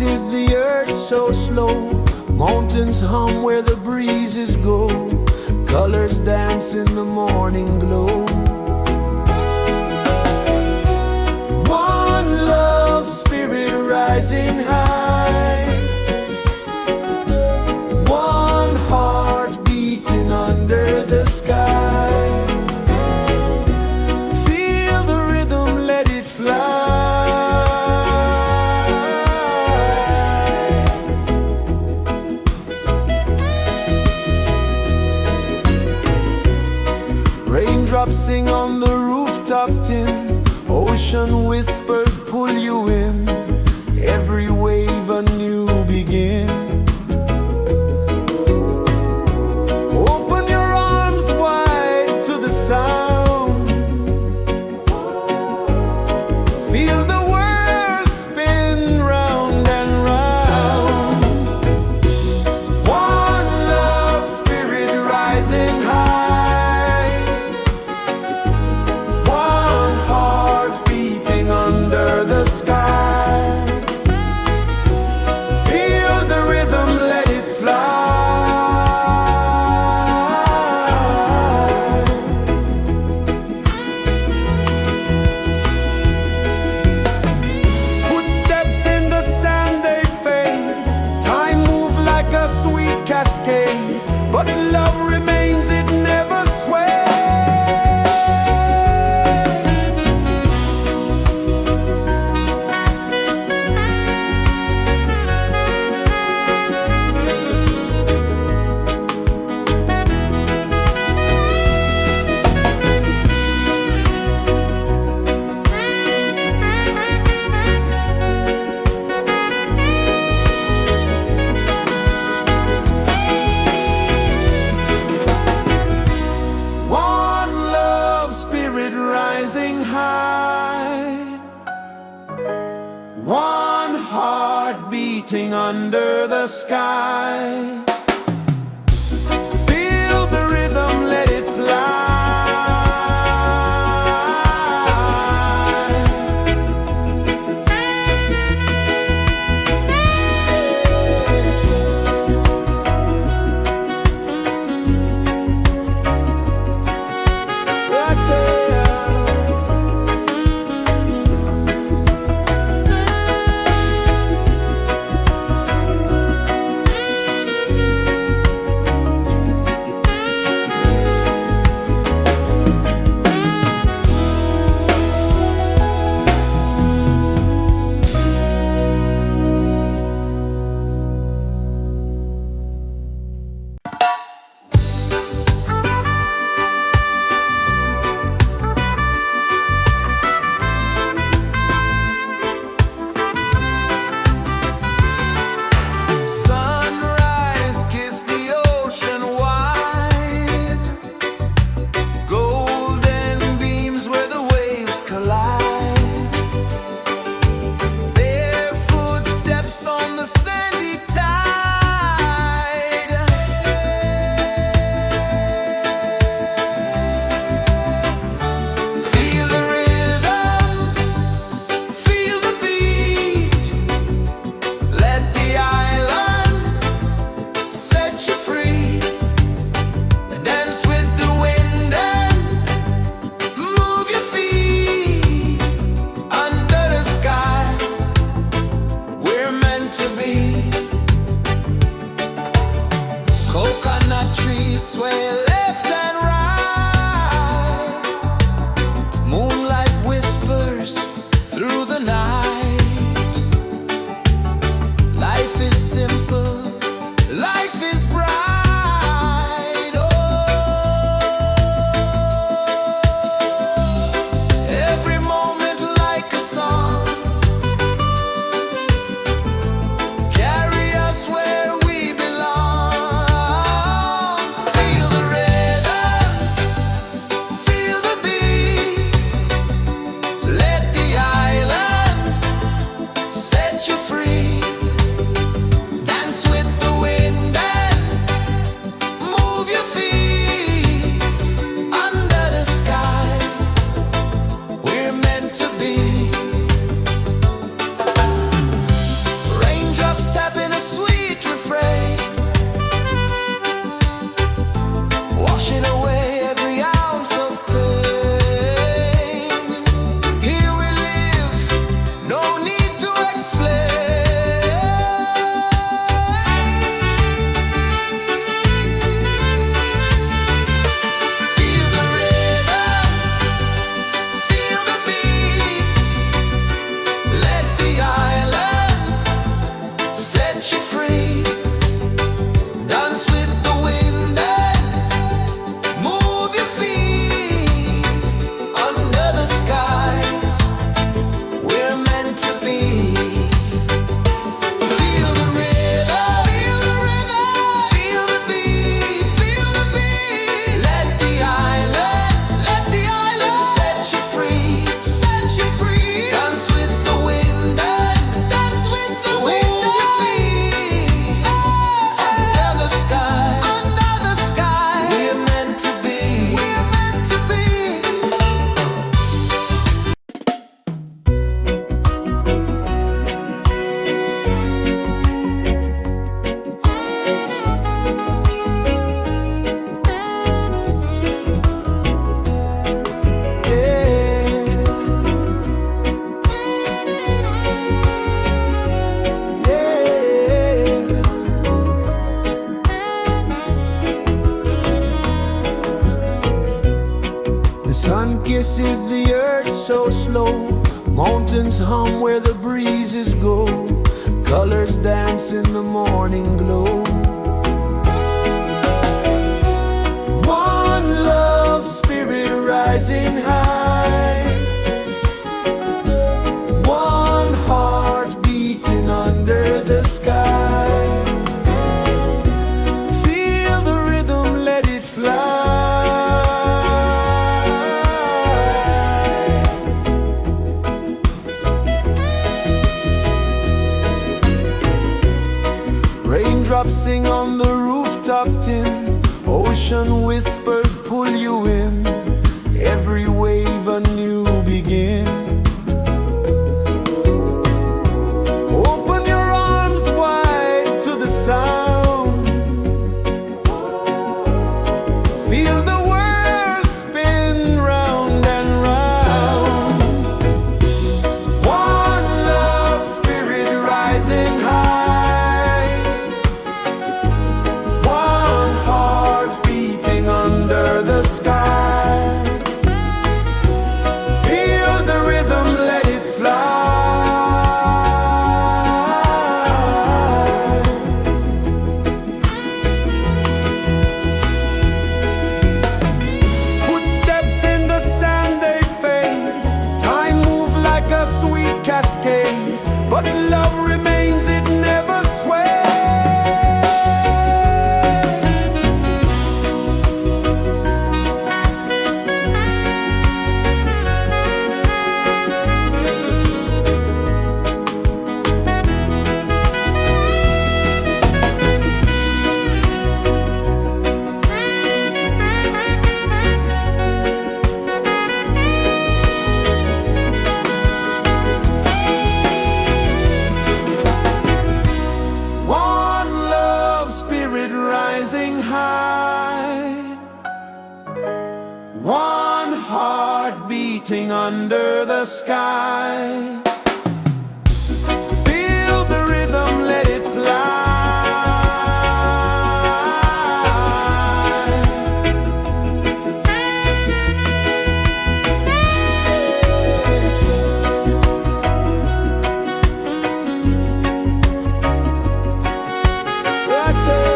is the earth so slow? Mountains hum where the breezes go. Colors dance in the morning glow. One love spirit rising high. One heart beating under the sky. Feel the rhythm, let it fly. Raindrops sing on the rooftop tin. Ocean whispers pull you in. Every wave a new begin. Open your arms wide to the sound. Feel the world spin round and round. One love spirit rising high. One heart beating under the sky. Feel the rhythm, let it fly. Footsteps in the sand, they fade. Time moves like a sweet cascade, but love remains, it never sways. One love spirit rising high. One heart beating under the sky. Feel the rhythm, let it fly. Right there. Sunrise, kiss the ocean wide. Golden beams where the waves collide. Barefoot steps on the sandy tide. Feel the rhythm, feel the beat. Let the island set you free. Dance with the wind and move your feet. Under the sky, we're meant to be. Coconut trees sway left and right. Moonlight whispers through the night. Life is simple, life is bright. Oh, every moment like a song. Carry us where we belong. Feel the rhythm. kisses the earth so slow. Mountains hum where the breezes go. Colors dance in the morning glow. One love spirit rising high. One heart beating under the sky. Feel the rhythm, let it fly. Raindrops sing on the rooftop tin. Ocean whispers pull you in. Every wave a new begin. Open your arms wide to the sound. Feel the world spin round and round. One love spirit rising high. One heart beating under the sky. Feel the rhythm, let it fly. Footsteps in the sand, they fade. Time moves like a sweet cascade, but love remains, it never sways. One love spirit rising high. One heart beating under the sky. Feel the rhythm, let it fly. Right there.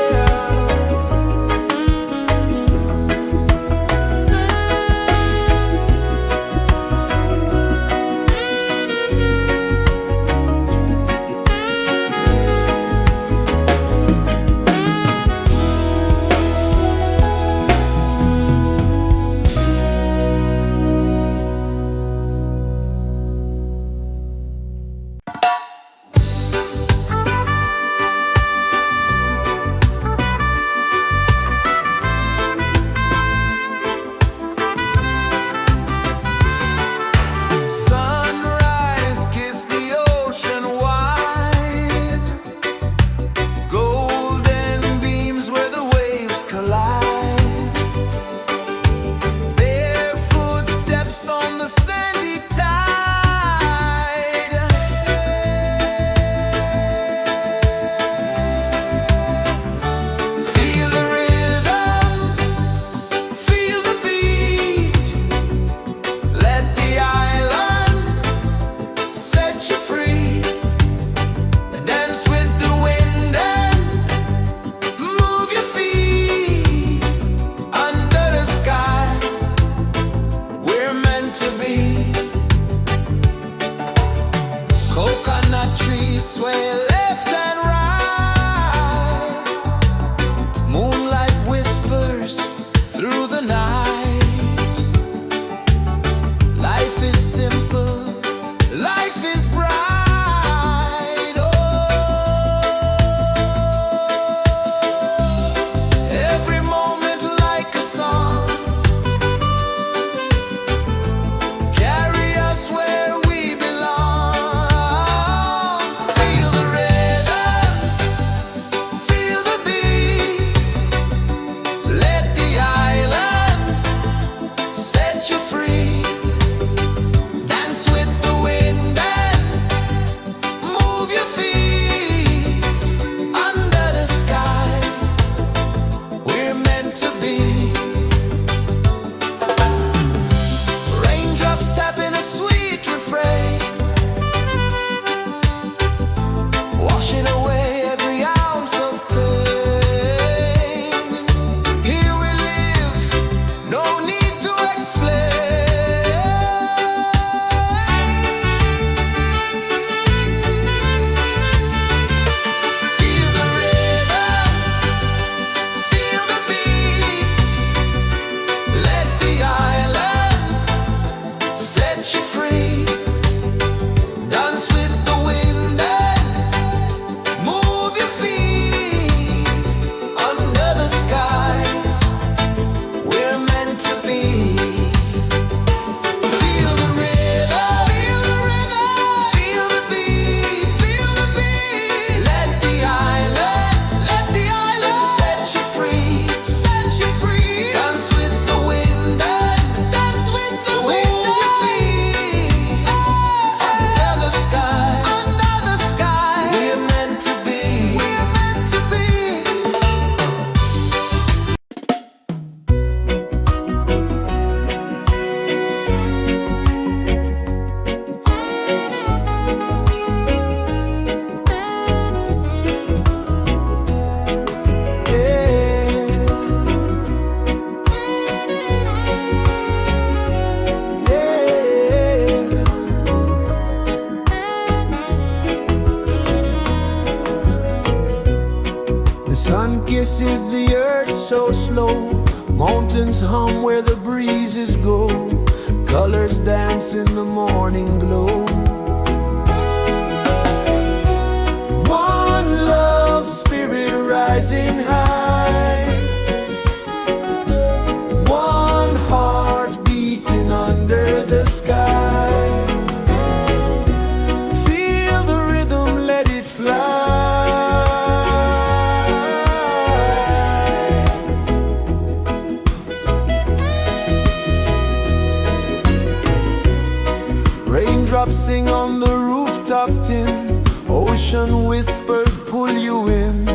the earth so slow. Mountains hum where the breezes go. Colors dance in the morning glow. One love spirit rising high. One heart beating under the sky. Feel the rhythm, let it fly. Raindrops sing on the rooftop tin. Ocean whispers pull you in.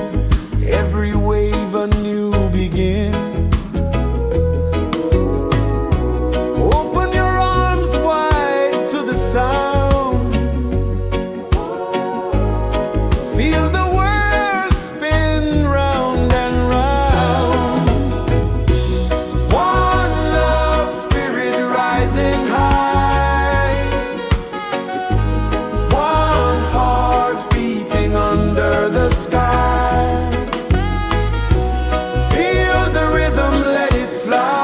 Every wave a new begin. Open your arms wide to the sound. Feel the world spin round and round. One love spirit rising high. One heart beating under the sky. Feel the rhythm, let it fly.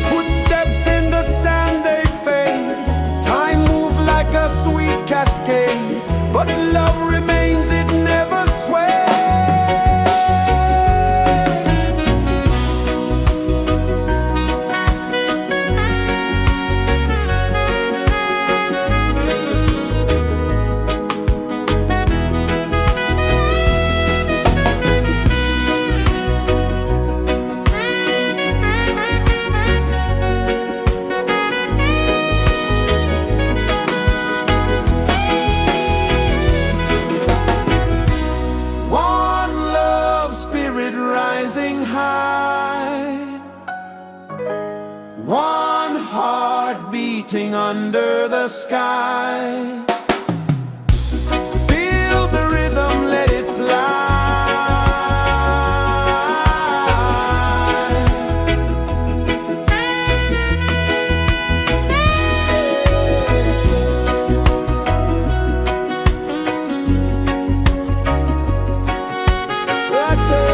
Footsteps in the sand, they fade. Time moves like a sweet cascade, but love remains, it never sways. One love spirit rising high. One heart beating under the sky. Feel the rhythm, let it fly. Right there.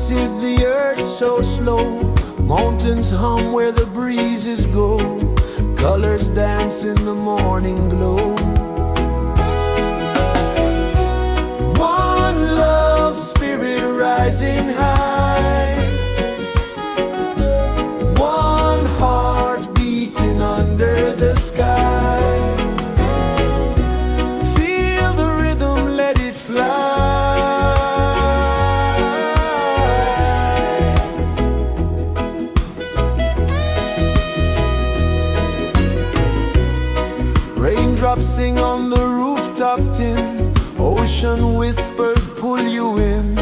pulses the earth so slow. Mountains hum where the breezes go. Colors dance in the morning glow. One love spirit rising high. One heart beating under the sky. Feel the rhythm, let it fly. Raindrops sing on the rooftop tin. Ocean whispers pull you in.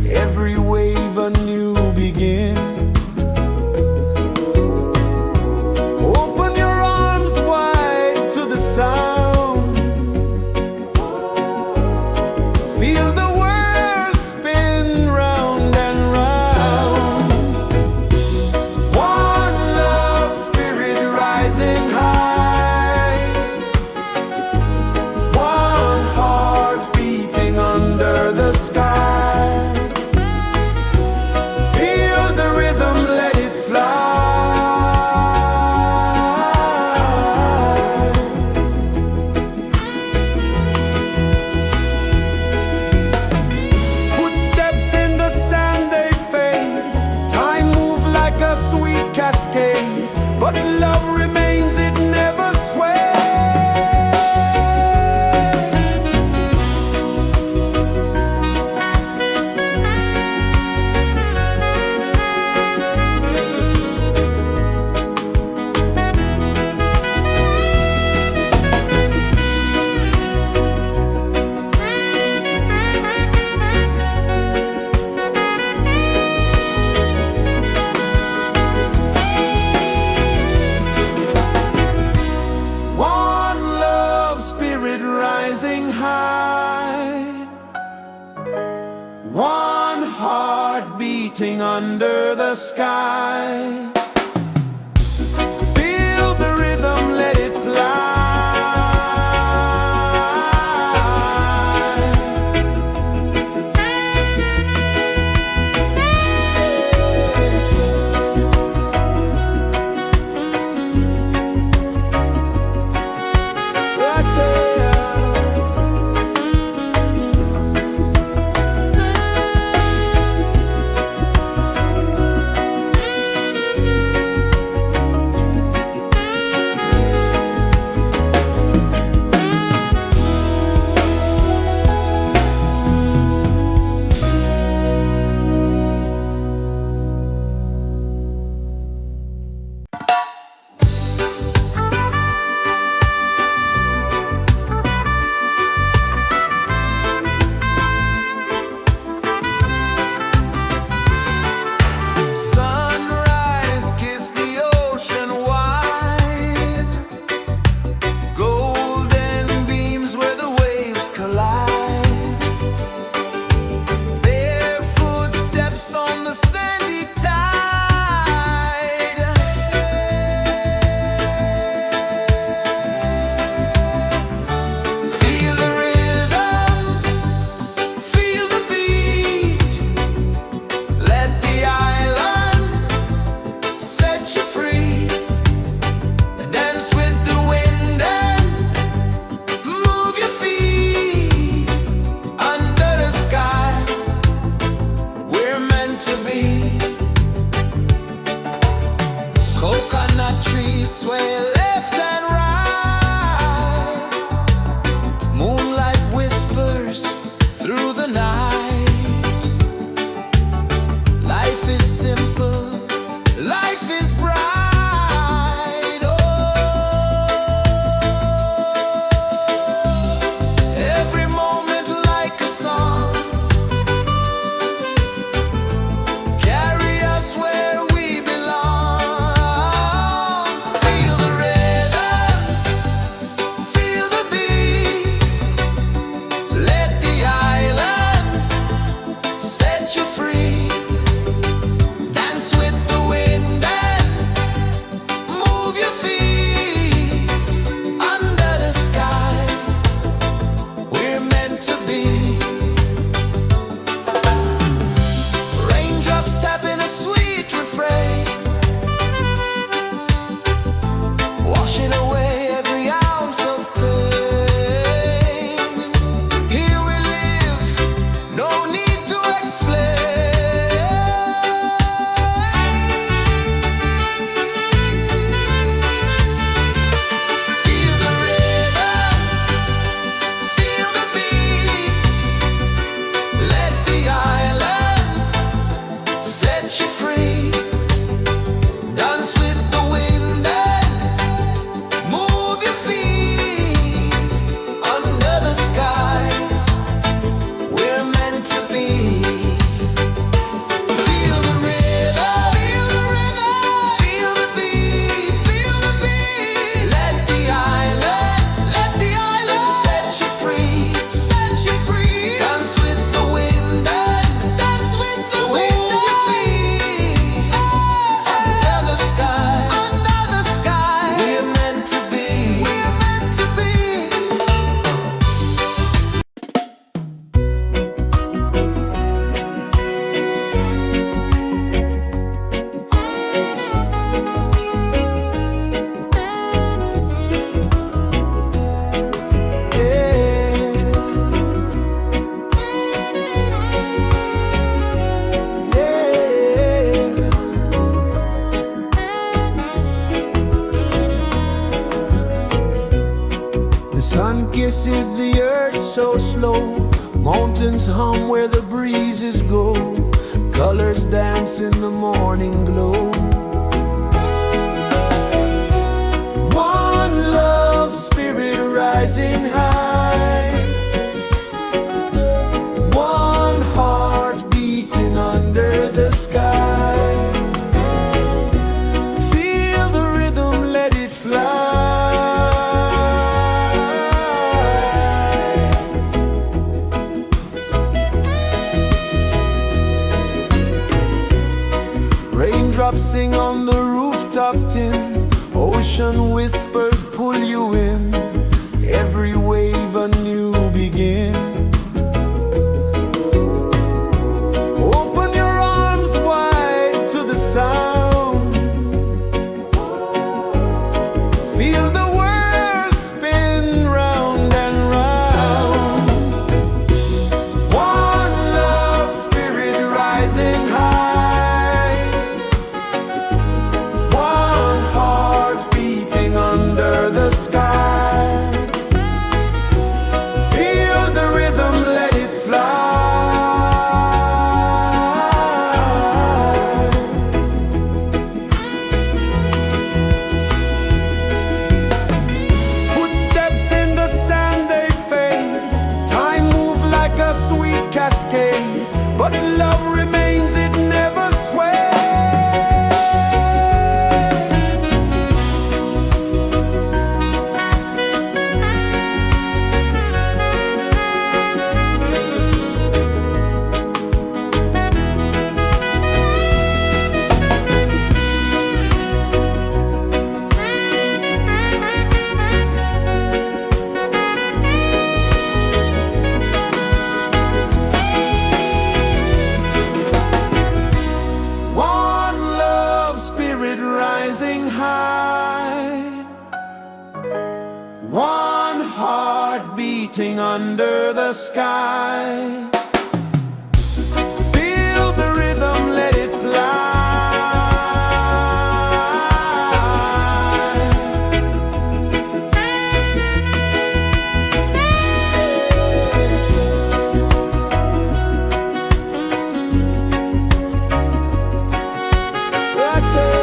Every wave a new begin. Open your arms wide to the sound. Feel the world spin round and round. One love spirit rising high. One heart beating under the sky. Feel the rhythm, let it fly. Footsteps in the sand, they fade. Time moves like a sweet cascade, but love remains, it never sways. One love spirit rising high. One heart beating under the sky. Feel the rhythm, let it fly. Right there. Sun kisses the earth so slow, mountains hum where the breezes go, colors dance in the morning glow. One love spirit rising high, one heart beating under the sky. Feel the rhythm, let it fly. Raindrops sing on the rooftop tin, ocean whispers pull you in, every wave a new begin. Open your arms wide to the sound, feel the world spin round and round. One love spirit rising high, one heart beating under the sky. Feel the rhythm, let it fly. Footsteps in the sand, they fade, time moves like a sweet cascade, but love remains, it never sways. One love spirit rising high, one heart beating under the sky. Feel the rhythm, let it fly. Right there.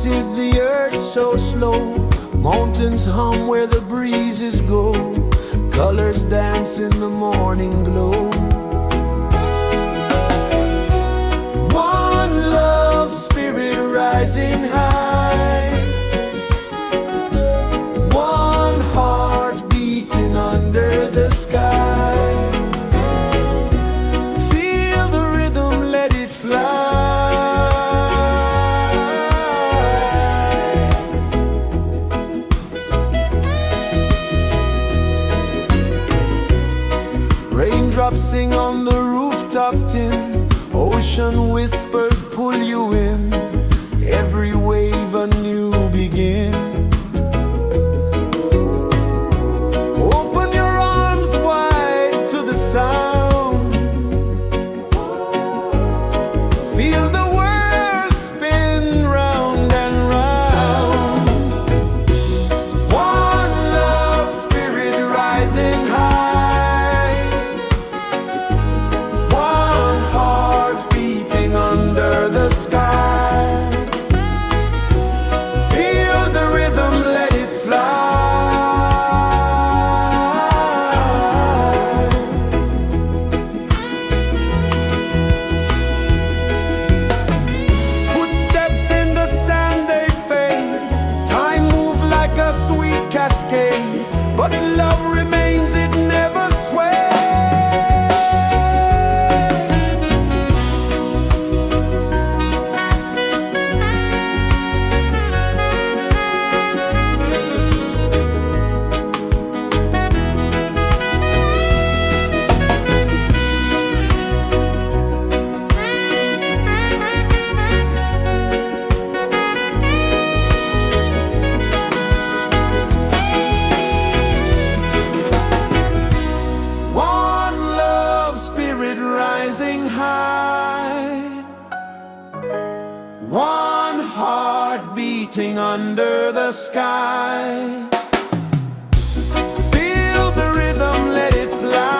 pulses the earth so slow. Mountains hum where the breezes go. Colors dance in the morning glow. One love spirit rising high. One heart beating under the sky. Feel the rhythm, let it fly. Raindrops sing on the rooftop tin. Ocean whispers pull you in. Every wave a new begin. Open your arms wide to the sound. Feel the world spin round and round. One love spirit rising high. One heart beating under the sky. Feel the rhythm, let it fly. Footsteps in the sand, they fade. Time moves like a sweet cascade, but love remains, it never sways. One love spirit rising high. One heart beating under the sky. Feel the rhythm, let it fly.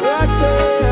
Right there.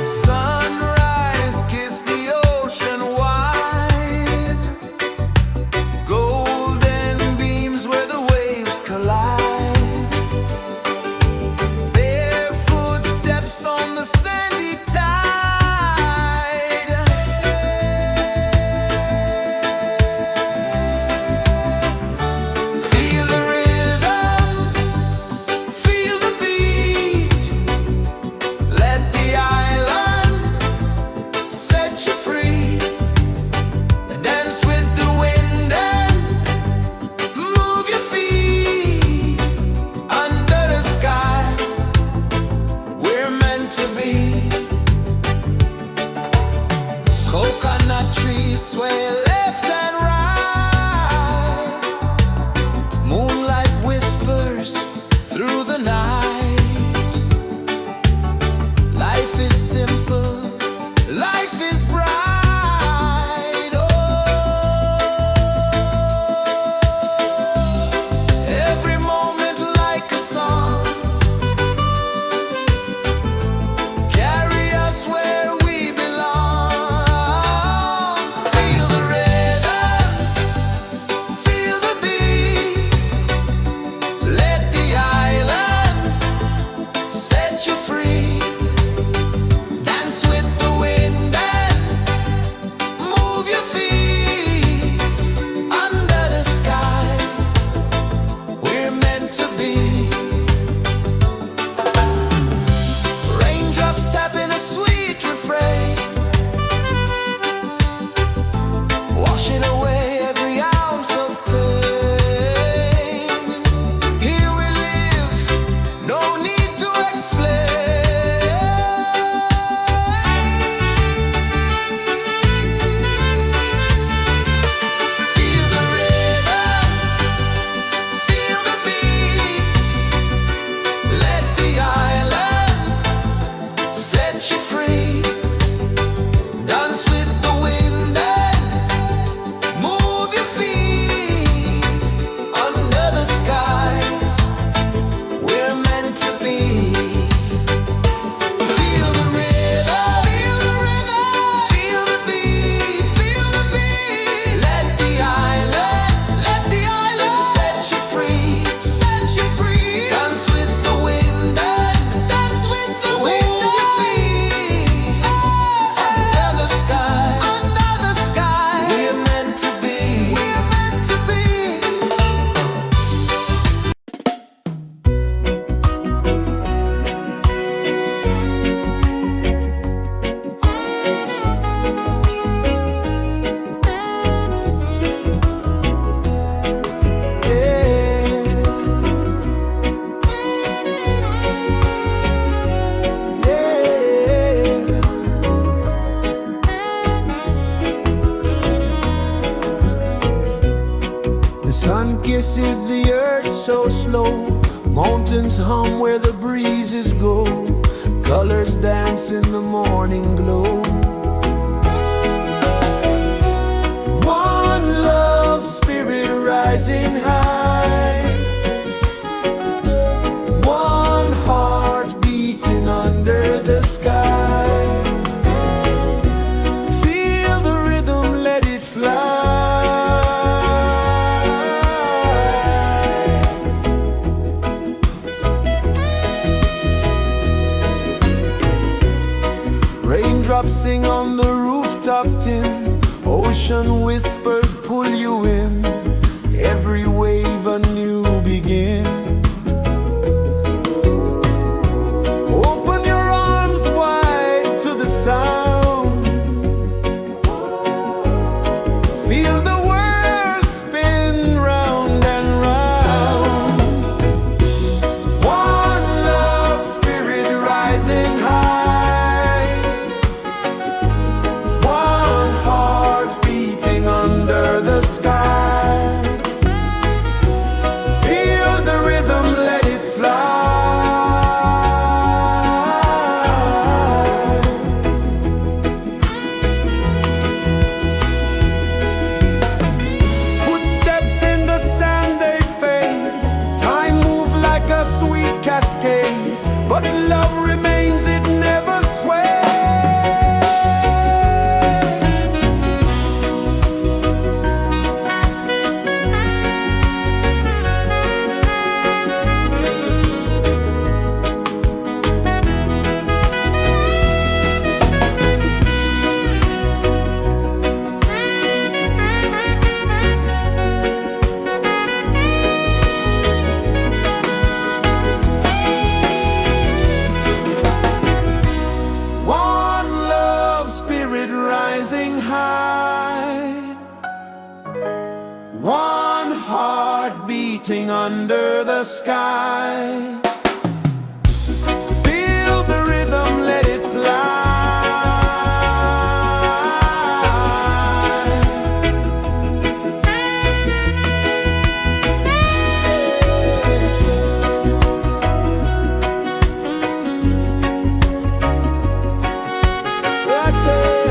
Sunrise, kiss the ocean wide. Golden beams where the waves collide. Barefoot steps on the sandy tide. Feel the rhythm, feel the beat. Let the island set you free. Dance with the wind and move your feet. Under the sky, we're meant to be. Coconut trees sway left and right. Moonlight whispers through the night. Life is simple, life is bright. Oh, every moment like a song. Carry us where we belong. Feel the rhythm, Sun kisses the earth so slow, mountains hum where the breezes go, colors dance in the morning glow. One love spirit rising high, one heart beating under the sky. Feel the rhythm, let it fly. Raindrops sing on the rooftop tin, ocean whispers pull you in, every wave a new begin. Open your arms wide to the sound, feel the world spin round and round. One love spirit rising high, one heart beating under the sky. Feel the rhythm, let it fly. Footsteps in the sand, they fade, time moves like a sweet cascade, but love remains, it never sways. One love spirit rising high, one heart beating under the sky. Feel the rhythm, let it fly. Right there.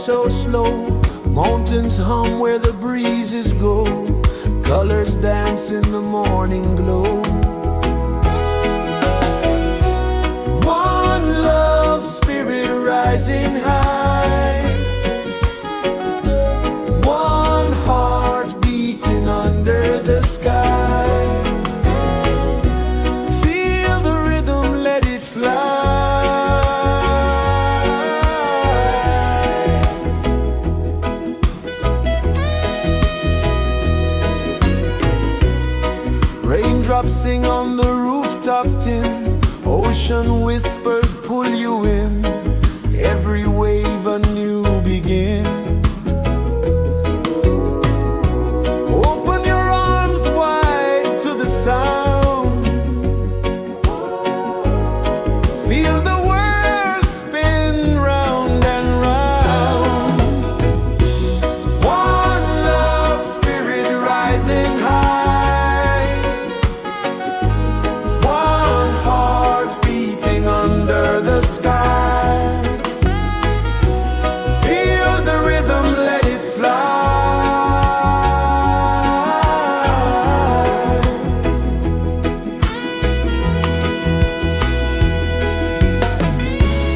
so slow. Mountains hum where the breezes go. Colors dance in the morning glow. One love spirit rising high. One heart beating under the sky. Feel the rhythm, let it fly. Raindrops sing on the rooftop tin. Ocean whispers pull you in. Every wave a new begin. Open your arms wide to the sound. Feel the world spin round and round. One love spirit rising high. One heart beating under the sky. Feel the rhythm, let it fly.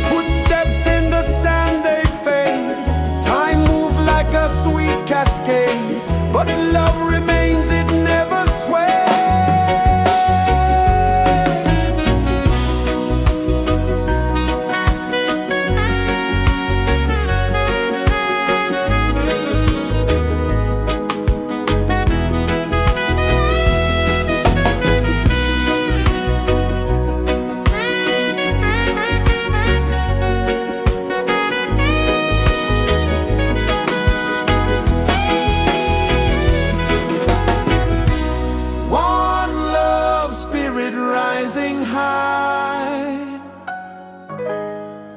Footsteps in the sand, they fade. Time moves like a sweet cascade, but love remains, it never sways. One love spirit rising high.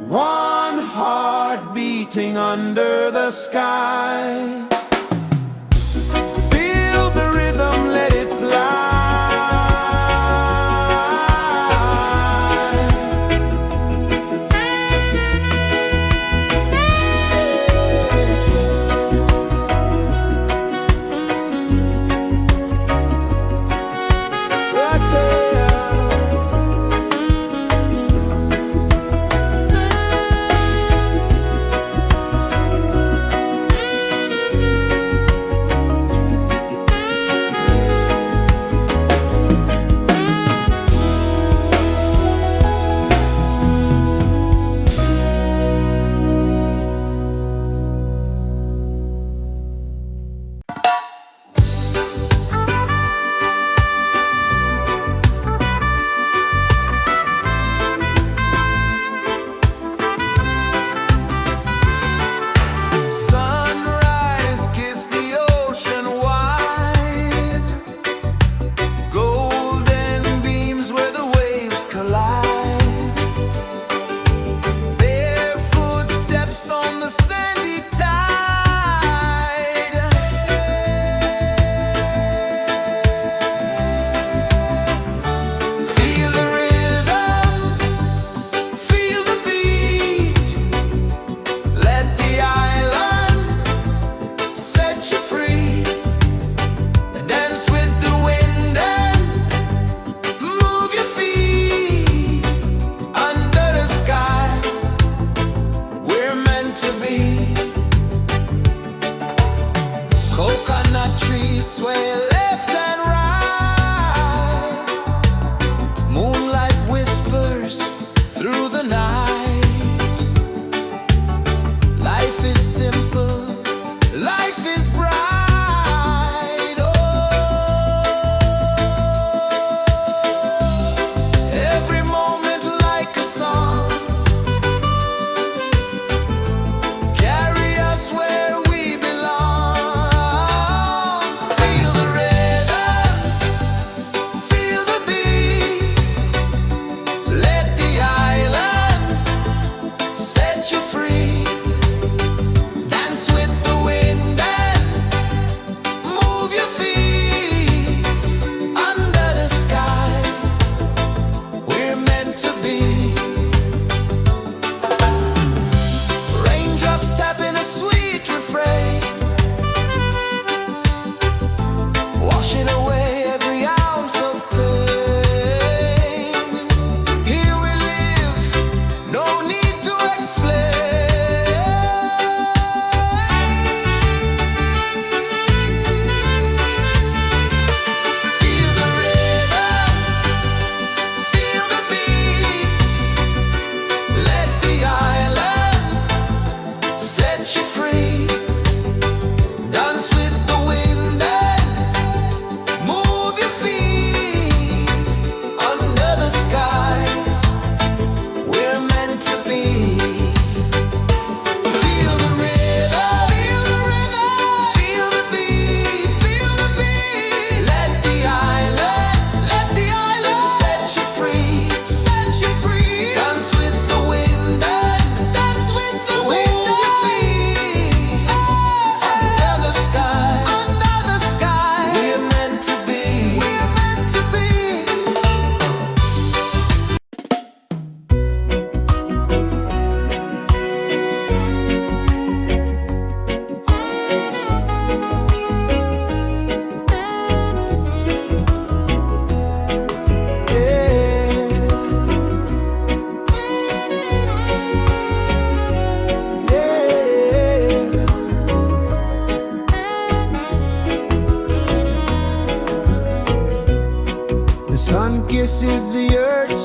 One heart beating under the sky. Feel the rhythm, let it fly. Right there.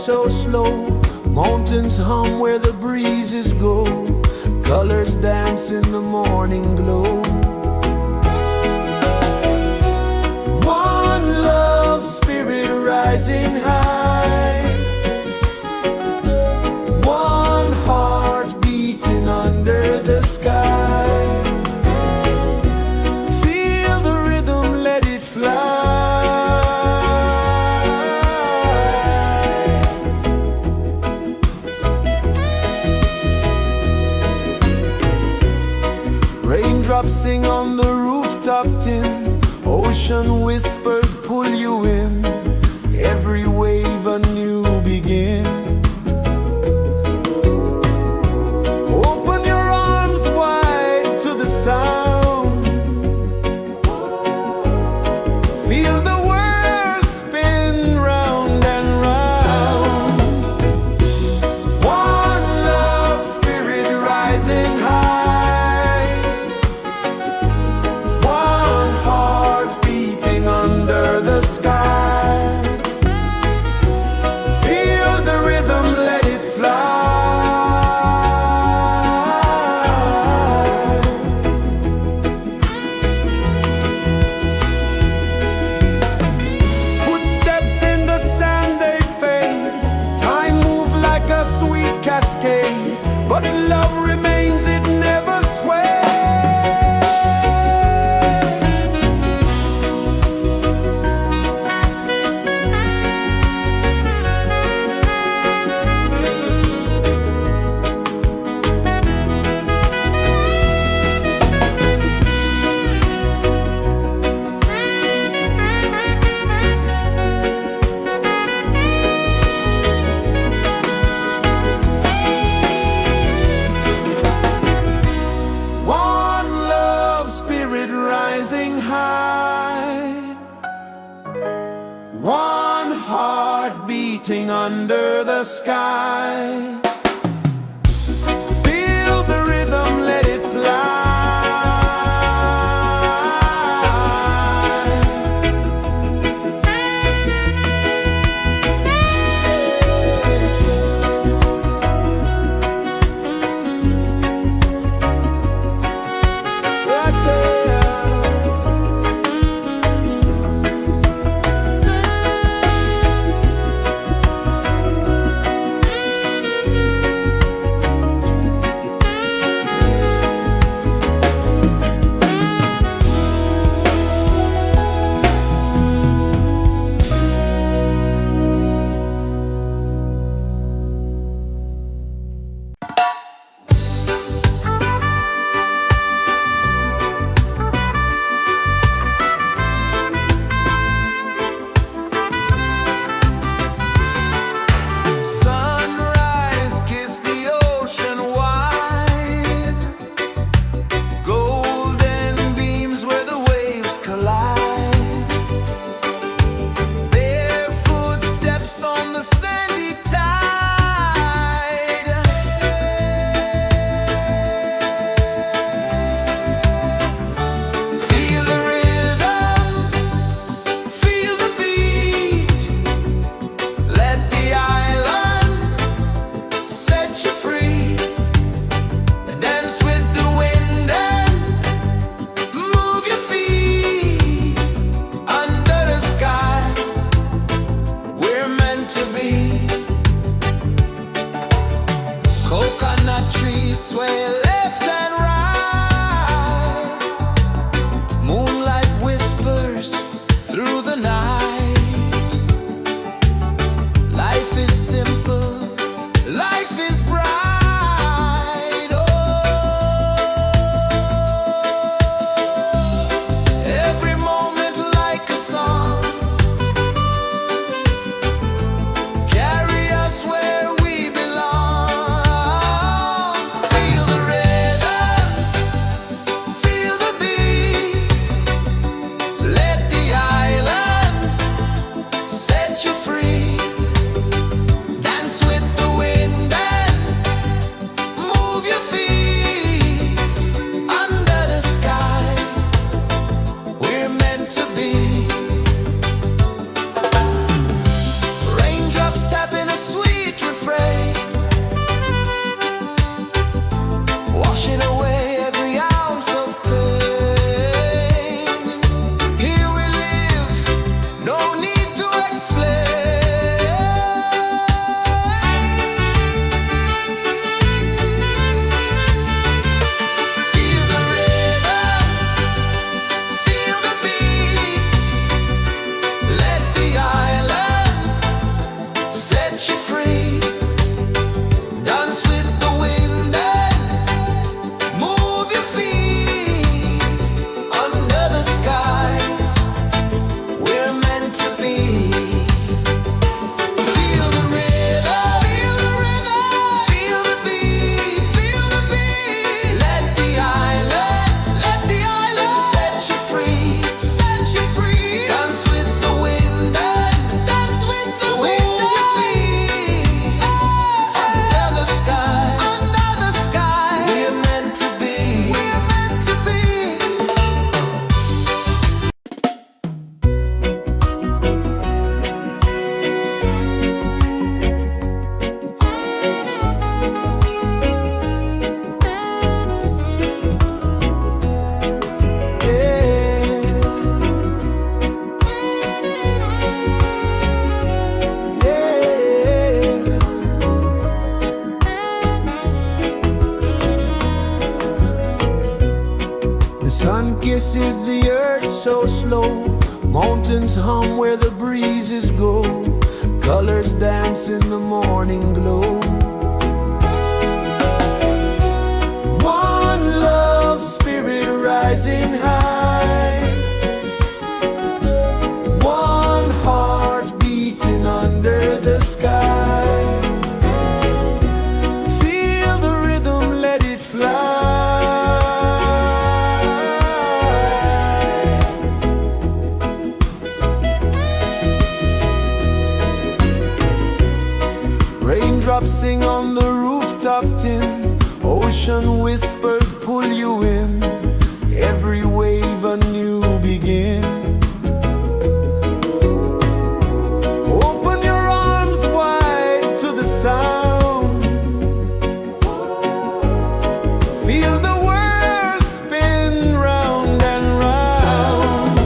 so slow. Mountains hum where the breezes go. Colors dance in the morning glow. One love spirit rising high. One heart beating under the sky. Feel the rhythm, let it fly. Raindrops sing on the rooftop tin. Ocean whispers pull you in. Every wave a new begin. Open your arms wide to the sound. Feel the world spin round and round. One love spirit rising high. One heart beating under the sky. Feel the rhythm, let it fly. Footsteps in the sand, they fade. Time moves like a sweet cascade, but love remains, it never sways. One love spirit rising high. One heart beating under the sky. Feel the rhythm, let it fly. Right there. Sun kisses the earth so slow, mountains hum where the breezes go, colors dance in the morning glow. One love spirit rising high, one heart beating under the sky. Feel the rhythm, let it fly. Raindrops sing on the rooftop tin, ocean whispers pull you in, every wave a new begin. Open your arms wide to the sound, feel the world spin round and round.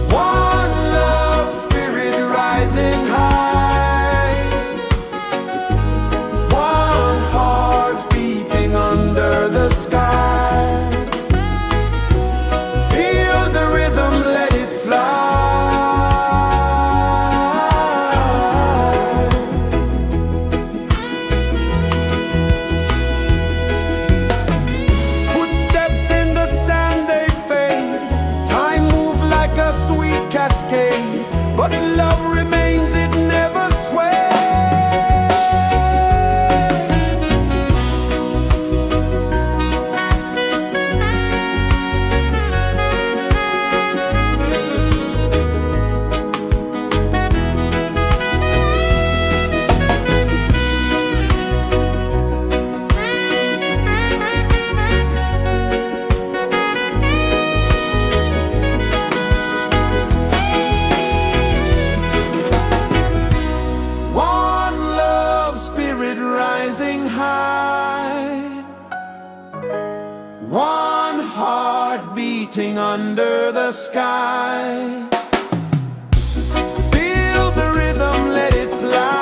One love spirit rising high, one heart beating under the sky. Feel the rhythm, let it fly. Footsteps in the sand, they fade, time moves like a sweet cascade, but love remains, it never sways. One love spirit rising high, one heart beating under the sky. Feel the rhythm, let it fly.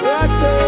Right there.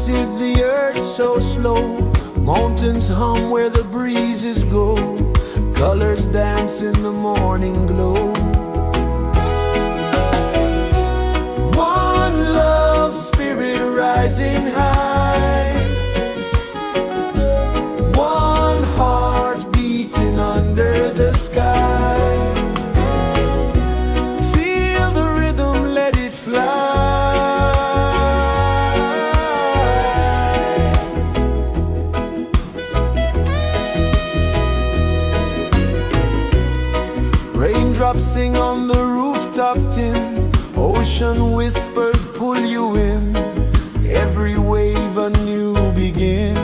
pulses the earth so slow. Mountains hum where the breezes go. Colors dance in the morning glow. One love spirit rising high. One heart beating under the sky. Feel the rhythm, let it fly. Raindrops sing on the rooftop tin. Ocean whispers pull you in. Every wave a new begin.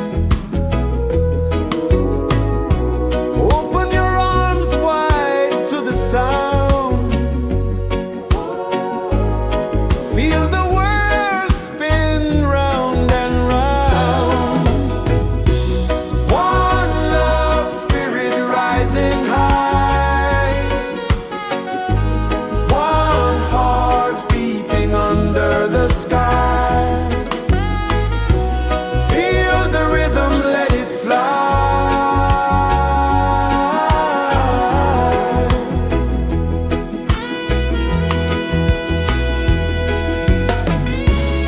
Open your arms wide to the sound. Feel the world spin round and round. One love spirit rising high. One heart beating under the sky. Feel the rhythm, let it fly.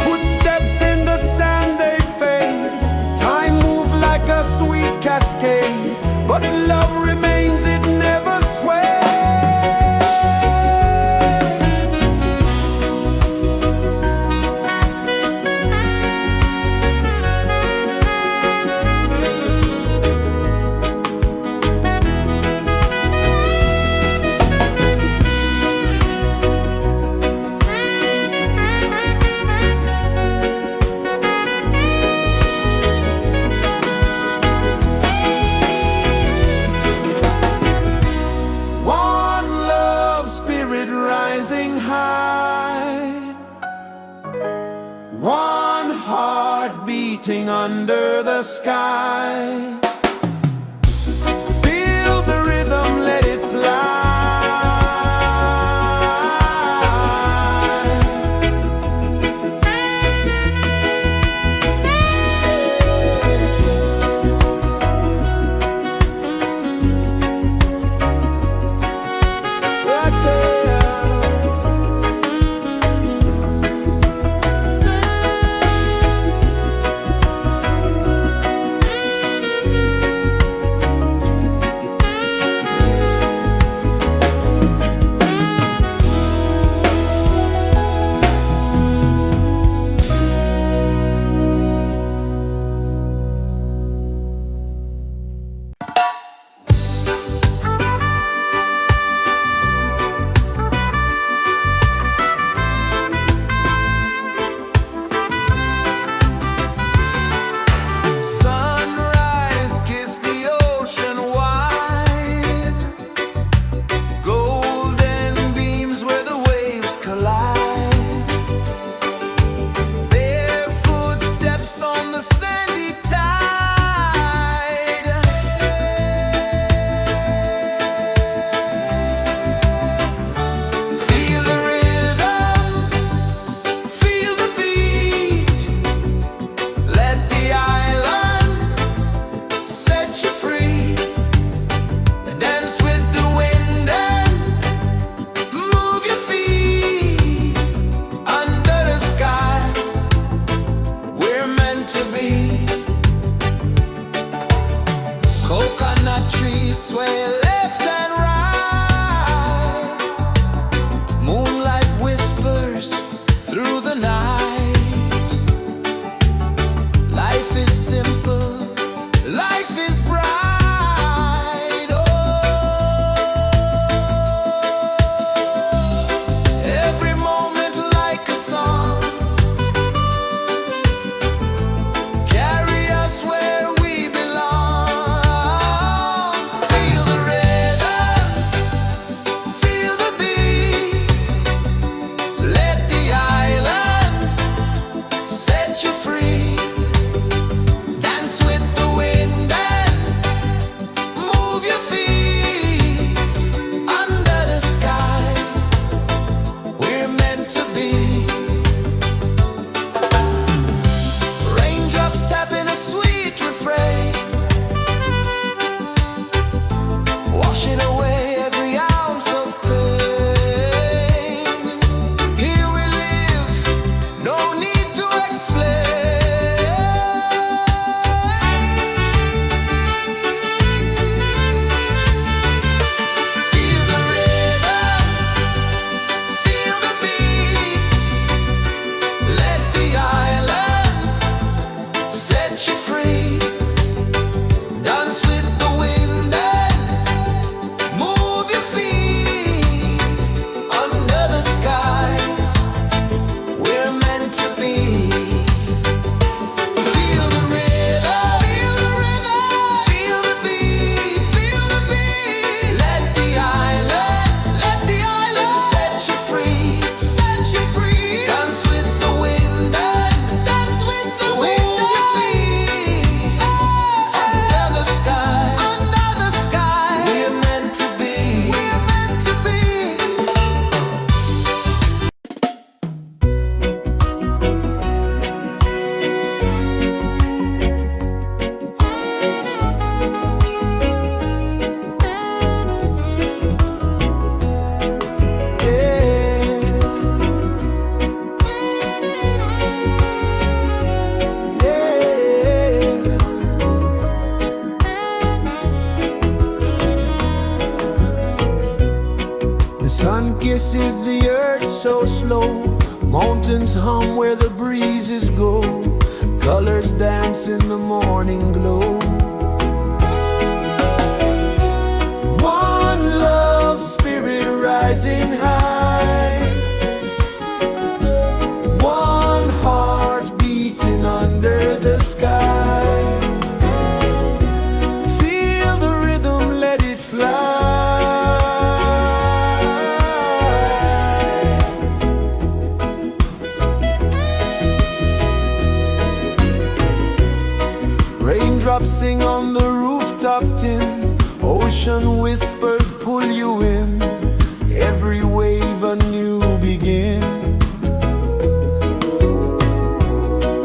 Footsteps in the sand, they fade. Time moves like a sweet cascade, but love remains, it never sways. One love spirit rising high. One heart beating under the sky. Feel the rhythm, let it fly. Right there. Sun kisses the earth so slow, mountains hum where the breezes go, colors dance in the morning glow. One love spirit rising high, one heart beating under the sky. Feel the rhythm, let it fly. Raindrops sing on the rooftop tin, ocean whispers pull you in, every wave a new begin.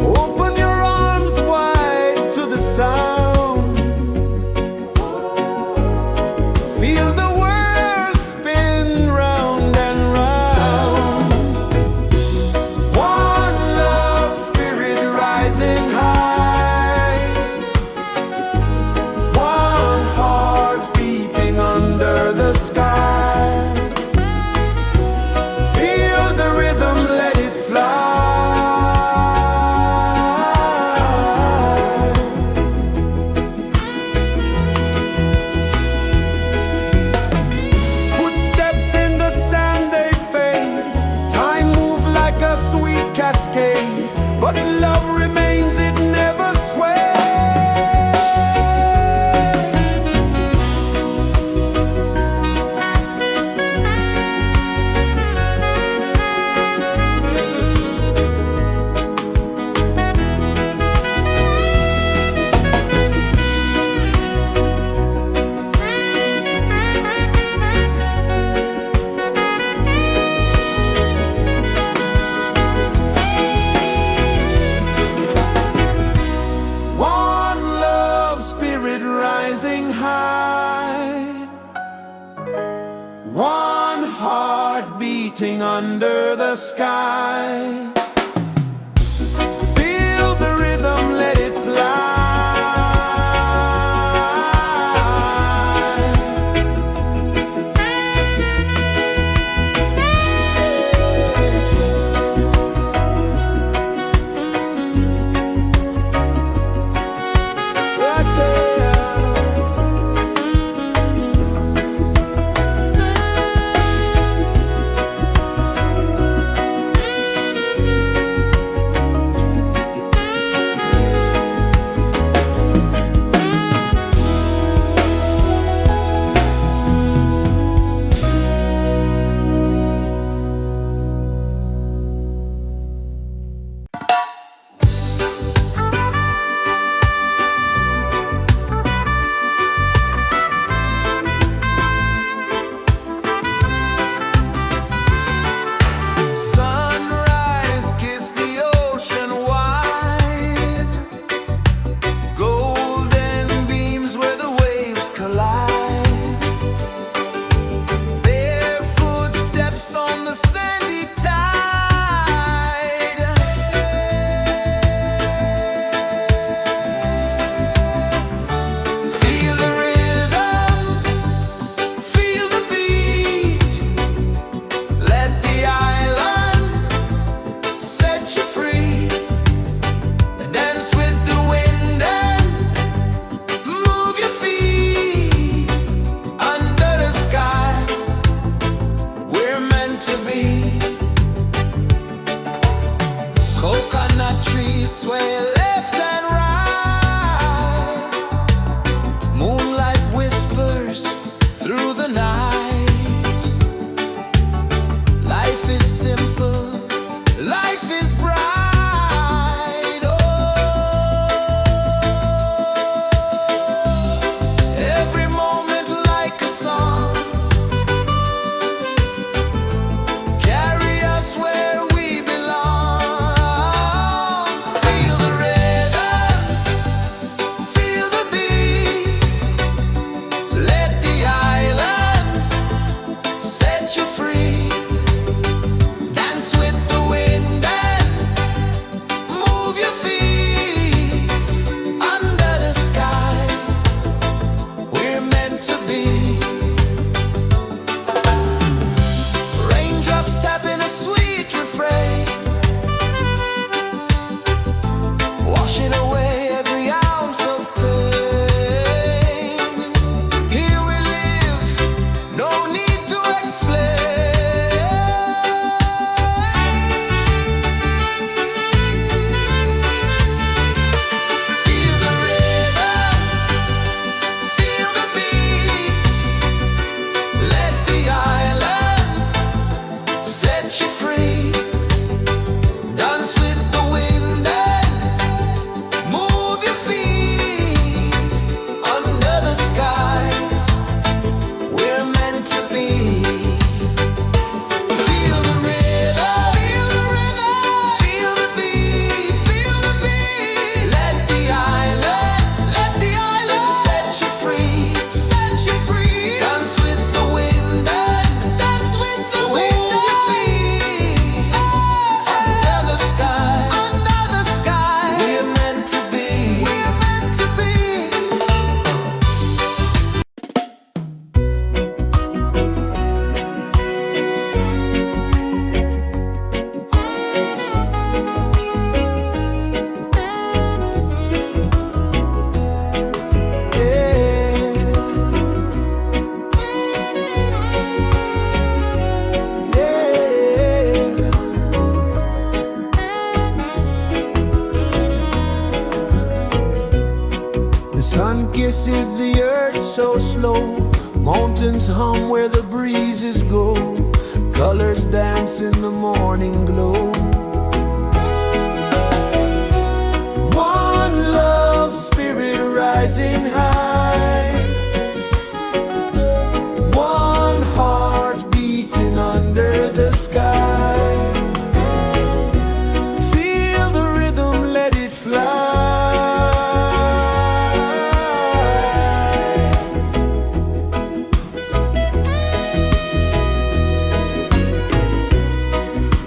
Open your arms wide to the sound, feel the world spin round and round. One love spirit rising high, one heart beating under the sky. Feel the rhythm, let it fly. Footsteps in the sand, they fade, time moves like a sweet cascade, but love remains, it never sways. One love spirit rising high, one heart beating under the sky. Feel the rhythm, let it fly. Right there. Sunrise, kiss the ocean wide, golden beams where the waves collide, bare footsteps on the sandy tide. Feel the rhythm, feel the beat, let the island set you free. Dance with the wind and move your feet under the sky. We're meant to be. Coconut trees sway left and right, moonlight whispers through the night. Life is simple, life is bright. Oh, every moment like a song, carry us where we belong. Feel the rhythm, feel the beat, let the island mountains hum where the breezes go, colors dance in the morning glow. One love spirit rising high, one heart beating under the sky. Feel the rhythm, let it fly.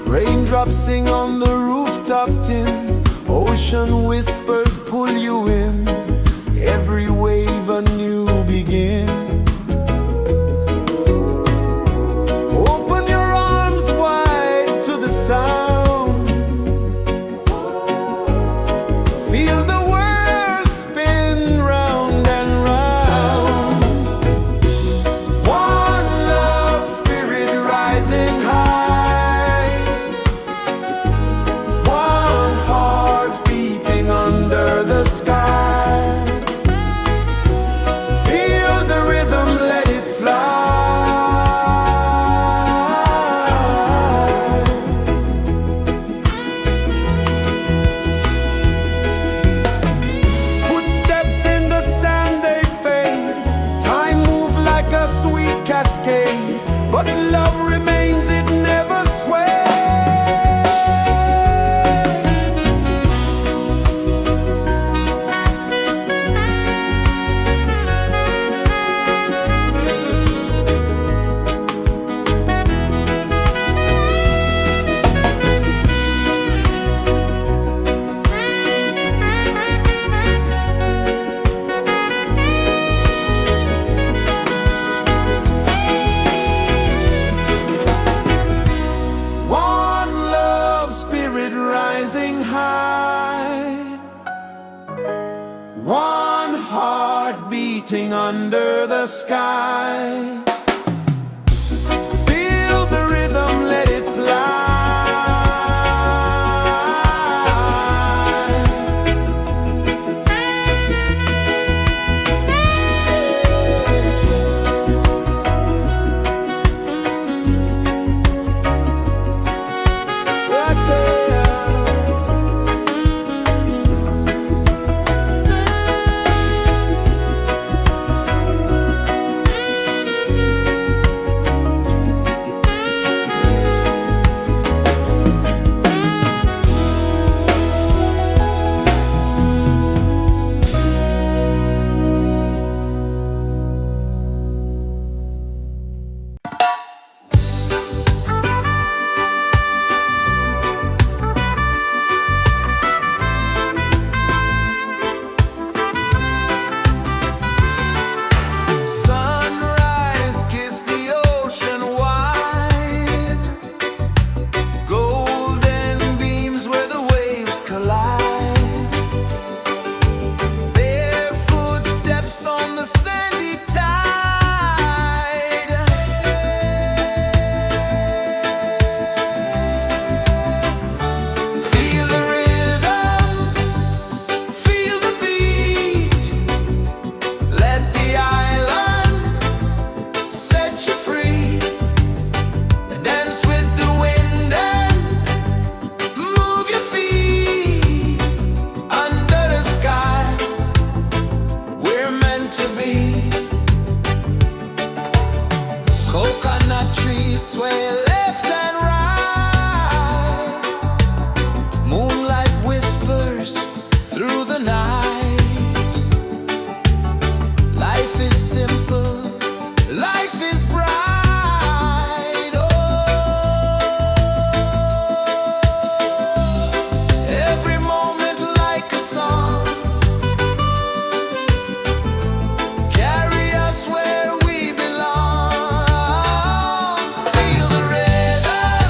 Raindrops sing on the rooftop tin, ocean whispers pull you in, every wave a new begin. Open your arms wide to the sound, feel the world spin round and round. One love spirit rising high, one heart beating under the sky. Feel the rhythm, let it fly. Footsteps in the sand, they fade. Time moves like a sweet cascade, but love remains, it never sways. One love spirit rising high, one heart beating under the sky. Feel the rhythm, let it fly. Right there. Sunrise, kiss the ocean wide, golden beams where the waves collide. Their footsteps on the sandy tide. Feel the rhythm, feel the beat, let the island set you free. Dance with the wind and move your feet. Under the sky, we're meant to be. Coconut trees sway left and right, moonlight whispers through the night. Life is simple, life is bright. Oh, every moment like a song, carry us where we belong. Feel the rhythm,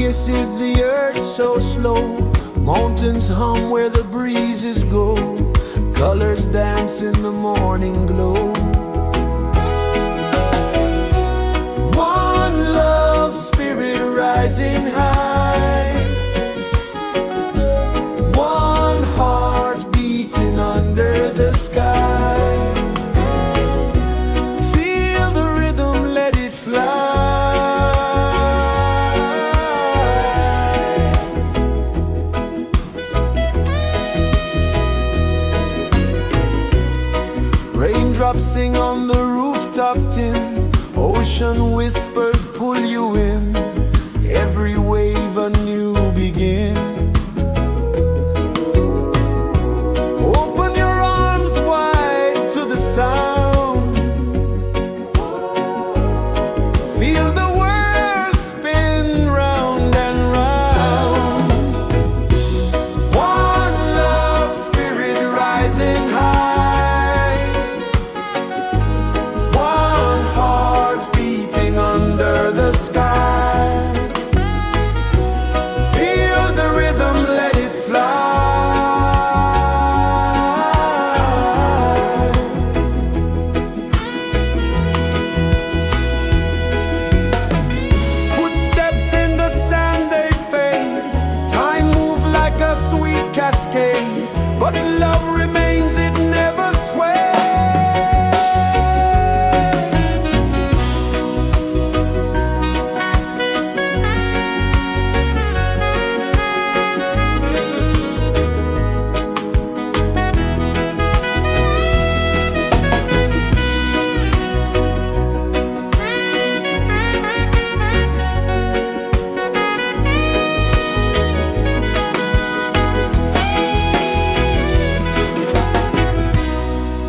kisses the earth so slow. Mountains hum where the breezes go. Colors dance in the morning glow. One love spirit rising high. One heart beating under the sky. Feel the rhythm, let it fly. Raindrops sing on the rooftop tin. Ocean whispers pull you in. Every wave a new begin. Open your arms wide to the sound. Feel the world spin round and round. One love spirit rising high. One heart beating under the sky. Feel the rhythm, let it fly. Footsteps in the sand, they fade. Time moves like a sweet cascade, but love remains, it never sways.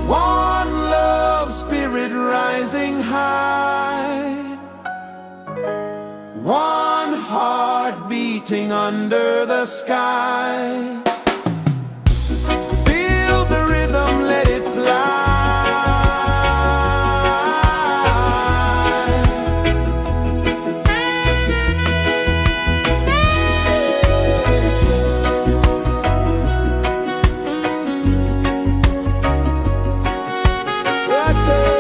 One love spirit rising high. One heart beating under the sky. Feel the rhythm, let it fly. Right there.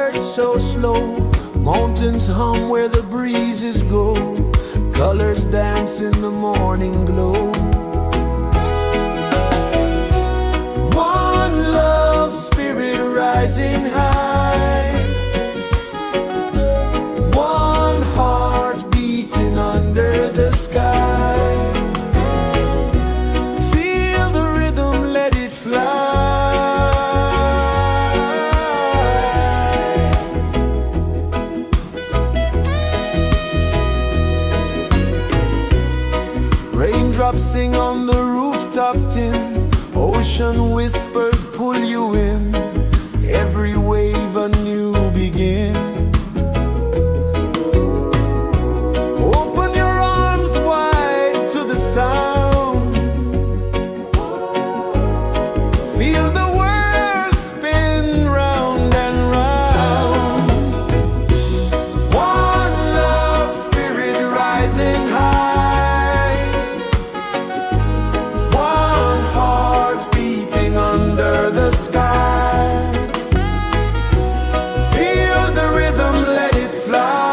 birds so slow, mountains hum where the breezes go, colors dance in the morning glow. One love spirit rising high, one heart beating under the sky. Feel the rhythm, let it fly. Raindrops sing on the rooftop tin, ocean whispers pull you in, every wave a new begin. Open your arms wide to the sound, feel the world spin round and round. One love spirit rising high, one heart beating under the sky. Feel the rhythm, let it fly.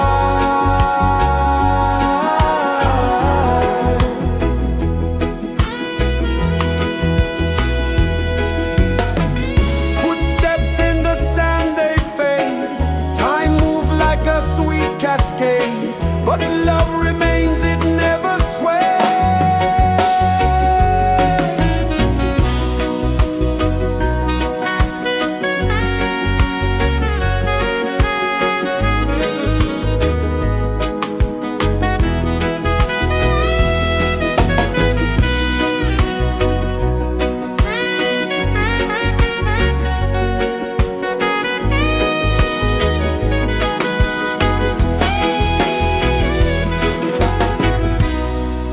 Footsteps in the sand, they fade, time moves like a sweet cascade, but love remains, it never sways.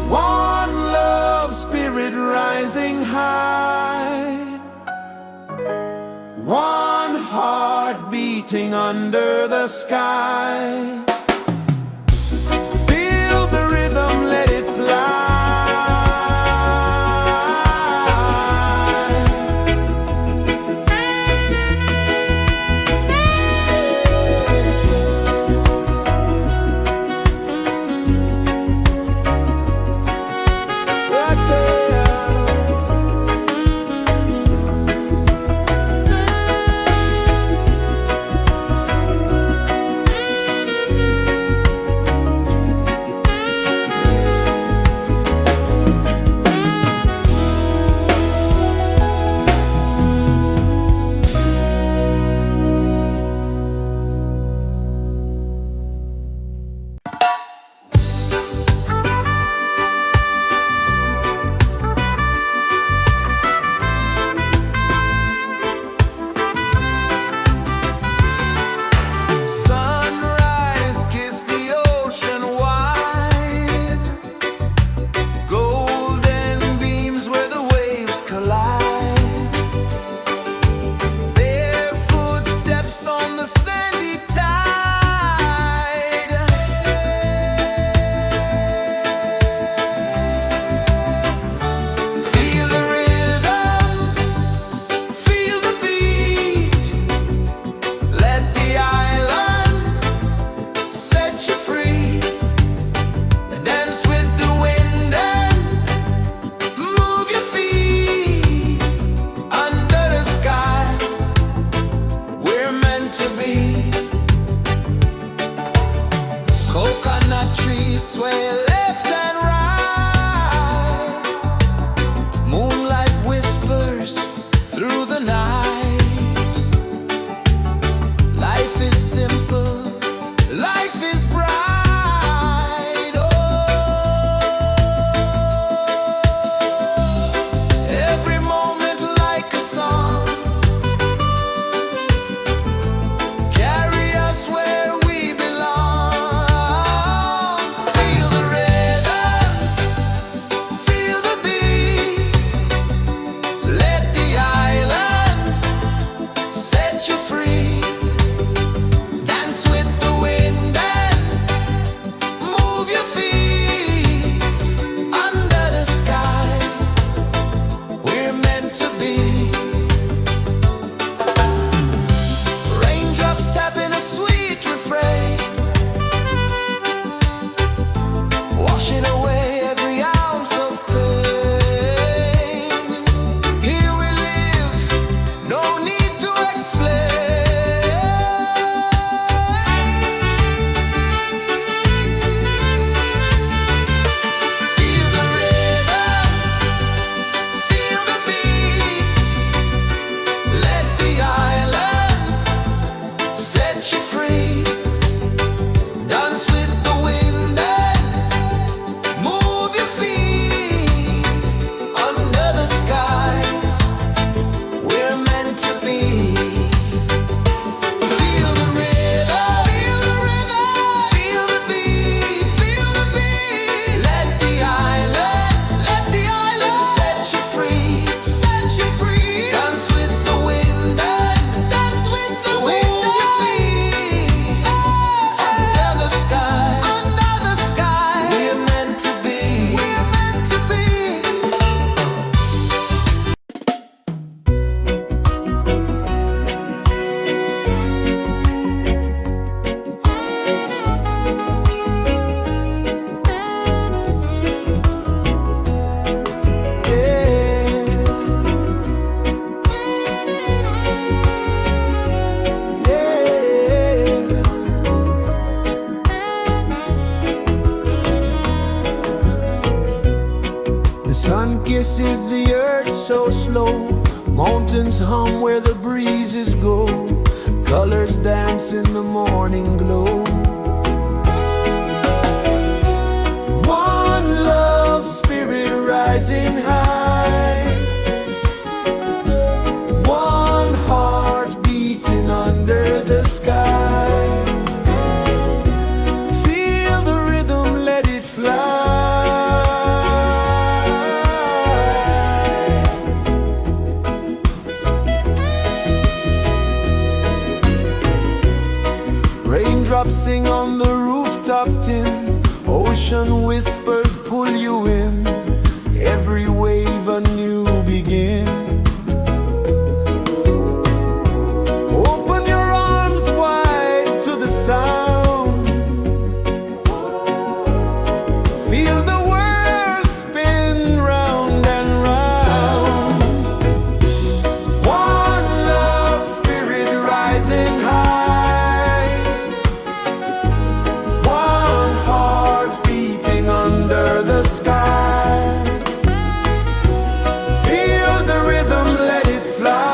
One love spirit rising high, one heart beating under the sky. Feel the rhythm, let it fly. Right there. flow, mountains hum where the breezes go, colors dance in the morning glow. One love spirit rising high, one heart beating under the sky. Feel the rhythm, let it fly. Raindrops sing on the rooftop tin, ocean whispers pull you in, every wave a new begin. Open your arms wide to the sound, feel the world spin round and round. One love spirit rising high, one heart beating under the sky. Feel the rhythm, let it fly.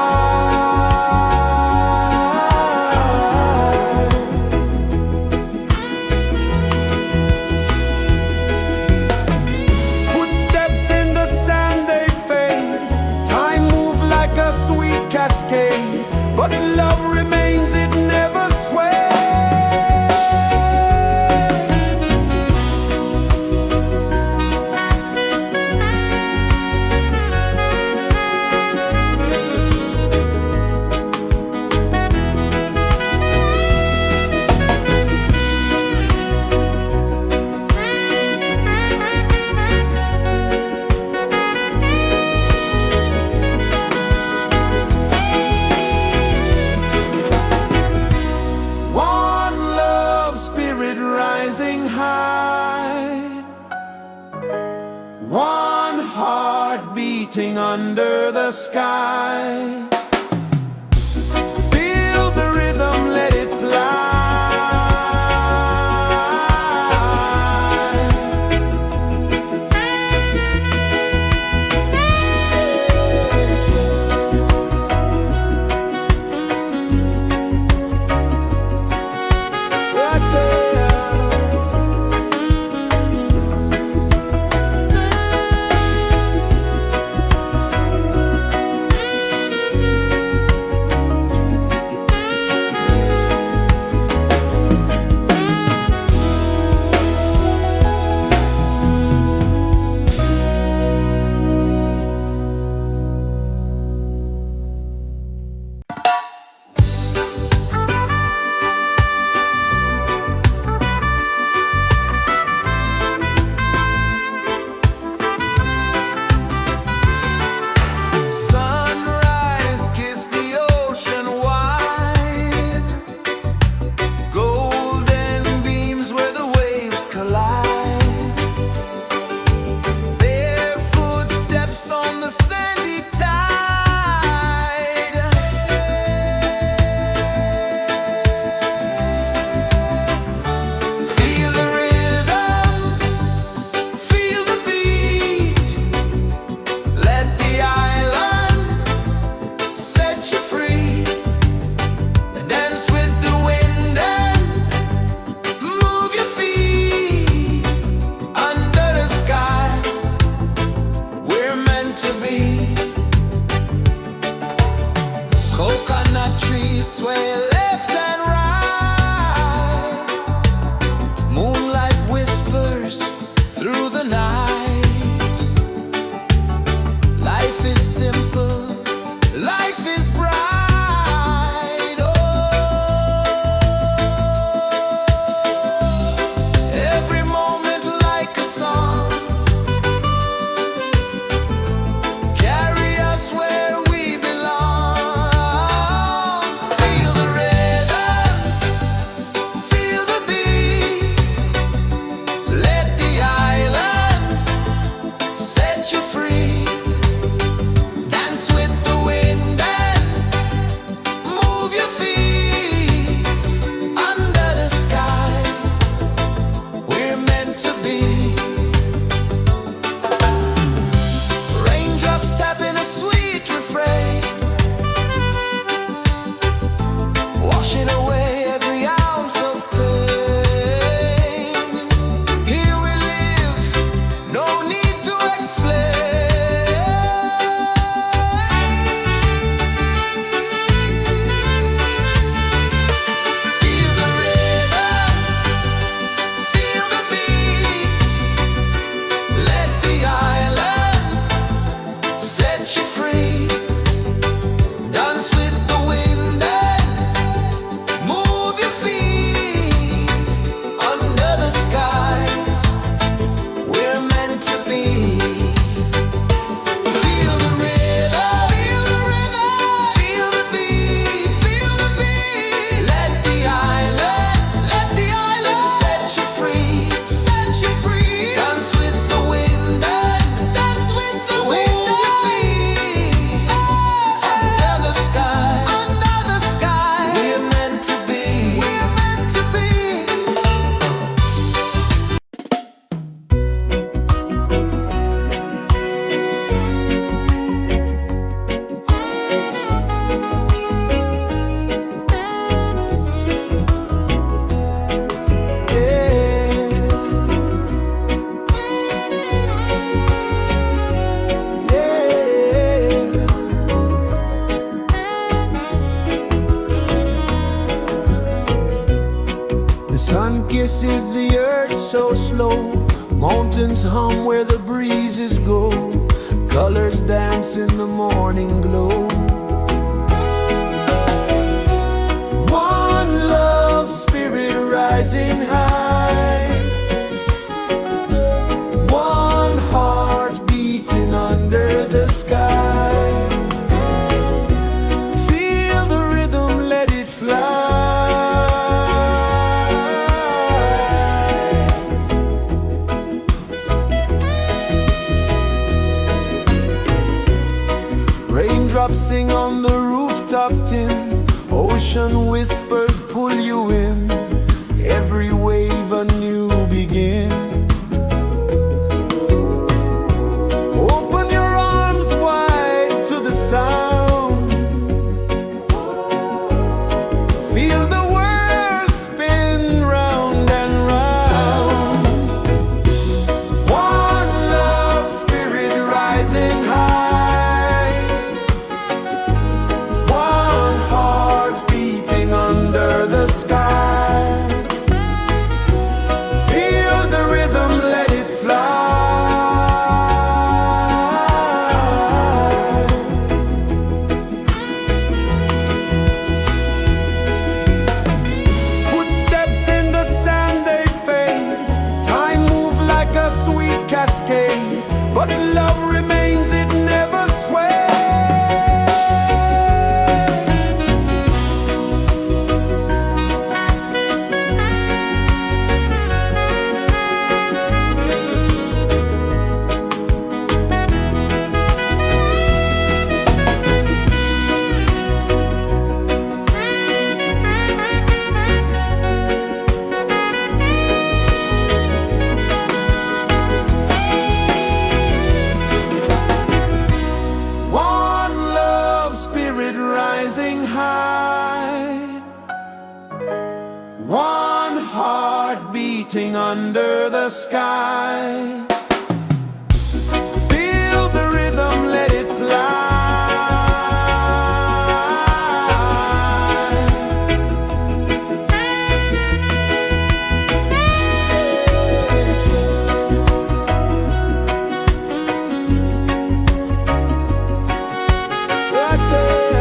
Footsteps in the sand, they fade, time moves like a sweet cascade, but love remains, it never sways. One love spirit rising high, one heart beating under the sky. Feel the rhythm, let it fly. Right there. Sun kisses the earth so slow, mountains hum where the breezes go, colors dance in the morning glow. One love spirit rising high, one heart beating under the sky. Feel the rhythm, let it fly. Raindrops sing on the rooftop tin, ocean whispers pull you in, every wave a new begin. Open your arms wide to the sound, feel the world spin round and round. One love spirit rising high, one heart beating under the sky. Feel the rhythm, let it fly. Footsteps in the sand, they fade, time moves like a sweet cascade, but love remains, it never sways. One love spirit rising high, one heart beating under the sky. Feel the rhythm, let it fly. Right there.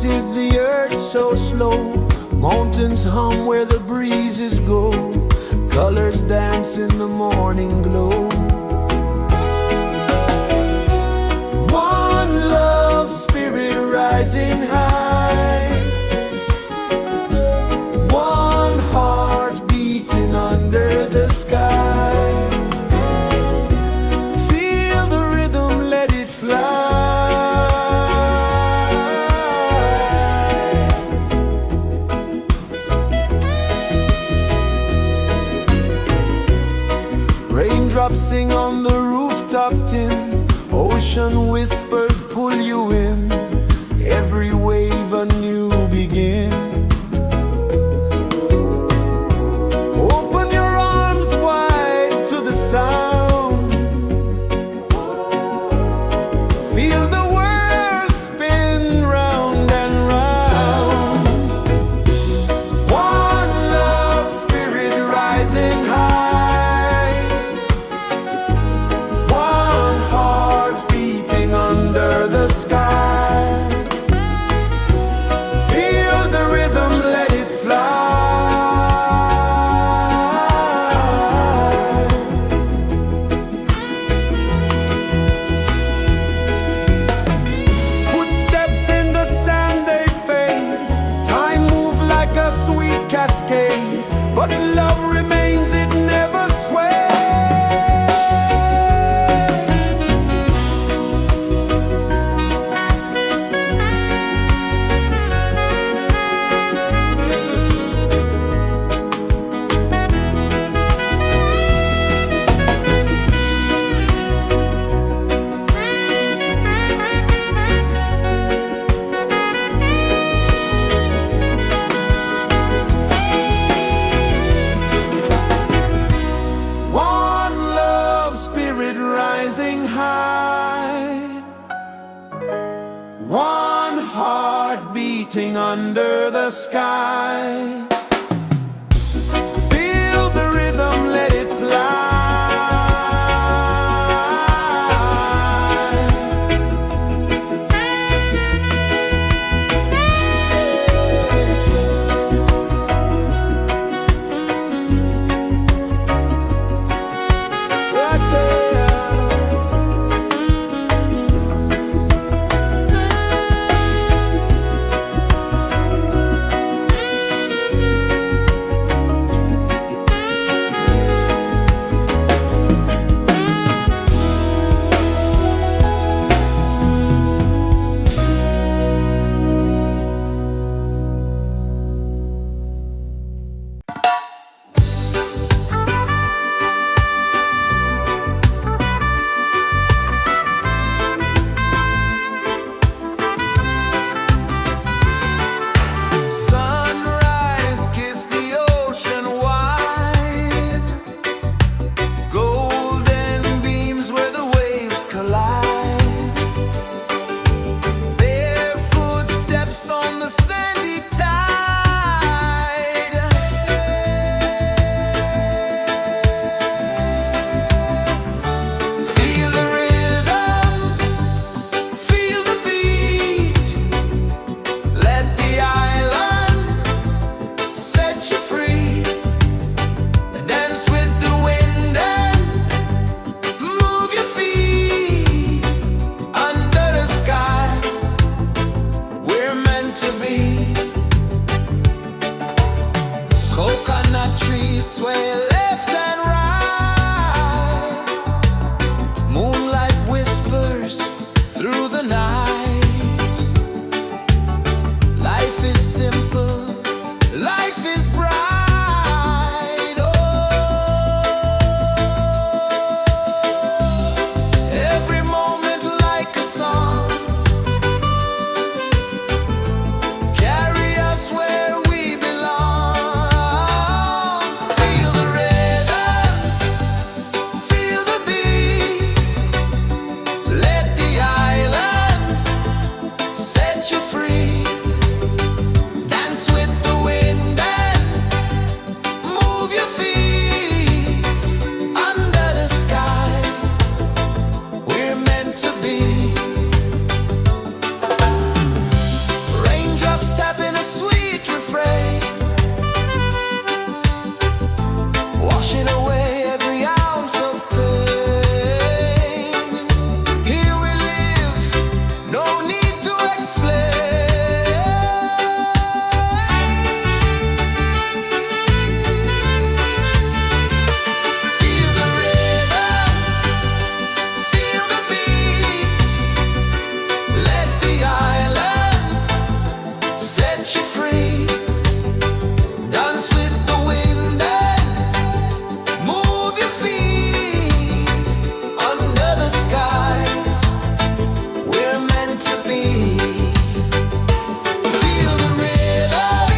is the earth so slow? Mountains hum where the breezes go. Colors dance in the morning glow. One love, spirit rising high. One heart beating under the sky. Feel the rhythm, let it fly. Raindrops sing on the rooftop tin. Ocean whispers pull you in. Every wave a new begin. Open your arms wide to the sound. Feel the world spin round and round. One love, spirit rising high. One heart beating under the sky. Feel the rhythm, let it fly. Footsteps in the sand, they fade. Time moves like a sweet cascade, but love remains, it never sways. One love, spirit rising high. One heart beating under the sky. Feel the rhythm, let it fly. Right there. Sunrise, kiss the ocean wide. Golden beams where the waves collide. Their footsteps on the sandy tide. Feel the rhythm, feel the beat. Let the island set you free. Dance with the wind and move your feet. Under the sky, we're meant to be. Coconut trees sway left and right. Moonlight whispers through the night. Life is simple, life is bright. Oh, every moment like a song. Carry us where we belong. Feel the rhythm. washing away every ounce of pain. Here we live, no need to explain. Feel the rhythm, feel the beat. Let the island set you free. Dance with the wind and move your feet under the sky. We're meant to be. Feel the rhythm,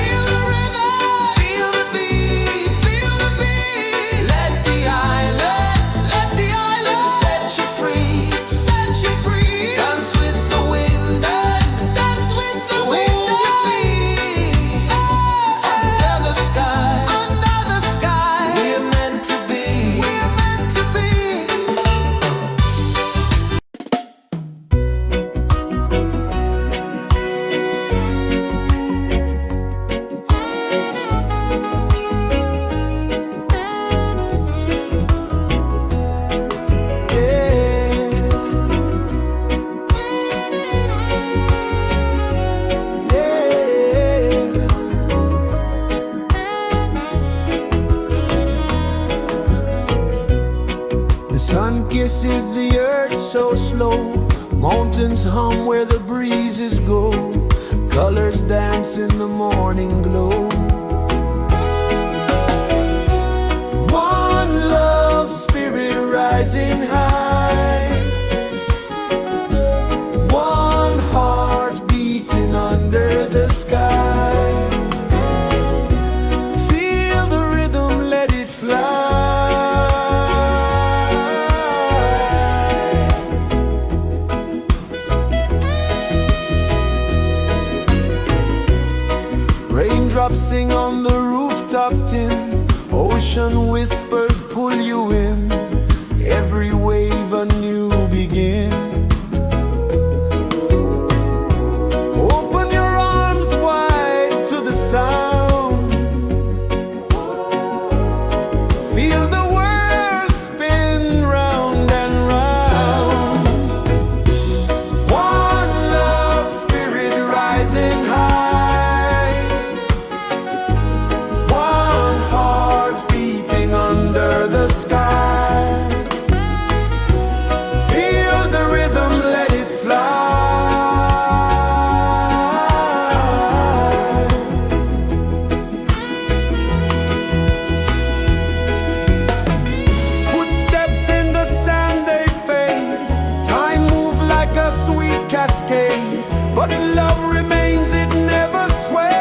feel the beat, feel the beat. Let the island set you free, set you free. Dance with the wind and dance with the wind. Move your feet under the sky, under the sky. We're meant to be, we're meant to be. The sun kisses the earth so slow. Mountains hum where the breezes go. Colors dance in the morning glow. One love spirit rising high. One heart beating under the sky. Feel the rhythm, let it fly. Raindrops sing on the rooftop tin. Ocean whispers pull you in. Every wave a new begin. Open your arms wide to the sound. Feel the world spin round and round. One love spirit rising high. One heart beating under the sky. Feel the rhythm, let it fly. Footsteps in the sand, they fade. Time moves like a sweet cascade, but love remains, it never sways.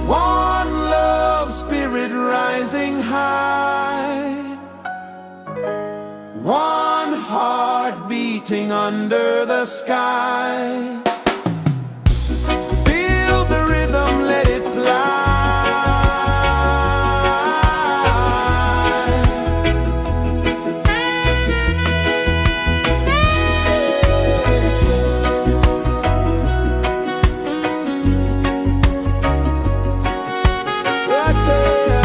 One love spirit rising high. One heart beating under the sky. Feel the rhythm, let it fly. Right there.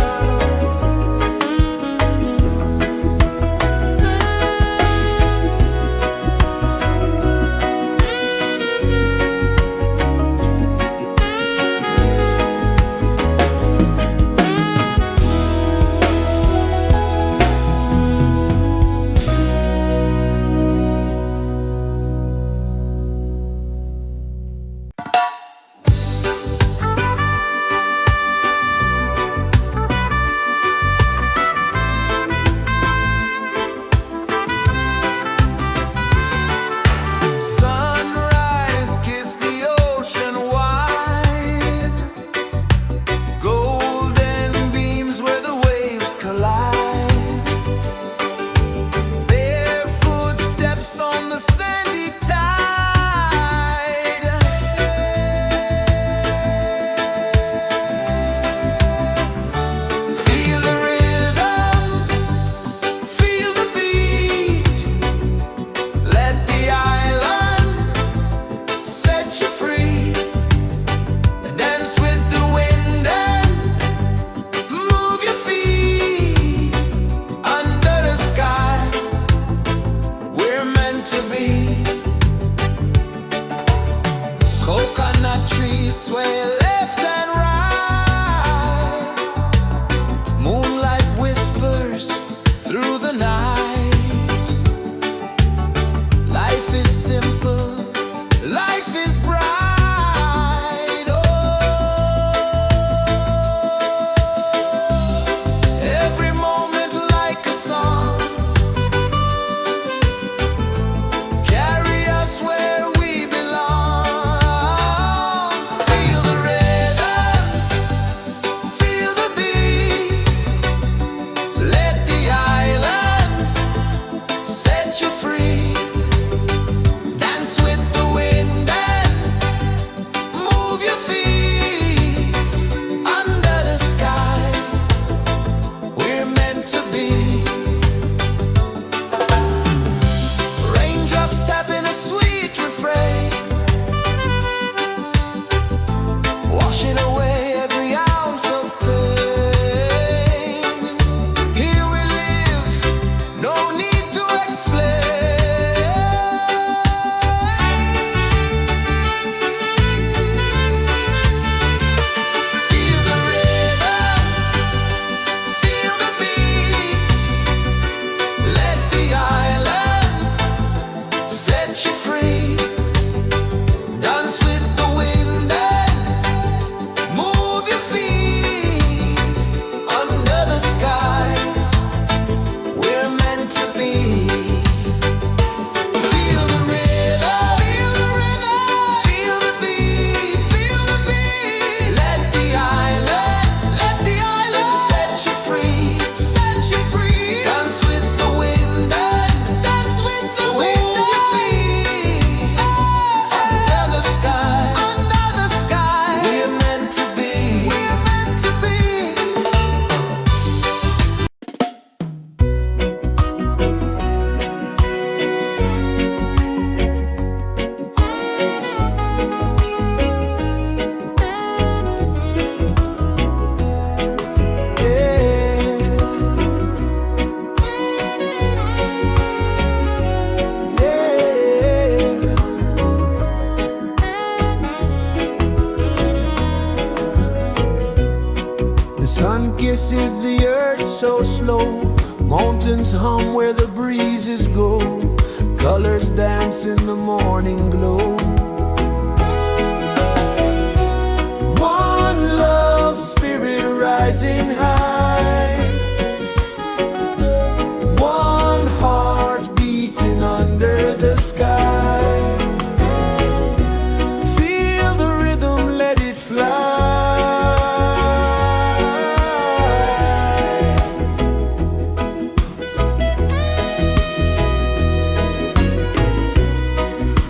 meant to be. Raindrops tapping a sweet refrain, washing away every ounce of pain. Here we live, no need to explain. Feel the rhythm, feel the beat. Let the island set you free. Dance with the wind and move your feet. Under the sky, we're meant to be. Feel the rhythm, feel the beat, feel the beat. Let the island set you free, set you free. Dance with the wind and dance with the wind your feet. Under the sky, we're meant to be, we're meant to be. The sun kisses the earth so slow. Mountains hum where the breezes go. Colors dance in the morning glow. One love spirit rising high. One heart beating under the sky. Feel the rhythm, let it fly.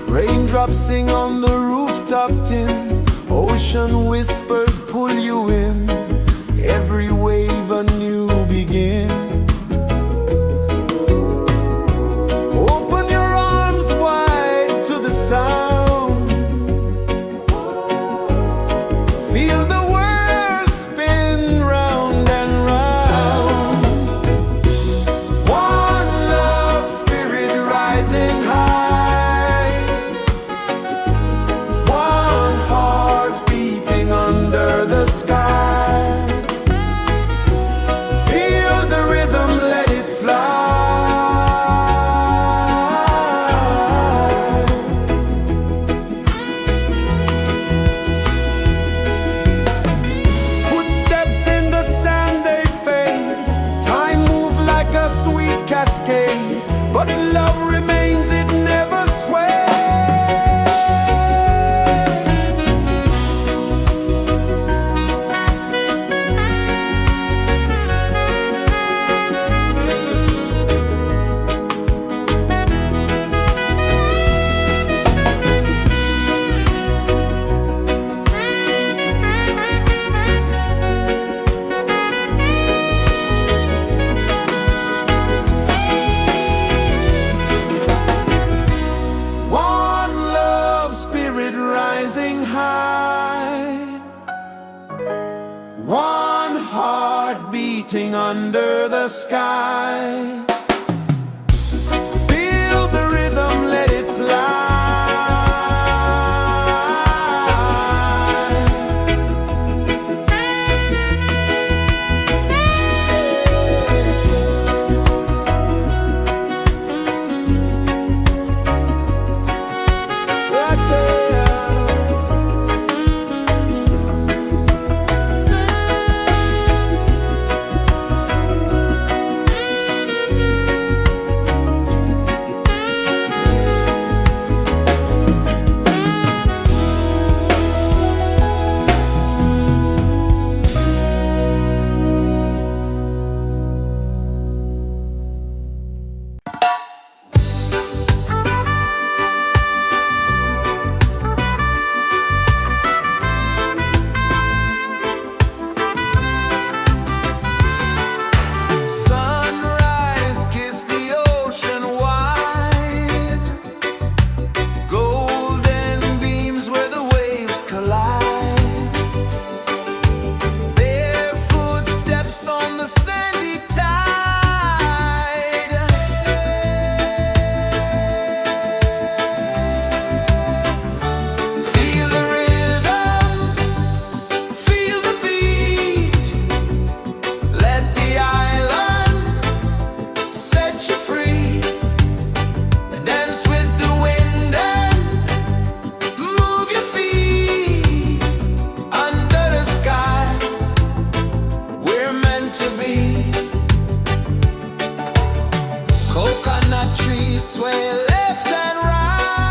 Raindrops sing on the rooftop tin. Ocean whispers pull you in. Every wave a new begin. Open your arms wide to the sound. Feel the world spin round and round. One love spirit rising high. One heart beating under the sky. Feel the rhythm, let it fly. Footsteps in the sand, they fade. Time moves like a sweet cascade, but love remains, it never sways. One love spirit rising high. One heart beating under the sky. Feel the rhythm, let it fly. Right there. sway left and right.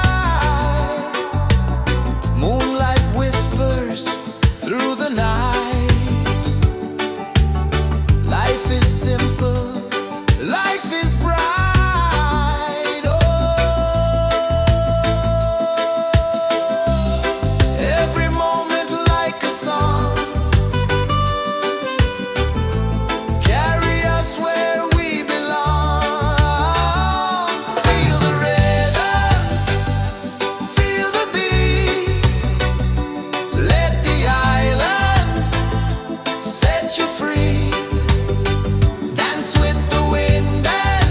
Moonlight whispers through the night. Life is simple, life is bright. Every moment like a song, carry us where we belong. Feel the rhythm, feel the beat. Let the island set you free. Dance with the wind and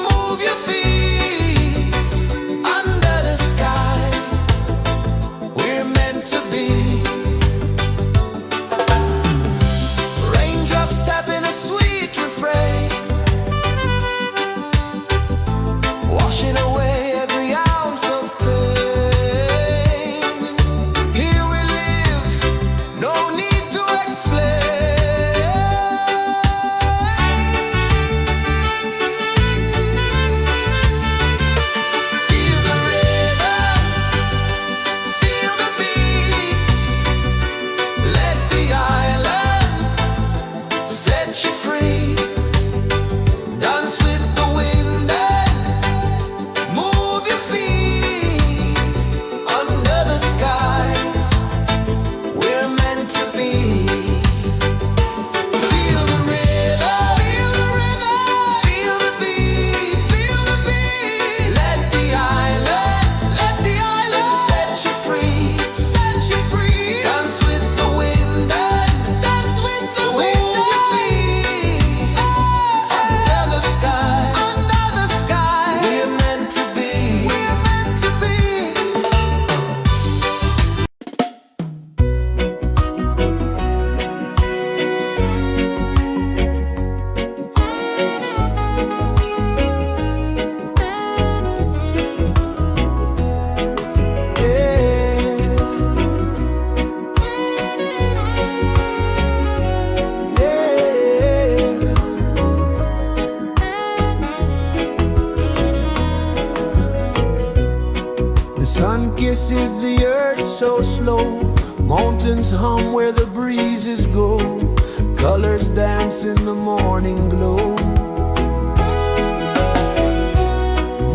move your feet. Under the sky, we're meant to be. Raindrops tapping a sweet refrain, washing away every ounce of pain. Here we live, no need to explain. Feel the rhythm, feel the beat. Let the island set you free. Dance with the wind and move your feet. Under the sky, we're meant to be. Feel the rhythm, feel the rhythm, feel the beat, feel the beat. Let the island set you free, set you free. Dance with the wind and dance with the wind. Move your feet. Under the sky, we're meant to be, we're meant to be. The sun kisses the earth so slow. Mountains hum where the breezes go. Colors dance in the morning glow.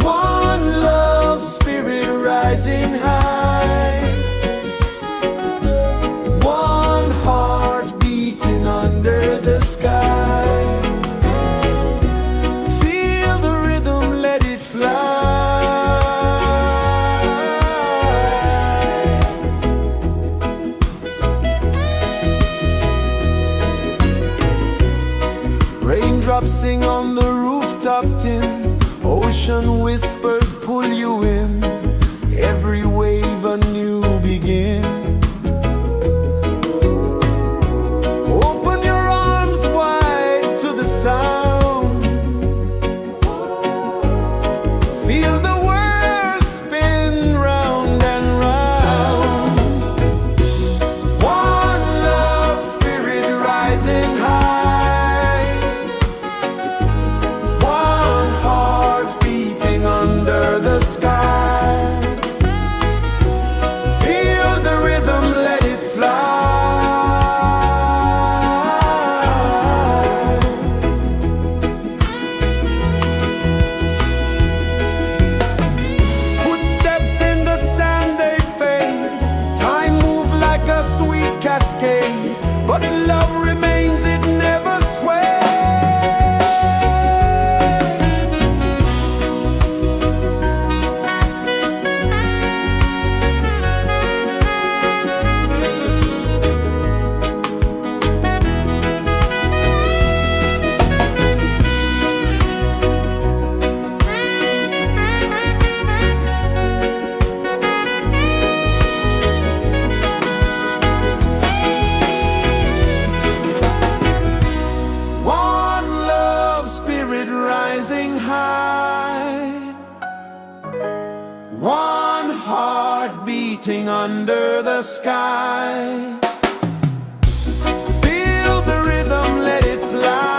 One love spirit rising high. One heart beating under the sky. Feel the rhythm, let it fly. Raindrops sing on the rooftop tin. Ocean whispers pull you in. Every wave a new begin. Open your arms wide to the sound. Feel the world spin round and round. One love spirit rising high. One heart beating under the sky. Feel the rhythm, let it fly. Footsteps in the sand, they fade. Time moves like a sweet cascade, but love remains, it never sways. Rising high, one heart beating under the sky. Feel the rhythm, let it fly.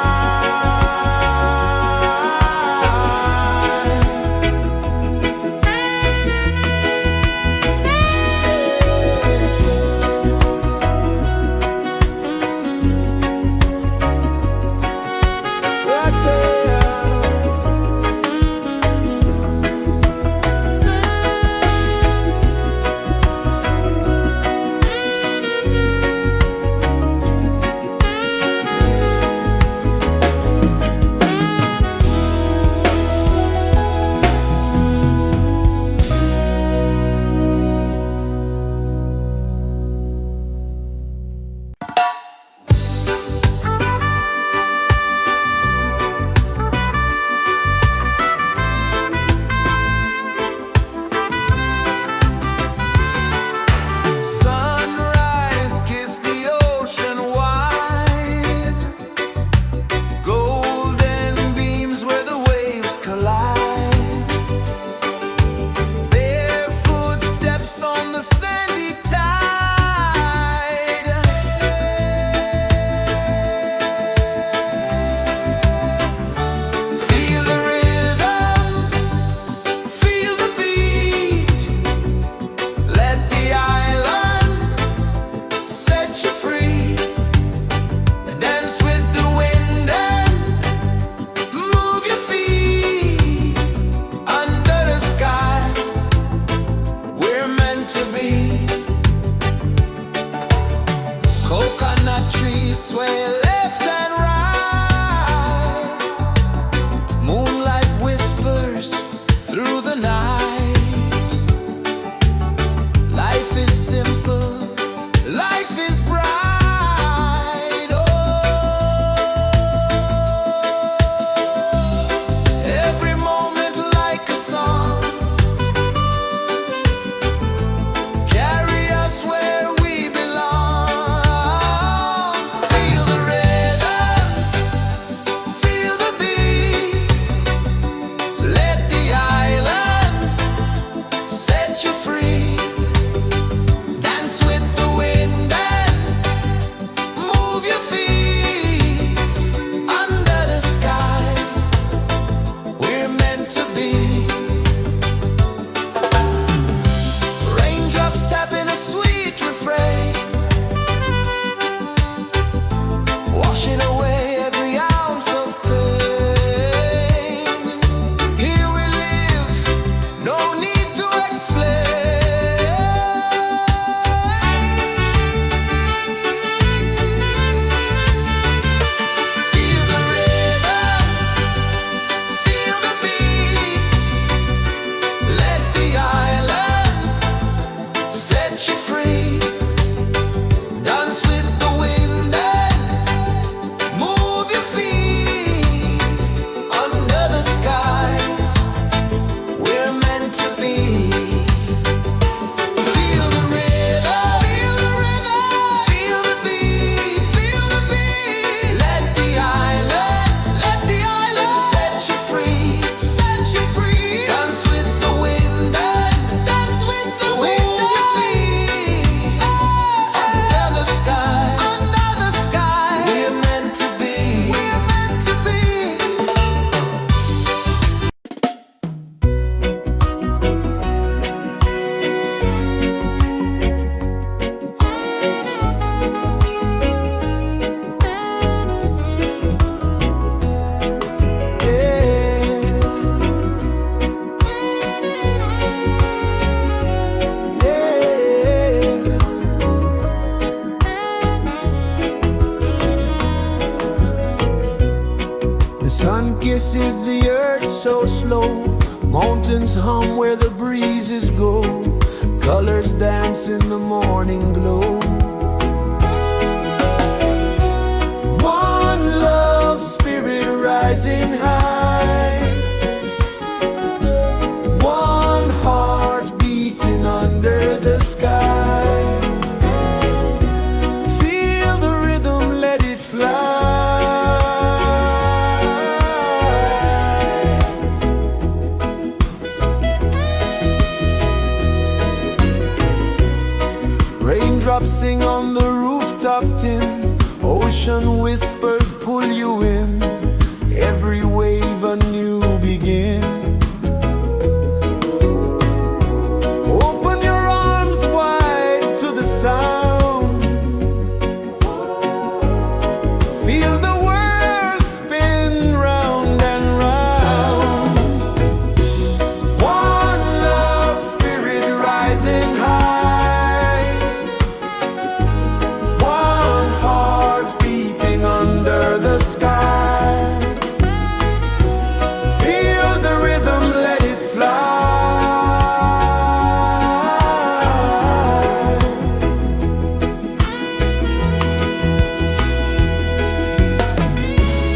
Sun kisses the earth so slow, mountains hum where the breezes go, colors dance in the morning glow. One love spirit rising high, one heart beating under the sky. Feel the rhythm, let it fly. Raindrops sing on the rooftop tin, ocean whispers pull you in, every wave a new begin. Open your arms wide to the sound, feel the world spin round and round. One love spirit rising high, one heart beating under the sky. Feel the rhythm, let it fly.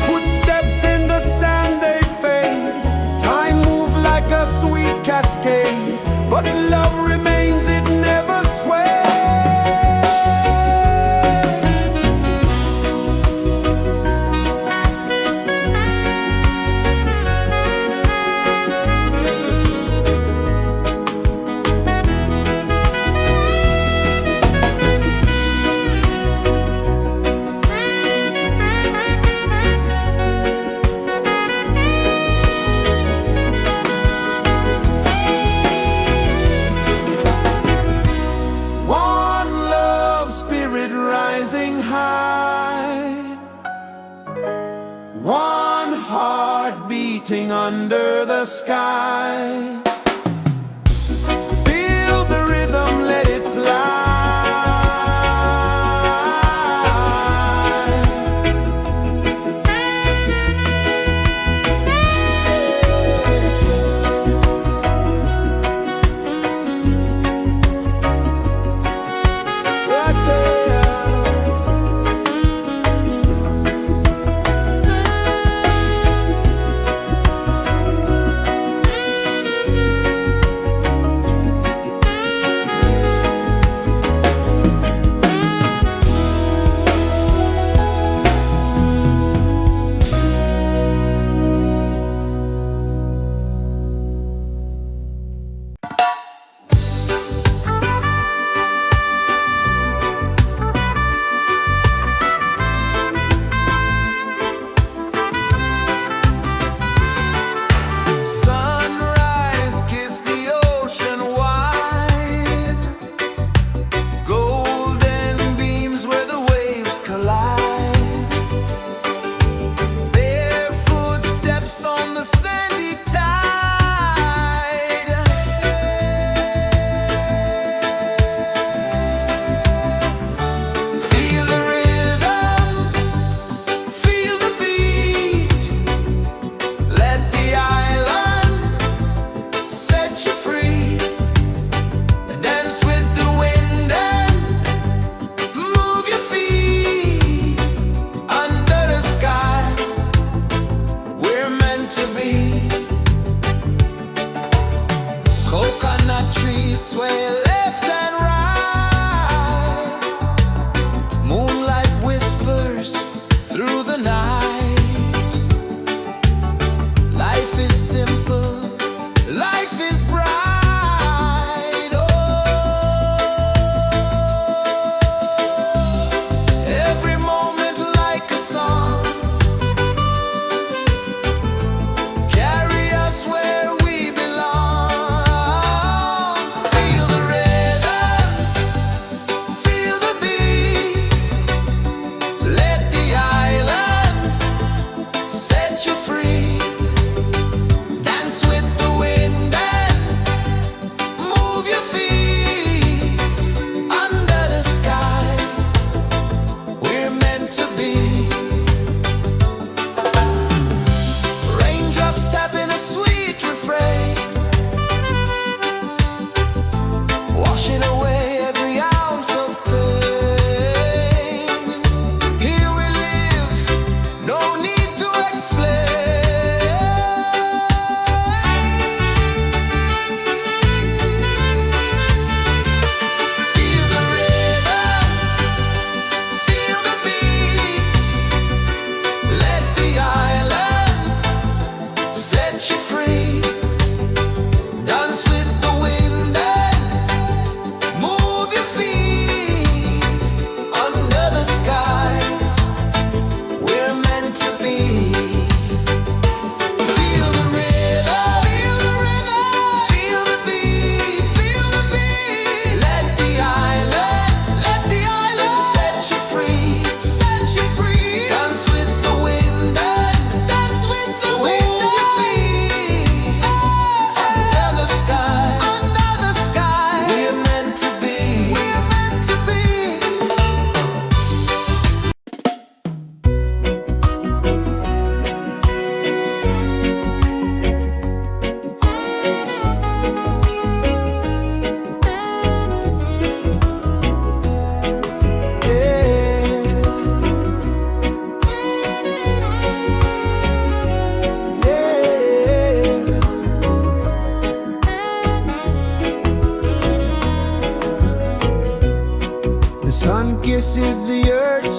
Footsteps in the sand, they fade, time moves like a sweet cascade, but love remains, it never sways. One love spirit rising high, one heart beating under the sky. Feel the rhythm, let it fly. Right there.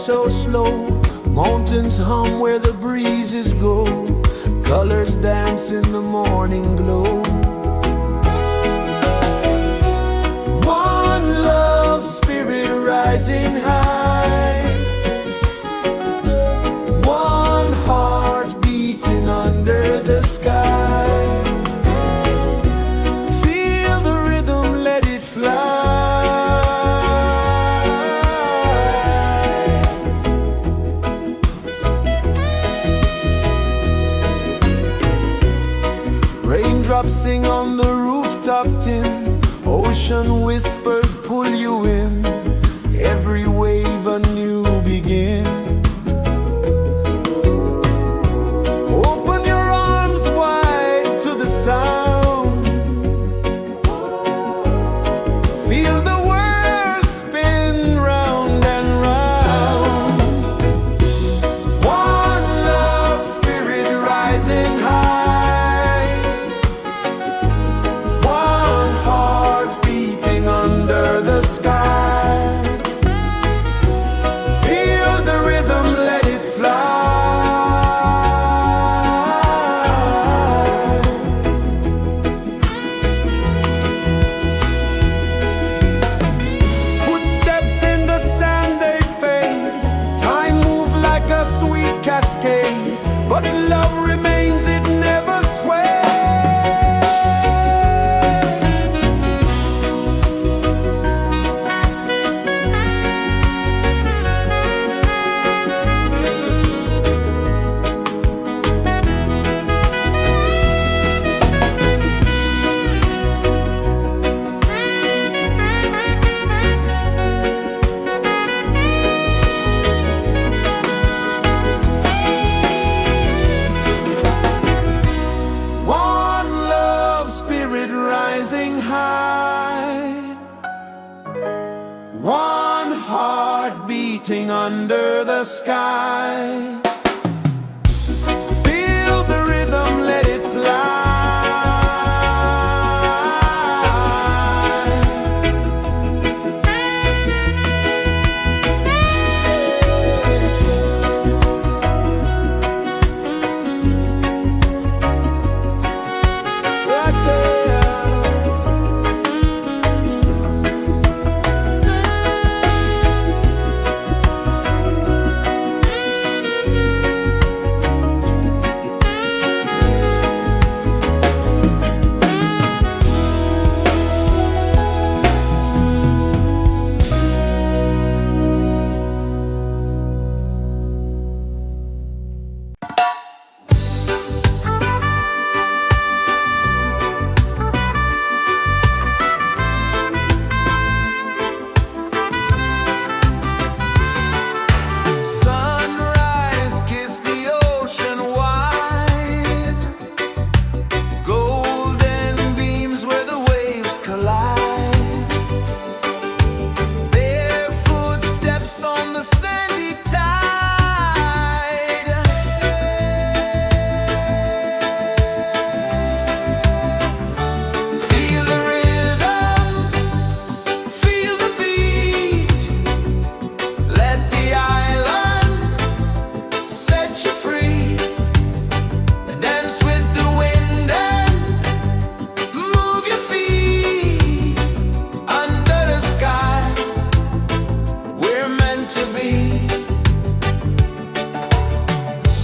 so slow. Mountains hum where the breezes go. Colors dance in the morning glow. One love, spirit rising high. One heart beating under the sky. Feel the rhythm, let it fly. Raindrops sing on the rooftop tin. Ocean whispers pull you in. Every wave a new begin. Open your arms wide to the sound. Feel the world spin round and round. One love, spirit rising high. One heart beating under the sky. Feel the rhythm, let it fly. Footsteps in the sand, they fade. Time moves like a sweet cascade, but love remains, it never sways. One love, spirit rising high. One heart beating under the sky. Feel the rhythm, let it fly. Right there. Sunrise, kiss the ocean wide. Golden beams where the waves collide. Bare footsteps on the sandy tide. Feel the rhythm, feel the beat. Let the island set you free. Dance with the wind and move your feet. Under the sky, we're meant to be.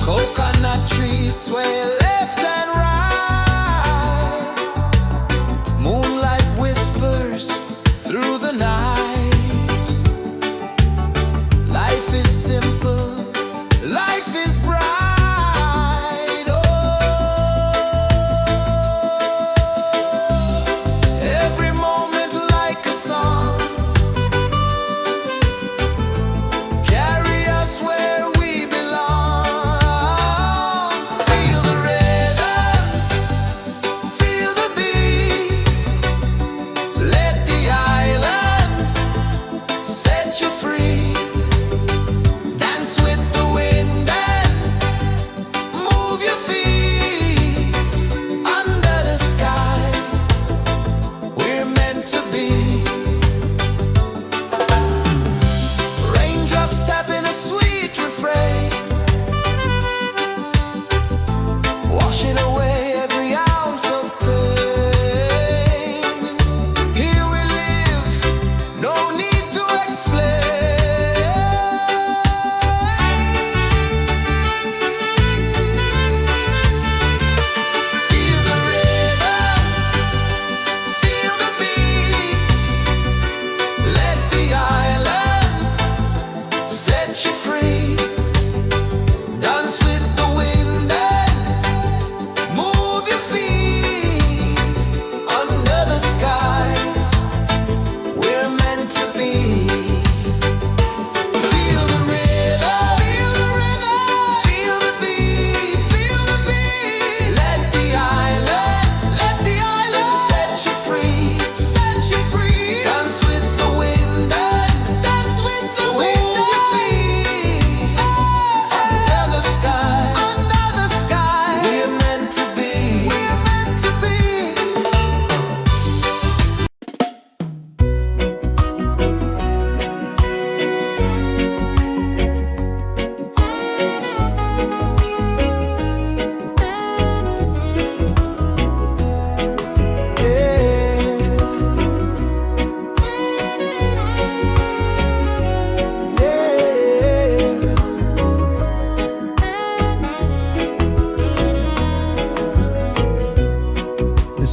Coconut trees sway left and right. Moonlight whispers through the night. Life is simple, life is bright. Oh, every moment like a song. Carry us where we belong. Feel the rhythm.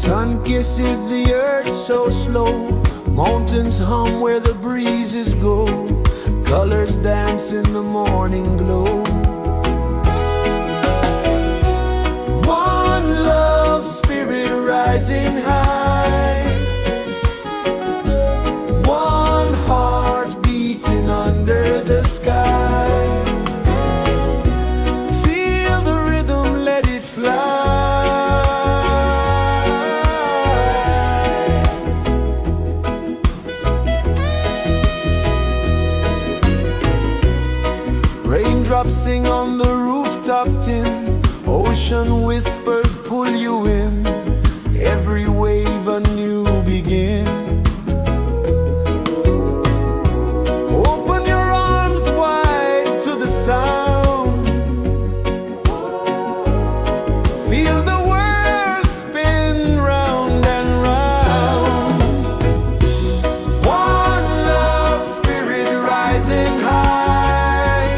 Sun kisses the earth so slow, mountains hum where the breezes go, colors dance in the morning glow. One love spirit rising high, one heart beating under the sky. Feel the rhythm, let it fly. Raindrops sing on the rooftop tin, ocean whispers pull you in, every wave a new begin. Open your arms wide to the sound, feel the world spin round and round. One love spirit rising high,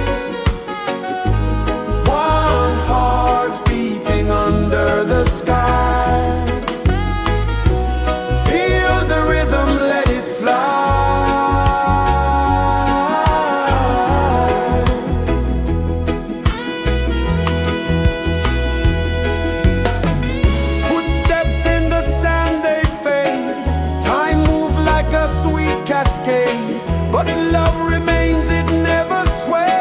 one heart beating under the sky. Feel the rhythm, let it fly. Footsteps in the sand, they fade, time moves like a sweet cascade, but love remains, it never sways.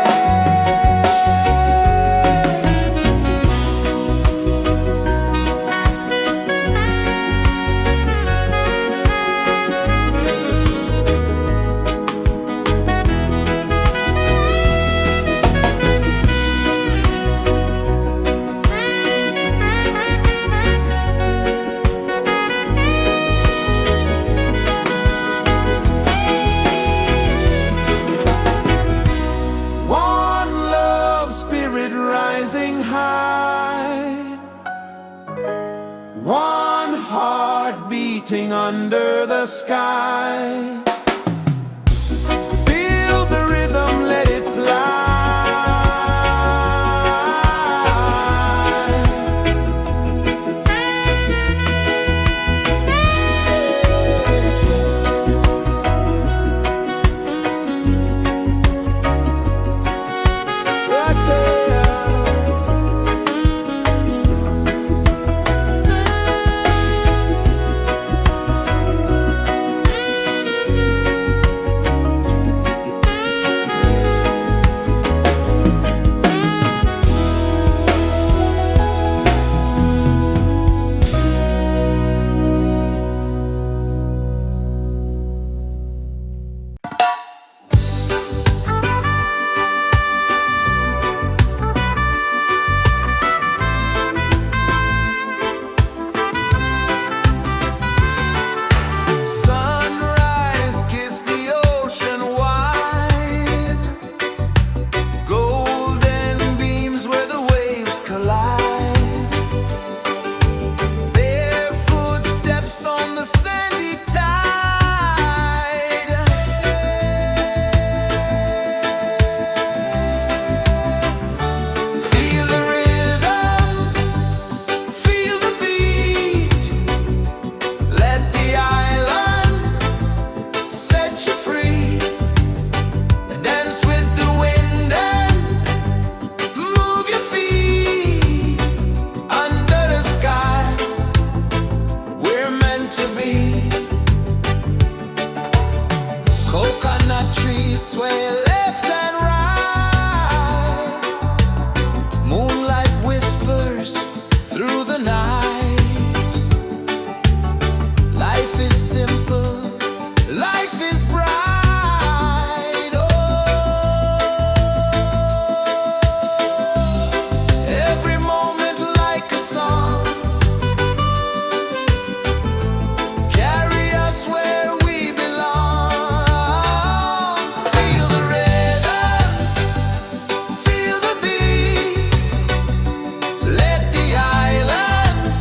One love spirit rising high, one heart beating under the sky. Feel the rhythm, let it fly. Right there. Sunrise, kiss the ocean wide, golden beams where the waves collide, bare footsteps on the sandy tide. Feel the rhythm, feel the beat, let the island set you free. Dance with the wind and move your feet. Under the sky, we're meant to be. Coconut trees sway left and right, moonlight whispers through the night. Life is simple, life is bright. Oh, every moment like a song, carry us where we belong. Feel the rhythm, feel the beat, let the island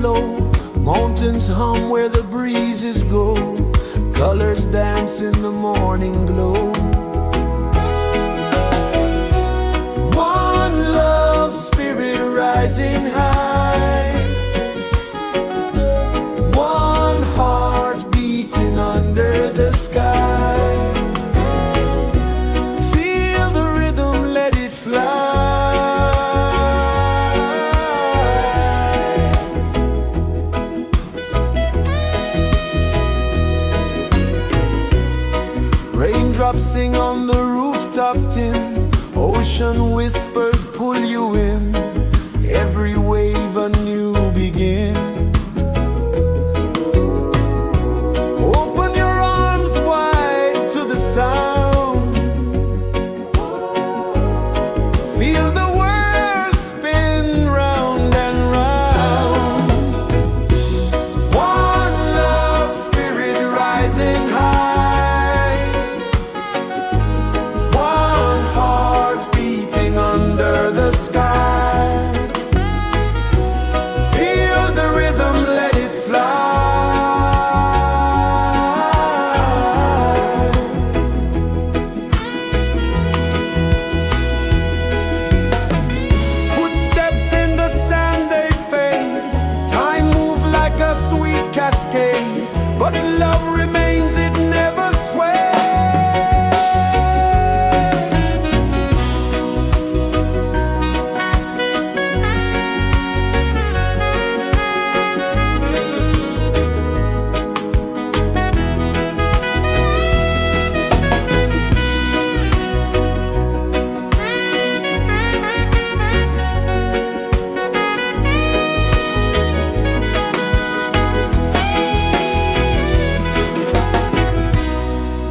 flow, mountains hum where the breezes go, colors dance in the morning glow. One love, spirit rising high, one heart beating under the sky. Feel the rhythm, let it fly. Raindrops sing on the rooftop tin, ocean whispers pull you in, every wave a new begin. Open your arms wide to the sound, feel the world spin round and round. One love, spirit rising high, one heart beating under the sky. Feel the rhythm, let it fly. Footsteps in the sand, they fade, time moves like a sweet cascade, but love remains, it never sways.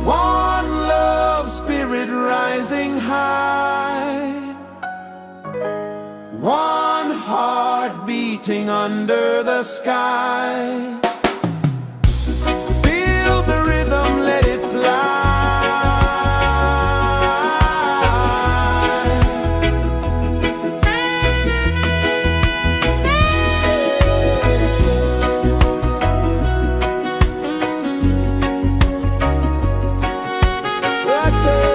One love, spirit rising high, one heart beating under the sky. Feel the rhythm, let it fly. Right there.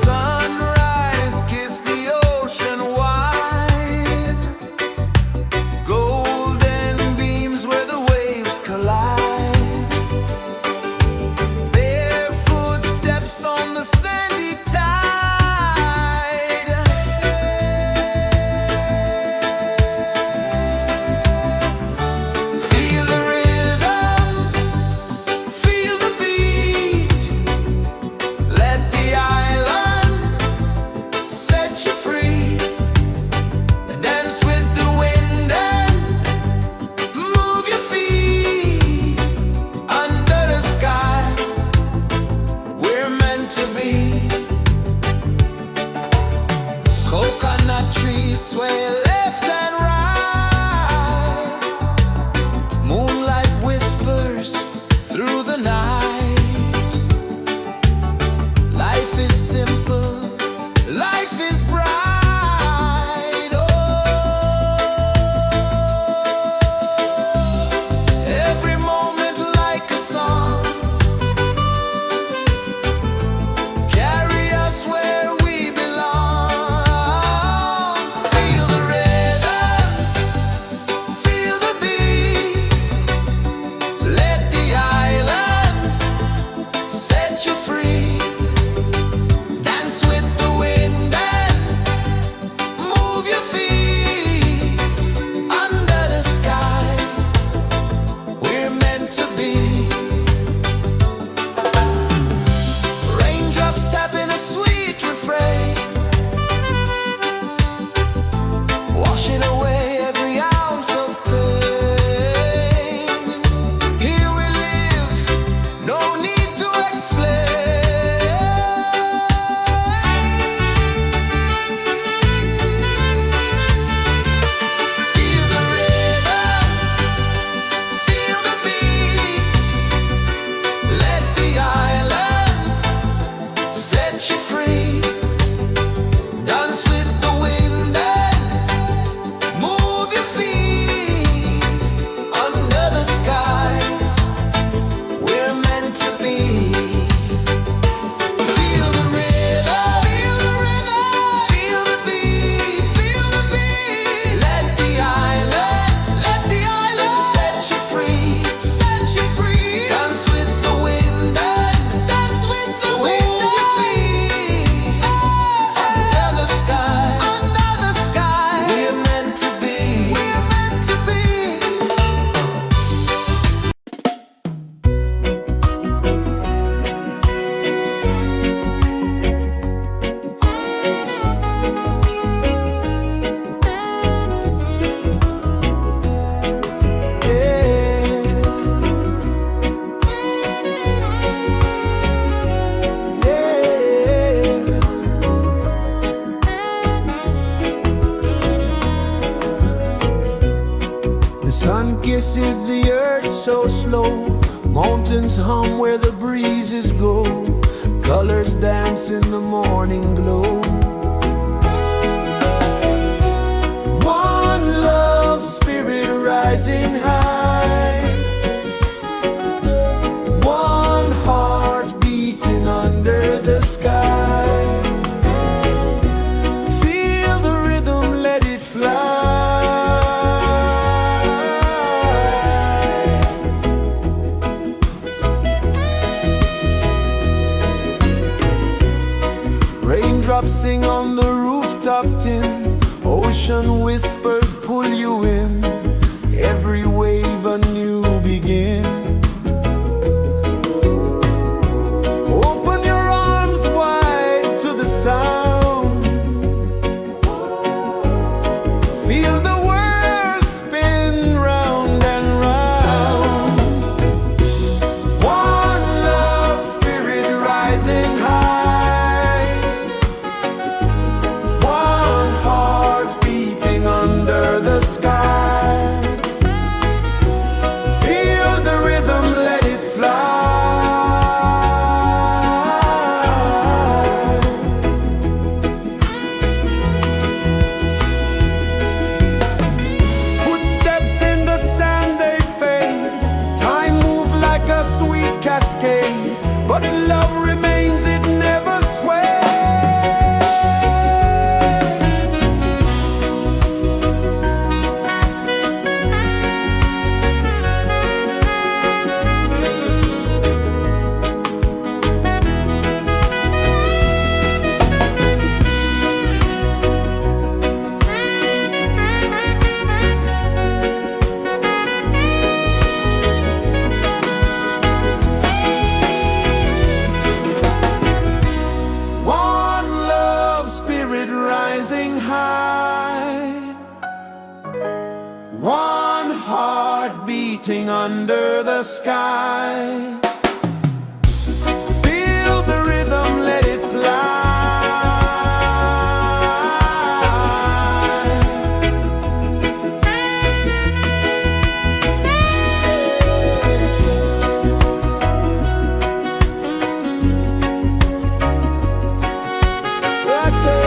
Sunrise, kiss the ocean wide, golden beams where the waves collide, barefoot steps on the sandy tide. Feel the rhythm, feel the beat, let the island set you free. Dance with the wind and move your feet. Under the sky, we're meant to be. Coconut trees sway left and right, moonlight whispers through the night. Life is simple, life is bright. Oh, every moment like a song, carry us where we belong. Feel the rhythm, feel the beat, let the island set you free. Dance with the wind and kisses the earth so slow. Mountains hum where the breezes go. Colors dance in the morning glow. One love spirit rising high. One heart beating under the sky. Feel the rhythm, let it fly. Raindrops sing on the rooftop tin. Ocean whispers pull you in. Every wave a new begin. Open your arms wide to the sound. Feel the world spin round and round. One love spirit rising high. One heart beating under the sky. Feel the rhythm, let it fly. Footsteps in the sand, they fade. Time moves like a sweet cascade, but love remains, it never sways. One love spirit rising high. One heart beating under the sky. Feel the rhythm, let it fly. Right there.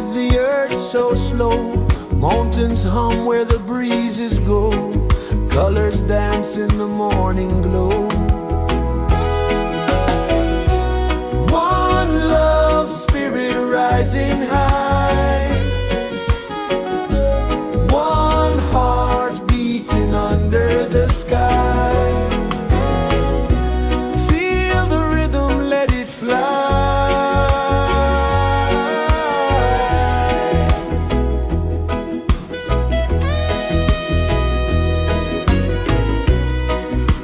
is the earth so slow? Mountains hum where the breezes go. Colors dance in the morning glow. One love spirit rising high. One heart beating under the sky. Feel the rhythm, let it fly.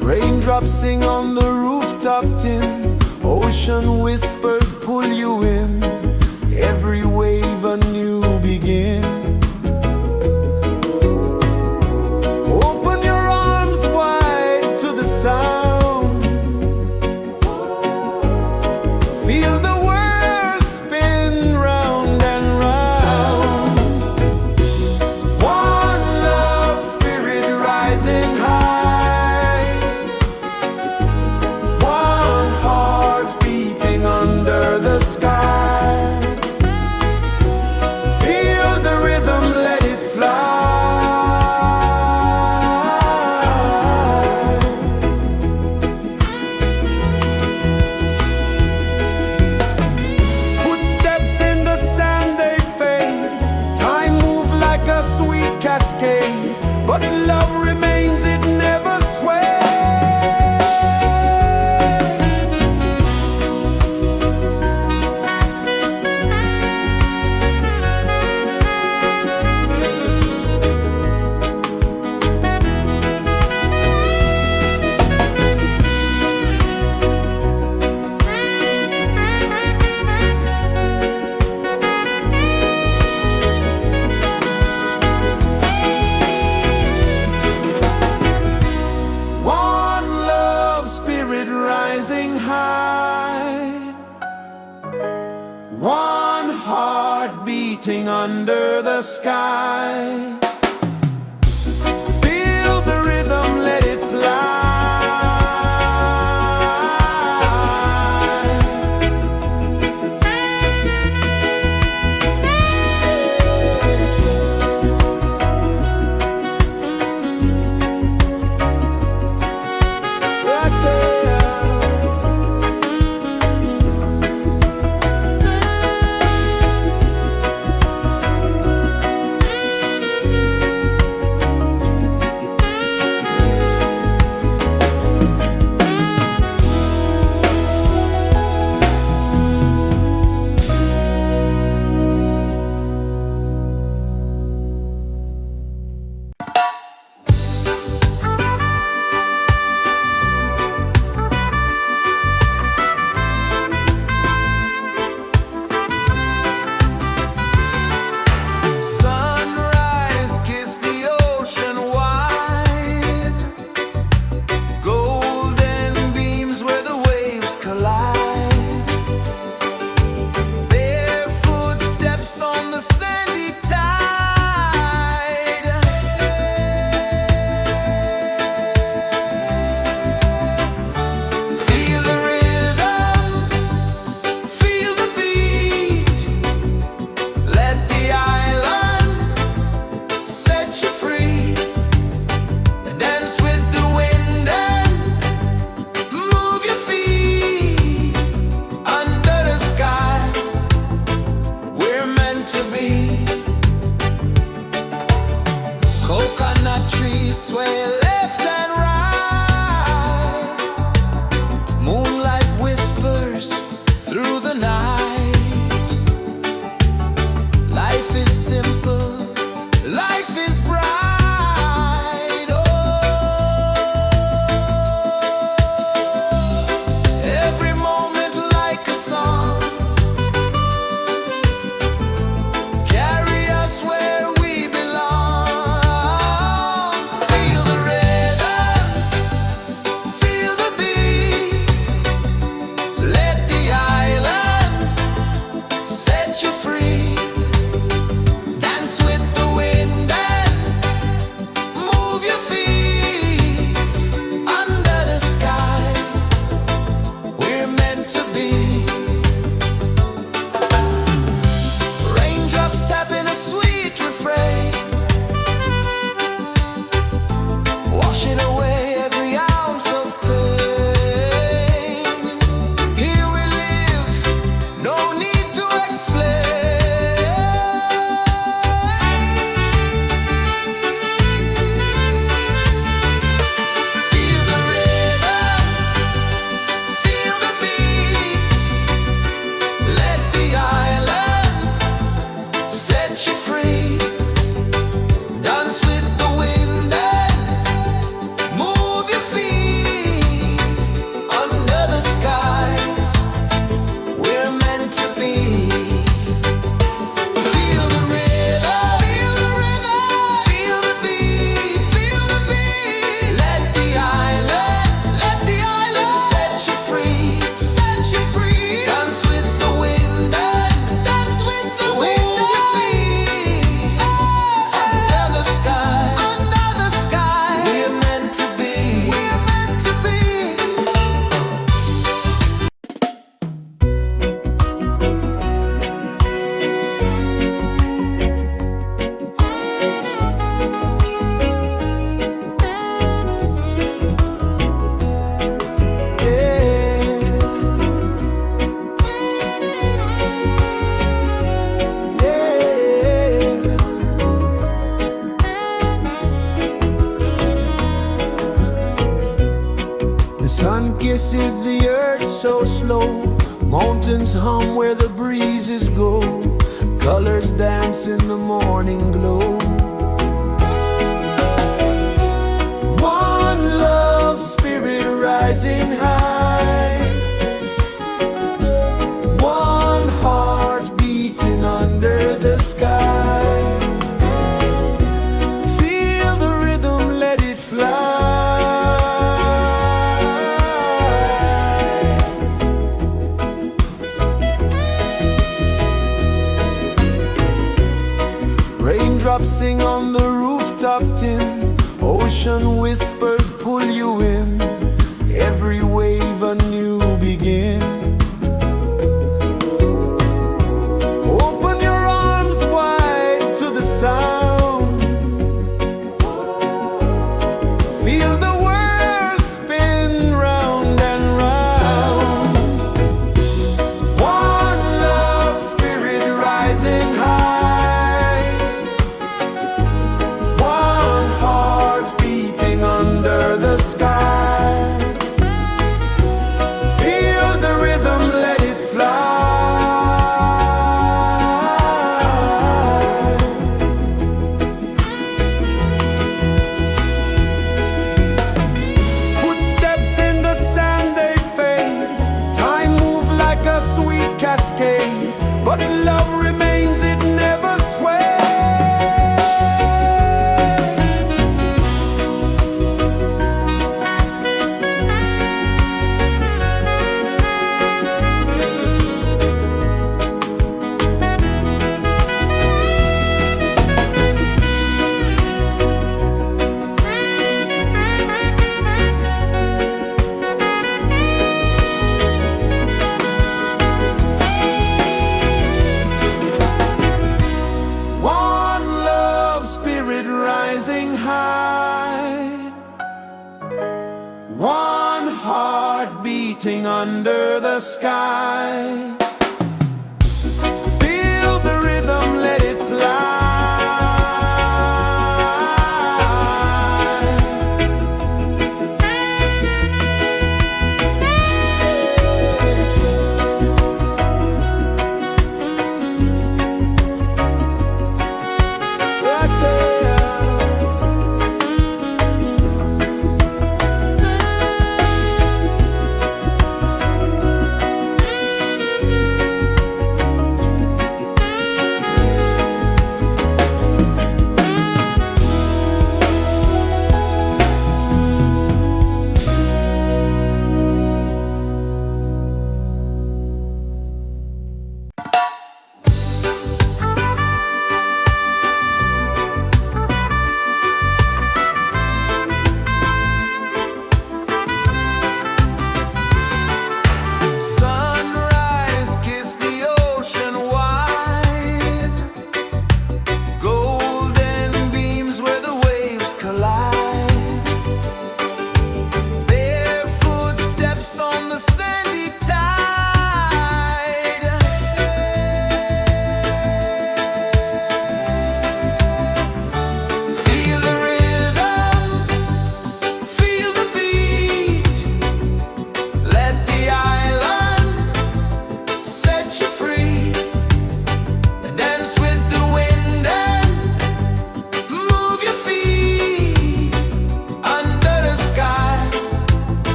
Raindrops sing on the rooftop tin. Ocean whispers pull you in. Every wave a new begin. Open your arms wide to the sound. Feel the world spin round and round. One love spirit rising high. One heart beating under the sky. Feel the rhythm, let it fly. Footsteps in the sand, they fade. Time moves like a sweet cascade, but love remains, it never sways. One love spirit rising high. One heart beating under the sky. Feel the rhythm, let it fly. Right there. is the earth so slow? Mountains hum where the breezes go. Colors dance in the morning glow. One love spirit rising high. One heart beating under the sky. Feel the rhythm, let it fly. Raindrops sing on the rooftop tin. Ocean whispers pull you in. Every wave a new begin. Open your arms wide to the sound. Feel the world spin round and round. One love spirit rising high. One heart beating under the sky. Feel the rhythm, let it fly. Footsteps in the sand, they fade. Time moves like a sweet cascade, but love remains, it never sways. One love spirit rising high. One heart beating under the sky. Feel the rhythm, let it fly. Right there.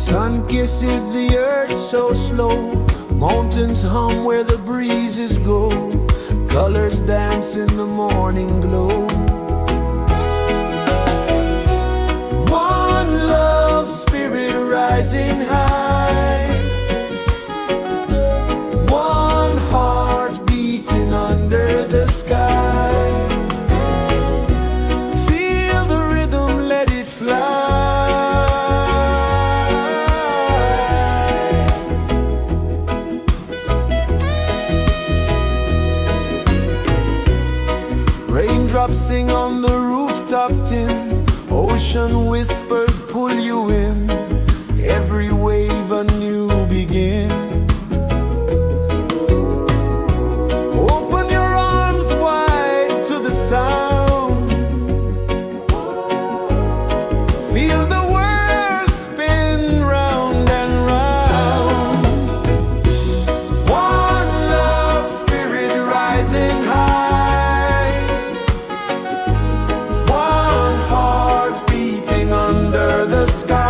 Sun kisses the earth so slow, mountains hum where the breezes go, colors dance in the morning glow. One love spirit rising high, one heart beating under the sky. Feel the rhythm, let it fly. Raindrops sing on the rooftop tin, ocean whispers pull you in, every wave a new begin. Open your arms wide to the sound, feel the world spin round and round. One love spirit rising high, one heart beating under the sky.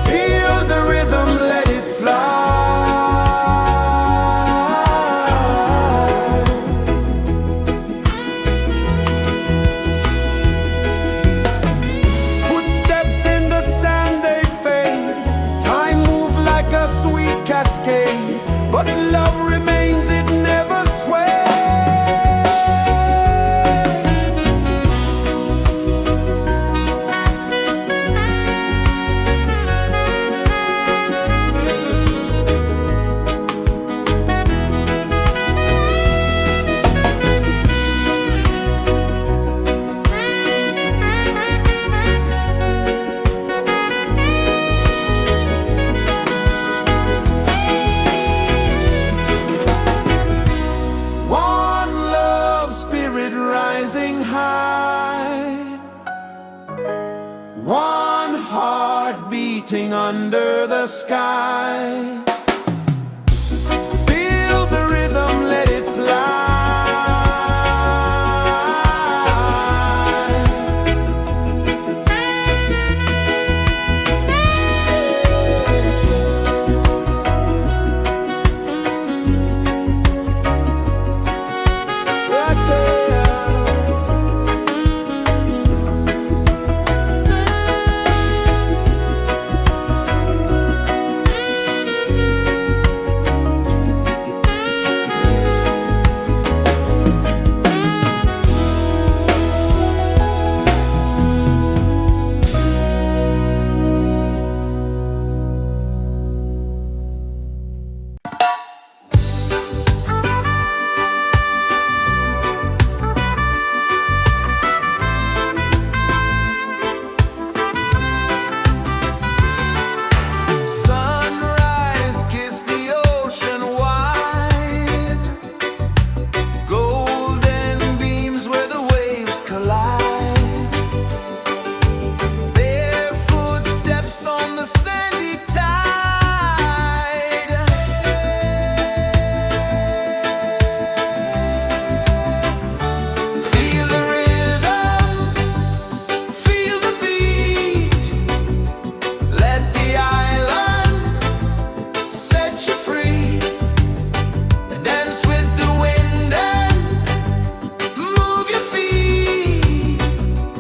Feel the rhythm, let it fly. Footsteps in the sand, they fade, time moves like a sweet cascade, but love remains, it never sways. One love spirit rising high, one heart beating under the sky. Feel the rhythm, let it fly. Right there. Sunrise, kiss the ocean wide, golden beams where the waves collide, bare footsteps on the sandy tide. Feel the rhythm, feel the beat, let the island set you free. Dance with the wind and move your feet.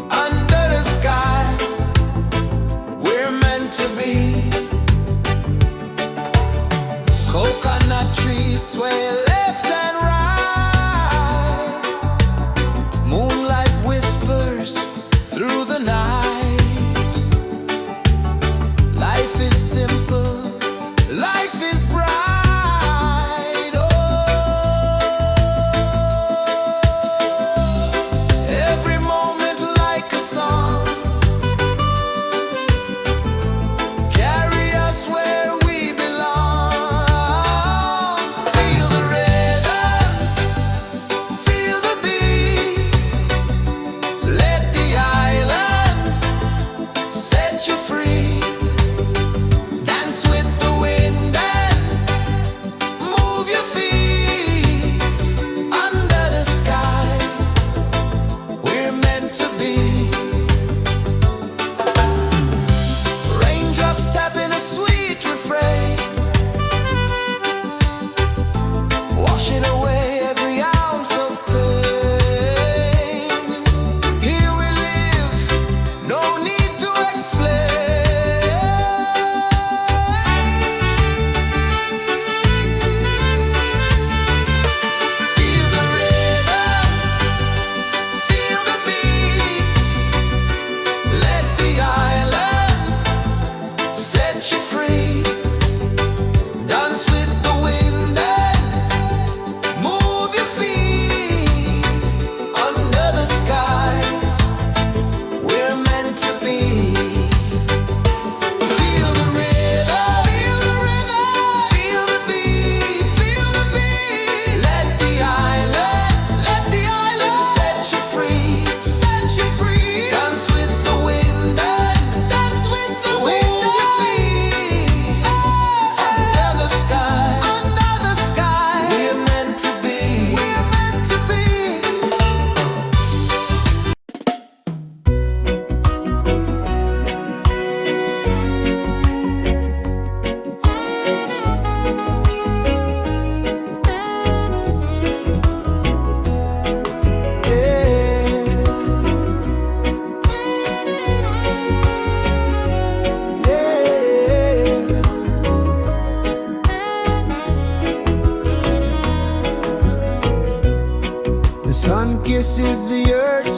Under the sky, we're meant to be. Coconut trees sway left and right, moonlight whispers through the night. Life is simple, life is bright. Oh, every moment like a song, carry us where we belong. Feel the rhythm, feel the beat, let the island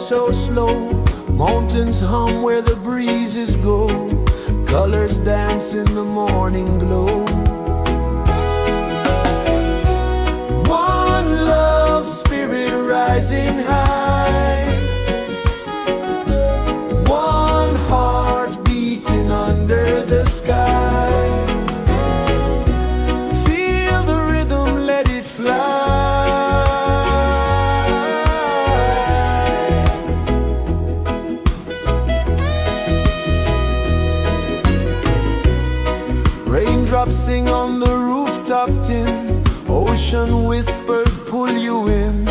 so slow. Mountains hum where the breezes go. Colors dance in the morning glow. One love, spirit rising high. One heart beating under the sky. Feel the rhythm, let it fly. Raindrops sing on the rooftop tin. Ocean whispers pull you in.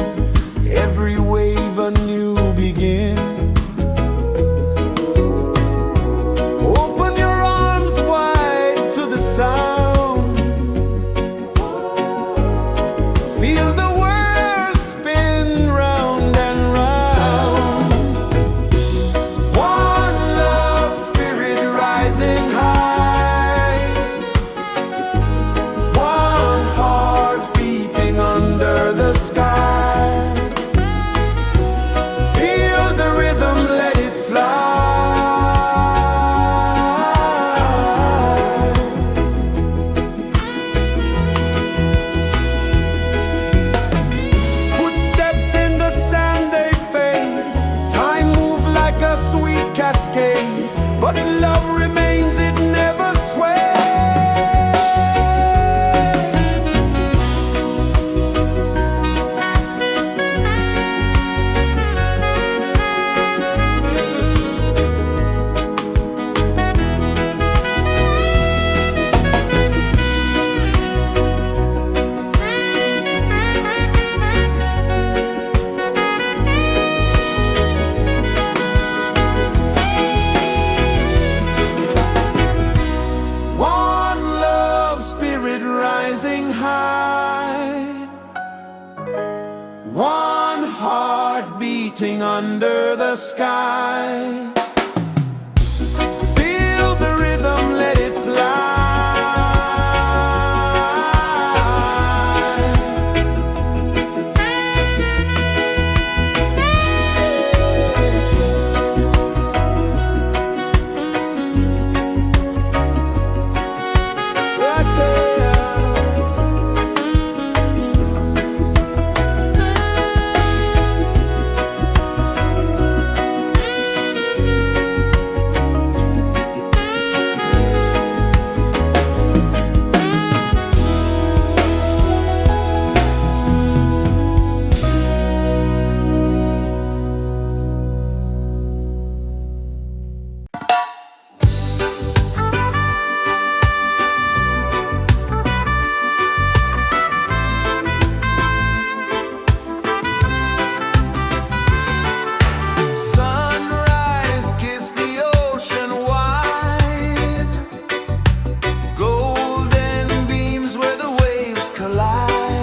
Every wave a new begin. Open your arms wide to the sound. Feel the world spin round and round. One love, spirit rising high. One heart beating under the sky. Feel the rhythm, let it fly. Footsteps in the sand, they fade. Time moves like a sweet cascade, but love remains, it never sways. One love, spirit rising high. One heart beating under the sky. Feel the rhythm, let it fly. Sunrise, kiss the ocean wide. Golden beams where the waves collide.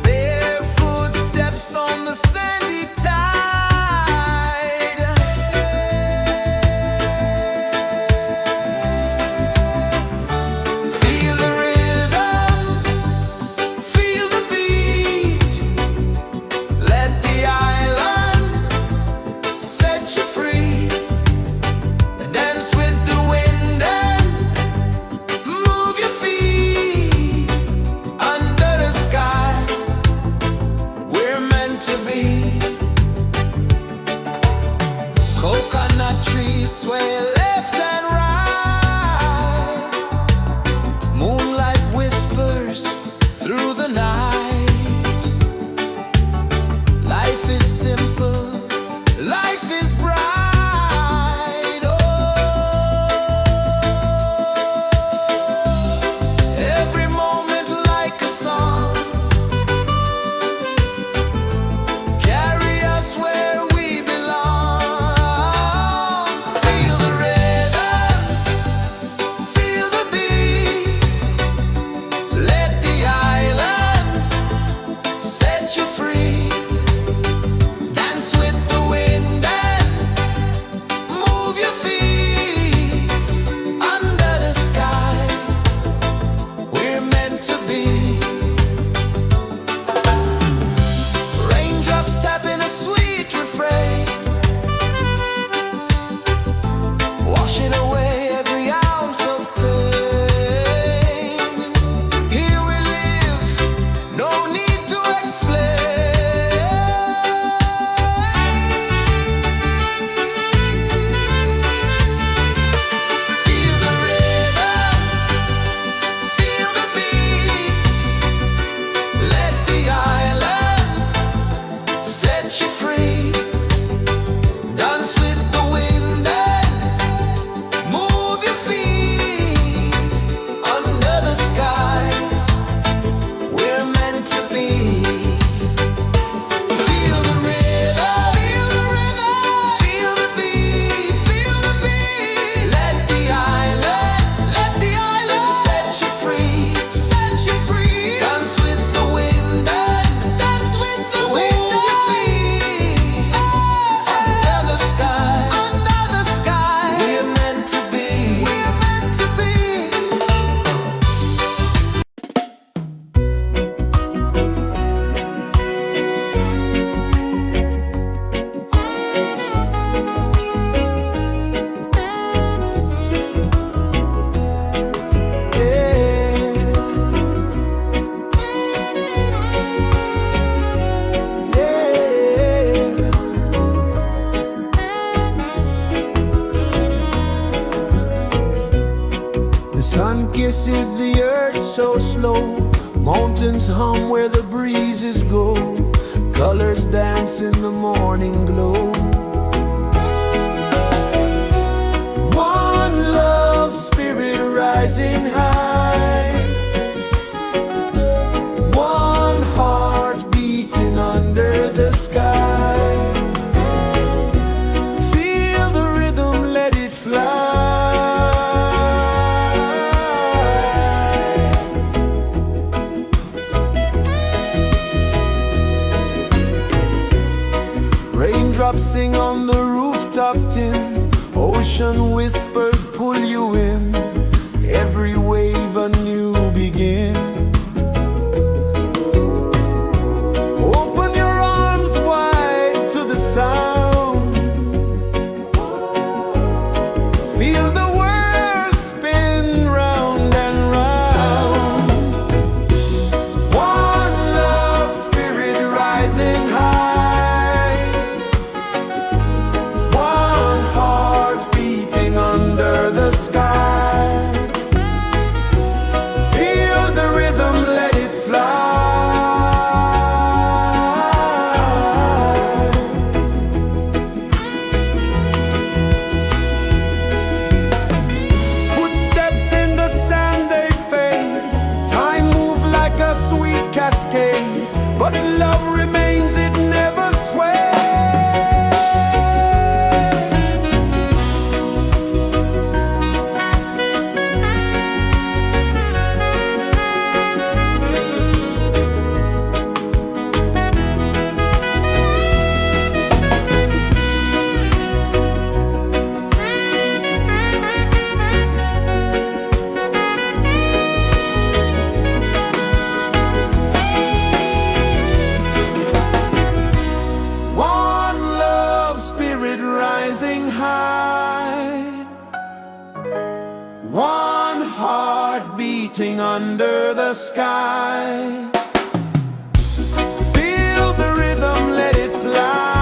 Barefoot steps on the sandy tide. Feel the rhythm, feel the beat. Let the island set you free. Dance with the wind and move your feet. Under the sky, we're meant to be. Coconut trees sway left and right. Moonlight whispers through the night. Life is simple, life is bright. Oh, every moment like a song. Carry us where we belong. Feel the rhythm. rejoices the earth so slow. Mountains hum where the breezes go. Colors dance in the morning glow. One love spirit rising high. One heart beating under the sky. Feel the rhythm, let it fly. Raindrops sing on the rooftop tin. Ocean whispers pull you in. Every wave a new begin. Open your arms wide to the sound. Feel the world spin round and round. One love spirit rising high. One heart beating under the sky. Feel the rhythm, let it fly. Footsteps in the sand, they fade. Time moves like a sweet cascade, but love remains, it never sways. One love spirit rising high. One heart beating under the sky. Feel the rhythm, let it fly.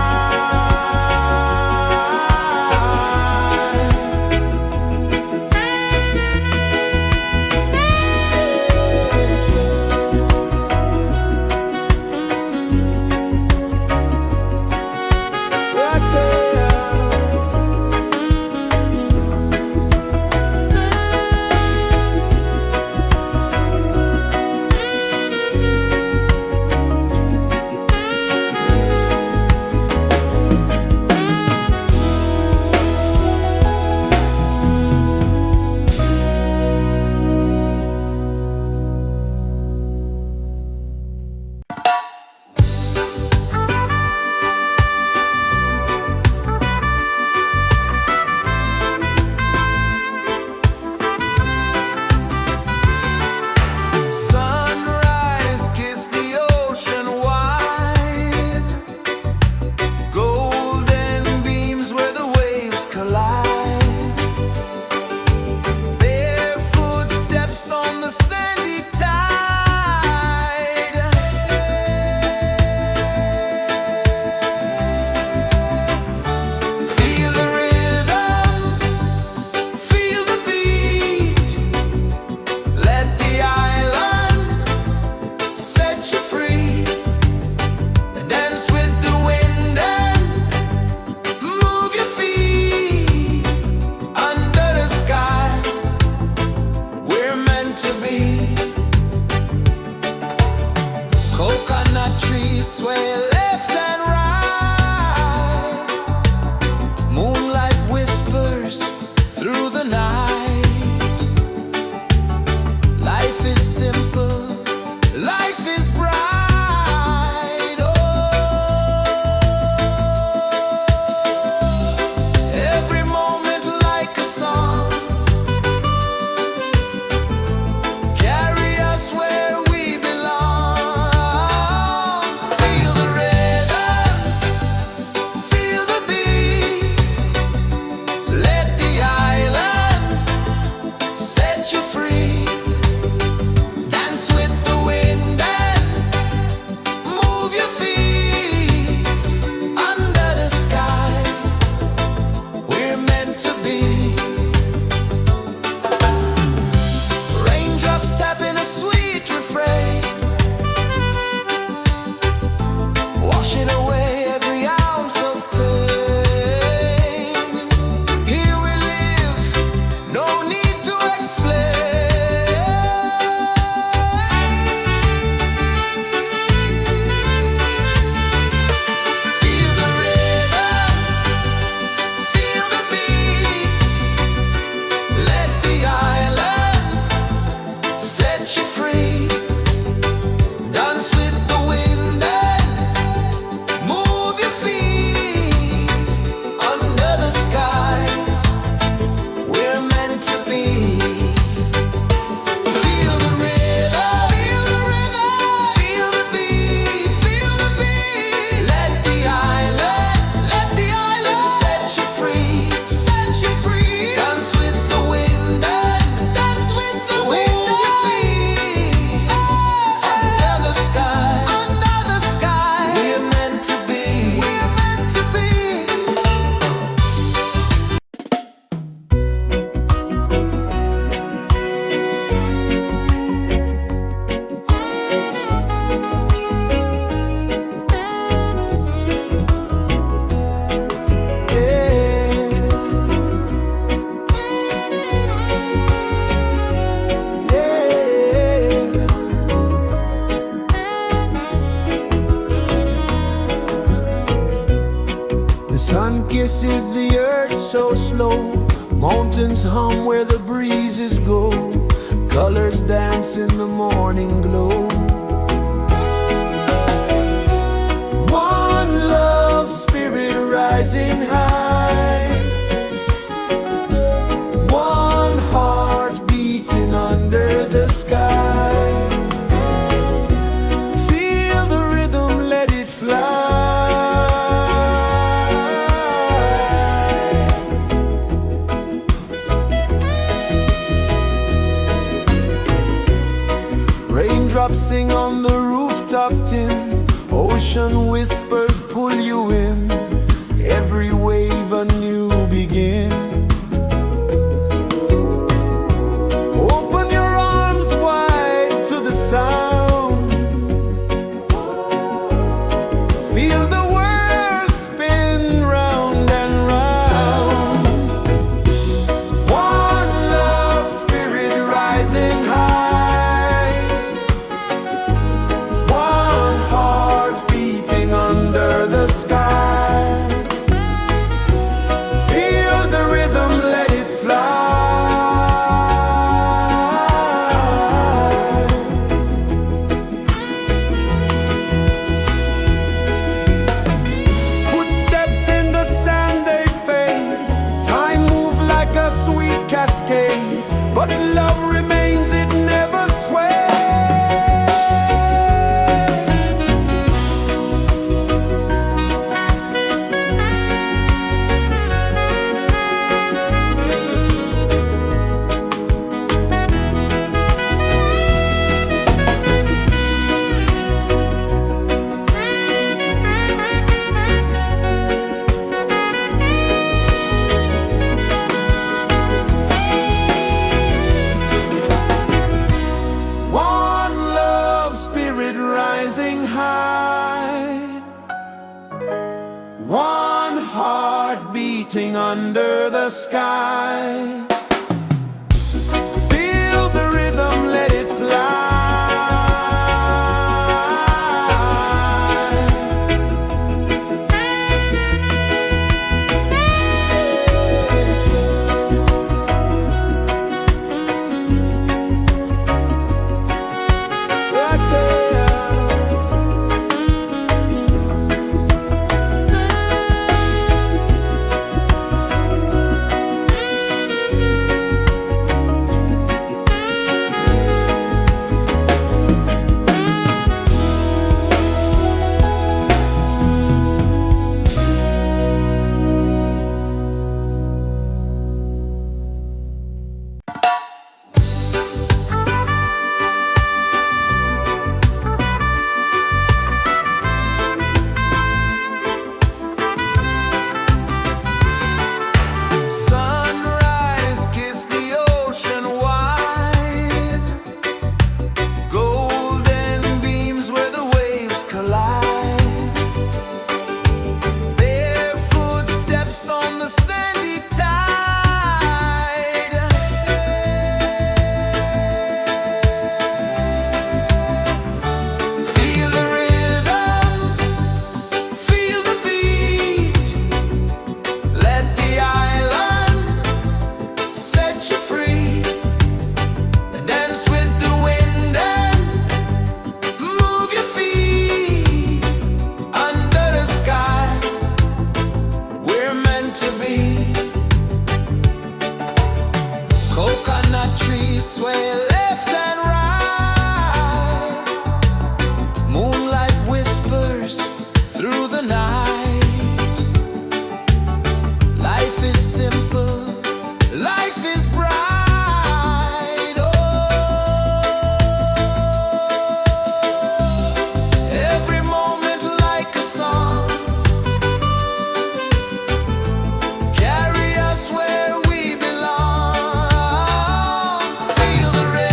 slow. Mountains hum where the breezes go. Colors dance in the morning glow. One love spirit rising high. One heart beating under the sky. Feel the rhythm, let it fly. Raindrops sing on the rooftop tin. Ocean whispers pull you in. Every wave a new begin. Open your arms wide to the sound. Feel the world spin round and round. One love spirit rising high. One heart beating under the sky. Feel the rhythm, let it fly. Footsteps in the sand, they fade. Time moves like a sweet cascade, but love remains, it never sways. One love spirit rising high. One heart beating under the sky. Feel the rhythm, let it fly. Right there. Sunrise, kiss the ocean wide. Golden beams where the waves collide. Their footsteps on the sandy tide. Feel the rhythm, feel the beat. Let the island set you free. Dance with the wind and move your feet. Under the sky, we're meant to be. Coconut trees sway left and right. Moonlight whispers through the night. Life is simple, life is bright. Oh, every moment like a song. Carry us where we belong. Feel the rhythm.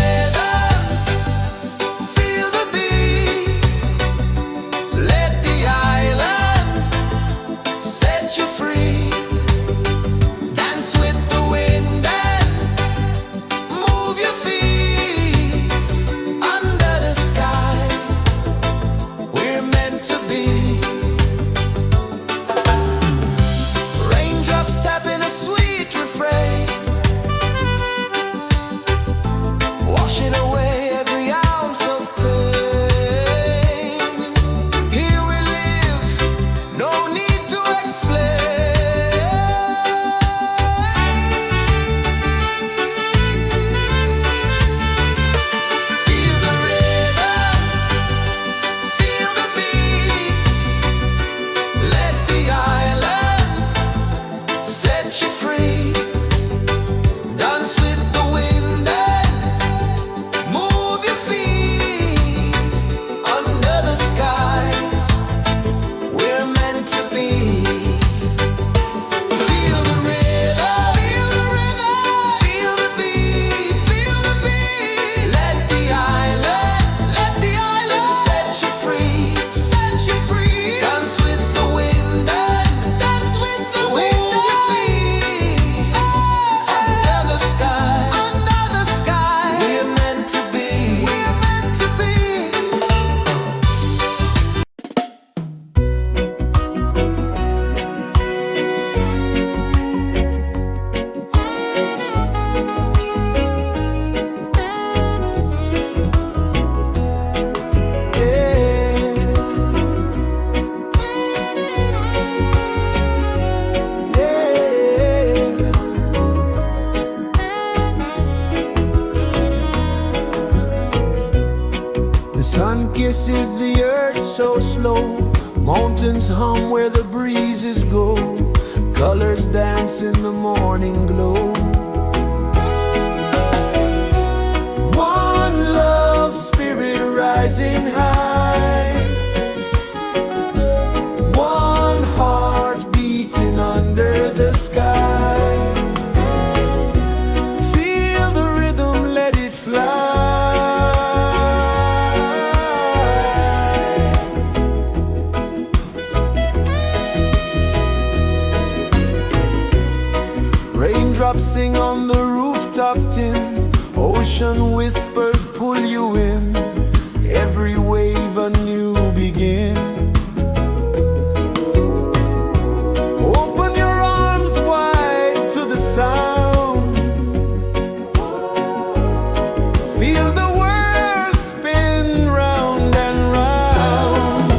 kisses the earth so slow. Mountains hum where the breezes go. Colors dance in the morning glow. One love spirit rising high. One heart beating under the sky. Feel the rhythm, let it fly. Raindrops sing on the rooftop tin. Ocean whispers pull you in. Every wave a new begin. Open your arms wide to the sound. Feel the world spin round and round.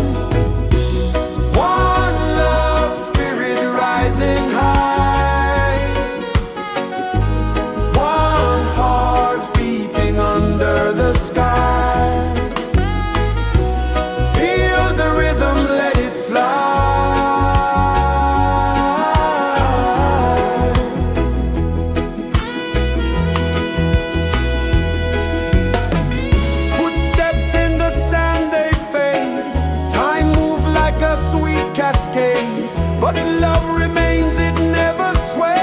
One love spirit rising high. One heart beating under the sky. Feel the rhythm, let it fly. Footsteps in the sand, they fade. Time moves like a sweet cascade, but love remains, it never sways.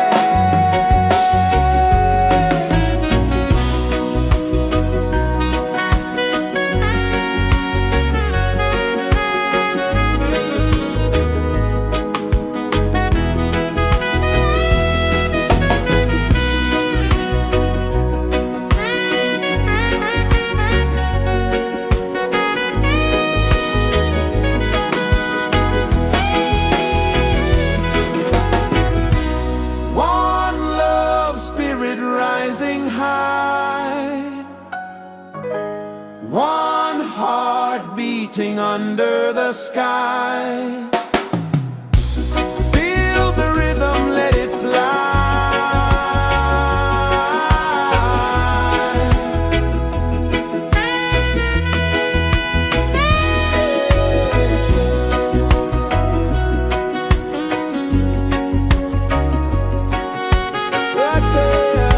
One love spirit rising high. One heart beating under the sky. Feel the rhythm, let it fly. Right there.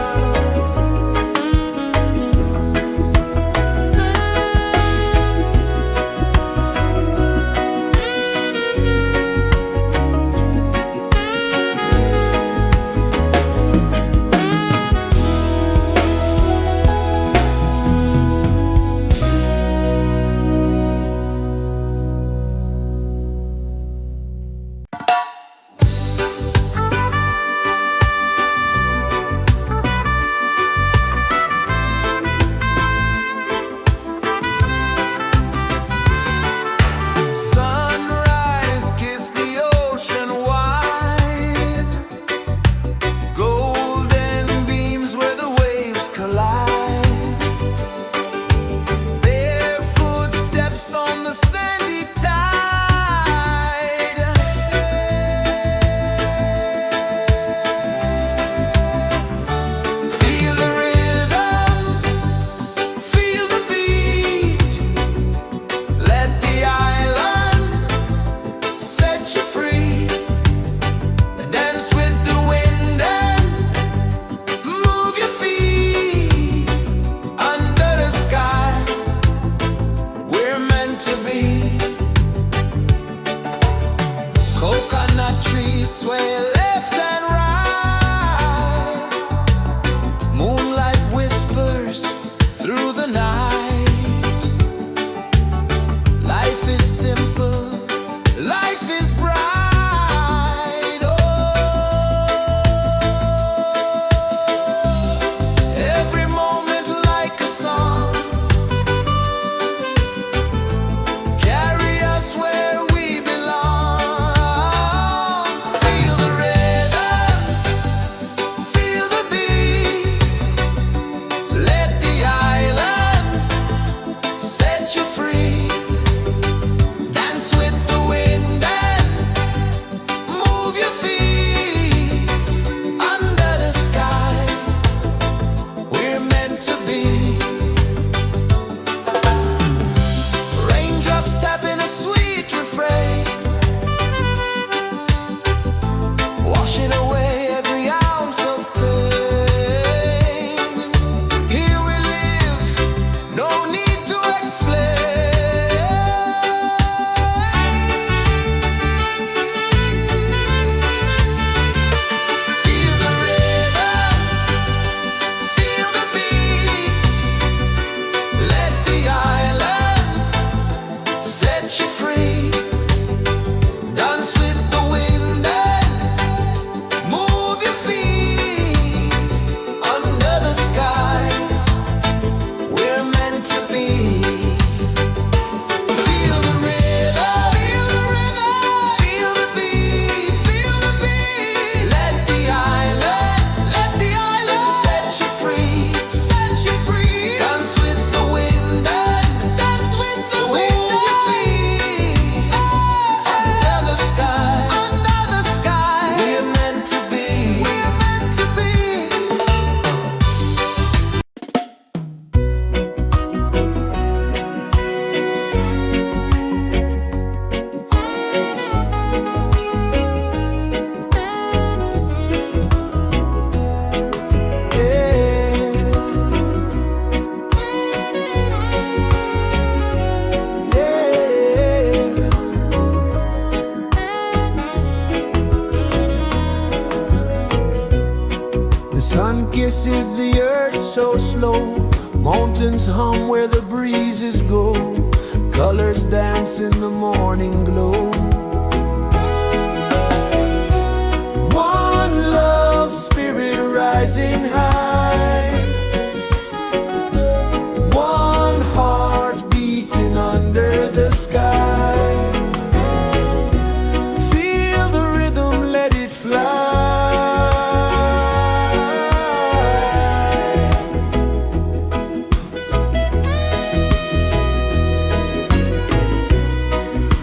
Sun kisses the earth so slow, mountains hum where the breezes go, colors dance in the morning glow. One love spirit rising high, one heart beating under the sky. Feel the rhythm, let it fly.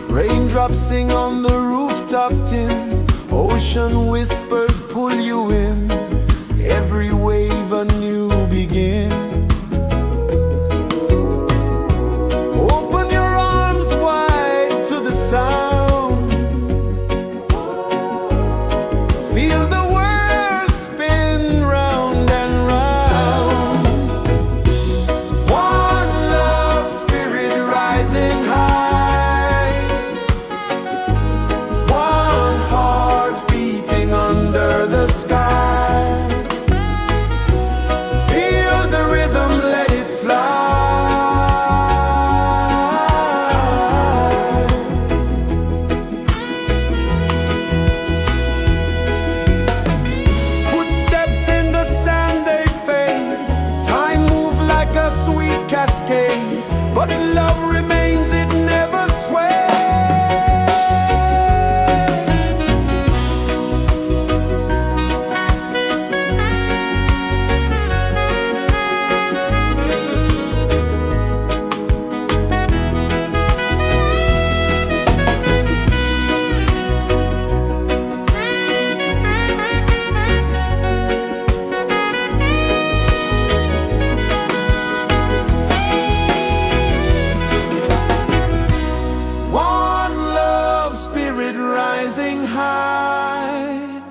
Raindrops sing on the rooftop tin, ocean whispers pull you in, every wave a new begin. Open your arms wide to the sound, feel the world spin round and round. One love spirit rising high, one heart beating under the sky. Feel the rhythm, let it fly. Footsteps in the sand, they fade, time moves like a sweet cascade, but love remains, it never sways. One love spirit rising high,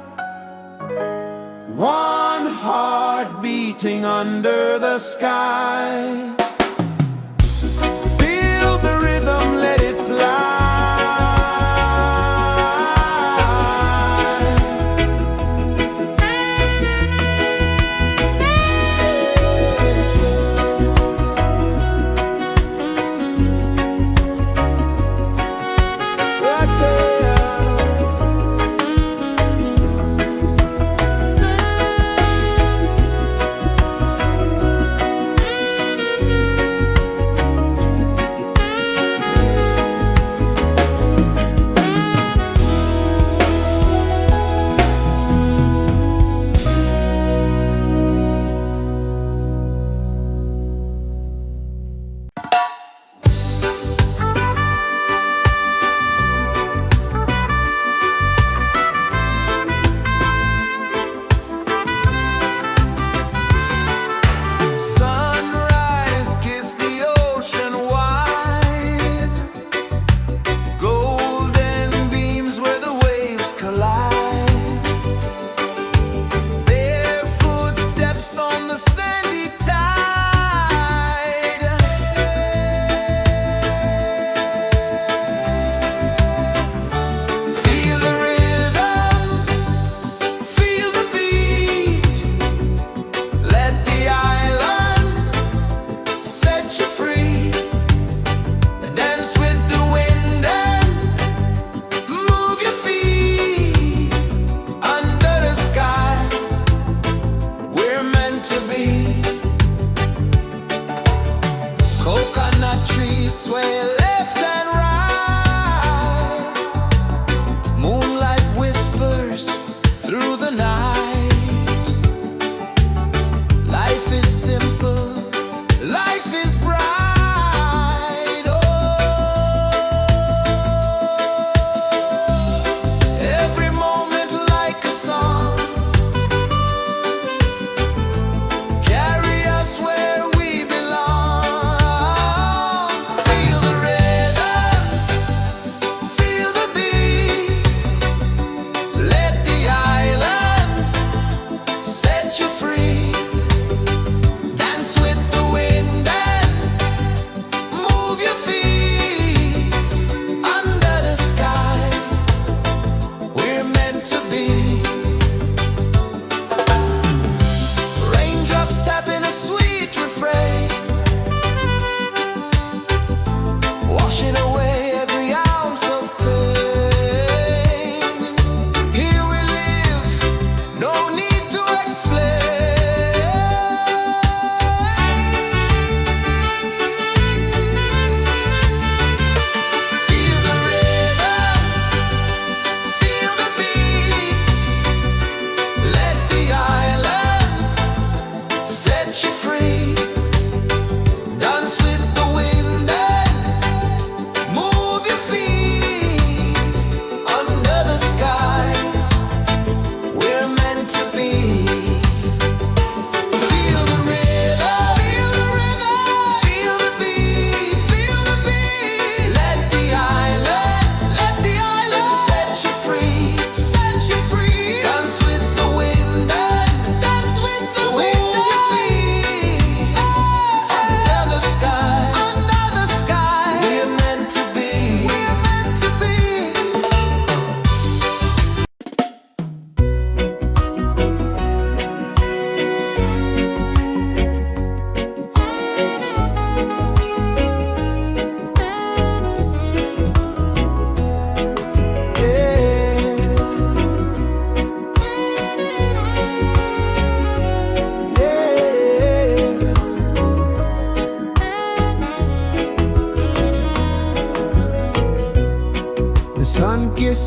one heart beating under the sky. Feel the rhythm, let it fly. Right there.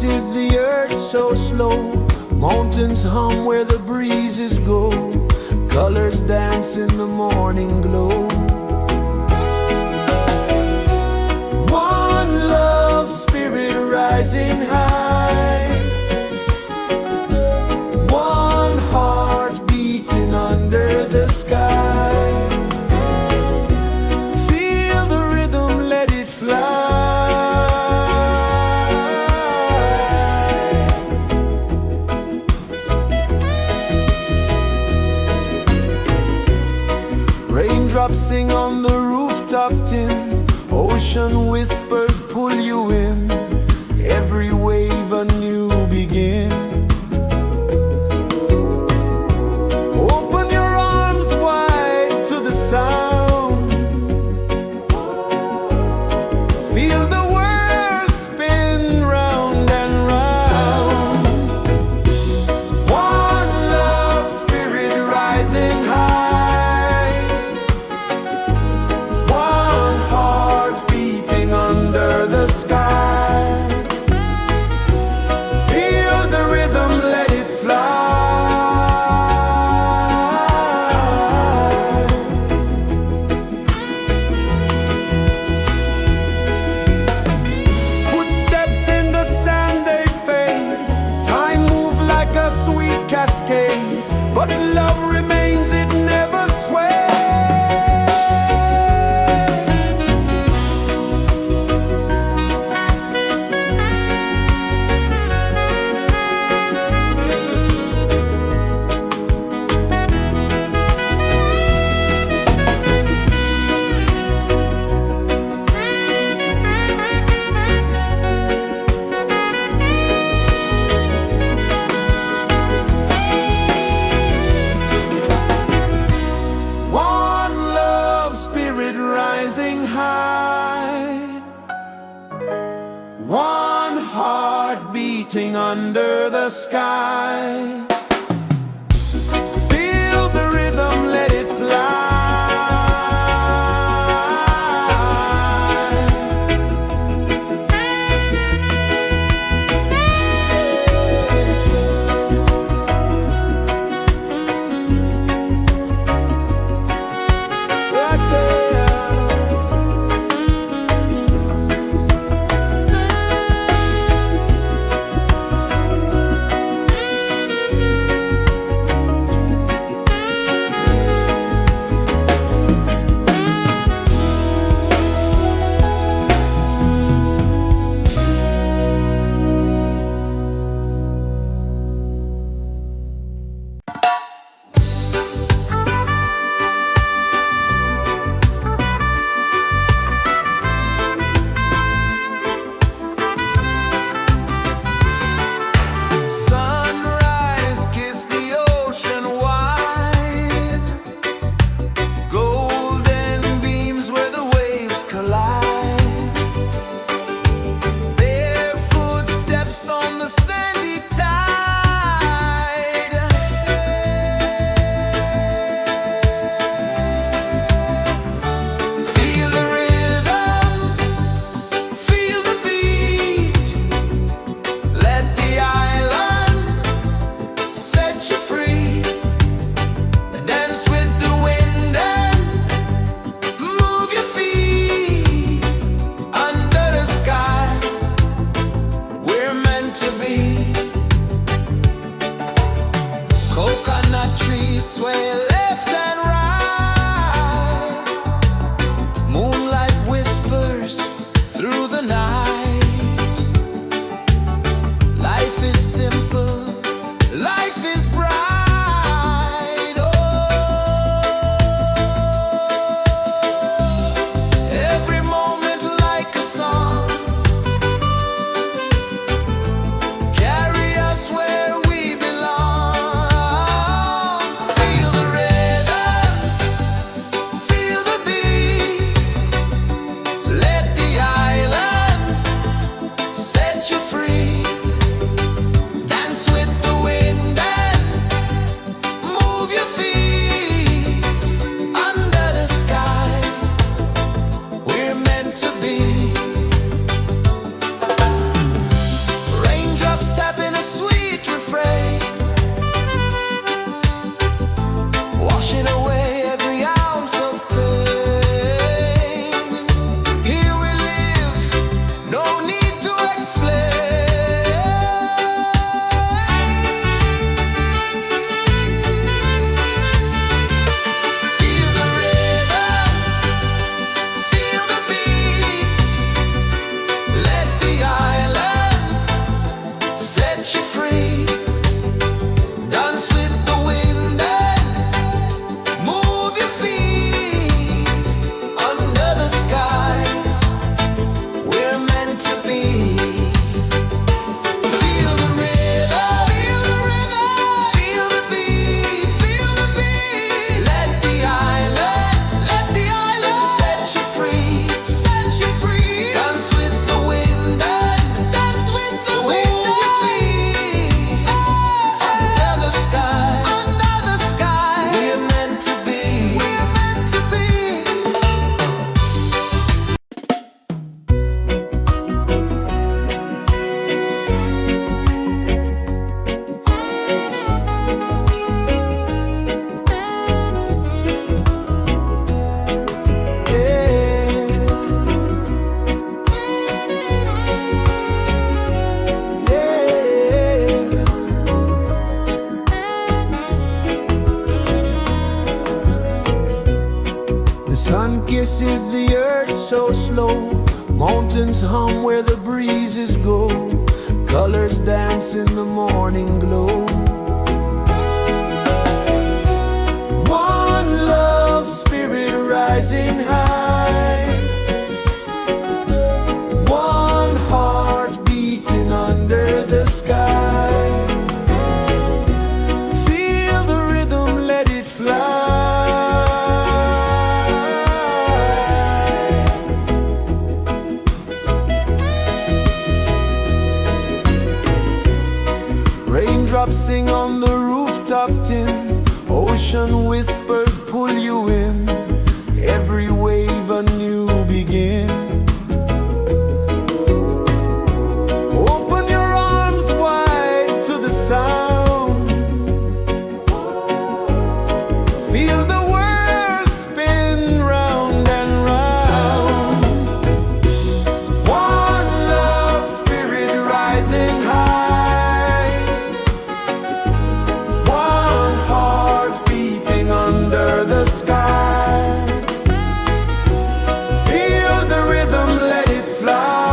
is the earth so slow. Mountains hum where the breezes go. Colors dance in the morning glow. One love, spirit rising high. One heart beating under the sky. Feel the rhythm, let it fly. Raindrops sing on the rooftop tin. Ocean whispers pull you in. Every wave a new begin. Open your arms wide to the sound. Feel the world spin round and round. One love, spirit rising high. One heart beating under the sky. Feel the rhythm, let it fly. Footsteps in the sand, they fade. Time moves like a sweet cascade, but love remains, it never sways. One love, spirit rising high. One heart beating under the sky. Feel the rhythm, let it fly. Right there. Sunrise, kiss the ocean wide. Golden beams where the waves collide. Barefoot steps on the sandy tide. Feel the rhythm, feel the beat. Let the island set you free. Dance with the wind and move your feet. Under the sky, we're meant to be. Coconut trees sway left and right. Moonlight whispers through the night. Life is simple, life is bright. Oh, every moment like a song. Carry us where we belong. Feel the rhythm. Sun kisses the earth so slow, mountains hum where the breezes go, colors dance in the morning glow. One love spirit rising high, one heart beating under the sky. Feel the rhythm, let it fly. Raindrops sing on the rooftop tin, ocean whispers pull you in, every wave a new begin. Open your arms wide to the sound, feel the world spin round and round. One love spirit rising high, one heart beating under the sky. Feel the rhythm, let it fly.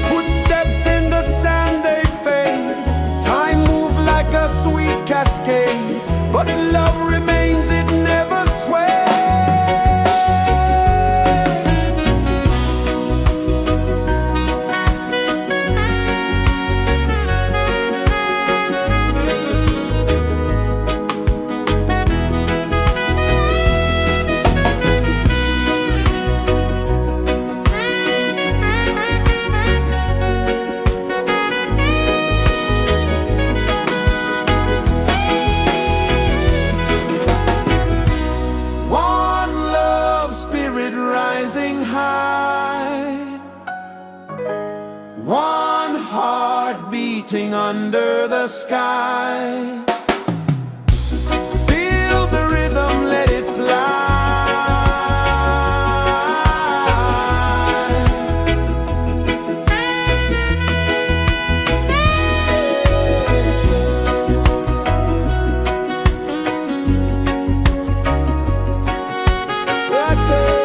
Footsteps in the sand, they fade, time moves like a sweet cascade, but love remains, it never sways. One love spirit rising high, one heart beating under the sky. Feel the rhythm, let it fly. Right there.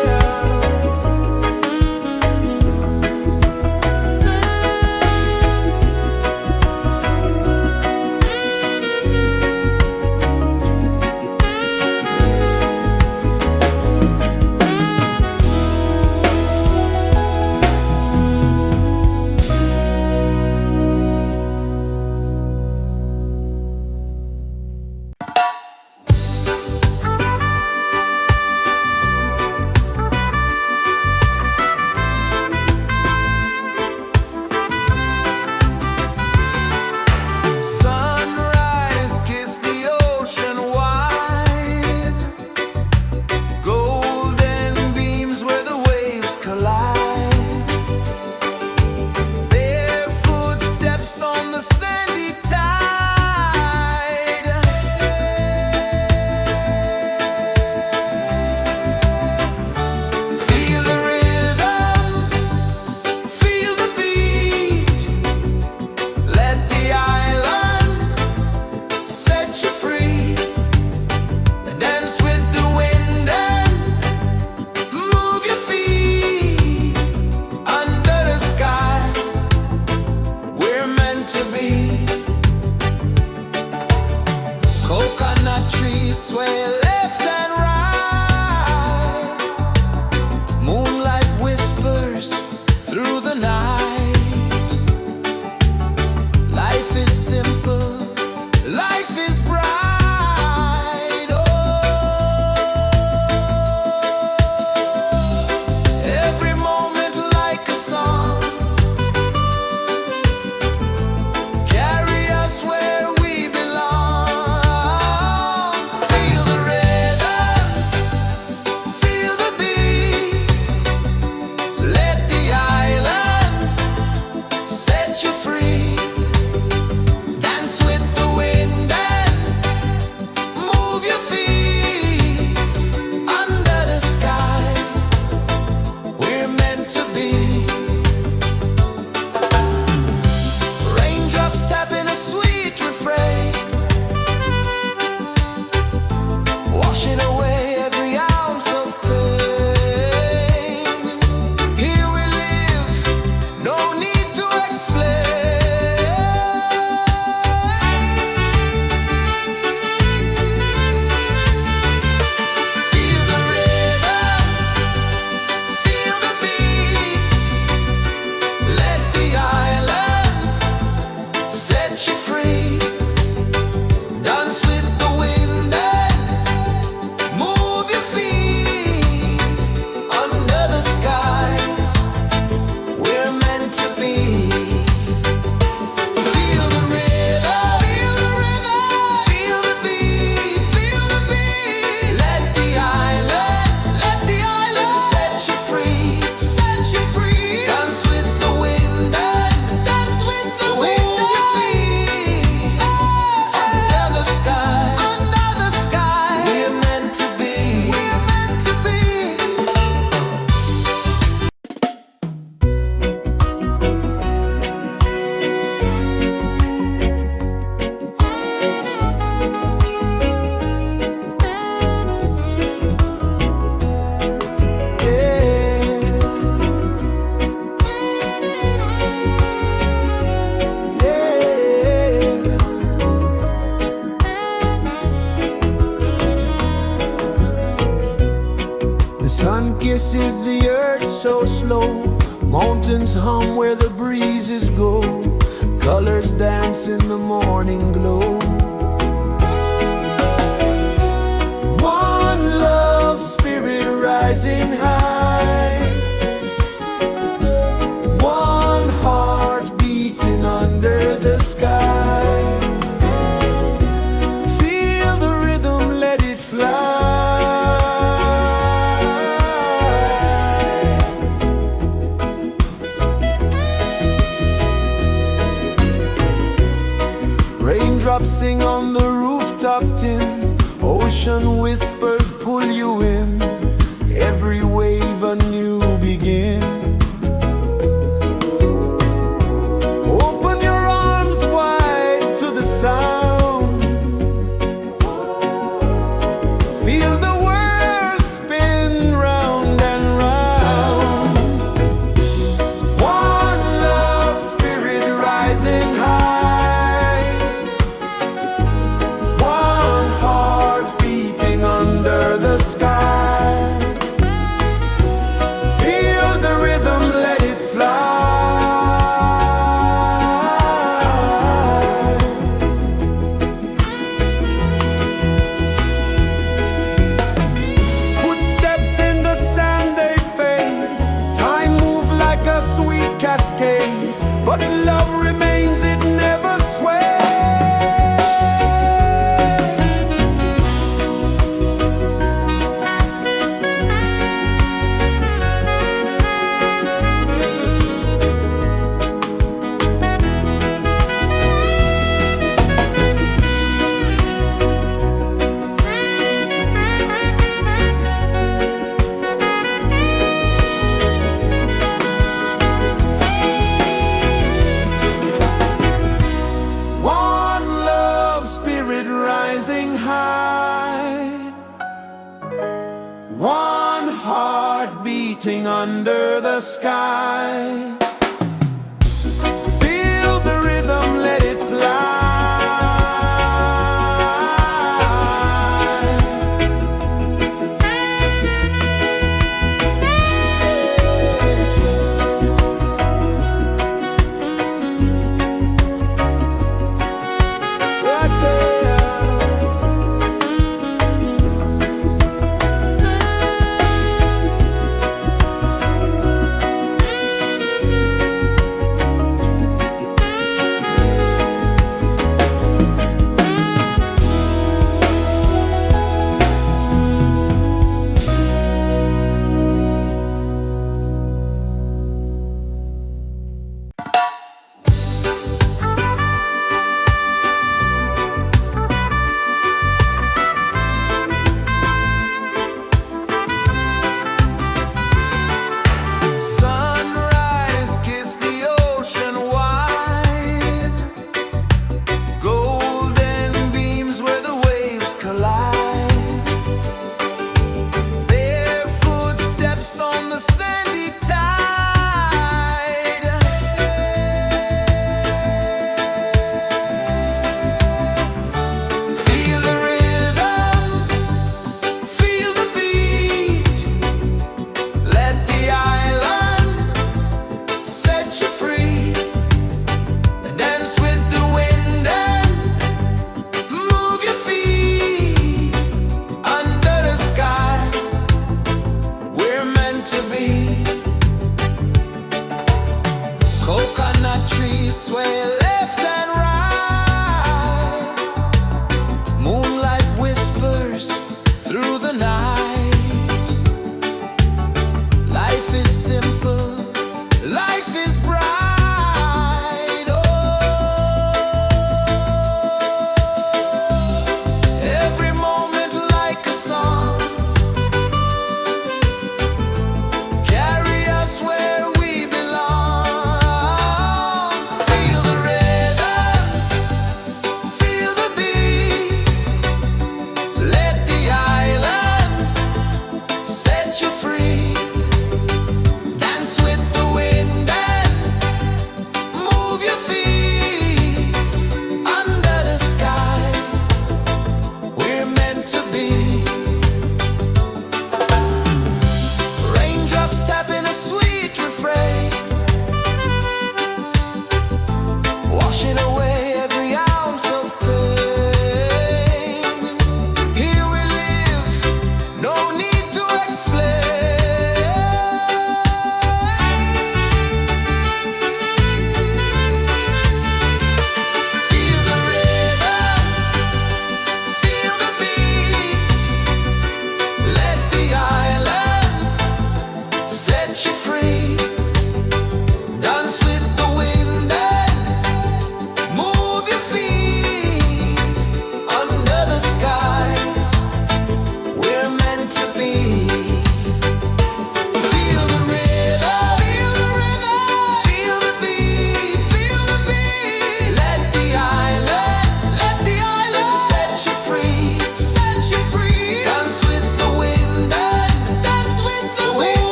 so slow. Mountains hum where the breezes go. Colors dance in the morning glow. One love, spirit rising high. One heart beating under the sky. Feel the rhythm, let it fly. Raindrops sing on the rooftop tin. Ocean whispers pull you in. Every wave a new begin. Open your arms wide to the sound. Feel the world spin round and round. One love, spirit rising high. One heart beating under the sky. Feel the rhythm, let it fly. Footsteps in the sand, they fade. Time moves like a sweet cascade, but love remains, it never sways. One love, spirit rising high. One heart beating under the sky. Feel the rhythm, let it fly. Right there.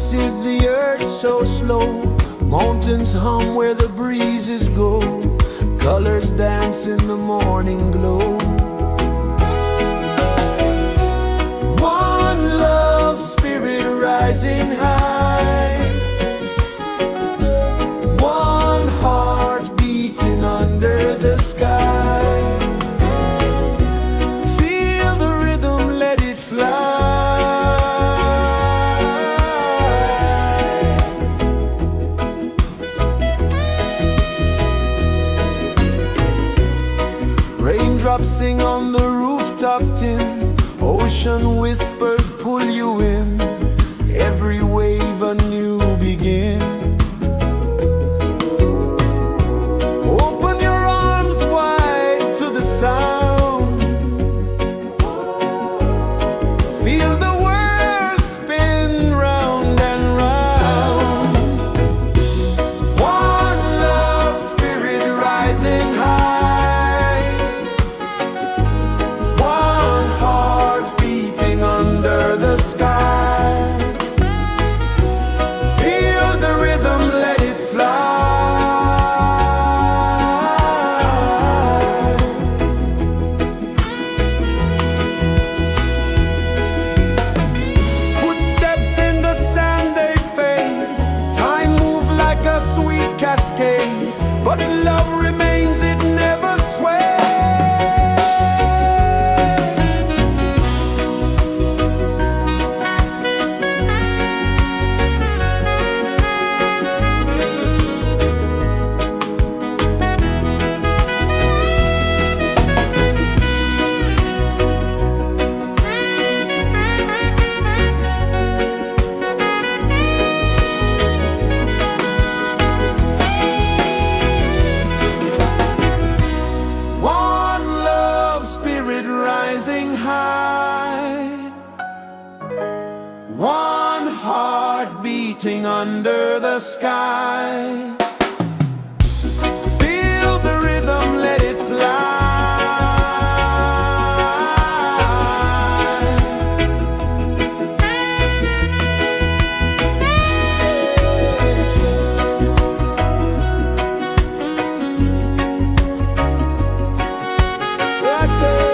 pulses the earth so slow. Mountains hum where the breezes go. Colors dance in the morning glow. One love, spirit rising high. One heart beating under the sky. Feel the rhythm, let it fly. Raindrops sing on the rooftop tin. Ocean whispers pull you in. Every wave a new begin. Open your arms wide to the sound. Feel the world spin round and round. One love, spirit rising high. One heart beating under the sky. Feel the rhythm, let it fly. Footsteps in the sand, they fade. Time moves like a sweet cascade, but love remains, it never sways. One love, spirit rising high. One heart beating under the sky. Feel the rhythm, let it fly. Right there.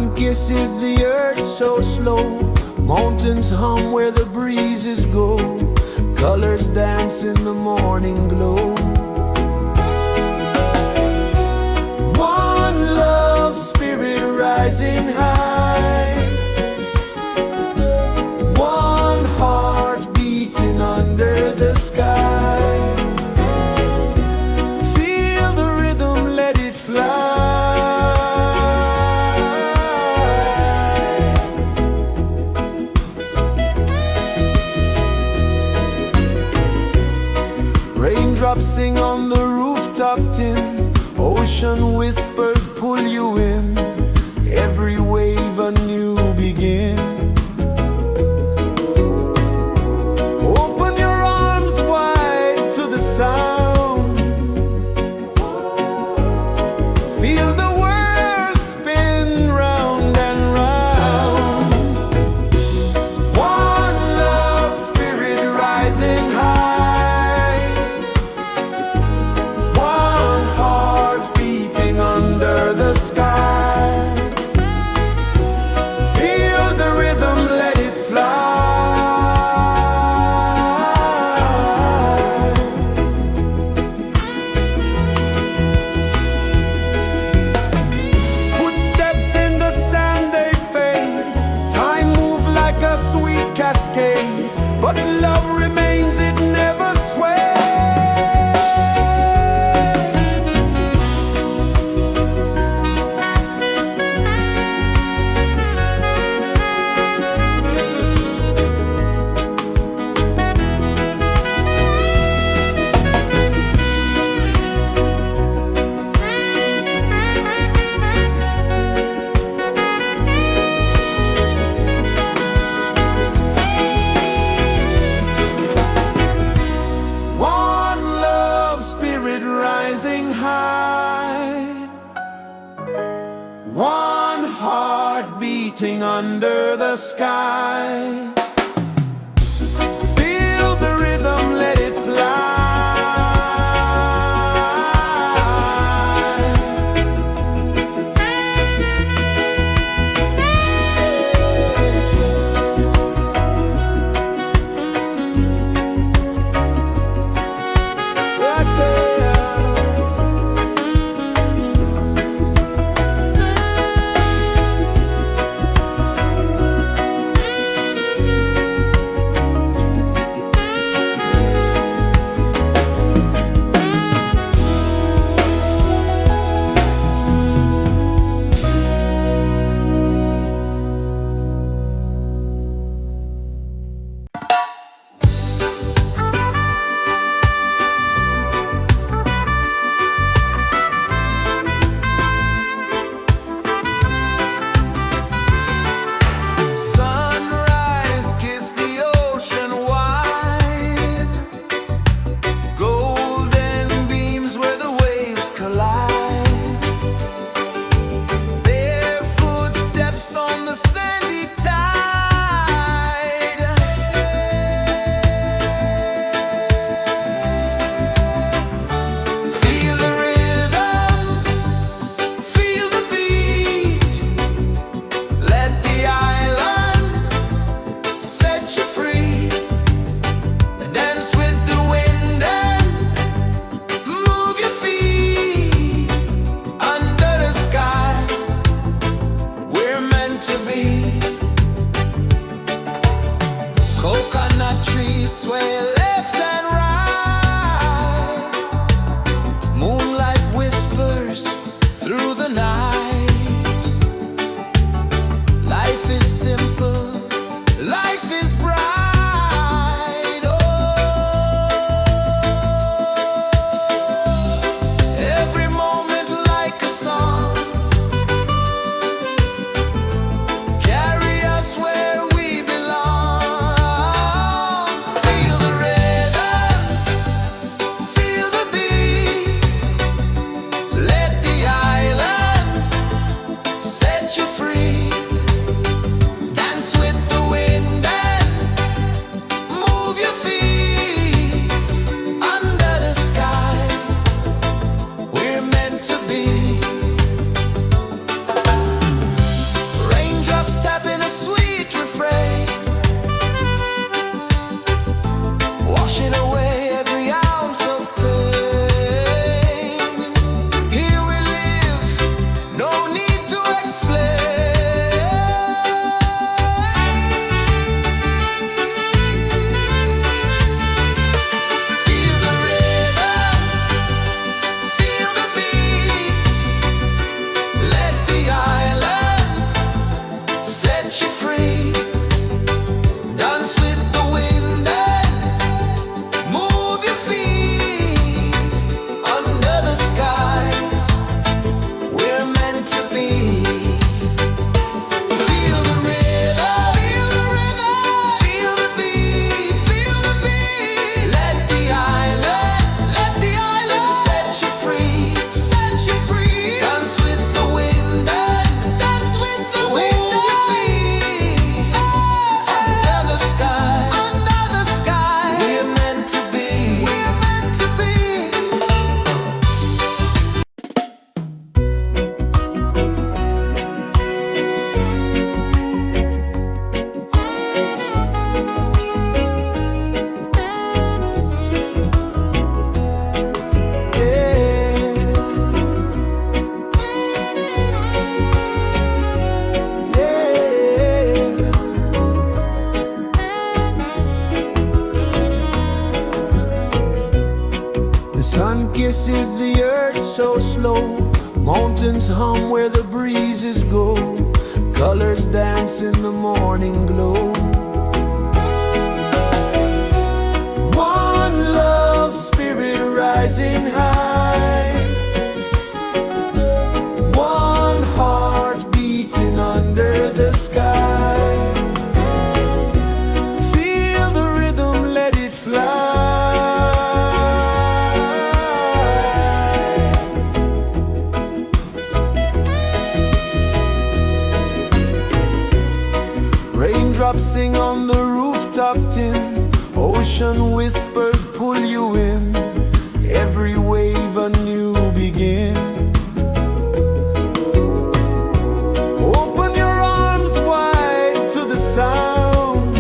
sun kisses the earth so slow. Mountains hum where the breezes go. Colors dance in the morning glow. One love spirit rising high. One heart beating under the sky. Feel the rhythm, let it fly. Raindrops sing on the rooftop tin. Ocean whispers pull you in. Every wave a new begin. Open your arms wide to the sound. Feel the world spin round and round. One love spirit rising high. One heart beating under the sky. Feel the rhythm, let it fly. Footsteps in the sand, they fade. Time moves like a sweet cascade, but love remains, it never sways. One love spirit rising high. One heart beating under the sky. Feel the rhythm, let it fly. Right there. rejoices the earth so slow. Mountains hum where the breezes go. Colors dance in the morning glow. One love spirit rising high. One heart beating under the sky. Feel the rhythm, let it fly. Raindrops sing on the rooftop tin. Ocean whispers pull you in. Every wave a new begin. Open your arms wide to the sound.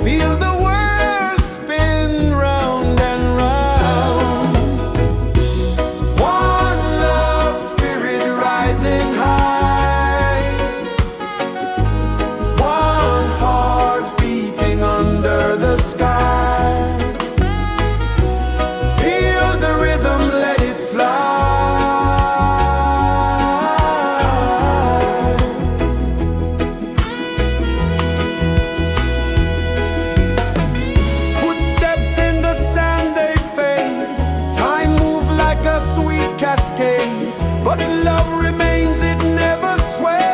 Feel the world spin round and round. One love spirit rising high. One heart beating under the sky. Feel the rhythm, let it fly. Footsteps in the sand, they fade. Time moves like a sweet cascade, but love remains, it never sways.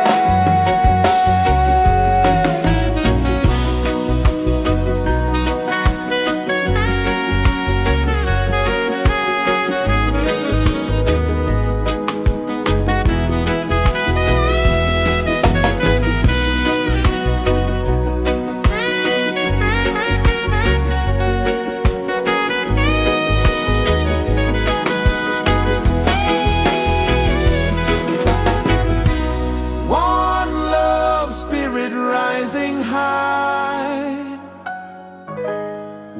One love spirit rising high.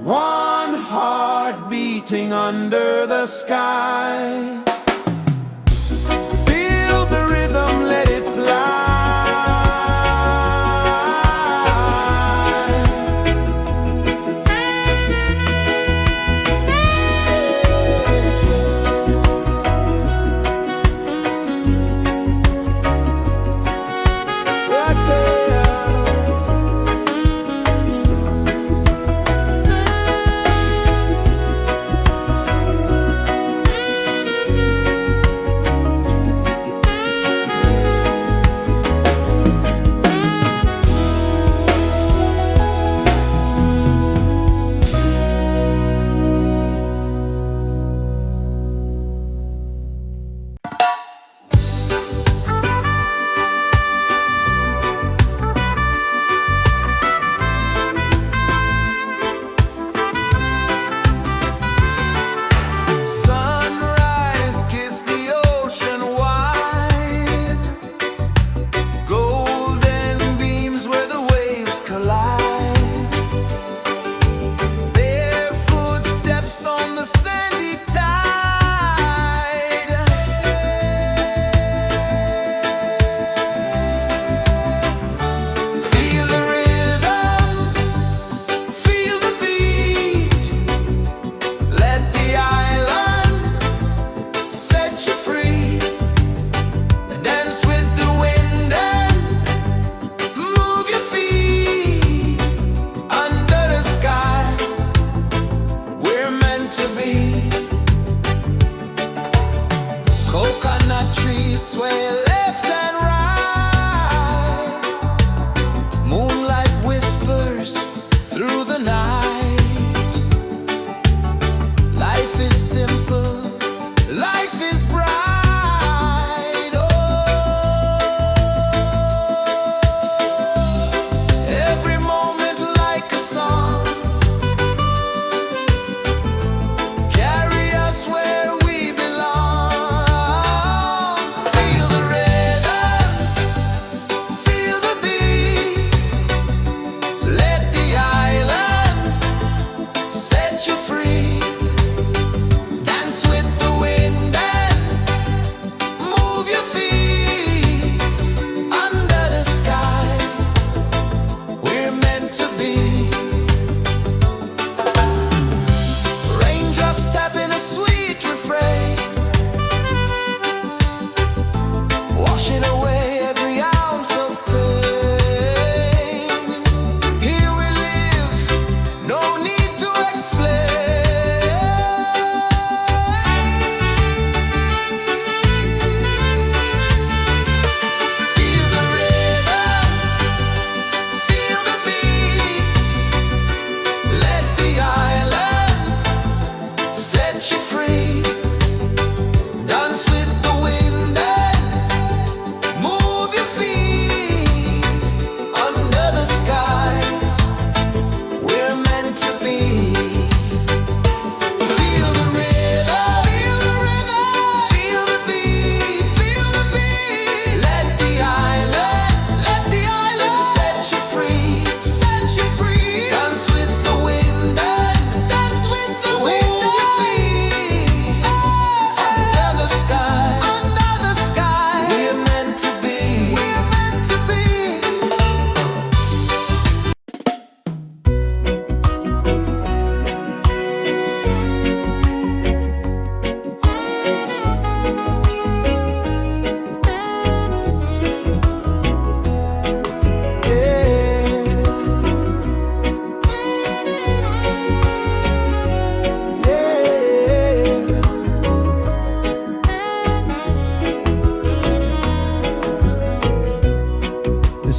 One heart beating under the sky. Feel the rhythm, let it fly. Right there.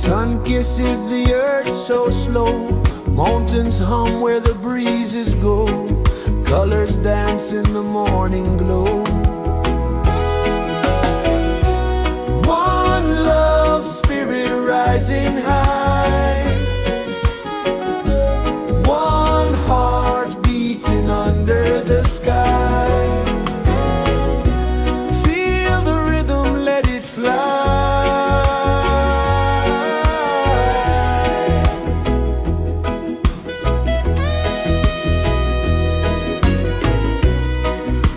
Sun kisses the earth so slow, mountains hum where the breezes go, colors dance in the morning glow. One love spirit rising high, one heart beating under the sky. Feel the rhythm, let it fly.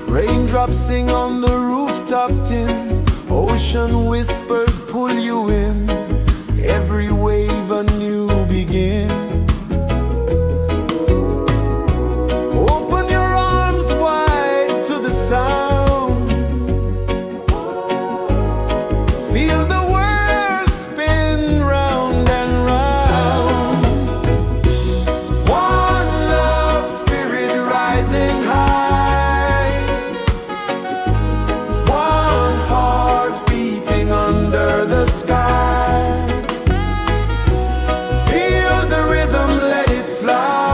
Raindrops sing on the rooftop tin, ocean whispers pull you in, every wave a new begin. Open your arms wide to the sound, feel the world spin round and round. One love spirit rising high, one heart beating under the sky. Feel the rhythm, let it fly.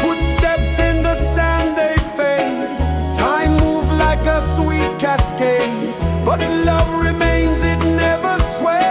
Footsteps in the sand, they fade, time moves like a sweet cascade, but love remains, it never sways.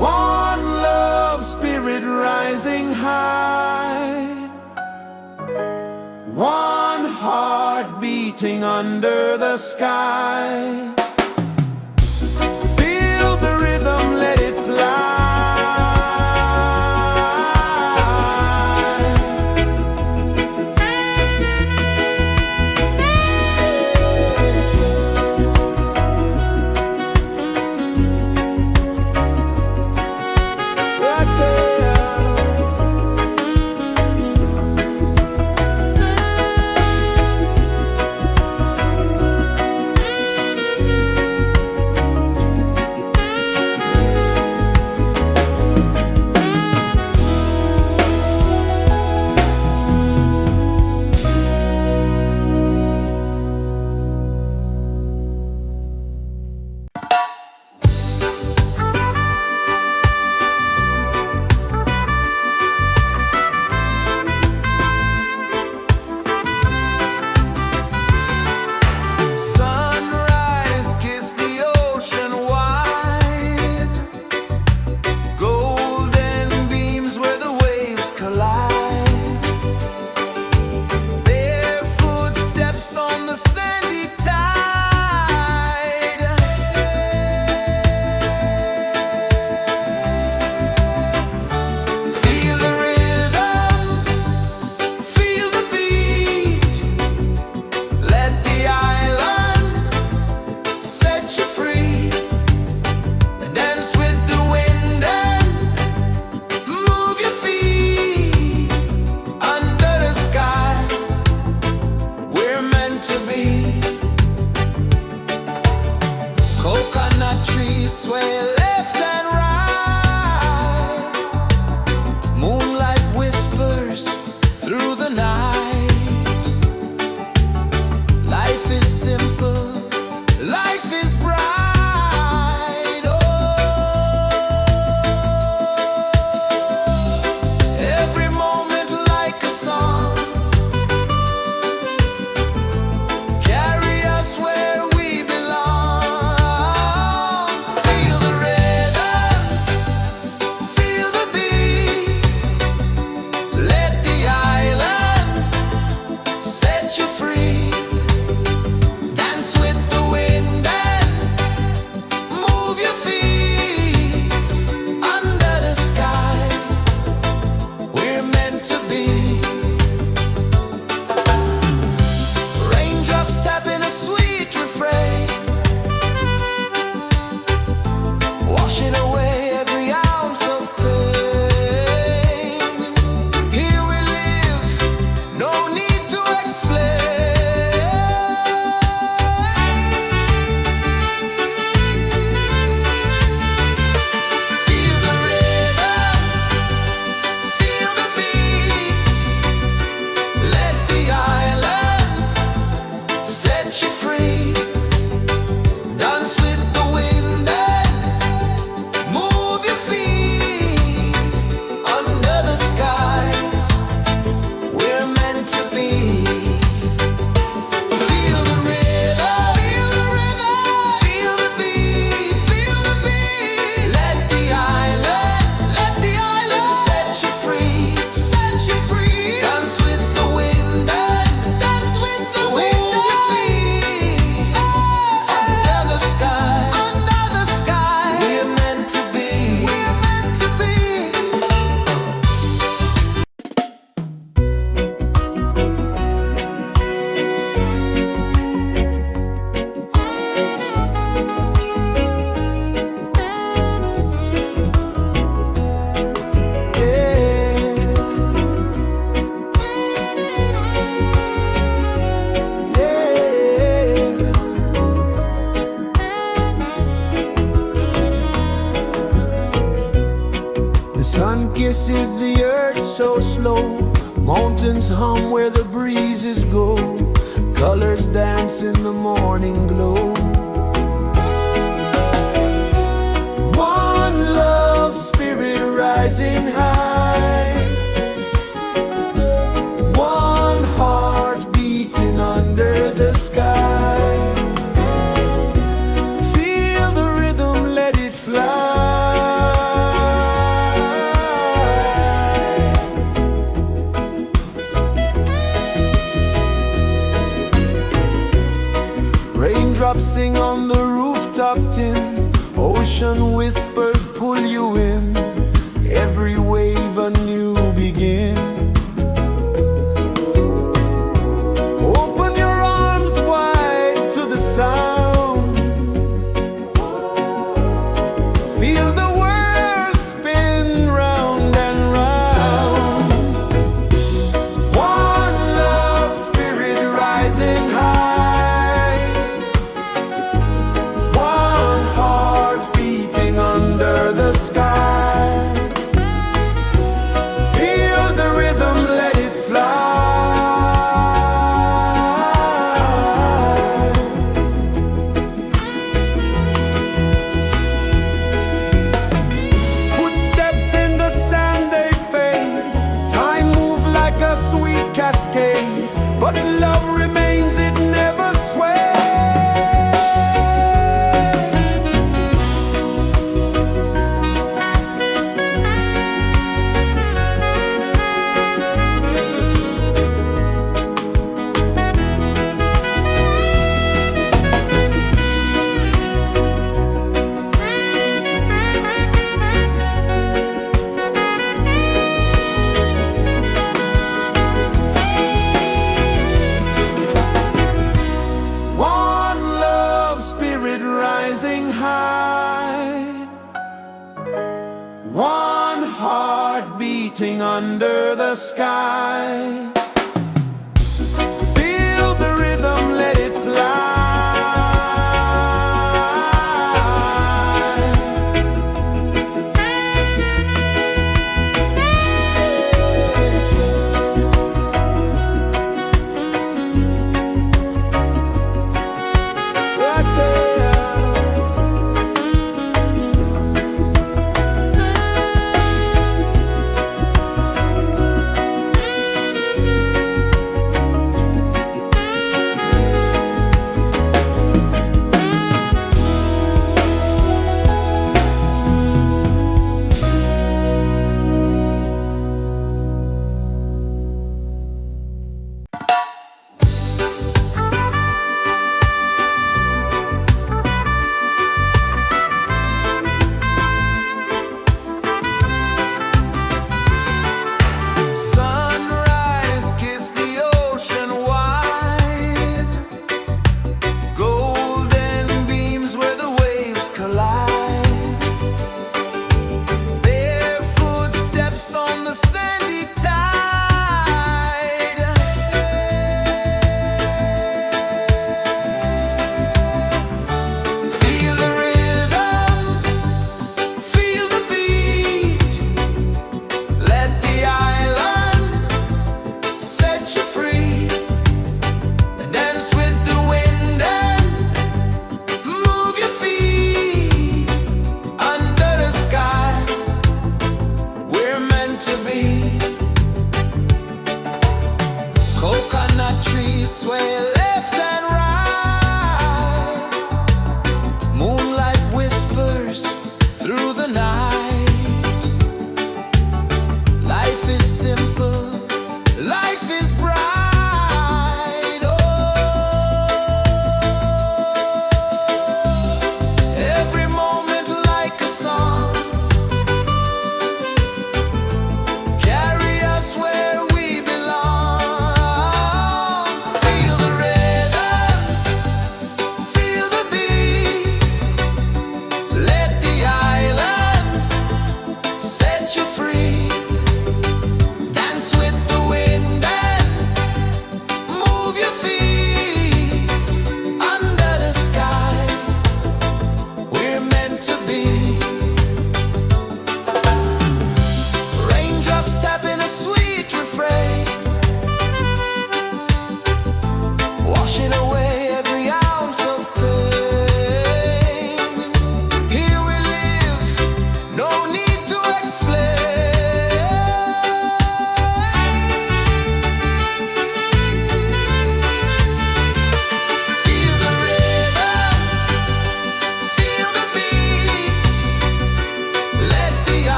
One love spirit rising high, one heart beating under the sky. Feel the rhythm, let it fly. Right there. mountains hum where the breezes go, colors dance in the morning glow. One love spirit rising high, one heart beating under the sky. Feel the rhythm, let it fly. Raindrops sing on the rooftop tin, ocean whispers pull you in, every wave a new begin. Open your arms wide to the sound, feel the world spin round and round. One love spirit rising high, one heart beating under the sky. Feel the rhythm, let it fly. Footsteps in the sand, they fade. Time moves like a sweet cascade, but love remains, it never sways. One love spirit rising high, one heart beating under the sky. Feel the rhythm, let it fly. Right there. Sunrise, kiss the ocean wide, golden beams where the waves collide. Their footsteps on the sandy tide. Feel the rhythm, feel the beat, let the island set you free. Dance with the wind and move your feet. Under the sky, we're meant to be. Coconut trees sway left and right, moonlight whispers through the night. Life is simple, life is bright. Oh, every moment like a song, carry us where we belong. Feel the rhythm,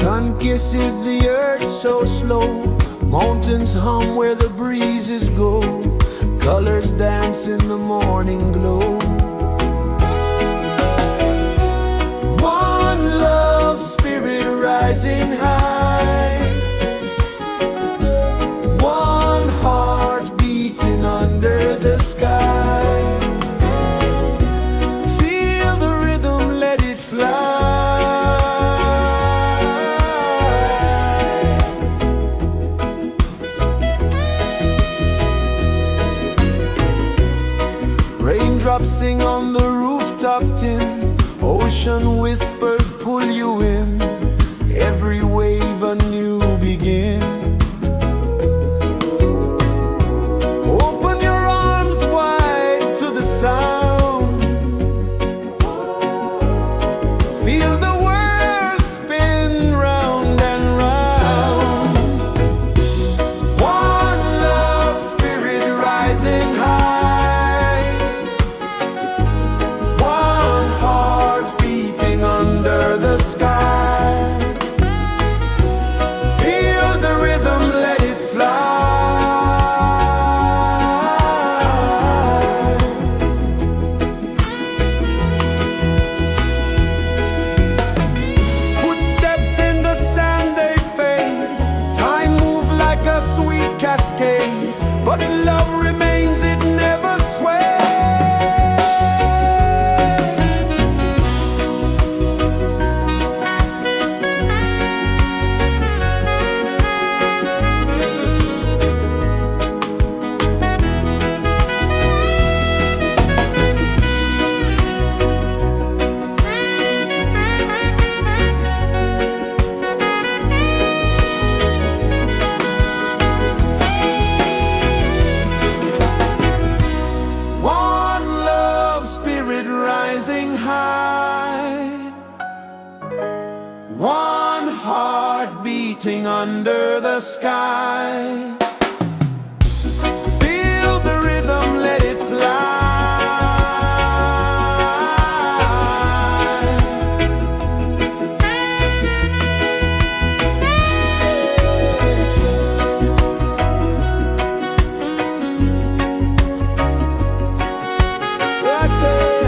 Sun kisses the earth so slow, mountains hum where the breezes go, colors dance in the morning glow. One love, spirit rising high, one heart beating under the sky. Feel the rhythm, let it fly. Raindrops sing on the rooftop tin, ocean whispers pull you in, every wave a new begin. Open your arms wide to the sound, feel the world spin round and round. One love, spirit rising high, one heart beating under the sky. Feel the rhythm, let it fly. Footsteps in the sand, they fade, time moves like a sweet cascade, but love remains, it never sways. One love, spirit rising high, one heart beating under the sky. Feel the rhythm, let it fly. Right there.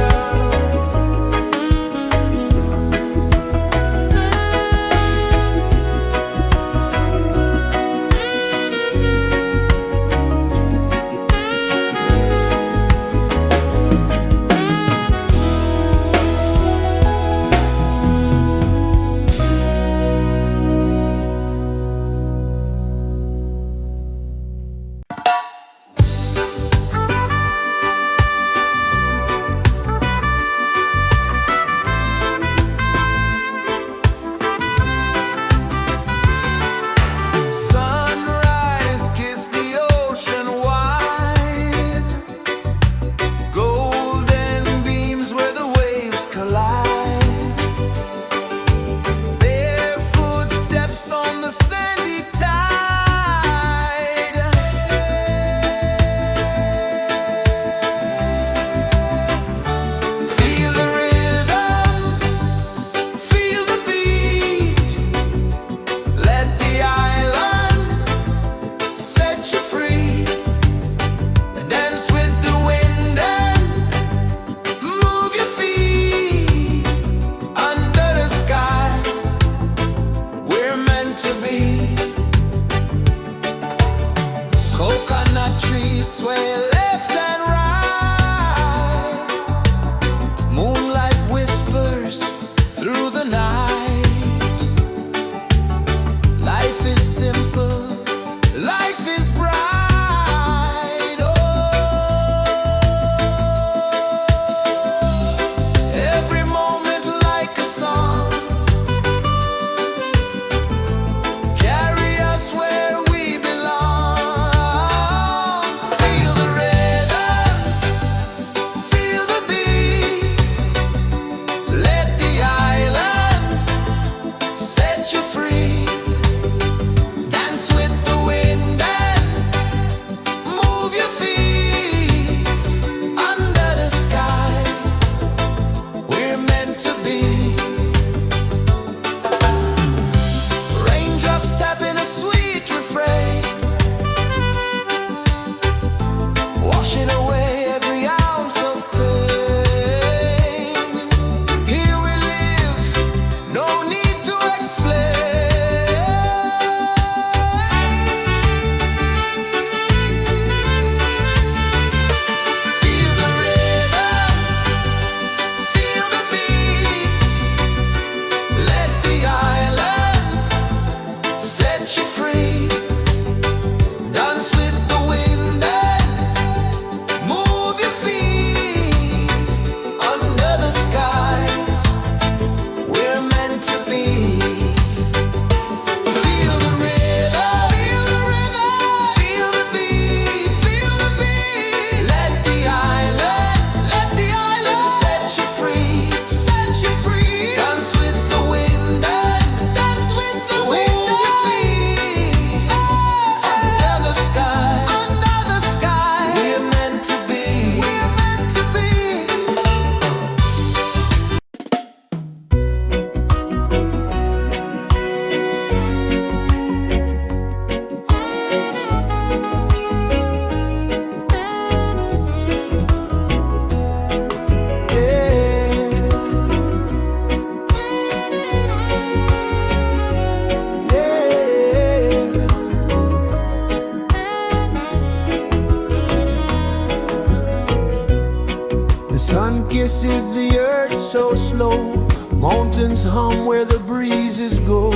so slow. Mountains hum where the breezes go.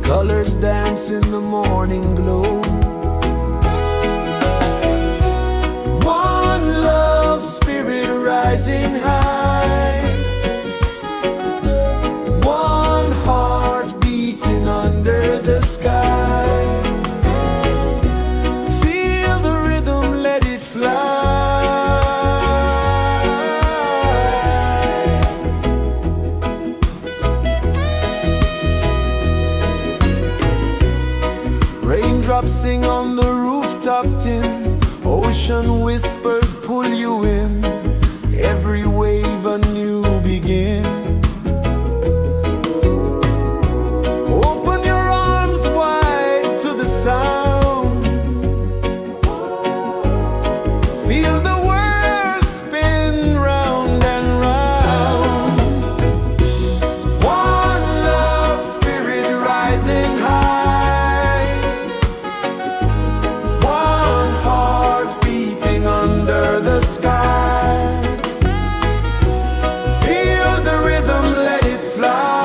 Colors dance in the morning glow. One love, spirit rising high. One heart beating under the sky. Feel the rhythm, let it fly. Raindrops sing on the rooftop tin. Ocean whispers pull you in. Every wave a new begin. Open your arms wide to the sound. Feel the world spin round and round. One love, spirit rising high. One heart beating under the sky. Feel the rhythm, let it fly.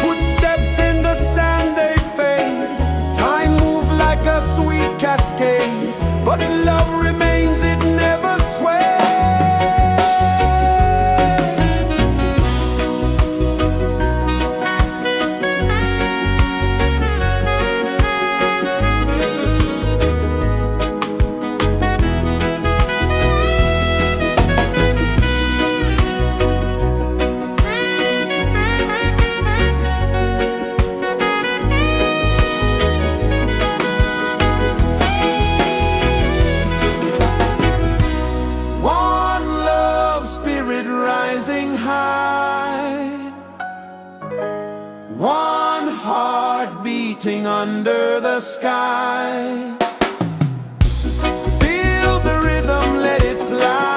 Footsteps in the sand, they fade. Time moves like a sweet cascade, but love remains, it never sways. One love, spirit rising high. One heart beating under the sky. Feel the rhythm, let it fly.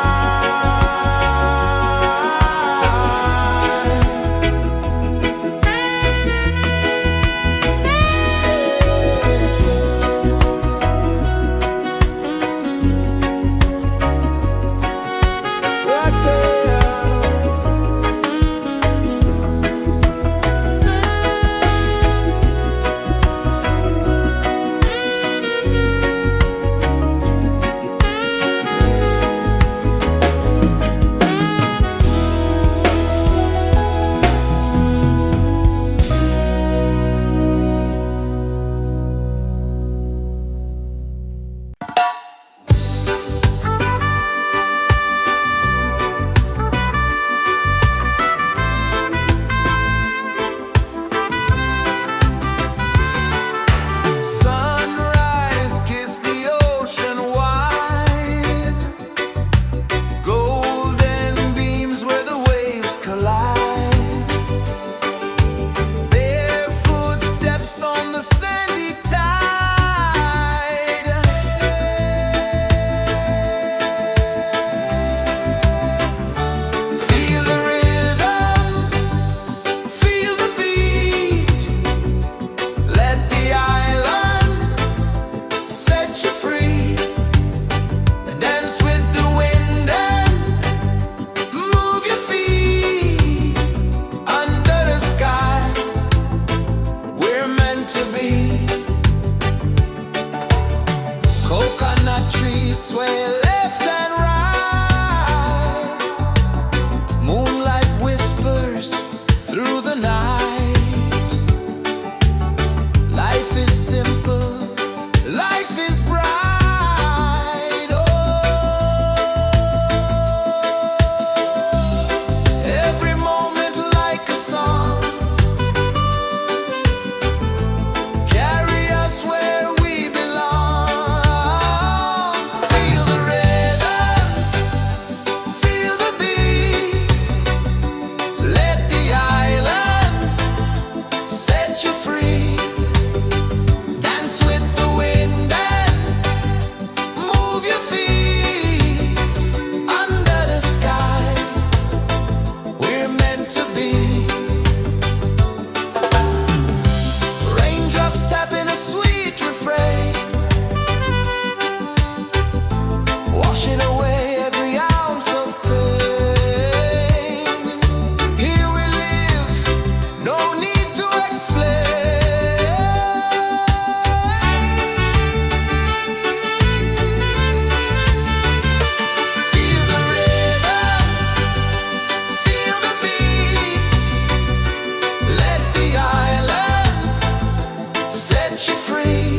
set you free.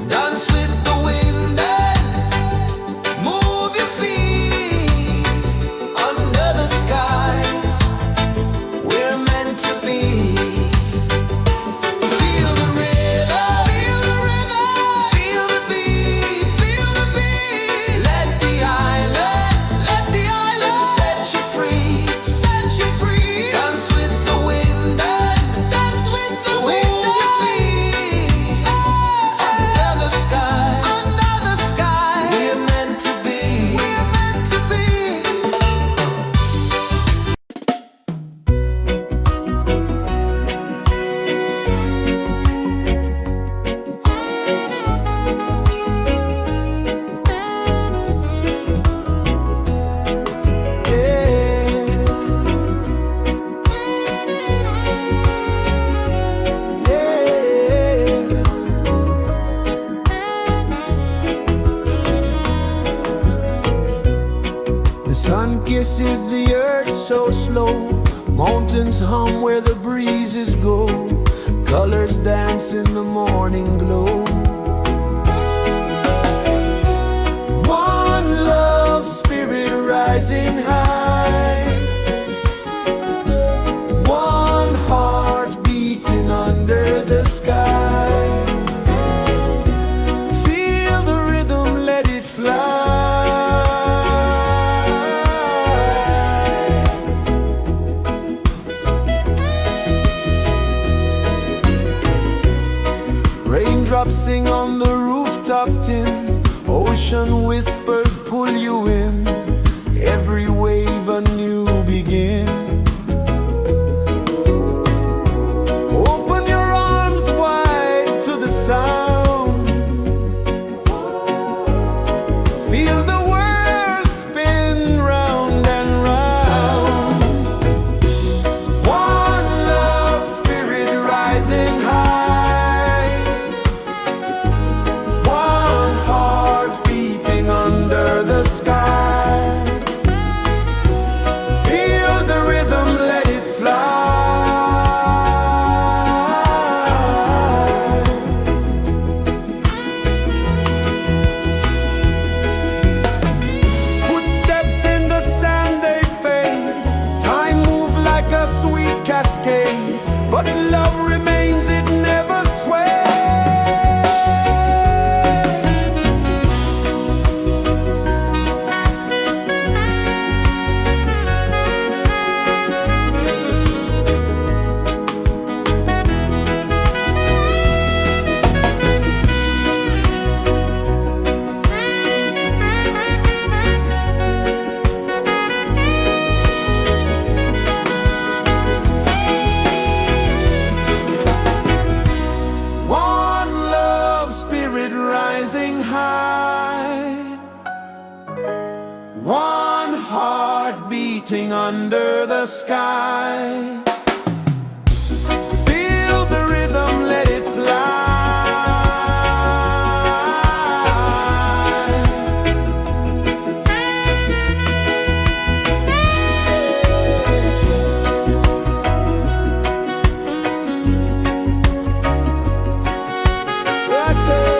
Dance with the wind and move your feet under the sky. We're meant to be. Feel the rhythm, feel the rhythm, feel the beat, feel the beat. Let the island set you free, set you free. Dance with the wind and dance with the wind. Move your feet under the sky, under the sky. We're meant to be, we're meant to be. The sun kisses the earth so slow. Mountains hum where the breezes go. Colors dance in the morning glow. One love spirit rising high. One heart beating under the sky. Feel the rhythm, let it fly. Raindrops sing on the rooftop tin. Ocean whispers pull you in. Every wave a new begin. Open your arms wide to the sound. Feel the world spin round and round. One love spirit rising high. One heart beating under the sky. Feel the rhythm, let it fly. Footsteps in the sand, they fade. Time moves like a sweet cascade, but love remains, it never sways. One love spirit rising high. One heart beating under the sky. Feel the rhythm, let it fly. Right there.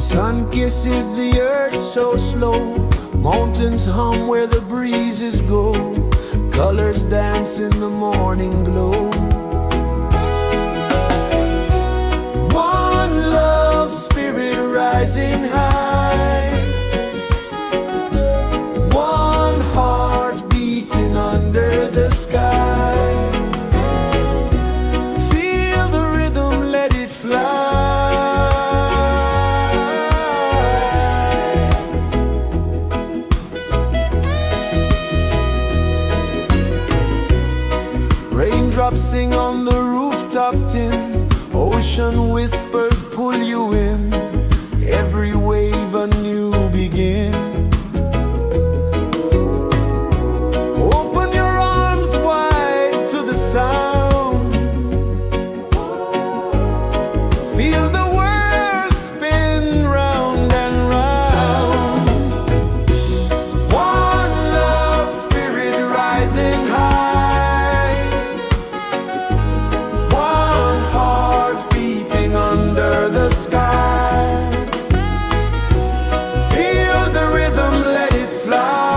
Sun kisses the earth so slow, mountains hum where the breezes go, colors dance in the morning glow. One love spirit rising high, one heart beating under the sky. Feel the rhythm, let it fly. Raindrops sing on the rooftop tin, ocean whispers pull you in, every wave a new begin. Open your arms wide to the sound, feel the world spin round and round. One love spirit rising high, one heart beating under the sky. Feel the rhythm, let it fly.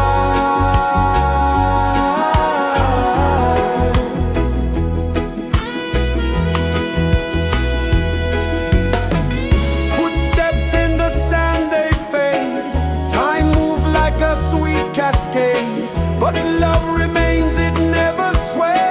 Footsteps in the sand, they fade, time moves like a sweet cascade, but love remains, it never sways.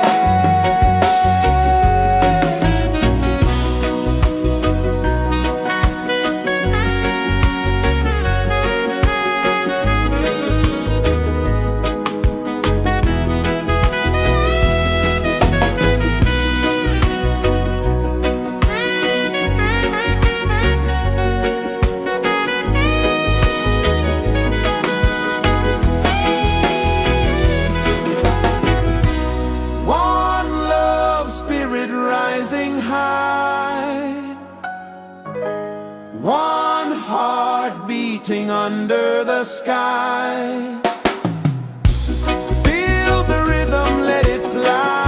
One love spirit rising high, one heart beating under the sky. Feel the rhythm, let it fly.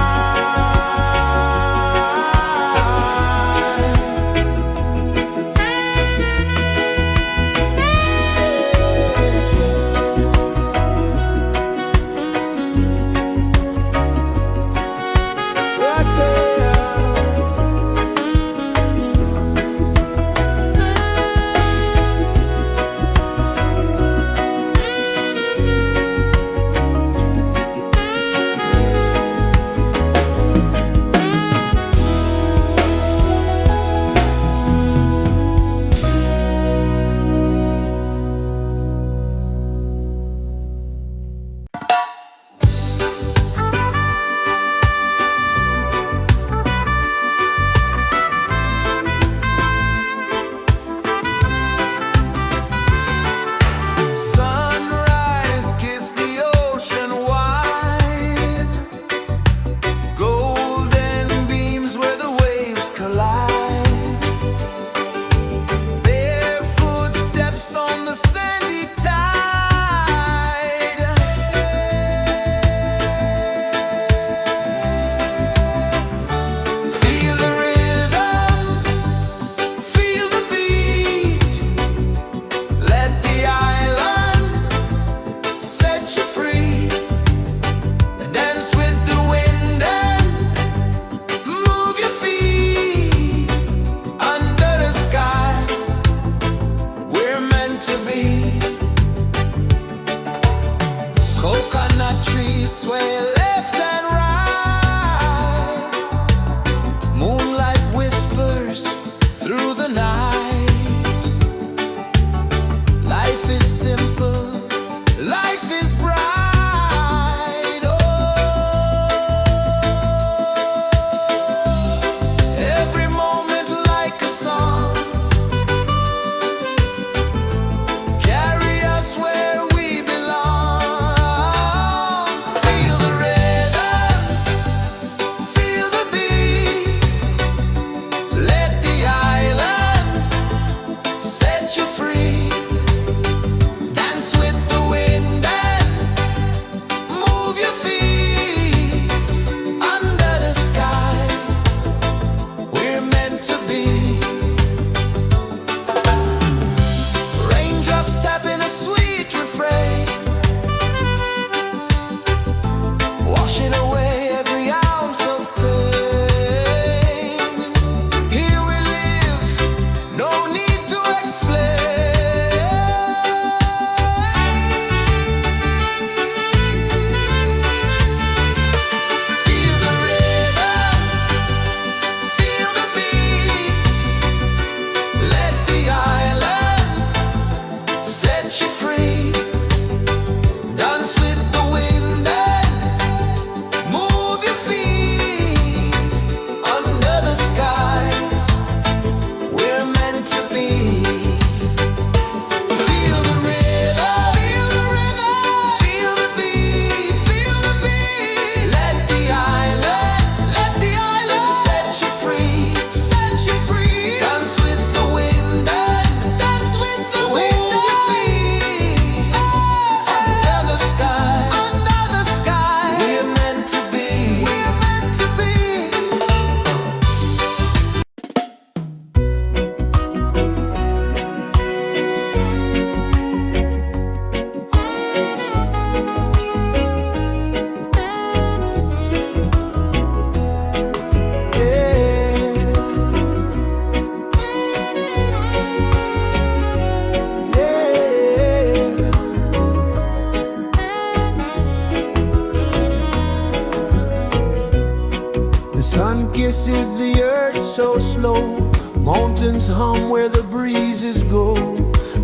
rejoices the earth so slow. Mountains hum where the breezes go.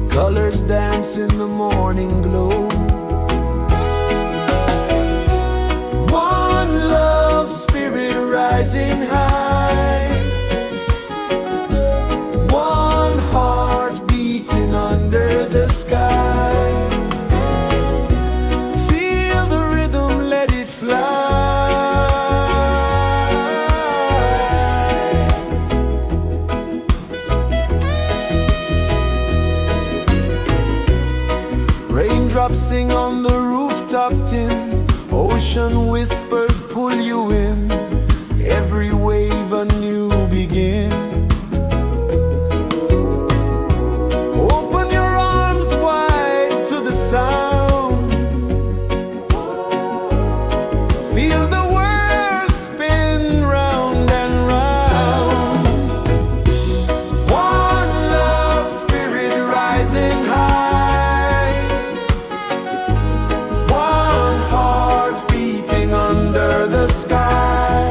Colors dance in the morning glow. One love spirit rising high. One heart beating under the sky. Feel the rhythm, let it fly. Raindrops sing on the rooftop tin. Ocean whispers pull you in. Every wave a new begin. Open your arms wide to the sound. Feel the world spin round and round. One love spirit rising high. One heart beating under the sky.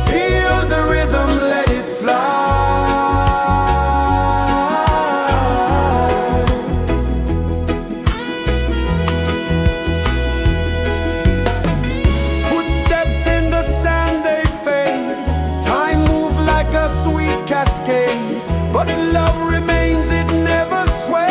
Feel the rhythm, let it fly. Footsteps in the sand, they fade. Time moves like a sweet cascade, but love remains, it never sways.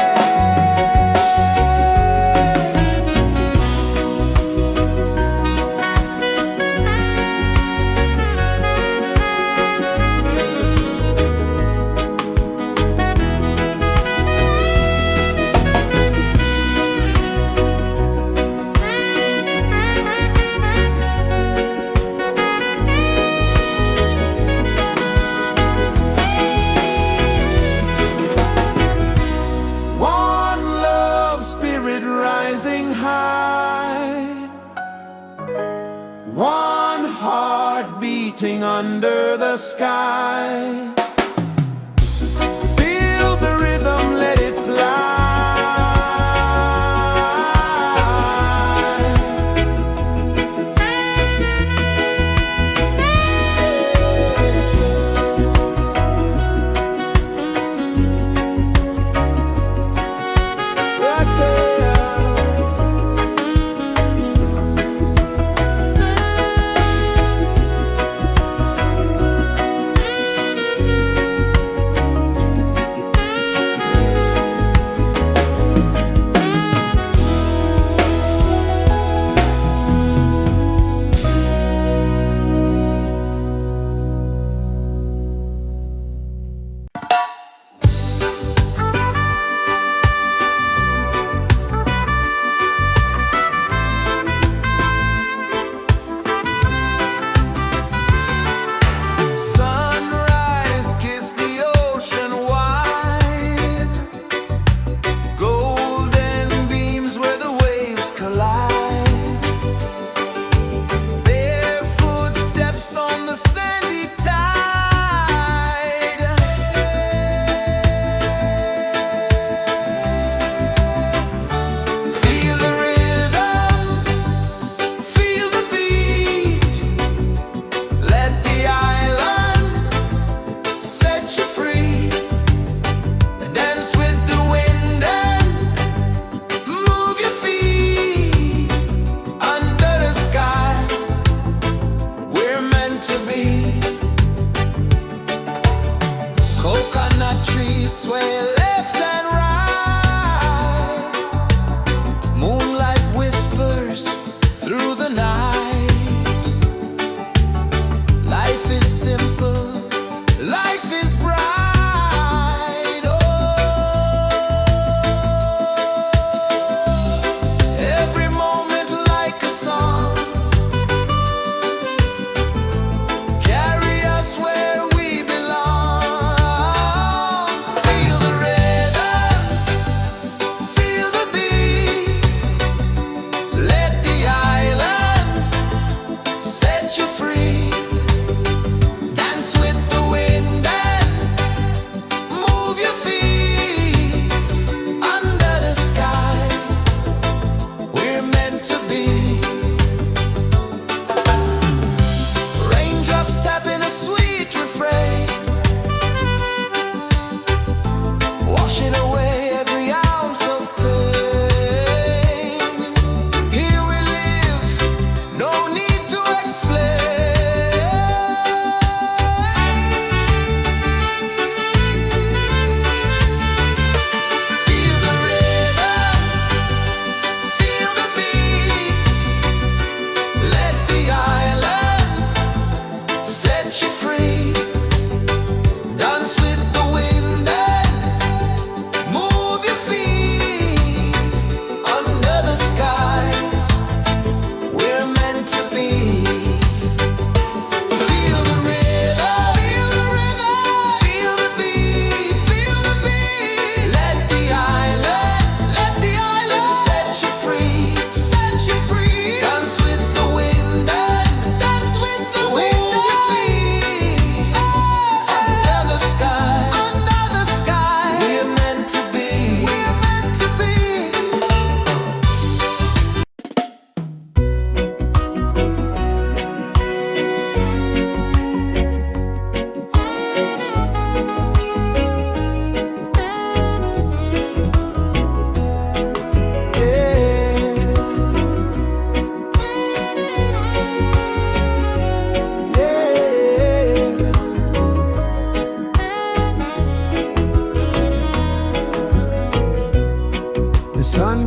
One love spirit rising high. One heart beating under the sky. Feel the rhythm, let it fly. Rock it.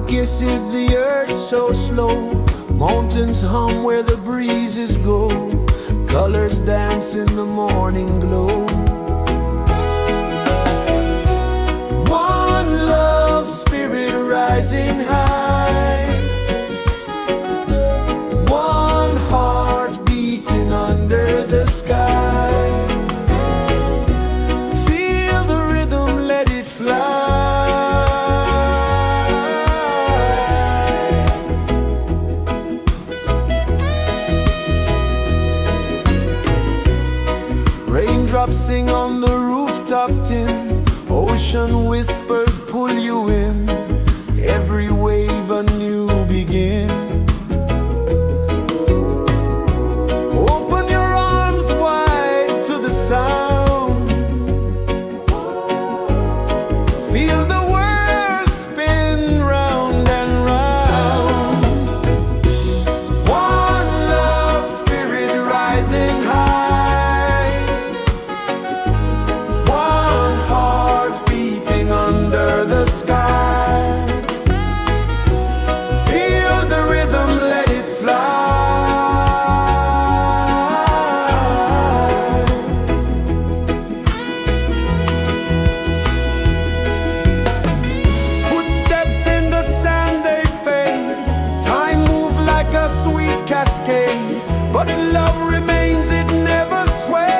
kisses the earth so slow. Mountains hum where the breezes go. Colors dance in the morning glow. One love spirit rising high. One heart beating under the sky. Feel the rhythm, let it fly. Raindrops sing on the rooftop tin. Ocean whispers pull you in. Every wave a new begin. Open your arms wide to the sound. Feel the world spin round and round. One love spirit rising high. One heart beating under the sky. Feel the rhythm, let it fly. Footsteps in the sand, they fade. Time moves like a sweet cascade. But love remains, it never sways.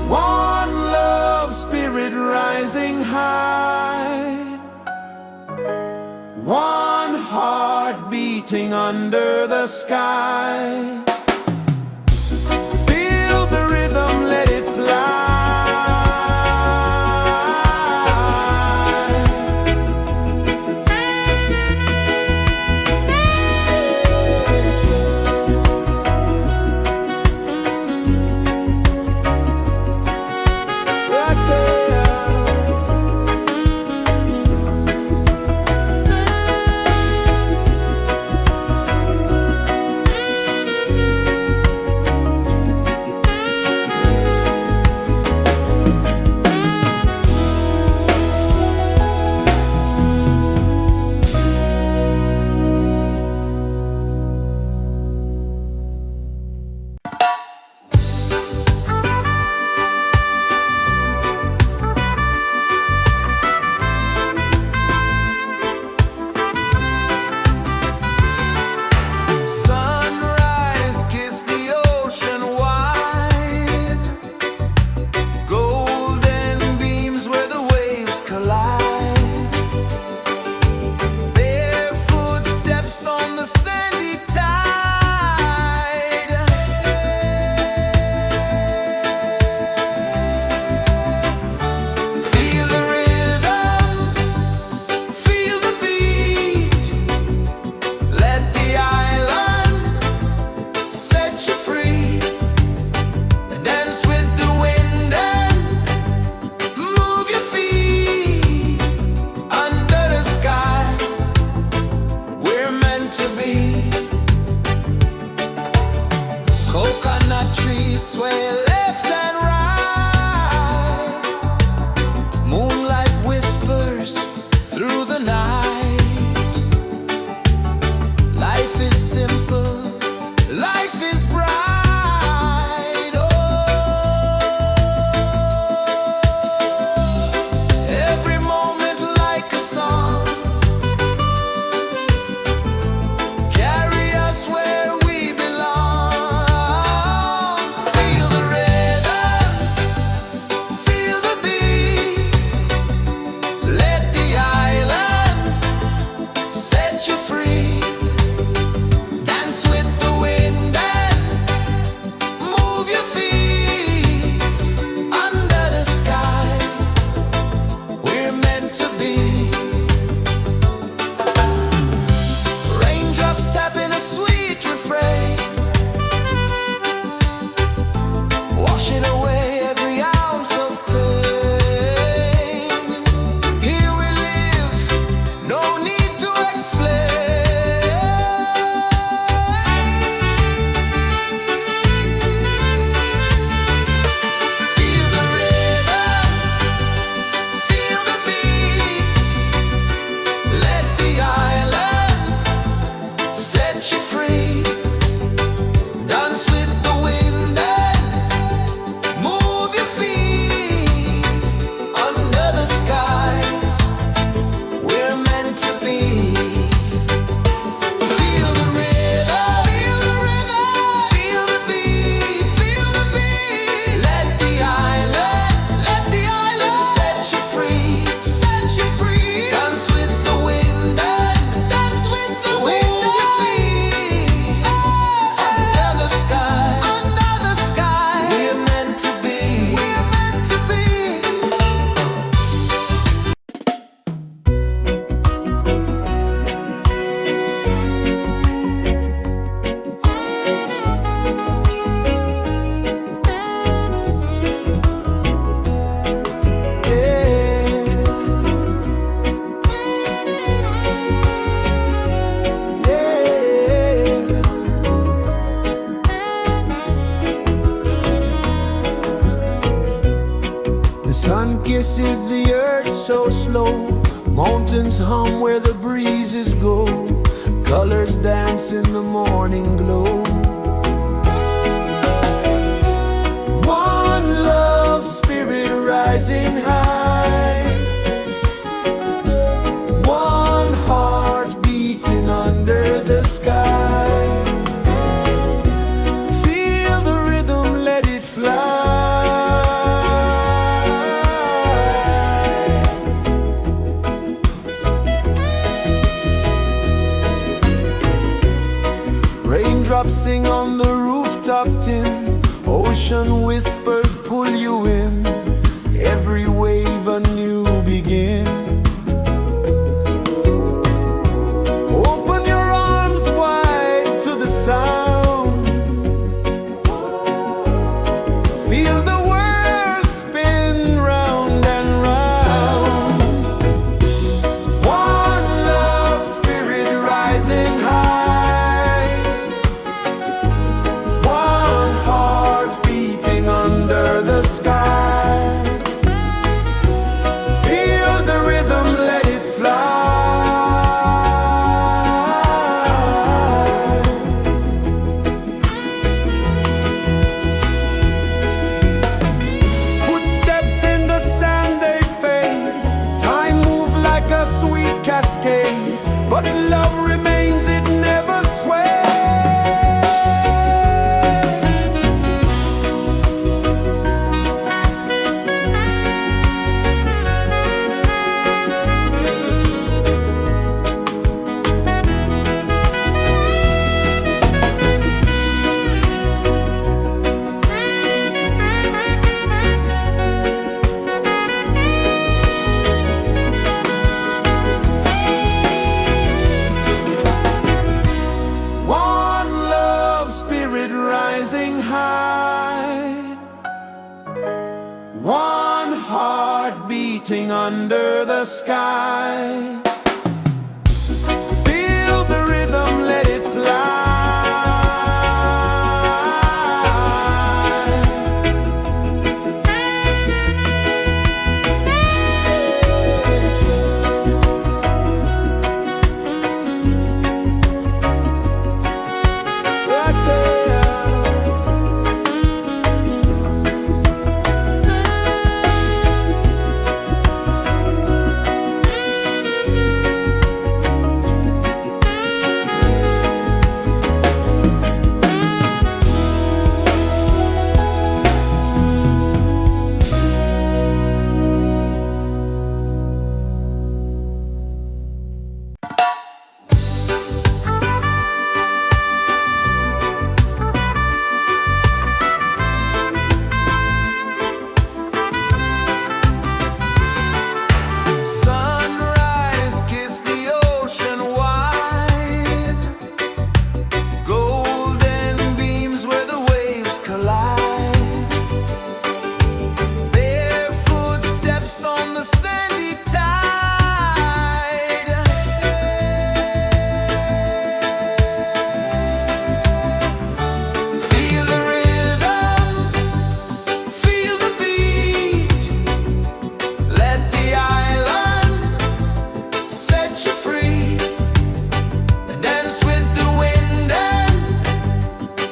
One love spirit rising high. One heart beating under the sky. Feel the rhythm, let it fly. Right there. Mountains hum where the breezes go, colors dance in the morning glow. One love spirit rising high, one heart beating under the sky. Feel the rhythm, let it fly. Raindrops sing on the rooftop tin, ocean whispers pull you in, every wave a new begin. Open your arms wide to the sound, feel the world spin round and round. One love spirit rising high, one heart beating under the sky. Feel the rhythm, let it fly. Footsteps in the sand, they fade. Time moves like a sweet cascade, but love remains, it never sways. One love spirit rising high, one heart beating under the sky. Feel the rhythm, let it fly. Right there. Sunrise, kiss the ocean wide, golden beams where the waves collide, barefoot steps on the sandy tide. Feel the rhythm, feel the beat, let the island set you free. Dance with the wind and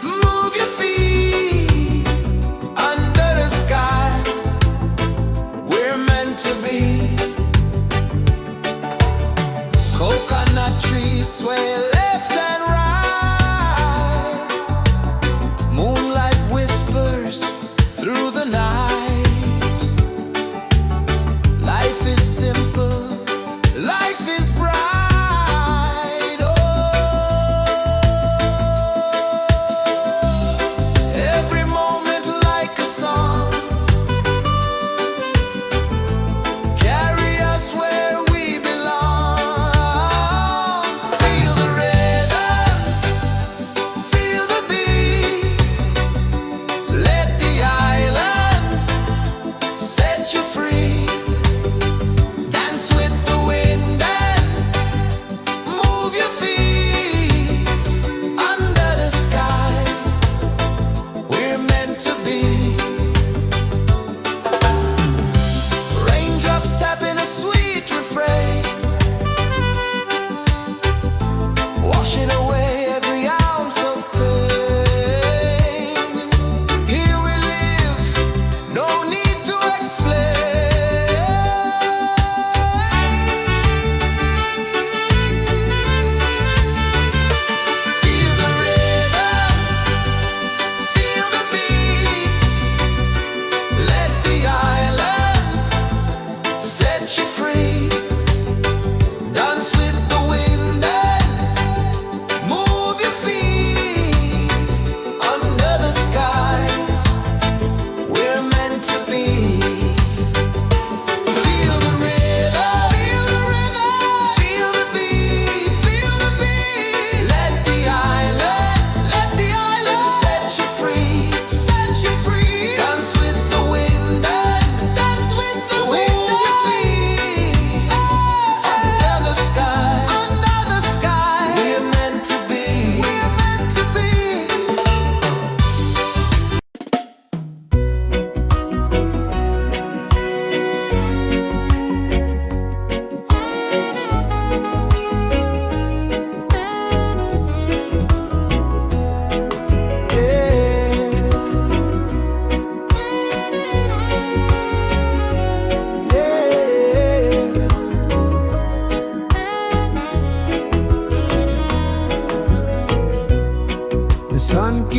move your feet. Under the sky, we're meant to be. Coconut trees sway left and right, moonlight whispers through the night. Life is simple, life is bright. Oh, every moment like a song, carry us where we belong. Feel the rhythm,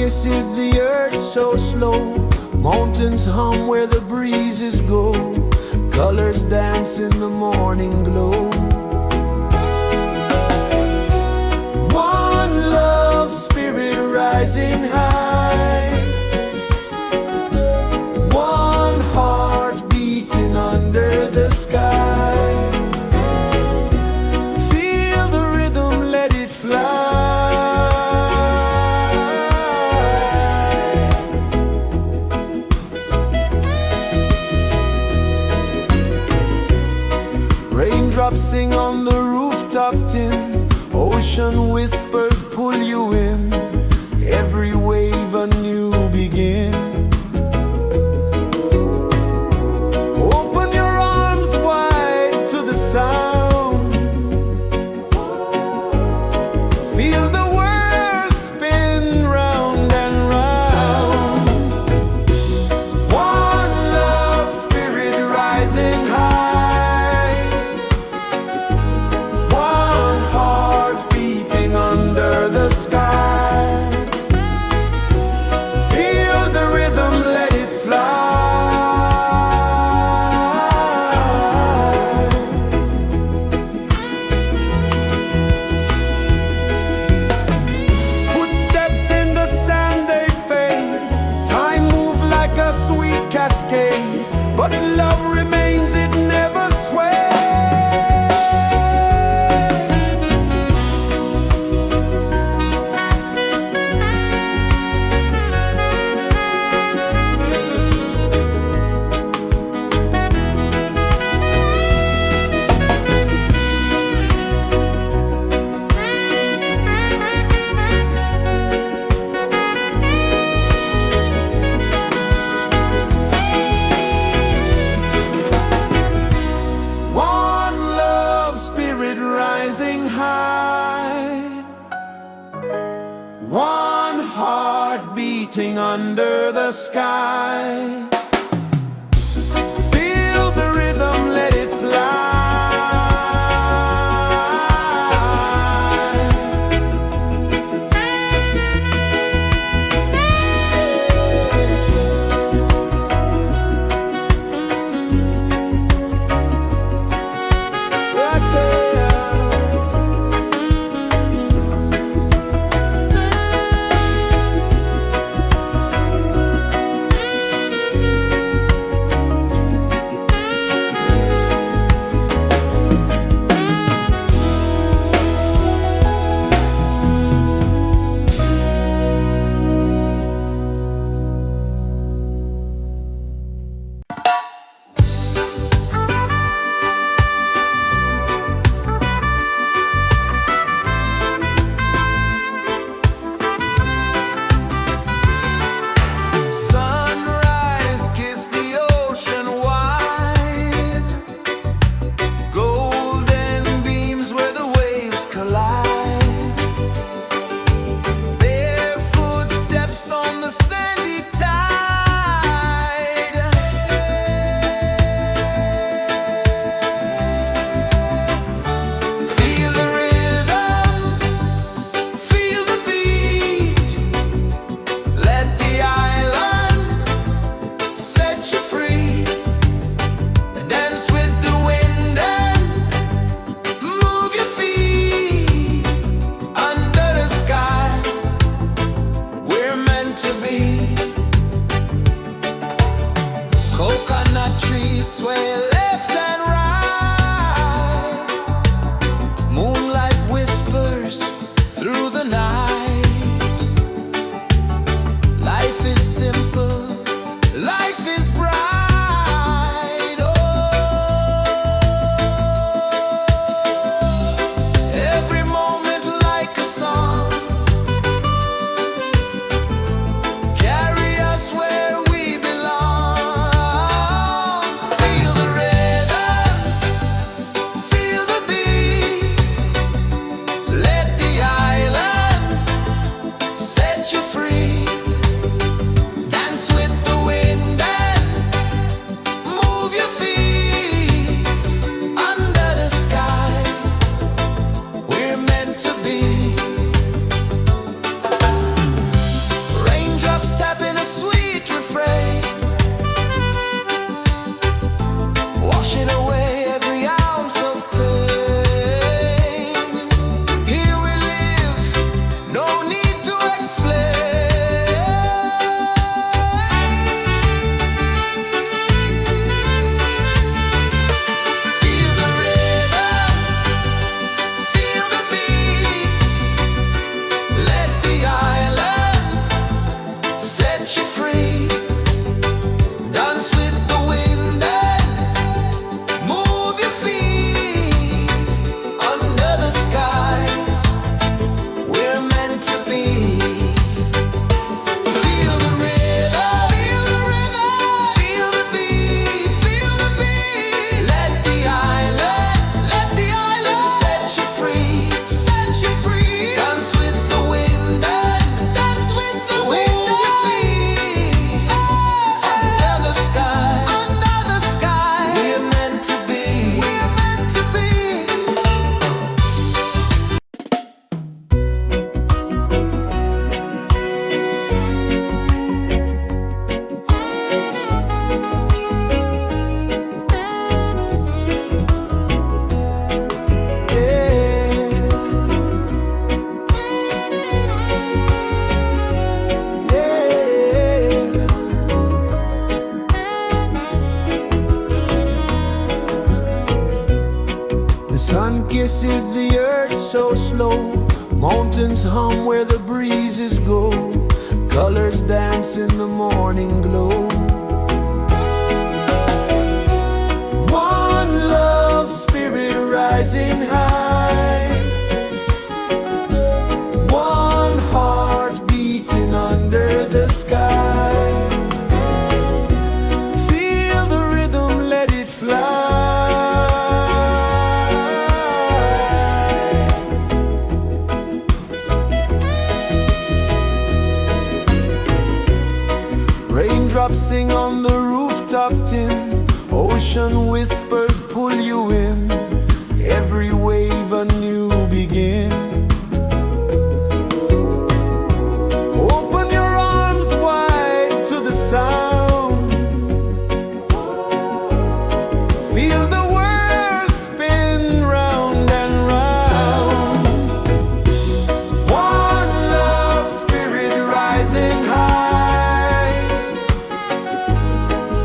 kisses the earth so slow. Mountains hum where the breezes go. Colors dance in the morning glow. One love spirit rising high. One heart beating under the sky. Feel the rhythm, let it fly. Raindrops sing on the rooftop tin. Ocean whispers pull you in. Every wave a new begin. Open your arms wide to the sound. Feel the world spin round and round. One love spirit rising high. One heart beating under the sky. Feel the rhythm, let it fly. Footsteps in the sand, they fade. Time moves like a sweet cascade, but love remains, it never sways. One love spirit rising high. One heart beating under the sky. Feel the rhythm, let it fly. The sun kisses the earth so slow. Mountains hum where the breezes go. Colors dance in the morning glow. One love spirit rising high. One heart beating under the sky. Feel the rhythm, let it fly. Raindrops sing on the rooftop tin. Ocean whispers pull you in. Every wave a new begin. Open your arms wide to the sound. Feel the world spin round and round. One love spirit rising high.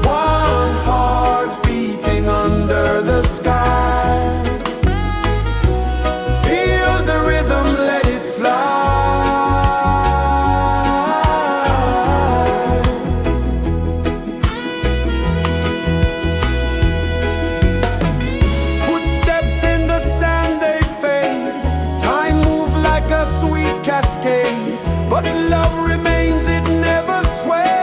One heart beating under the sky. Feel the rhythm, let it fly. Footsteps in the sand, they fade. Time moves like a sweet cascade, but love remains, it never sways.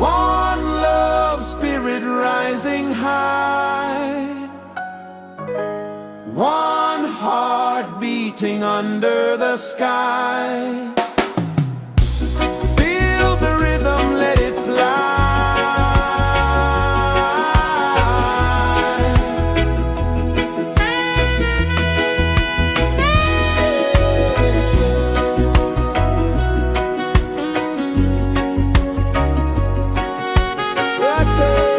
One love spirit rising high. One heart beating under the sky. Feel the rhythm, let it fly. Right there.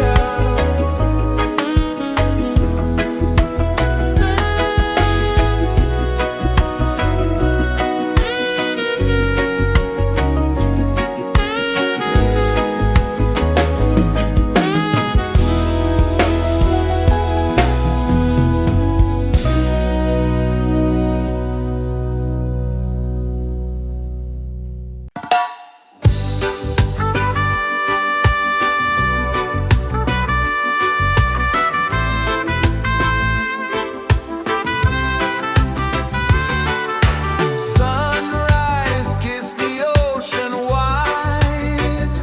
Sunrise, kiss the ocean wide.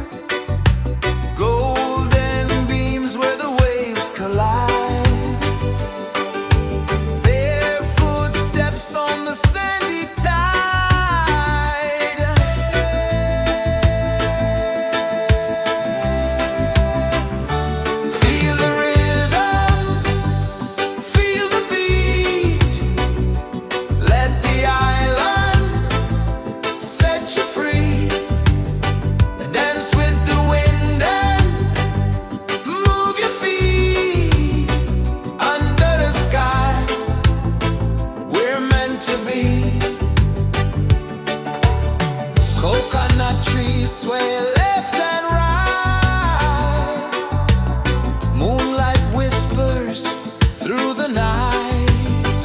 Golden beams where the waves collide. Barefoot steps on the sandy tide. Feel the rhythm, feel the beat. Let the island set you free. Dance with the wind and move your feet. Under the sky, we're meant to be. Coconut trees sway left and right. Moonlight whispers through the night.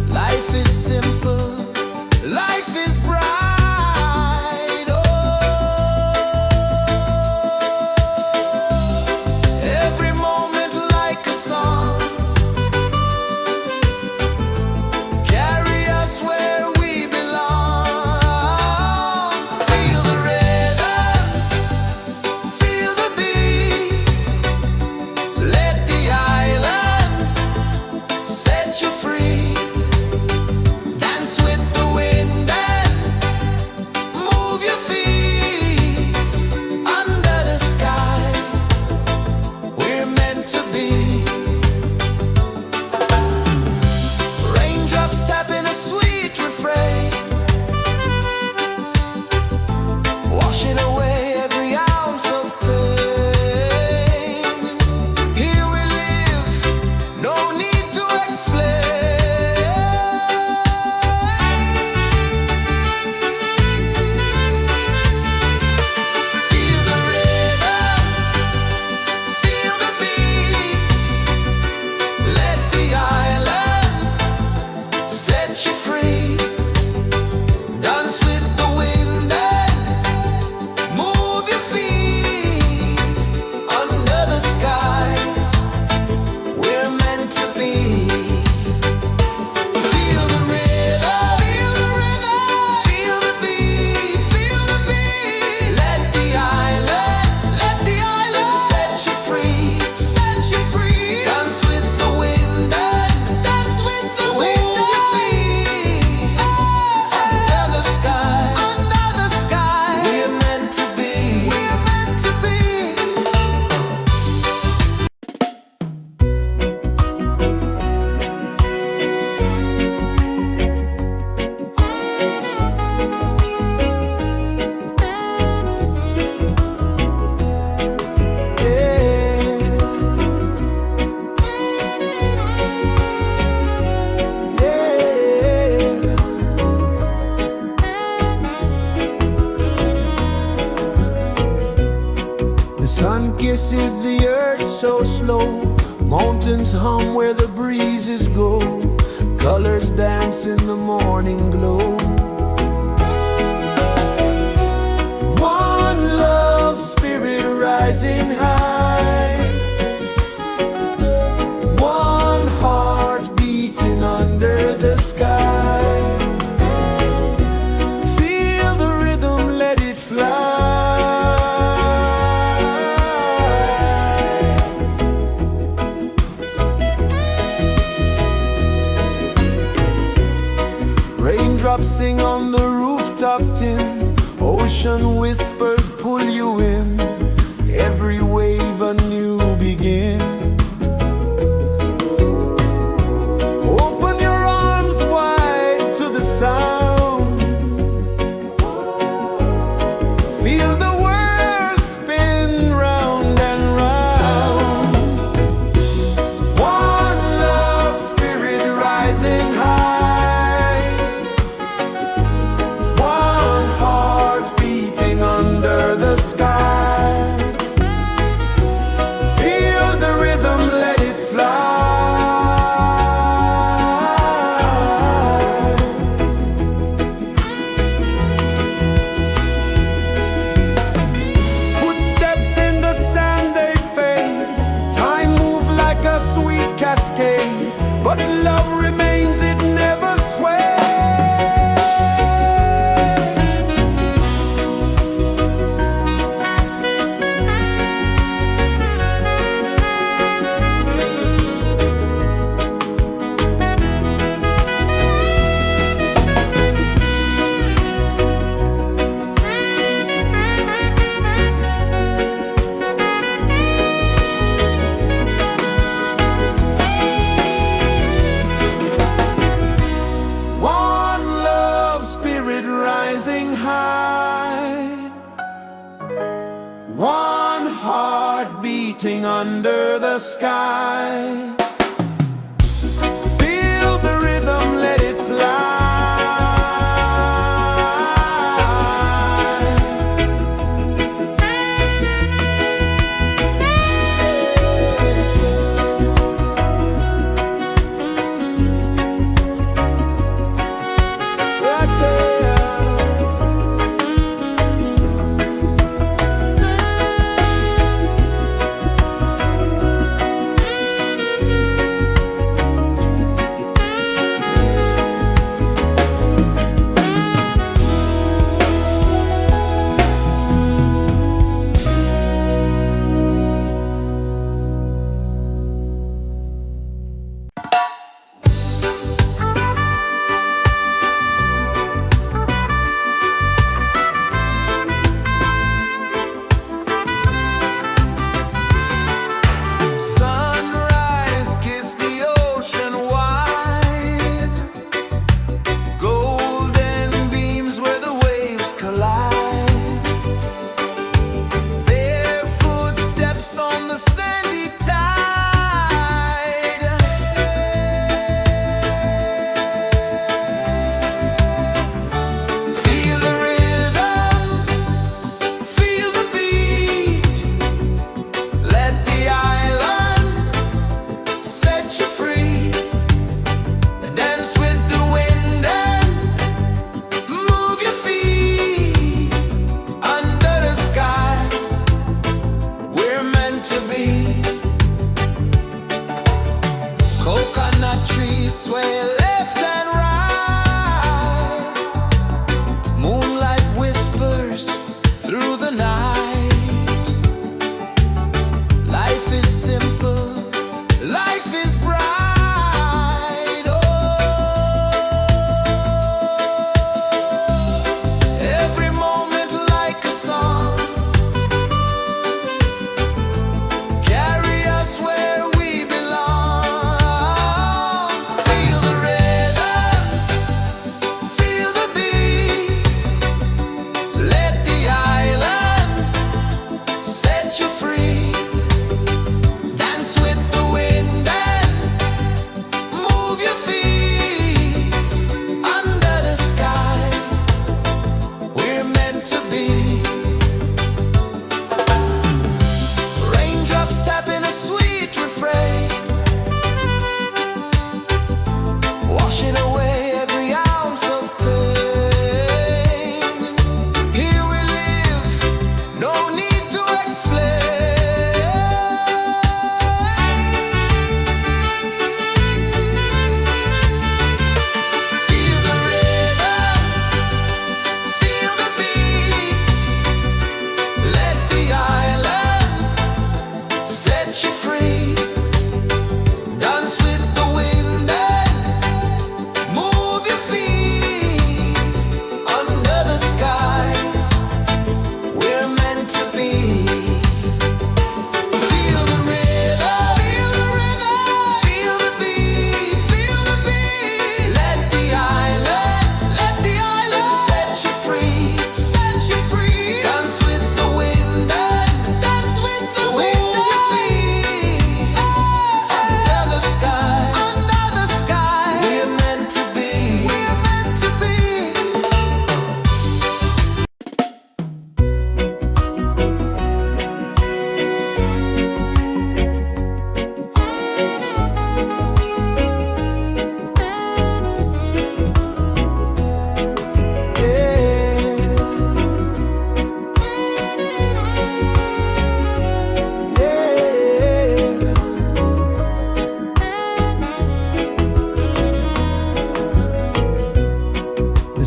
Life is simple, life is bright. Oh, every moment like a song. Carry Birds hum where the breezes go, colors dance in the morning glow. One love spirit rising high, one heart beating under the sky. Feel the rhythm, let it fly. Raindrops sing on the rooftop tin, ocean whispers pull you in, every wave a new begin. Open your arms wide to the sound, feel the world spin round and round. One love spirit rising high, one heart beating under the sky. Feel the rhythm, let it fly. Footsteps in the sand, they fade. Time moves like a sweet cascade, but love remains, it never sways. One love spirit rising high, one heart beating under the sky. Feel the rhythm, let it fly. Right there.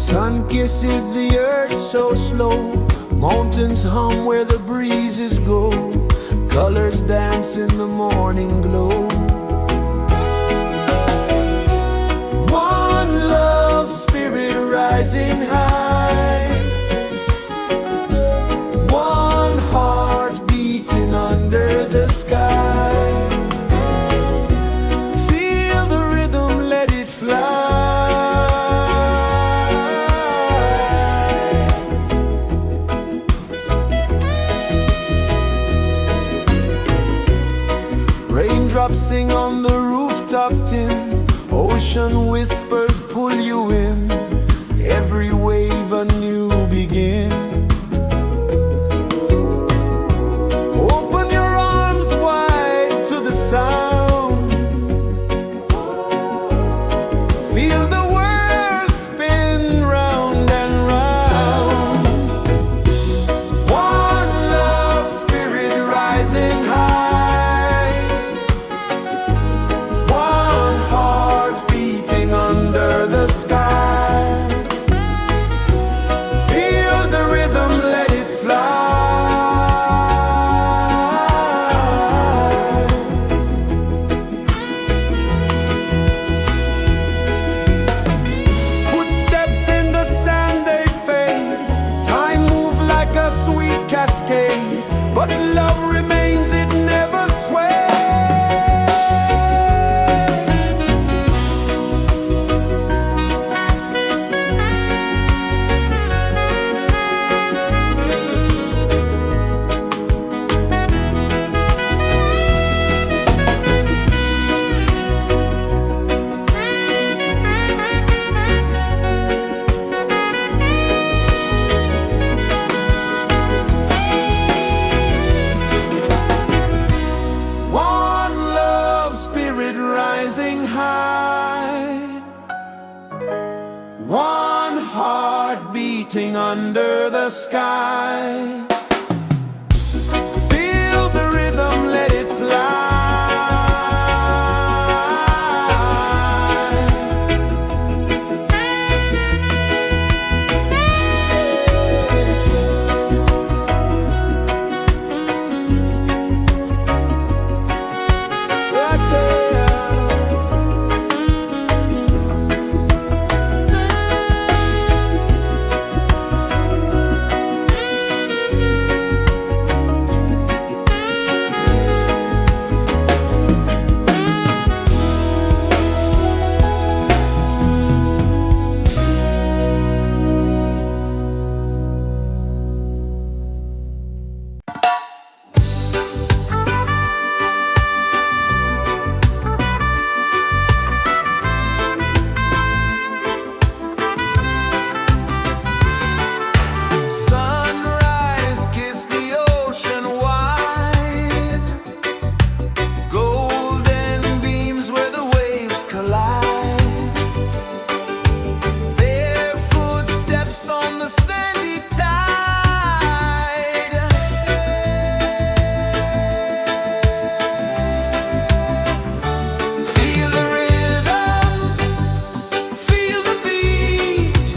Sun kisses the earth so slow, mountains hum where the breezes go, colors dance in the morning glow. One love spirit rising high, one heart beating under the sky. Feel the rhythm, let it fly. Raindrops sing on the rooftop tin, ocean whispers pull you in, every wave a new begin. Open your arms wide to the sound, feel the world spin round and round. One love spirit rising high, one heart beating under the sky. Feel the rhythm, let it fly. Footsteps in the sand, they fade, time moves like a sweet cascade, but love remains, it never sways. One love spirit rising high, one heart beating under the sky. Feel the rhythm, let it fly. Right there. Sunrise, kiss the ocean wide, golden beams where the waves collide, bare footsteps on the sandy tide. Feel the rhythm, feel the beat,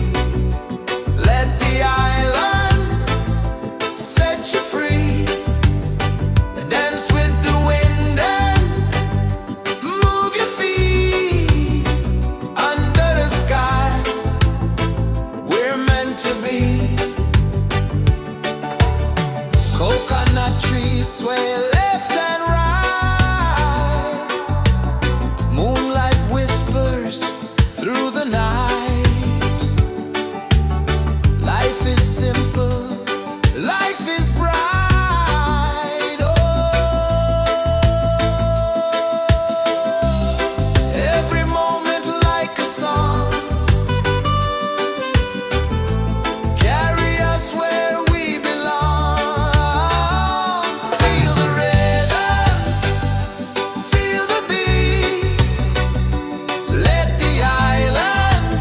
let the island set you free. Dance with the wind and move your feet under the sky. We're meant to be. Coconut trees sway left and right, moonlight whispers through the night. Life is simple, life is bright. Oh, every moment like a song, carry us where we belong. Feel the rhythm, feel the beat, let the island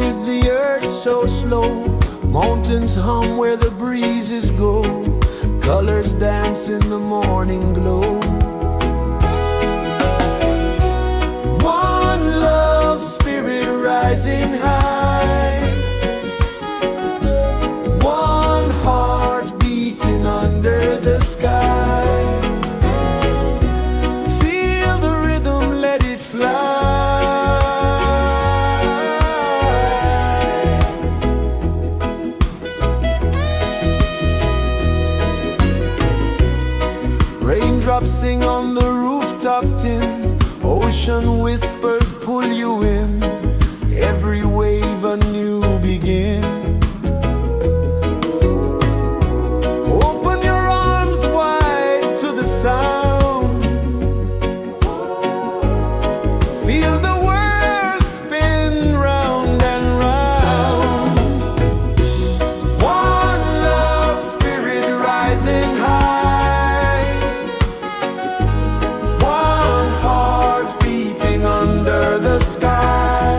is the earth so slow? Mountains hum where the breezes go. Colors dance in the morning glow. One love, spirit rising high. One heart beating under the sky. Feel the rhythm, let it fly. Raindrops sing on the rooftop tin. Ocean whispers pull you in. Every wave a new begin. Open your arms wide to the sound. Feel the world spin round and round. One love, spirit rising high. One heart beating under the sky.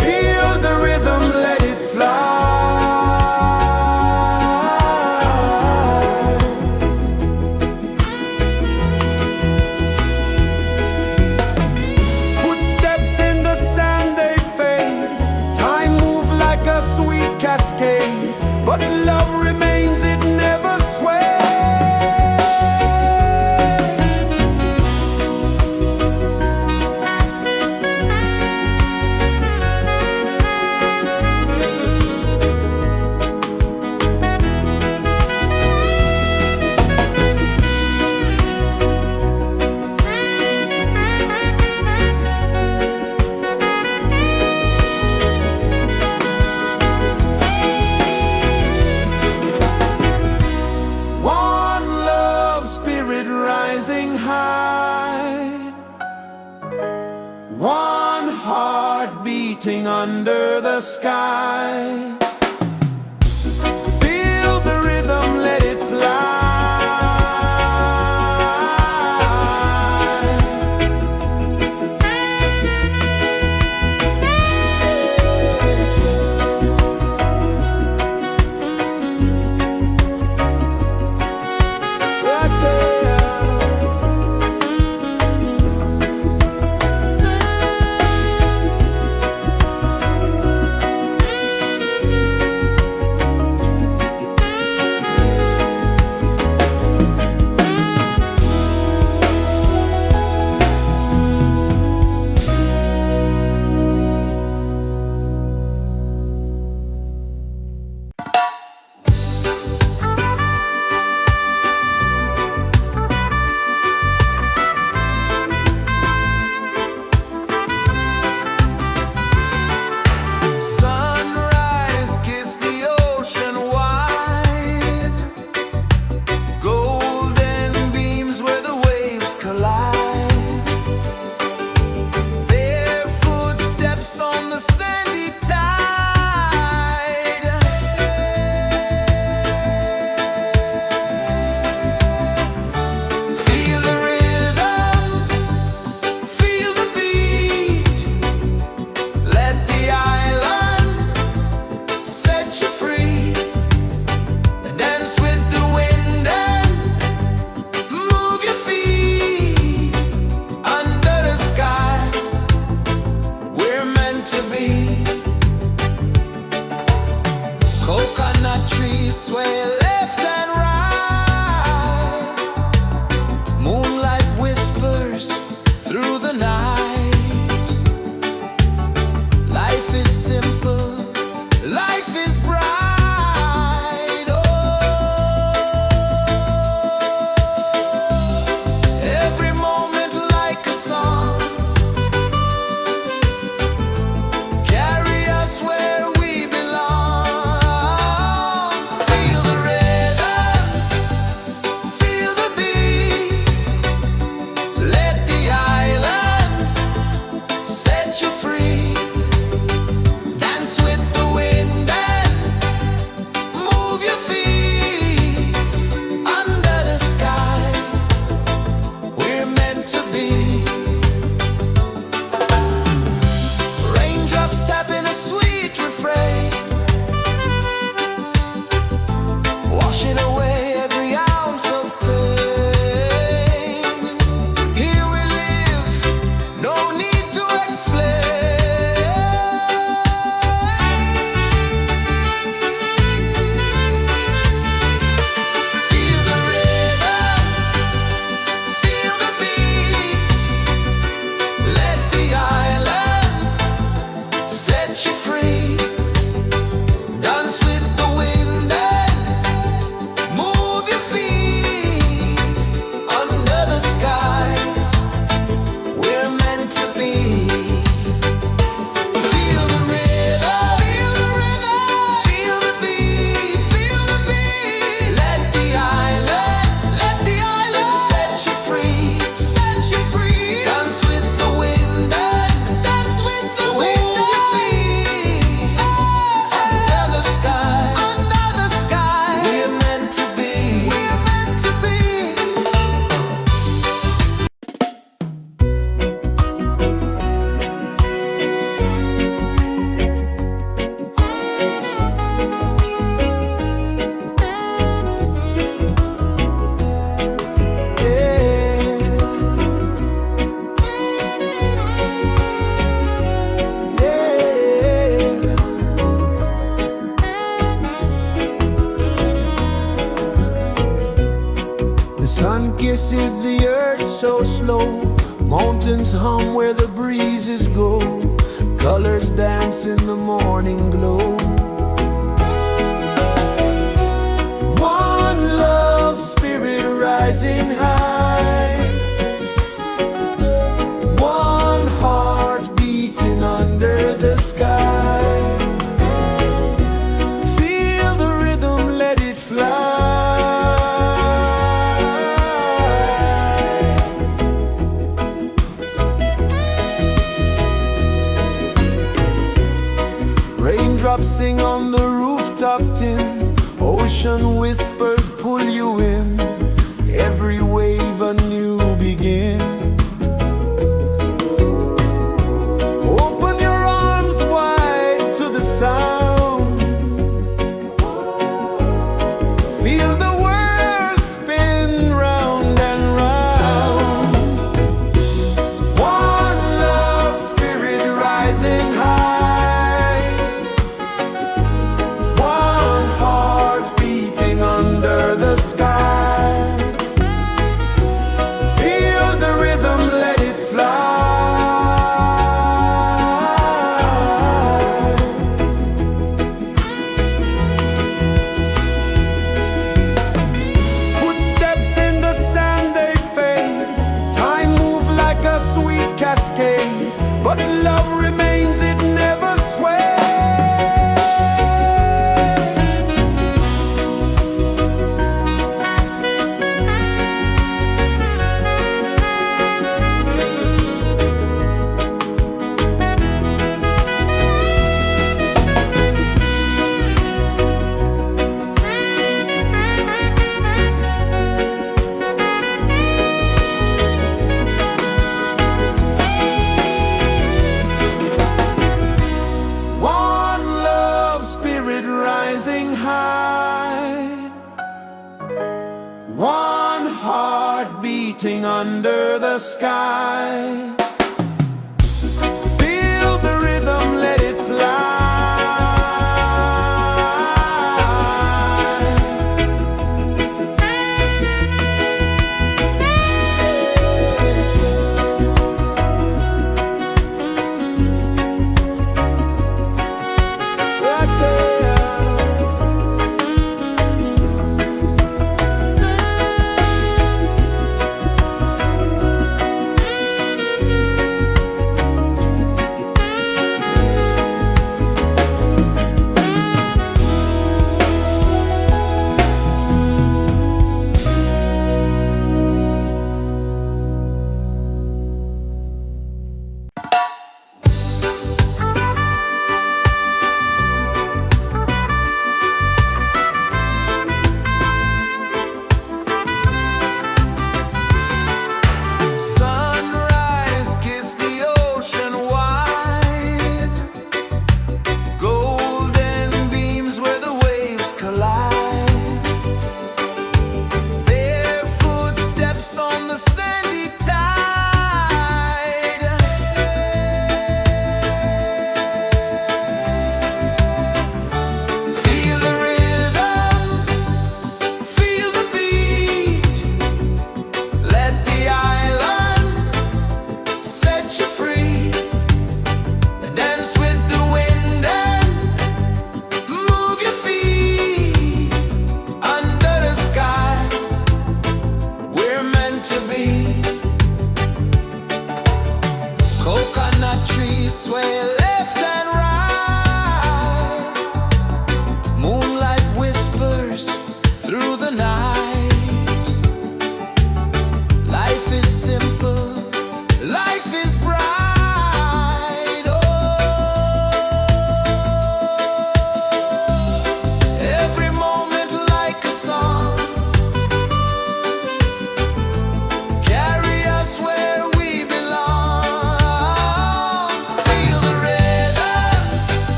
Feel the rhythm, let it fly. Footsteps in the sand, they fade. Time moves like a sweet cascade, but love remains, it never sways. One love, spirit rising high. One heart beating under the sky. Feel the rhythm, let it fly. Right there. Sunrise, kiss the ocean wide. Golden beams where the waves collide. Bare footsteps on the sandy tide. Feel the rhythm, feel the beat. Let the island set you free. Dance with the wind and move your feet. Under the sky, we're meant to be. Coconut trees sway left and right. Moonlight whispers through the night. Life is simple, life is bright. Oh, every moment like a song. Carry us where we belong. Feel the rhythm. Sun kisses the earth so slow, mountains hum where the breezes go, colors dance in the morning glow. One love spirit rising high, one heart beating under the sky. Feel the rhythm, let it fly. Raindrops sing on the rooftop tin, ocean whispers pull you in, every wave a new begin. Open your arms wide to the sound, feel the world spin round and round. One love spirit rising high, one heart beating under the sky. Feel the rhythm, let it fly. Footsteps in the sand, they fade, time moves like a sweet cascade, but love remains, it never sways. One love spirit rising high, one heart beating under the sky. Feel the rhythm, let it fly. Right there.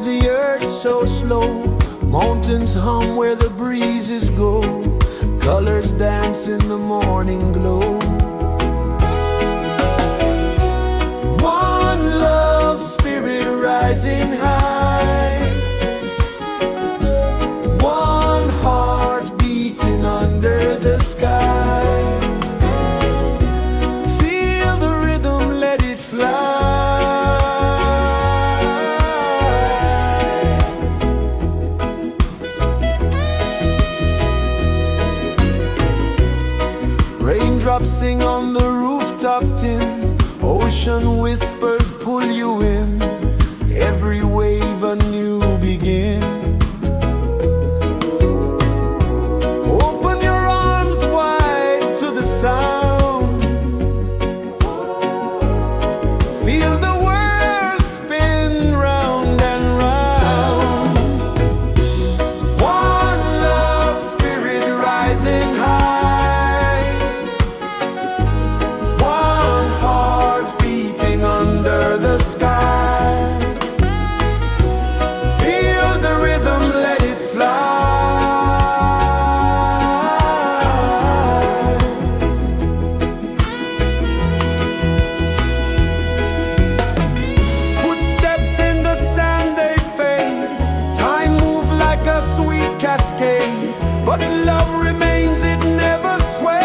the earth so slow. Mountains hum where the breezes go. Colors dance in the morning glow. One love spirit rising high. One heart beating under the sky. Feel the rhythm, let it fly. Raindrops sing on the rooftop tin. Ocean whispers pull you in. Every wave a new begin. Open your arms wide to the sound. Feel the world spin round and round. One love spirit rising high. One heart beating under the sky. Feel the rhythm, let it fly. Footsteps in the sand, they fade. Time moves like a sweet cascade, but love remains, it never sways.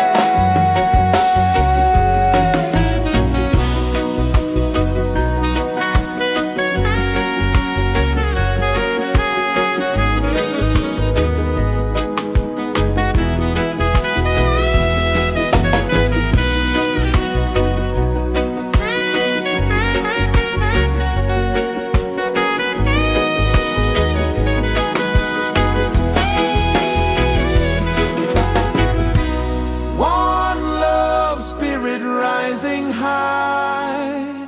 One love spirit rising high.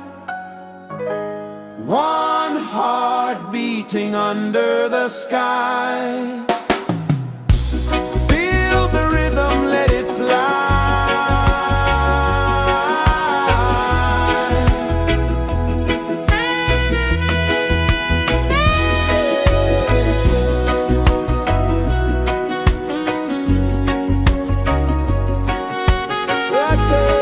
One heart beating under the sky. Feel the rhythm, let it fly. Right there.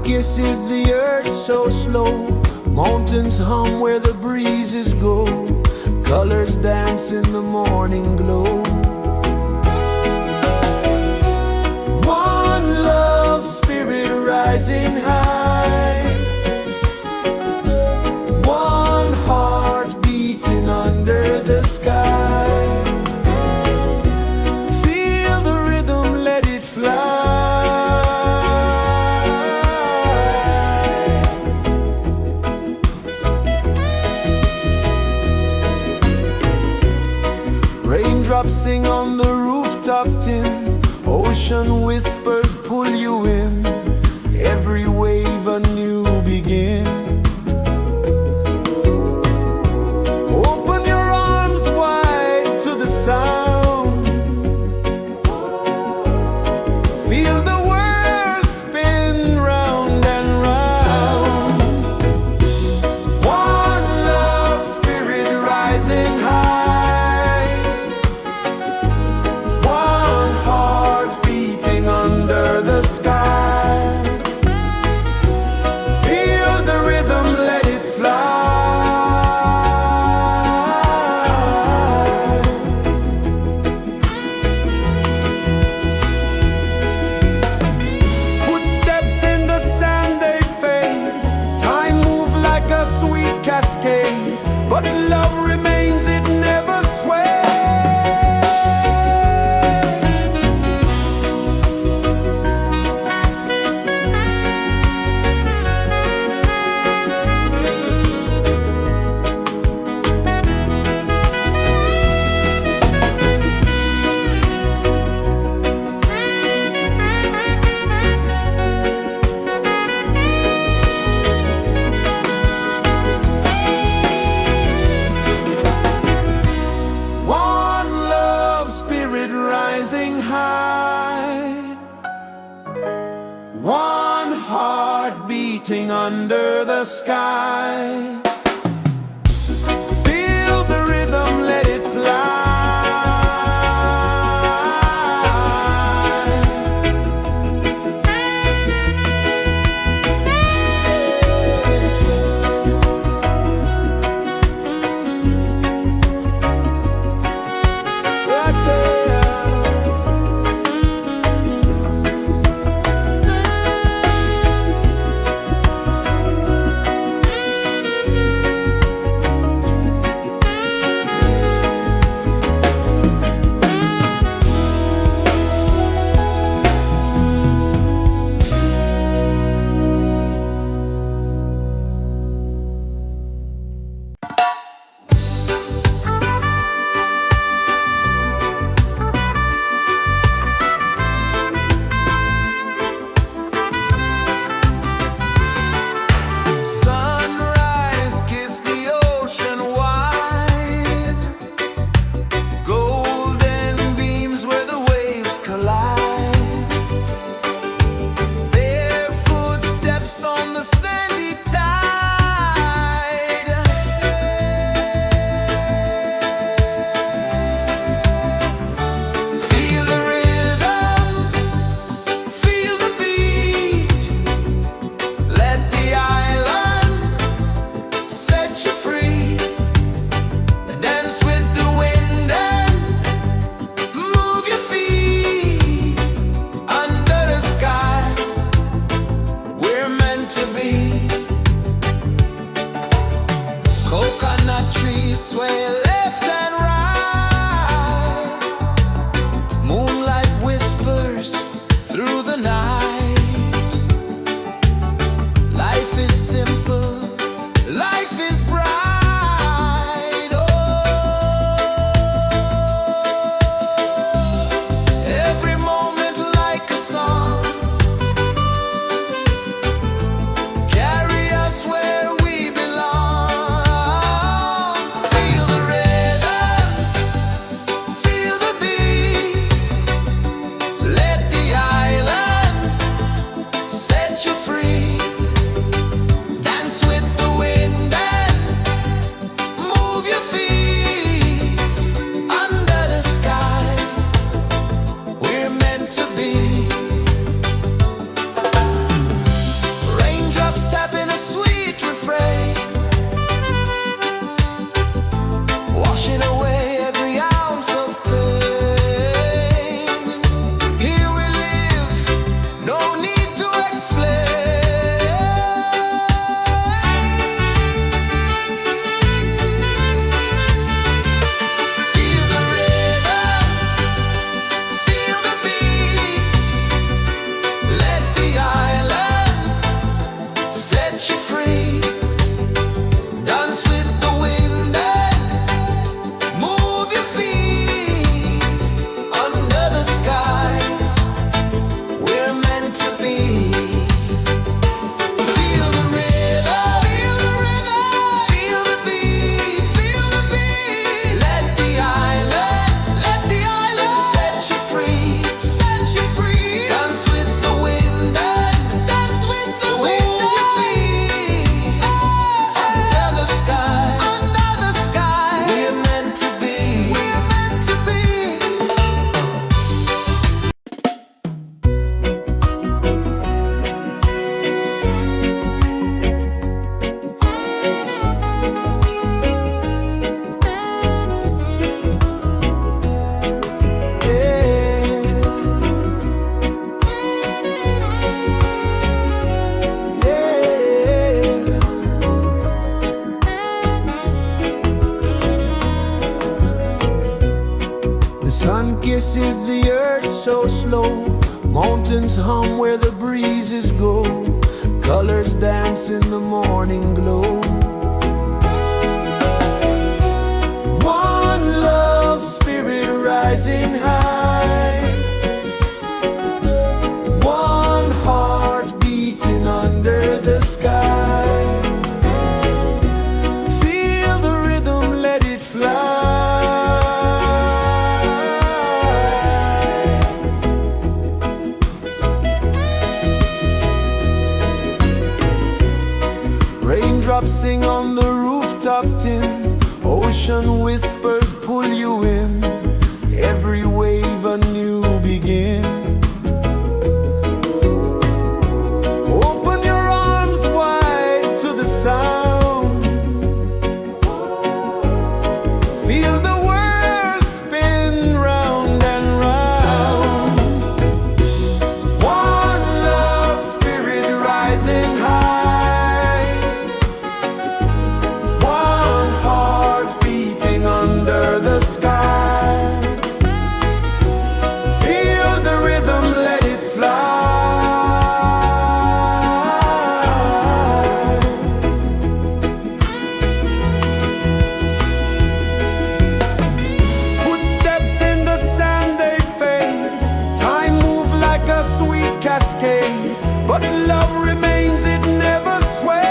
kisses the earth so slow. Mountains hum where the breezes go. Colors dance in the morning glow. One love, spirit rising high. One heart beating under the sky. Feel the rhythm, let it fly. Raindrops sing on the rooftop tin. Ocean whispers pull you in. Every wave a new begin. Open your arms wide to the sound. Feel the world spin round and round. One love, spirit rising high. One heart beating under the sky. Feel the rhythm, let it fly. Footsteps in the sand, they fade. Time moves like a sweet cascade, but love remains, it never sways. One love, spirit rising high. One heart beating under the sky. Feel the rhythm, let it fly. Right there. Sun kisses the earth so slow, mountains hum where the breezes go, colors dance in the morning glow. One love, spirit rising high, one heart beating under the sky. Feel the rhythm, let it fly. Raindrops sing on the rooftop tin, ocean whispers pull you in, every wave a new begin. Open your arms wide to the sound, feel the world spin round and round. One love, spirit rising high, one heart beating under the sky. Feel the rhythm, let it fly. Footsteps in the sand, they fade, time moves like a sweet cascade, but love remains, it never sways.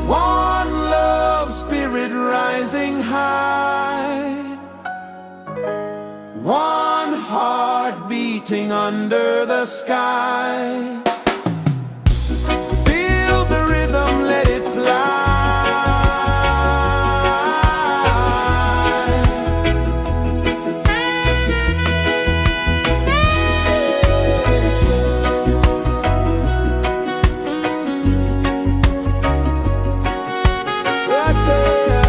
One love, spirit rising high, one heart beating under the sky. Feel the rhythm, let it fly. Right there.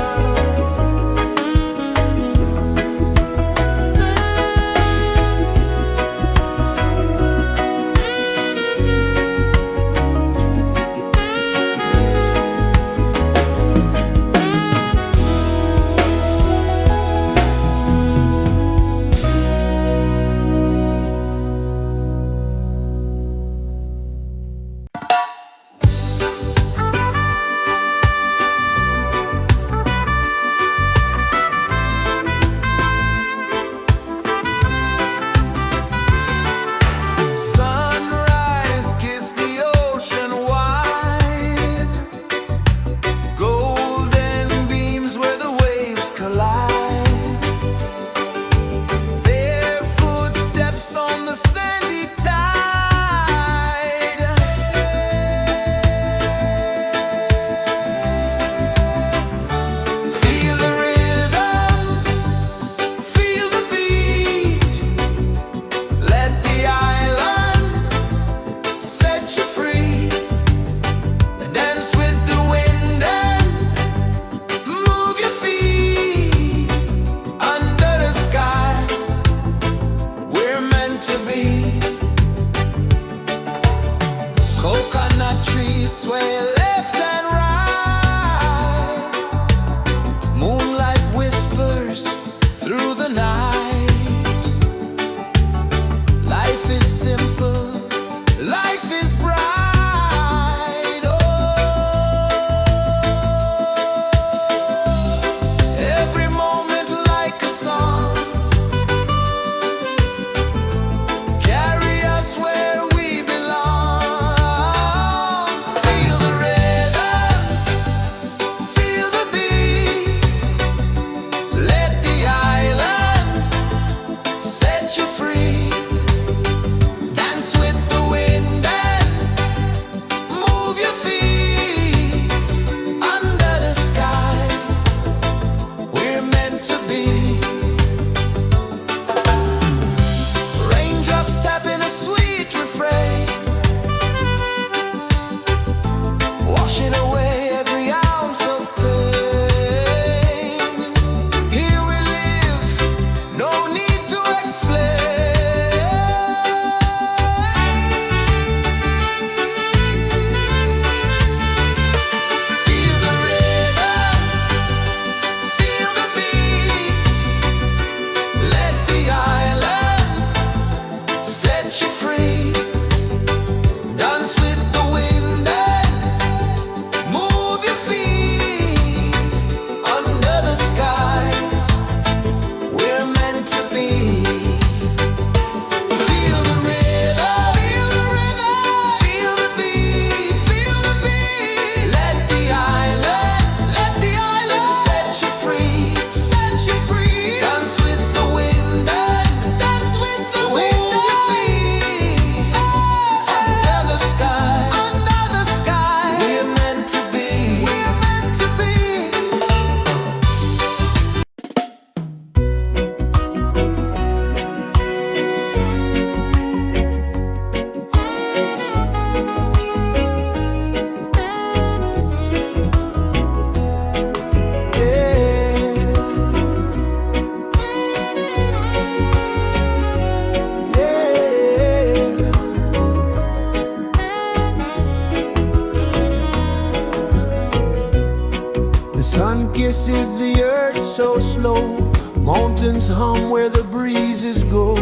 Mountains hum where the breezes go,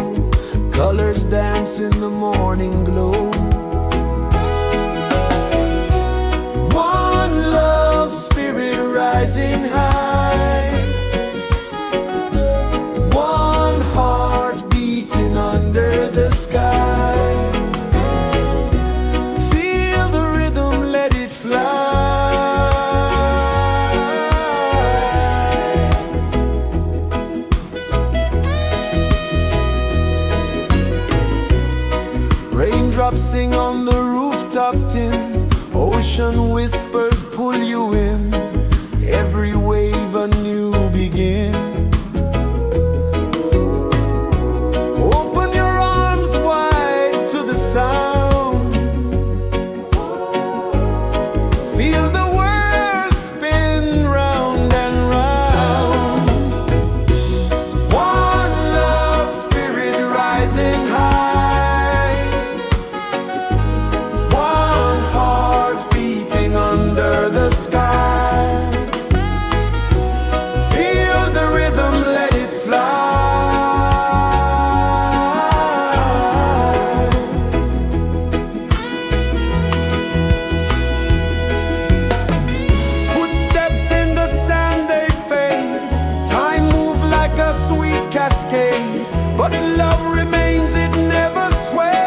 colors dance in the morning glow. One love spirit rising high, one heart beating under the sky. Feel the rhythm, let it fly. Raindrops sing on the rooftop tin, ocean whispers pull you in, every wave a new begin. Open your arms wide to the sound, feel the world spin round and round. One love spirit rising high, one heart beating under the sky. Feel the rhythm, let it fly. Footsteps in the sand, they fade. Time moves like a sweet cascade, but love remains, it never sways.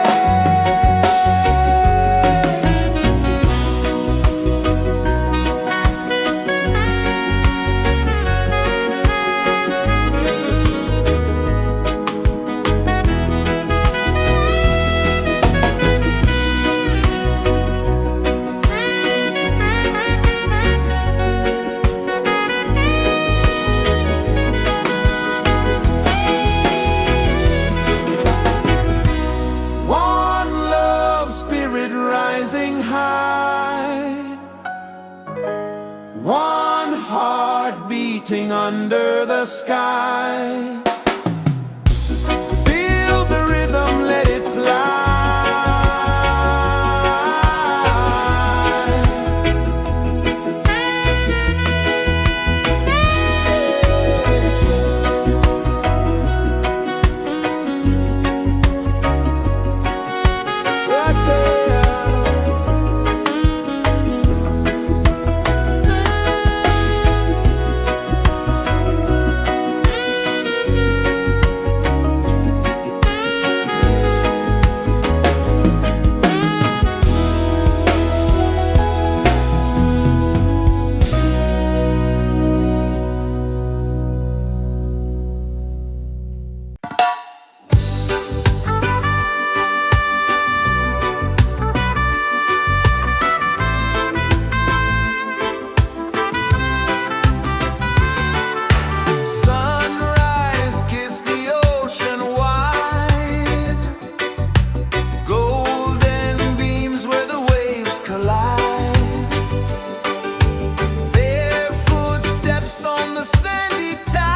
One love spirit rising high, one heart beating under the sky. Feel the rhythm, let it fly. Right there. Sunrise, kiss the ocean wide, golden beams where the waves collide, bare footsteps on the sandy tide.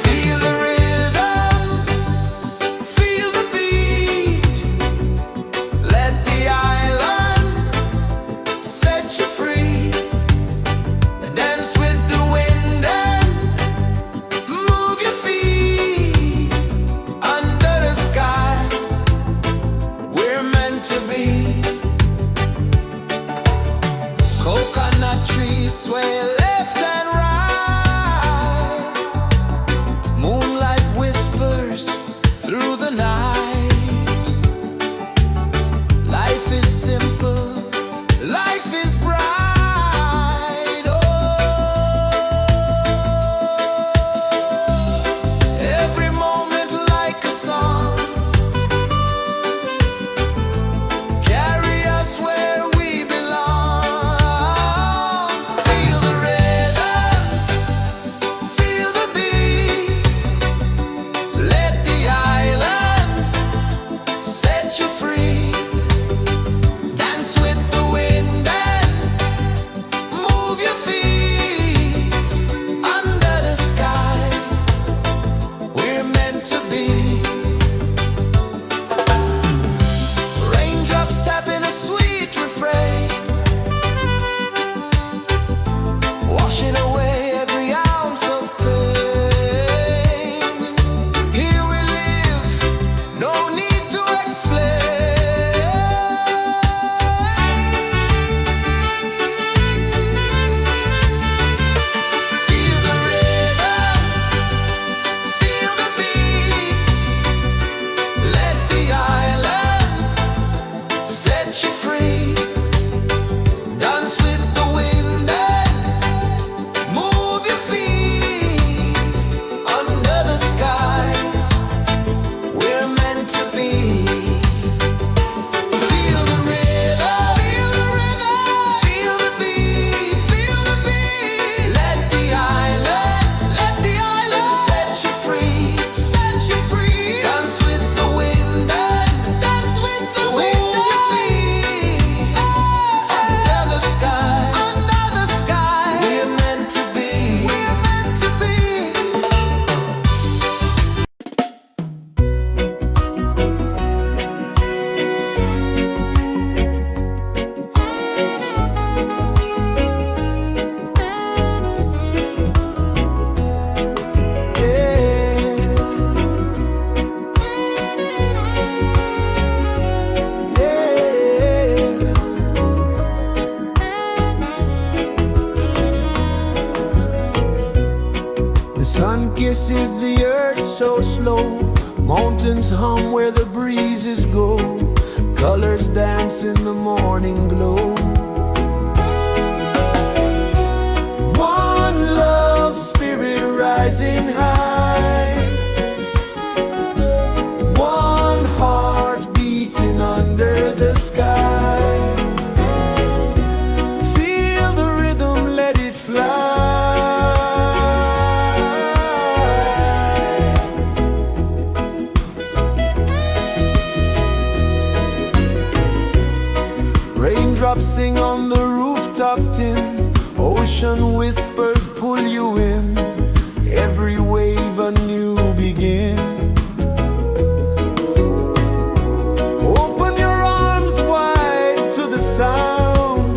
Feel the rhythm, feel the beat, let the island set you free. Dance with the wind and move your feet. Under the sky, we're meant to be. Coconut trees sway left and right, moonlight whispers through the night. Life is simple, life is bright. Oh, every moment like a song, carry us where we belong. Feel the rhythm, Sun kisses the earth so slow, mountains hum where the breezes go, colors dance in the morning glow. One love spirit rising high, one heart beating under the sky. Feel the rhythm, let it fly. Raindrops sing on the rooftop tin, ocean whispers pull you in, every wave a new begin. Open your arms wide to the sound,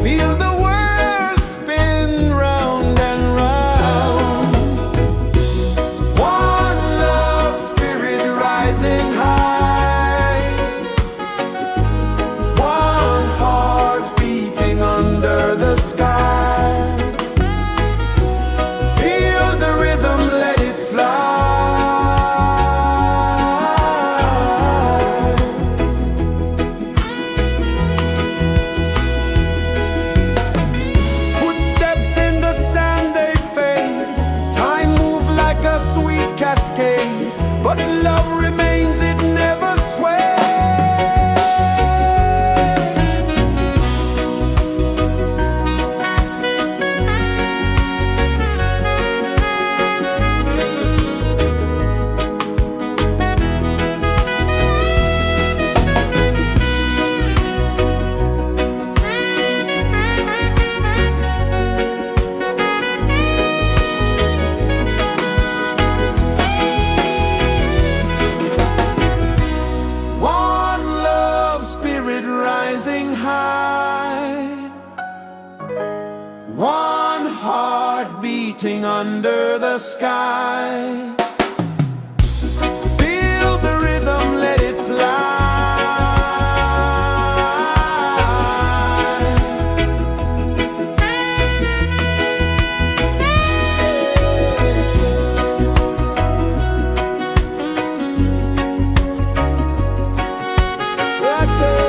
feel the world spin round and round. One love spirit rising high, one heart beating under the sky. Feel the rhythm, let it fly. Footsteps in the sand, they fade, time moves like a sweet cascade, but love remains, it never sways. One love spirit rising high, one heart beating under the sky. Feel the rhythm, let it fly. Right there.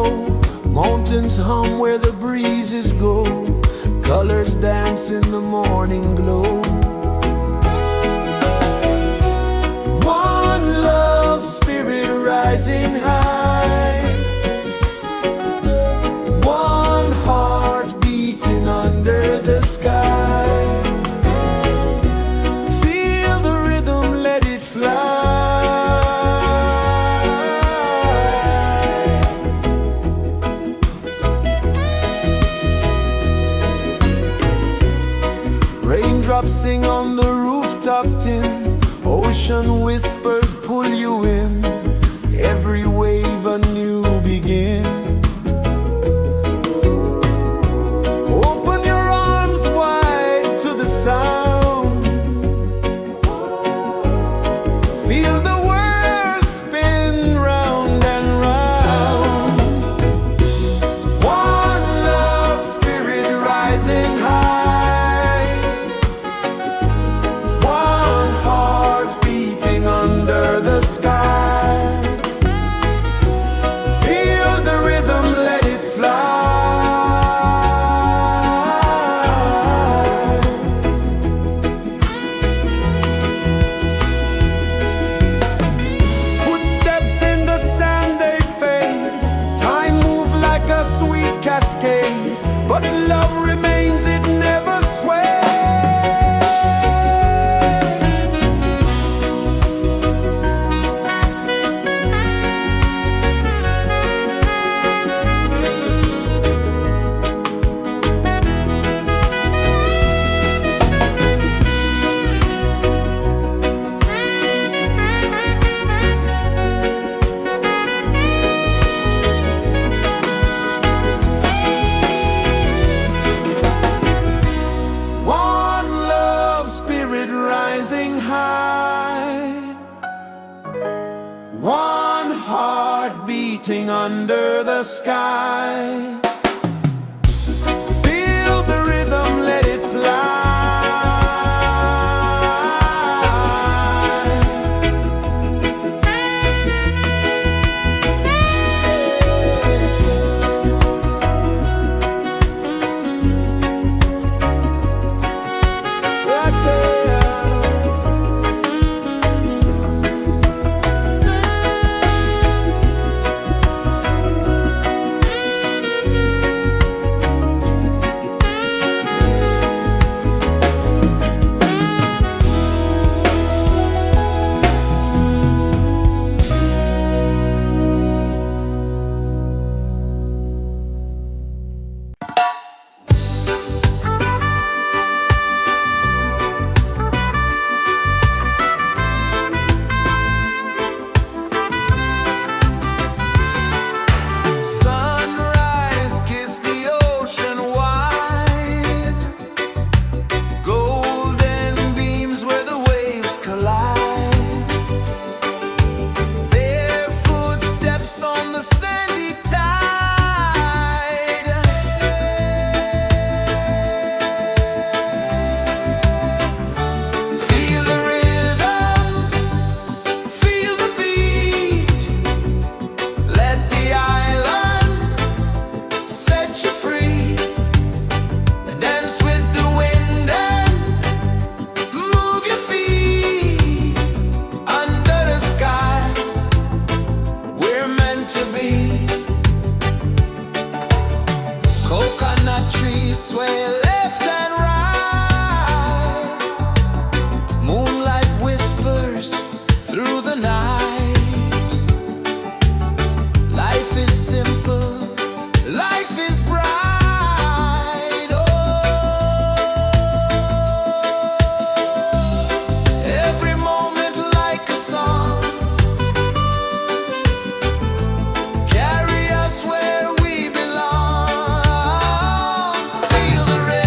flow, mountains hum where the breezes go, colors dance in the morning glow. One love, spirit rising high, one heart beating under the sky. Feel the rhythm, let it fly. Raindrops sing on the rooftop tin, ocean whispers pull you in, every wave a new begin. Open your arms wide to the sound, feel the world spin round and round. One love, spirit rising high, one heart beating under the sky. Feel the rhythm, let it fly. Footsteps in the sand, they fade, time moves like a sweet cascade, but love remains, it never sways. One love, spirit rising high, one heart beating under the sky. Feel the rhythm, let it fly. Right there. Sunrise, kiss the ocean wide, golden beams where the waves collide, their footsteps on the sandy tide. Feel the rhythm, feel the beat, let the island set you free. Dance with the wind and move your feet under the sky. We're meant to be. Coconut trees sway left and right, moonlight whispers through the night. Life is simple, life is bright. Oh, every moment like a song, carry us where we belong. Feel the rhythm.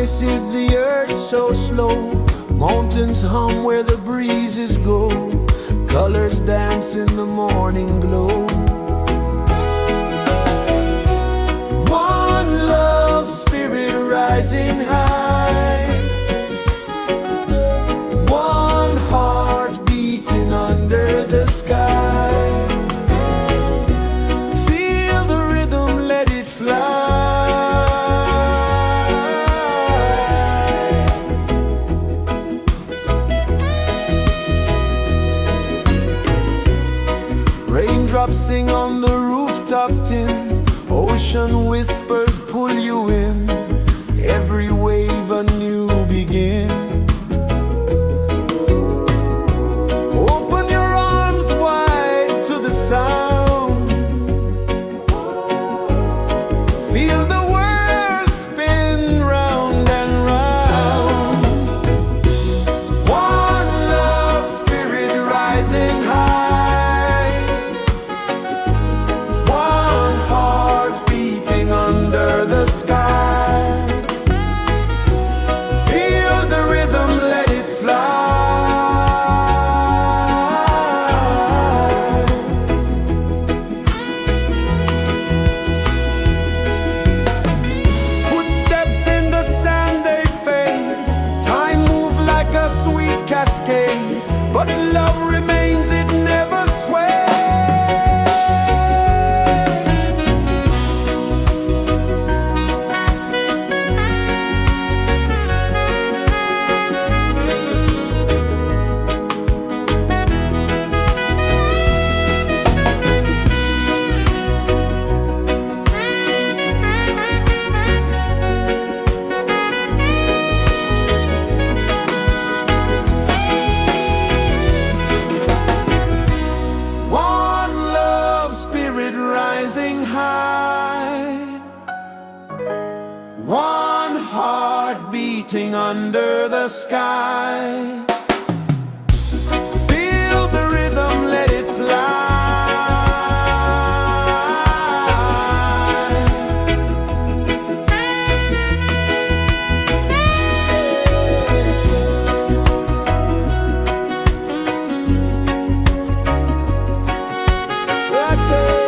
kisses the earth so slow. Mountains hum where the breezes go. Colors dance in the morning glow. One love, spirit rising high. One heart beating under the sky. Feel the rhythm, let it fly. Raindrops sing on the rooftop tin. Ocean whispers pull you in. Every wave a new begin. Open your arms wide to the sound. Feel the world spin round and round. One love, spirit rising high. One heart beating under the sky. Feel the rhythm, let it fly. Footsteps in the sand, they fade. Time moves like a sweet cascade, but love remains, it never sways. One love, spirit rising high. One heart beating under the sky. Feel the rhythm, let it fly. Right there.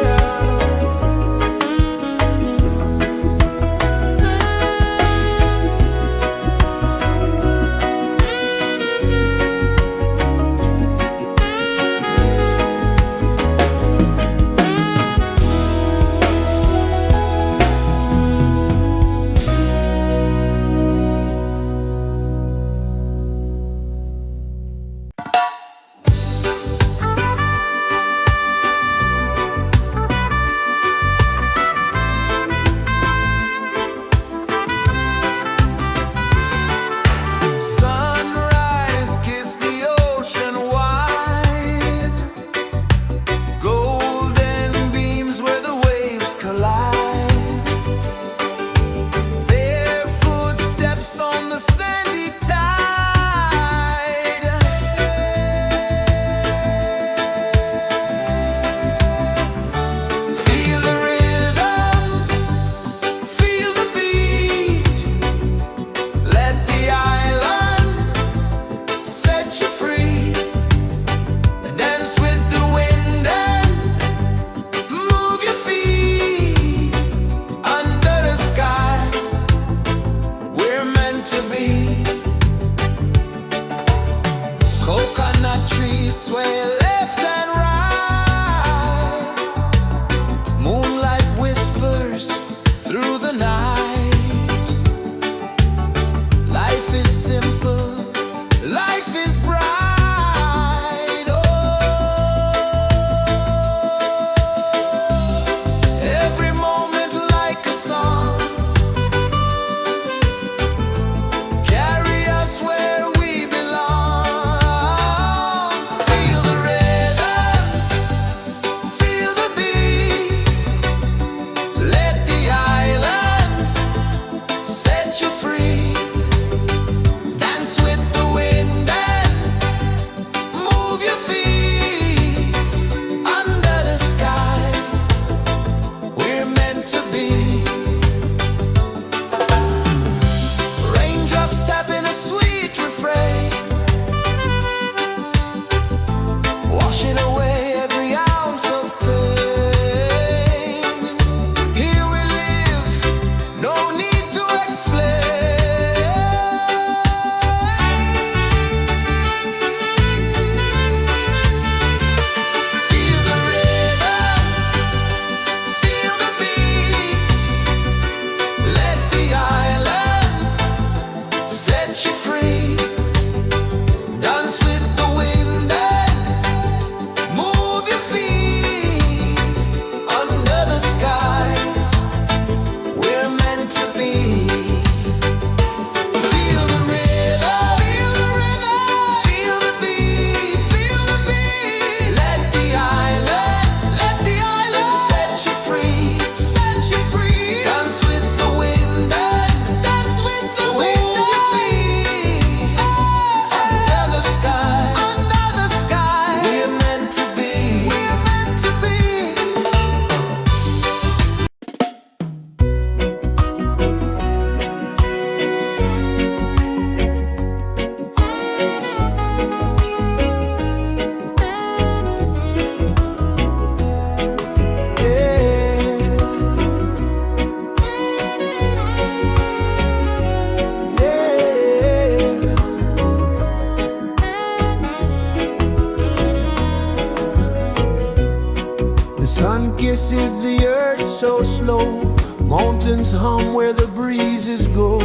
sun kisses the earth so slow, mountains hum where the breezes go,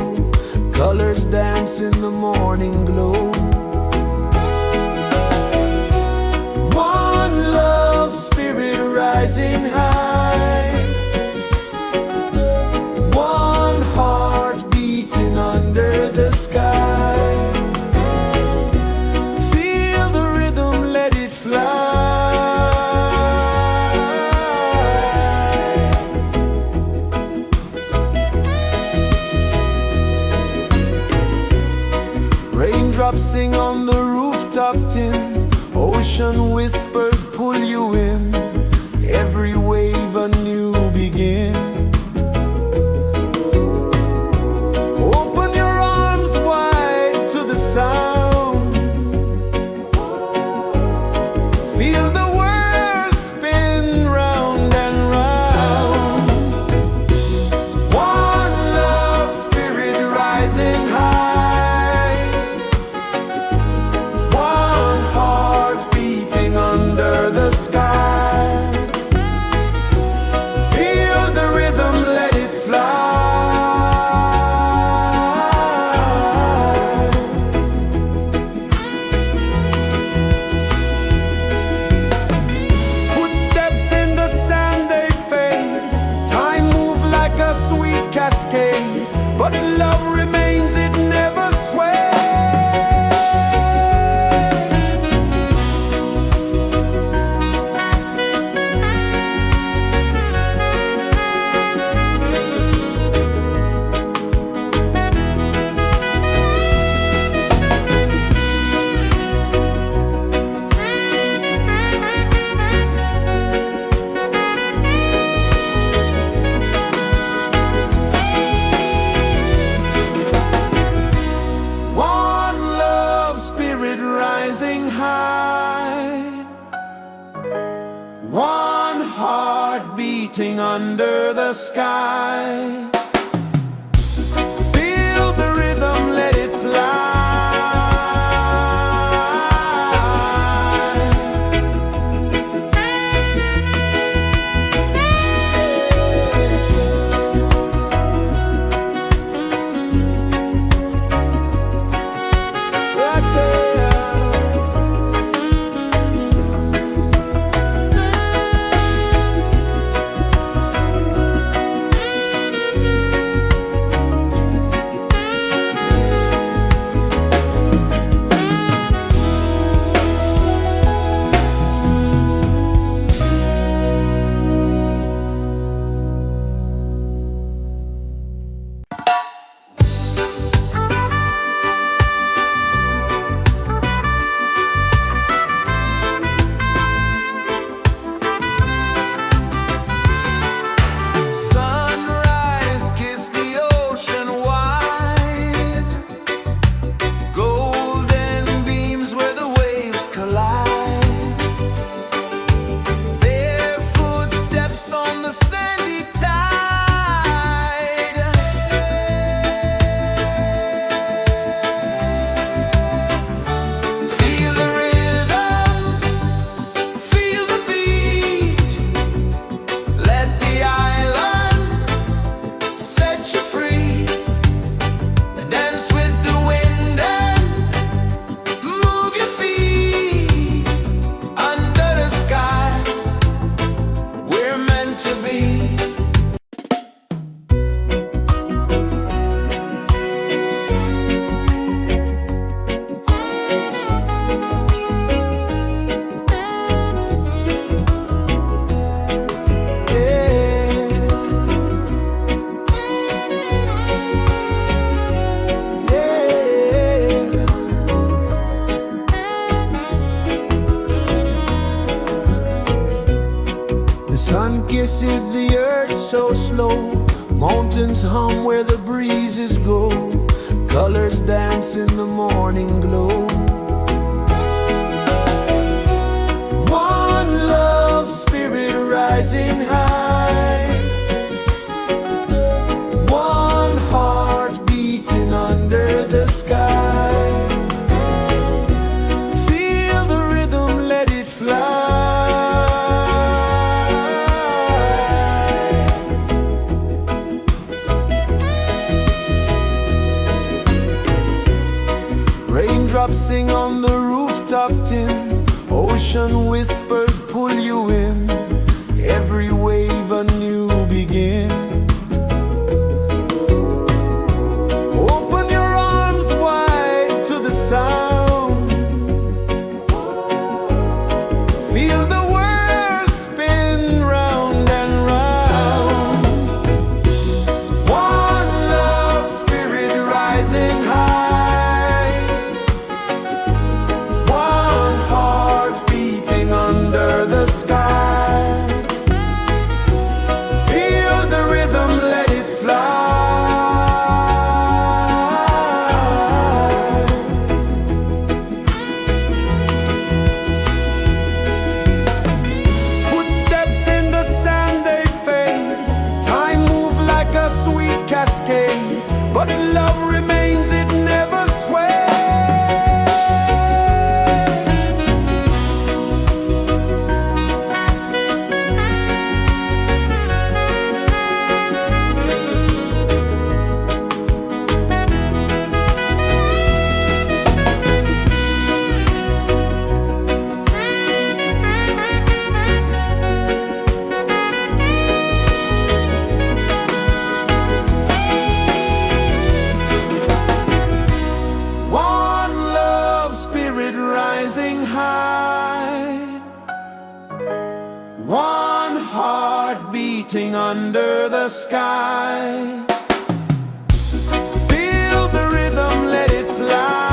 colors dance in the morning glow. One love spirit rising high, one heart beating under the sky. Feel the rhythm, let it fly. Raindrops sing on the rooftop tin, ocean whispers pull you in, every wave a new begin. Open your arms wide to the sound, feel the world spin round and round. One love spirit rising high, one heart beating under the sky. Feel the rhythm, let it fly. Footsteps in the sand, they fade, time moves like a sweet cascade, but love remains, it never sways. One love spirit rising high, one heart beating under the sky. Feel the rhythm, let it fly. Right there. Sunrise, kiss the ocean wide, golden beams where the waves collide, bare footsteps on the sandy tide. Feel the rhythm, feel the beat, let the island set you free. Dance with the wind and move your feet. Under the sky, we're meant to be. The sun kisses the earth so slow, mountains hum where the breezes go, colors dance in the morning glow. One love spirit rising high, one heart beating under the sky. Feel the rhythm, let it fly. raindrops sing on the rooftop tin. Ocean whispers pull you in. Every wave a new begin. Open your arms wide to the sound. Feel the world spin round and round. One love spirit rising high. One heart beating under the sky. Feel the rhythm, let it fly. Footsteps in the sand, they fade. Time move like a sweet cascade, but love remains, it never sways. One love spirit rising high. One heart beating under the sky. Feel the rhythm, let it fly.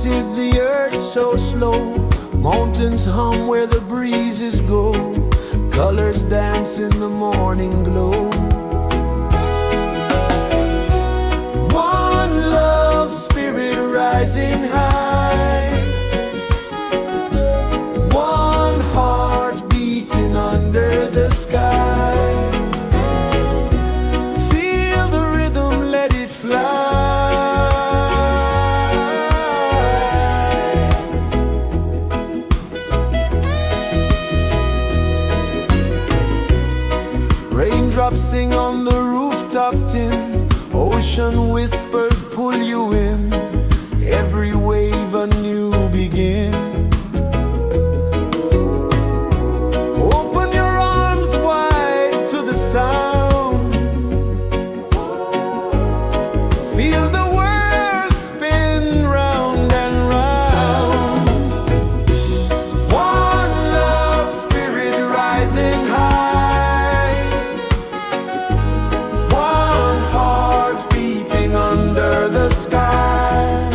is the earth so slow? Mountains hum where the breezes go. Colors dance in the morning glow. One love spirit rising high. One heart beating under the sky. Feel the rhythm, let it fly. Raindrops sing on the rooftop tin. Ocean whispers pull you in. Every wave a new begin. Open your arms wide to the sound. Feel the world spin round and round. One love spirit rising high. One heart beating under the sky.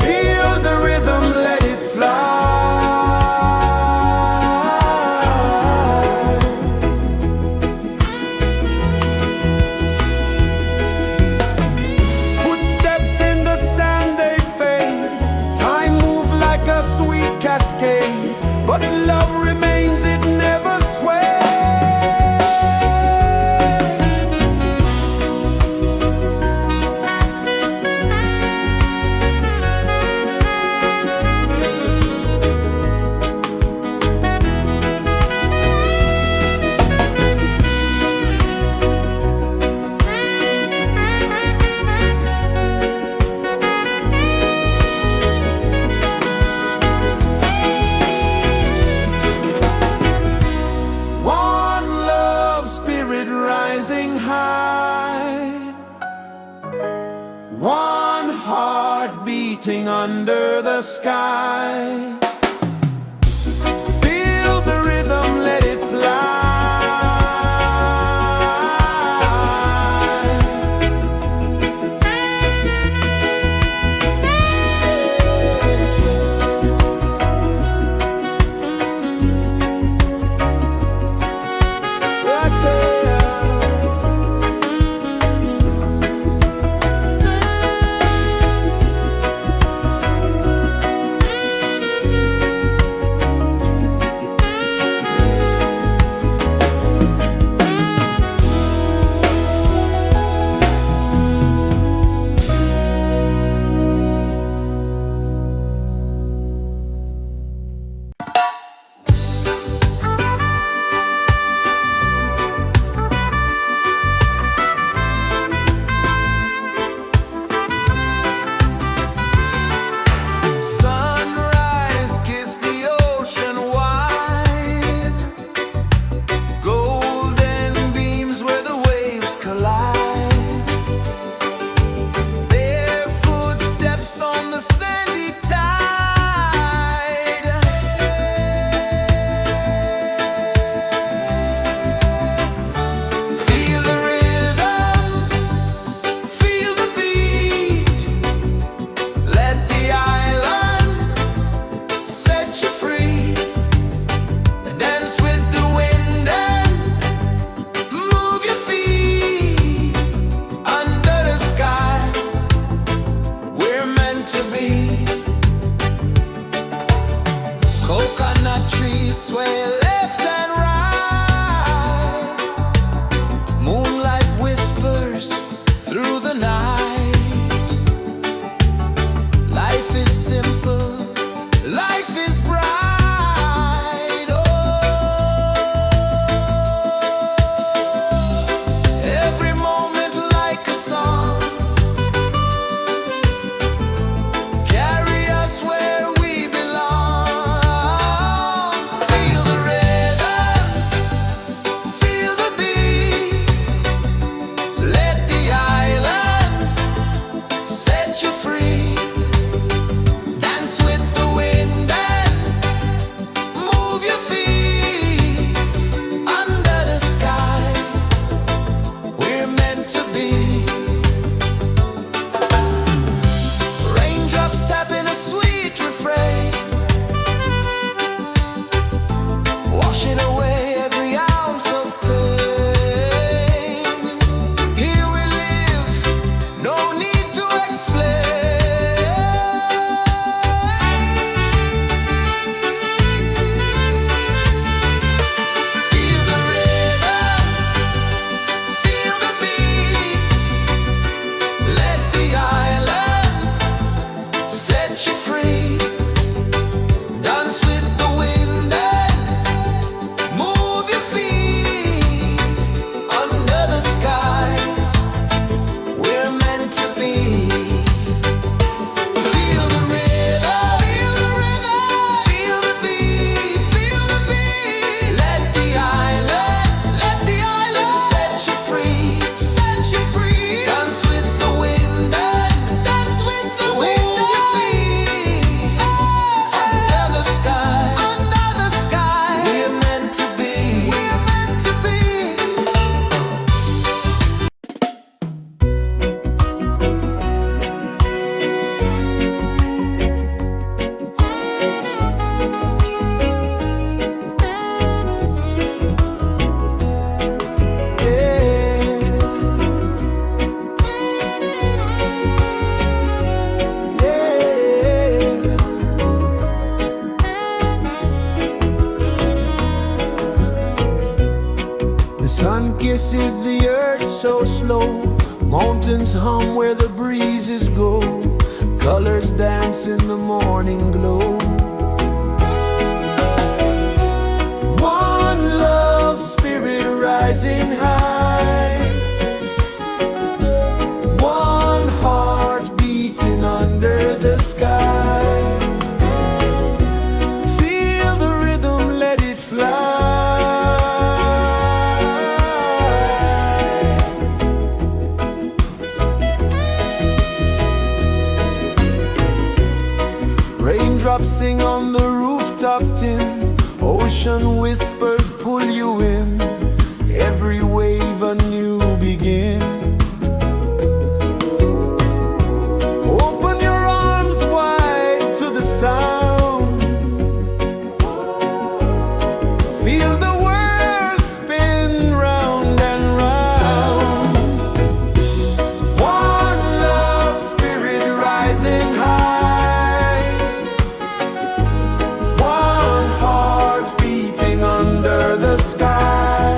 Feel the rhythm, let it fly. Footsteps in the sand, they fade. Time moves like a sweet cascade, but love remains, it never sways. One love spirit rising high. One heart beating under the sky. Feel the rhythm, let it fly. Right there. Sun kisses the earth so slow, mountains hum where the breezes go, colors dance in the morning glow. One love spirit rising high, one heart beating under the sky. Feel the rhythm, let it fly. Raindrops sing on the rooftop tin, ocean whispers pull you in, every wave a new begin. Open your arms wide to the sound, feel the world spin round and round. One love spirit rising high, one heart beating under the sky.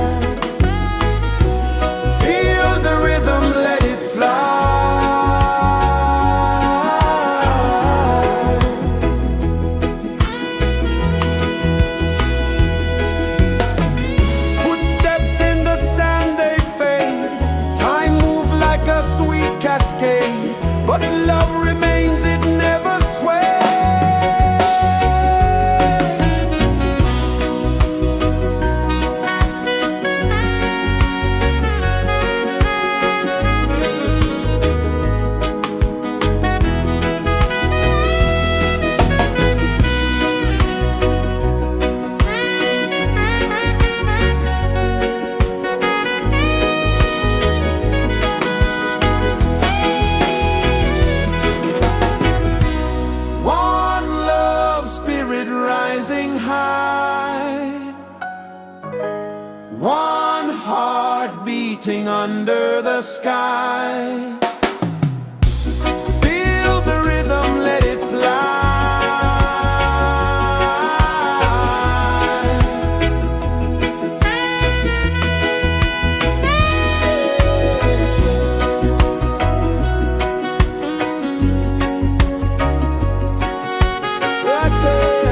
Feel the rhythm, let it fly. Footsteps in the sand, they fade, time moves like a sweet cascade, but love remains, it never sways. One love spirit rising high, one heart beating under the sky. Feel the rhythm, let it fly. Right there.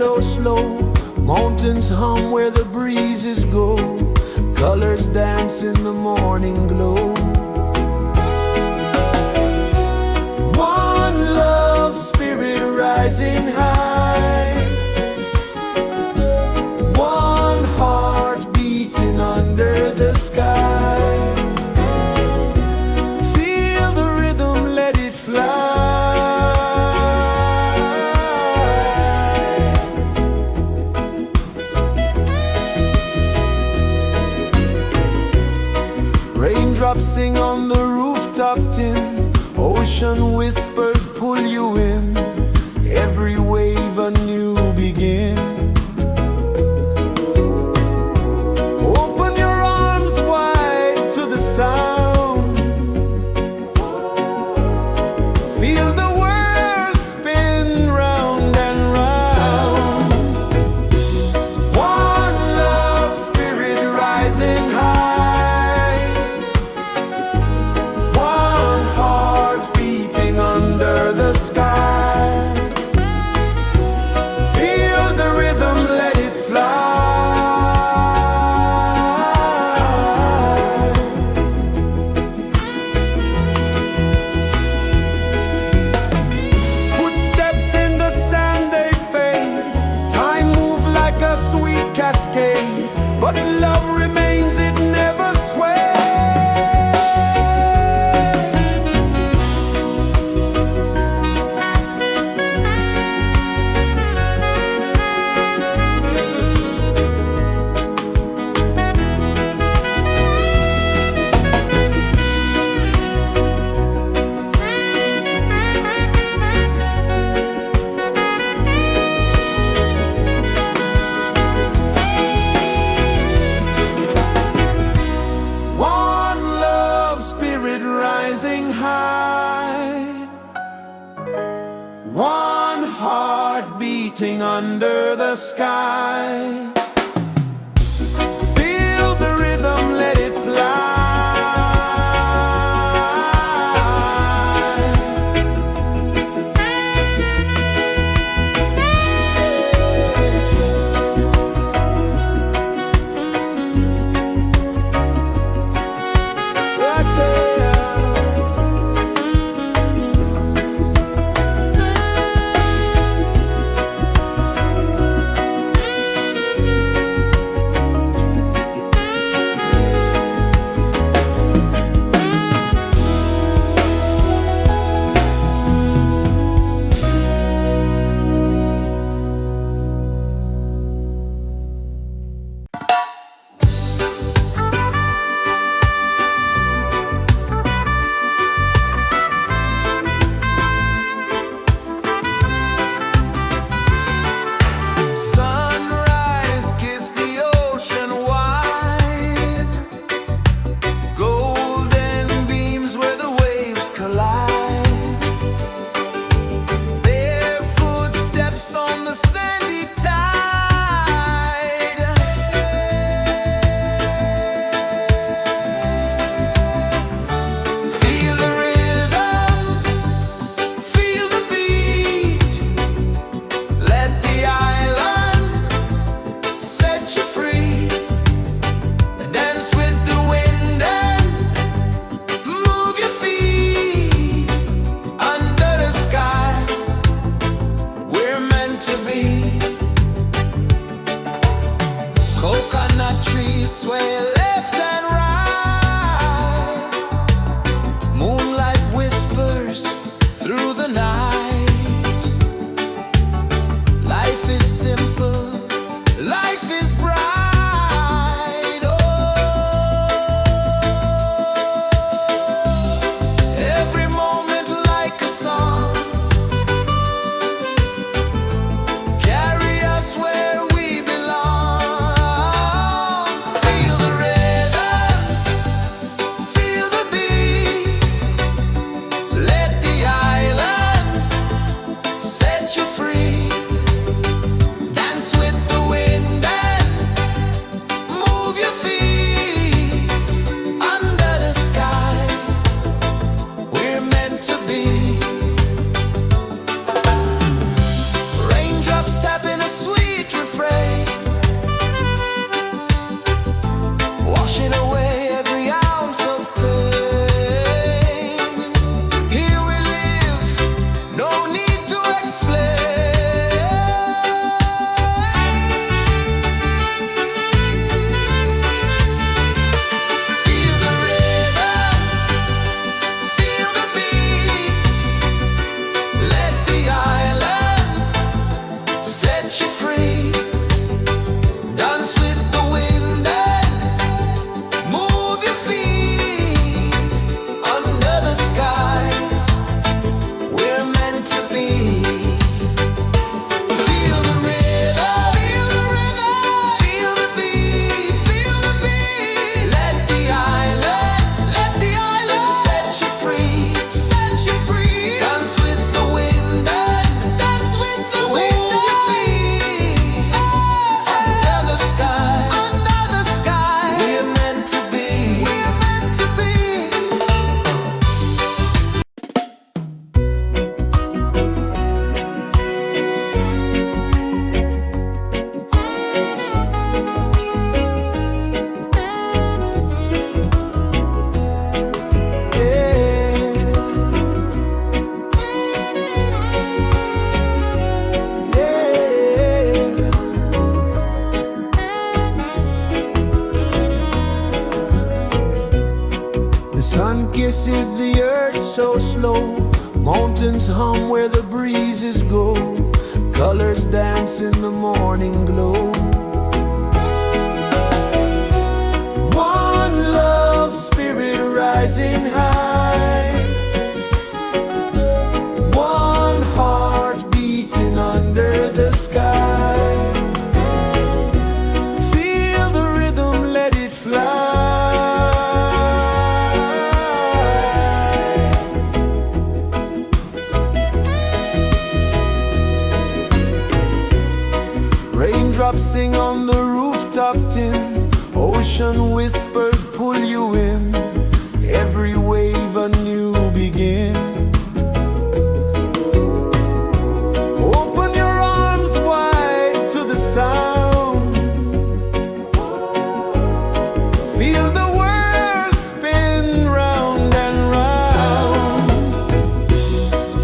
so slow. Mountains hum where the breezes go. Colors dance in the morning glow. One love, spirit rising high. One heart beating under the sky. Feel the rhythm, let it fly. Raindrops sing on the rooftop tin. Ocean whispers pull you in. Every wave a new begin. Open your arms wide to the sound. Feel the world spin round and round. One love, spirit rising high. One heart beating under the sky. Feel the rhythm, let it fly. Footsteps in the sand, they fade. Time moves like a sweet cascade, but love remains, it never sways. One love, spirit rising high. One heart beating under the sky. Feel the rhythm, let it fly. Right there. Sunrise, kiss the ocean wide. Golden beams where the waves collide. Bare footsteps on the sandy tide. Feel the rhythm, feel the beat. Let the island set you free. Dance with the wind and move your feet. Under the sky, we're meant to be. Coconut trees sway left and right. Moonlight whispers through the night. Life is simple, life is bright. Oh, every moment like a song. Carry us where we belong. Feel the rhythm. paces the earth so slow. Mountains hum where the breezes go. Colors dance in the morning glow. One love spirit rising high. One heart beating under the sky. Feel the rhythm, let it fly. Raindrops sing on the rooftop tin. Ocean whispers pull you in. Every wave a new begin. Open your arms wide to the sound. Feel the world spin round and round.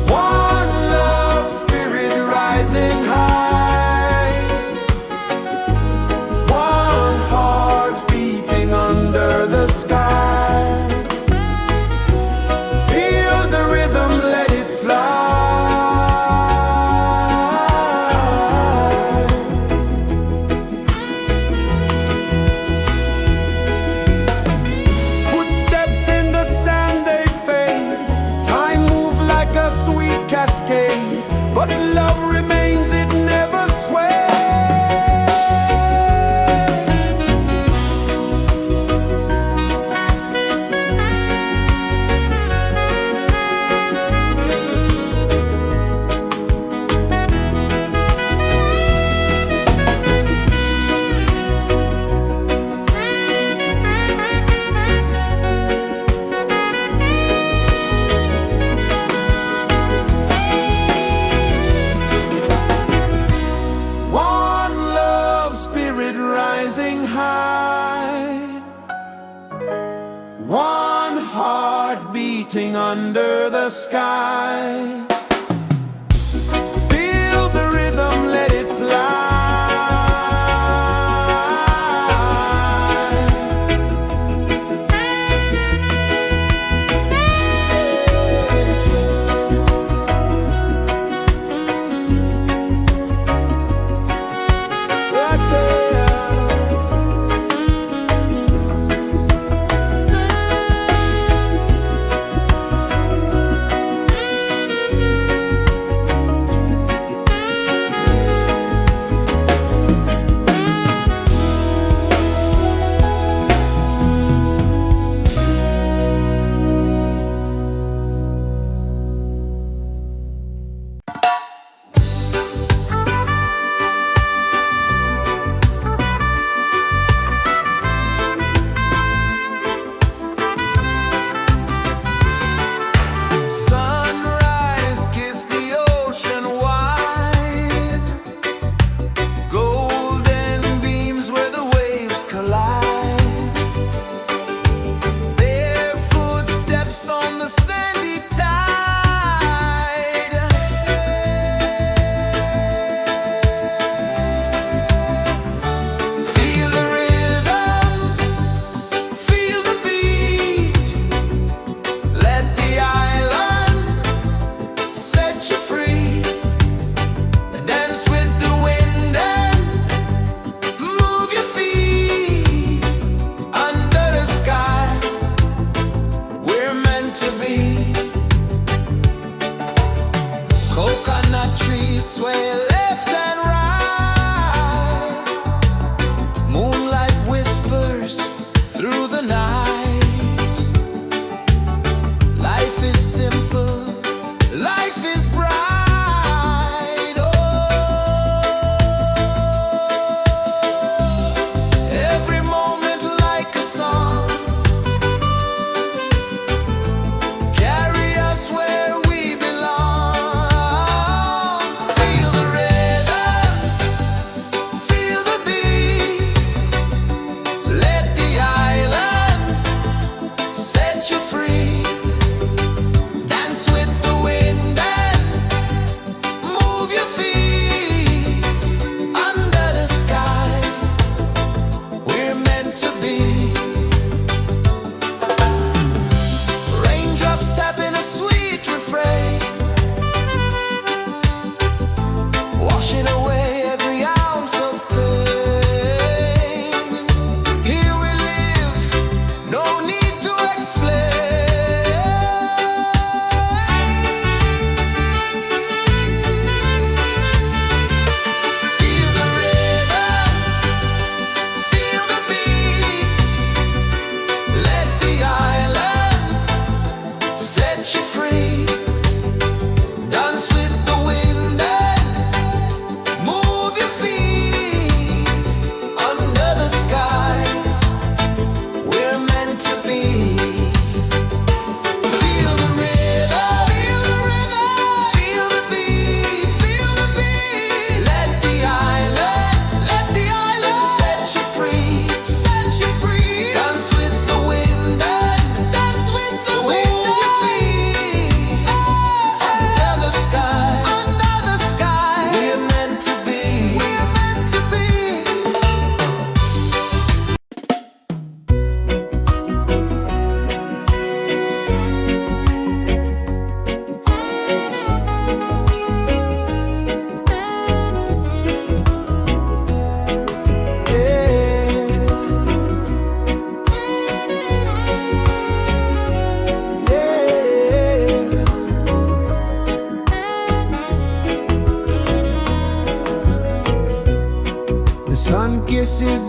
One love spirit rising high. One heart beating under the sky. Feel the rhythm, let it fly. Footsteps in the sand, they fade. Time moves like a sweet cascade, but love remains, it never sways. One love spirit rising high. One heart beating under the sky. Feel the rhythm, let it fly. Right there.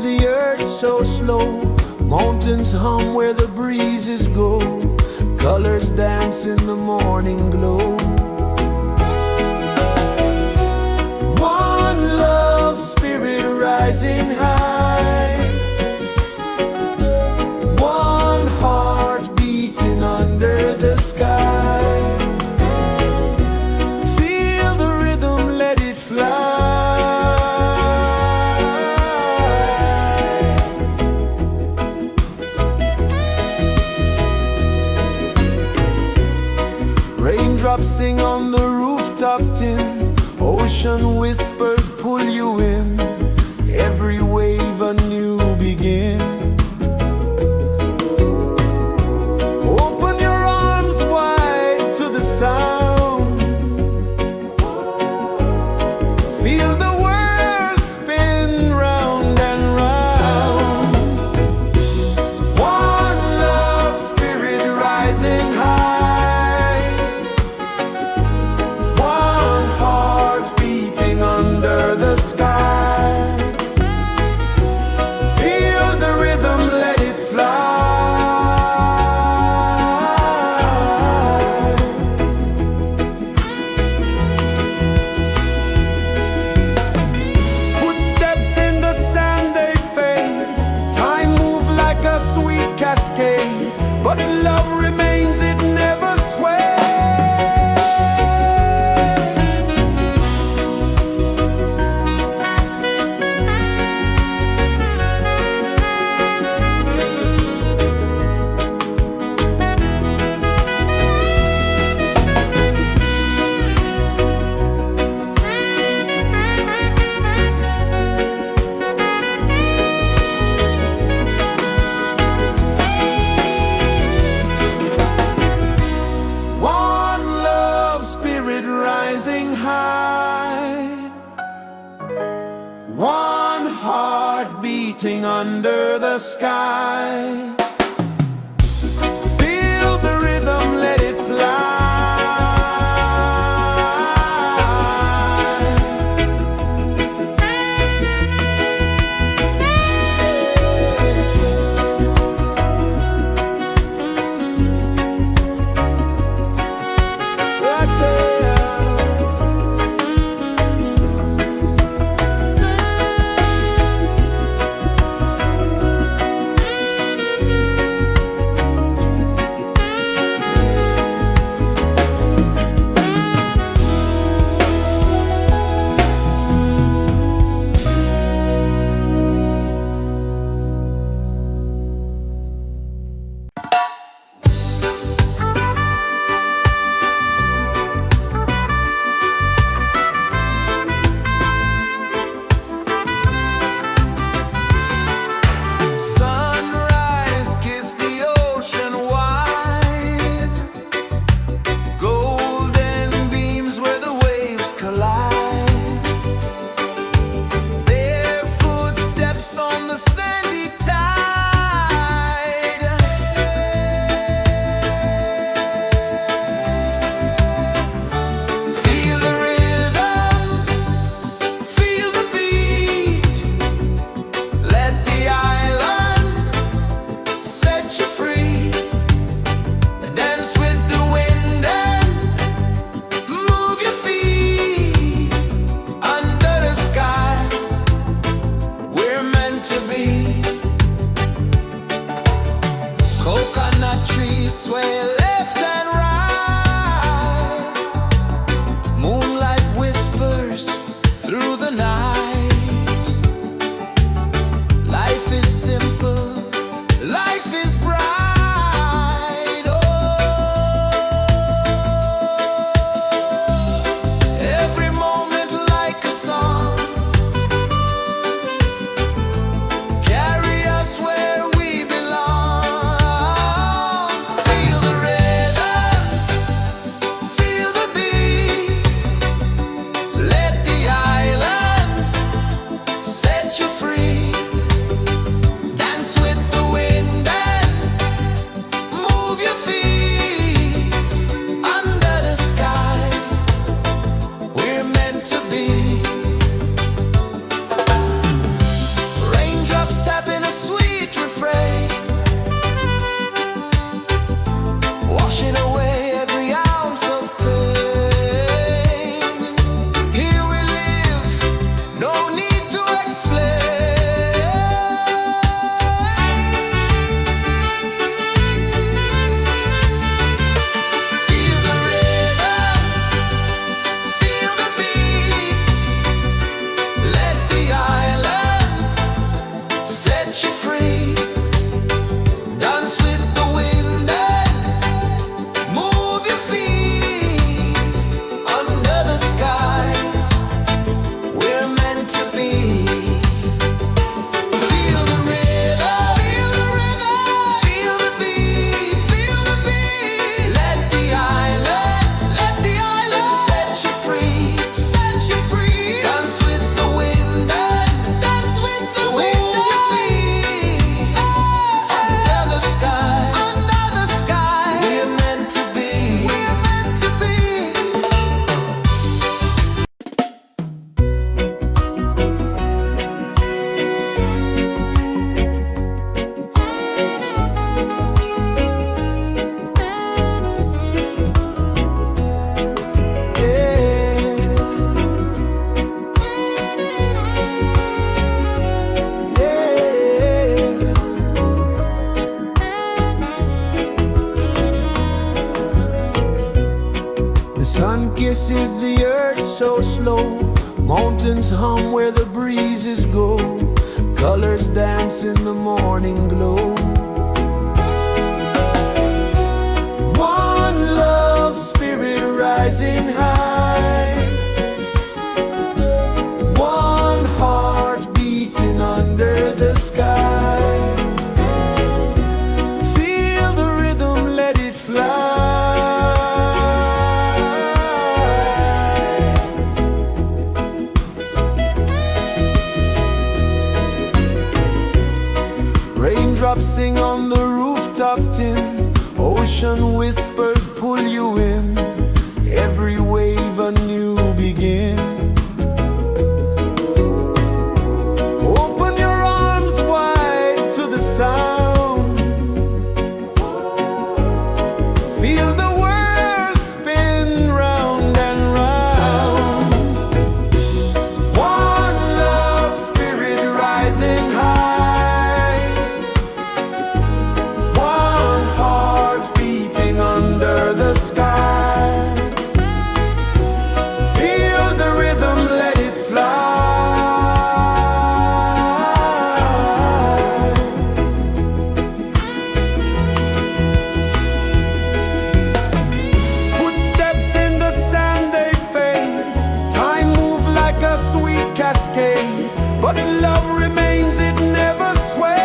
the earth so slow. Mountains hum where the breezes go. Colors dance in the morning glow. One love spirit rising high. One heart beating under the sky. Feel the rhythm, let it fly. Raindrops sing on the rooftop tin. Ocean whispers pull you in. Every wave a new begin. Open your arms wide to the sound. Feel the world spin round and round. One love spirit rising high. One heart beating under the sky. Feel the rhythm, let it fly. Footsteps in the sand, they fade. Time moves like a sweet cascade, but love remains, it never sways. One love spirit rising high. One heart beating under the sky. Feel the rhythm, let it fly. Right there. pulses the earth so slow. Mountains hum where the breezes go. Colors dance in the morning glow. One love, spirit rising high. One heart beating under the sky. Feel the rhythm, let it fly. Raindrops sing on the rooftop tin. Ocean whispers pull you in. Every wave a new begin. Open your arms wide to the sound. Feel the world spin round and round. One love, spirit rising high. One heart beating under the sky. Feel the rhythm, let it fly. Footsteps in the sand, they fade. Time moves like a sweet cascade, but love remains, it never sways.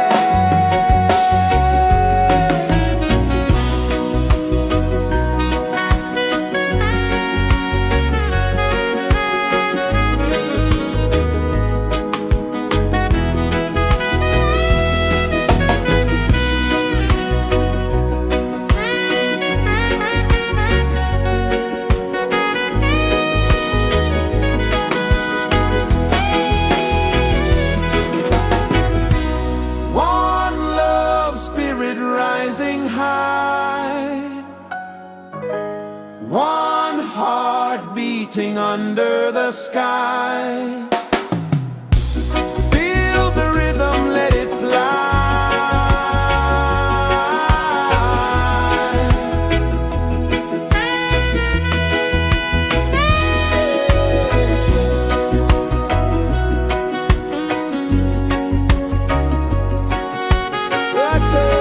One love, spirit rising high. One heart beating under the sky. Feel the rhythm, let it fly. Right there.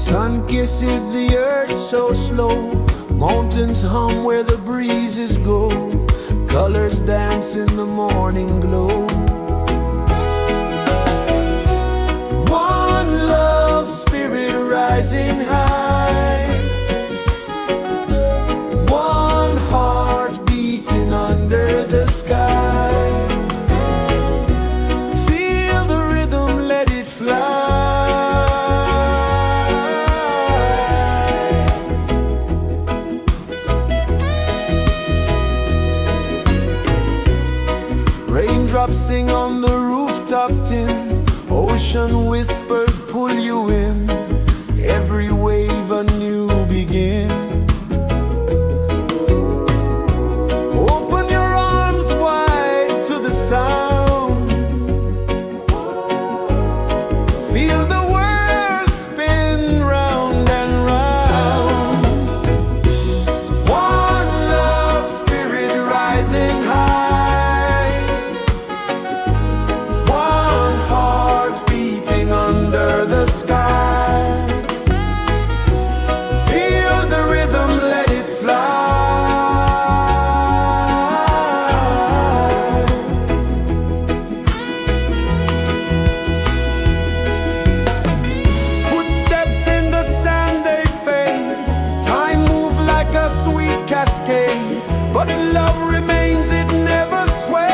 Sun kisses the earth so slow, mountains hum where the breezes go, colors dance in the morning glow. One love spirit rising high, one heart beating under the sky. Feel the rhythm, let it fly. Raindrops sing on the rooftop tin, ocean whispers pull you in, every wave a new begin. Open your arms wide to the sound, feel the world spin round and round. One love spirit rising high, one heart beating under the sky. Feel the rhythm, let it fly. Footsteps in the sand, they fade, time moves like a sweet cascade, but love remains, it never sways.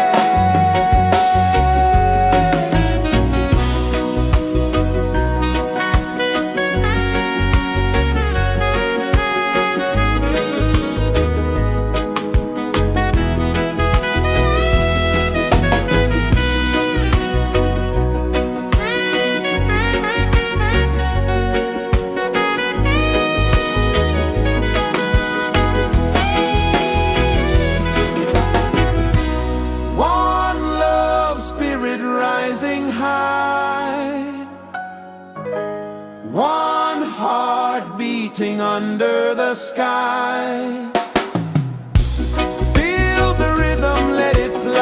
One love spirit rising high, one heart beating under the sky. Feel the rhythm, let it fly.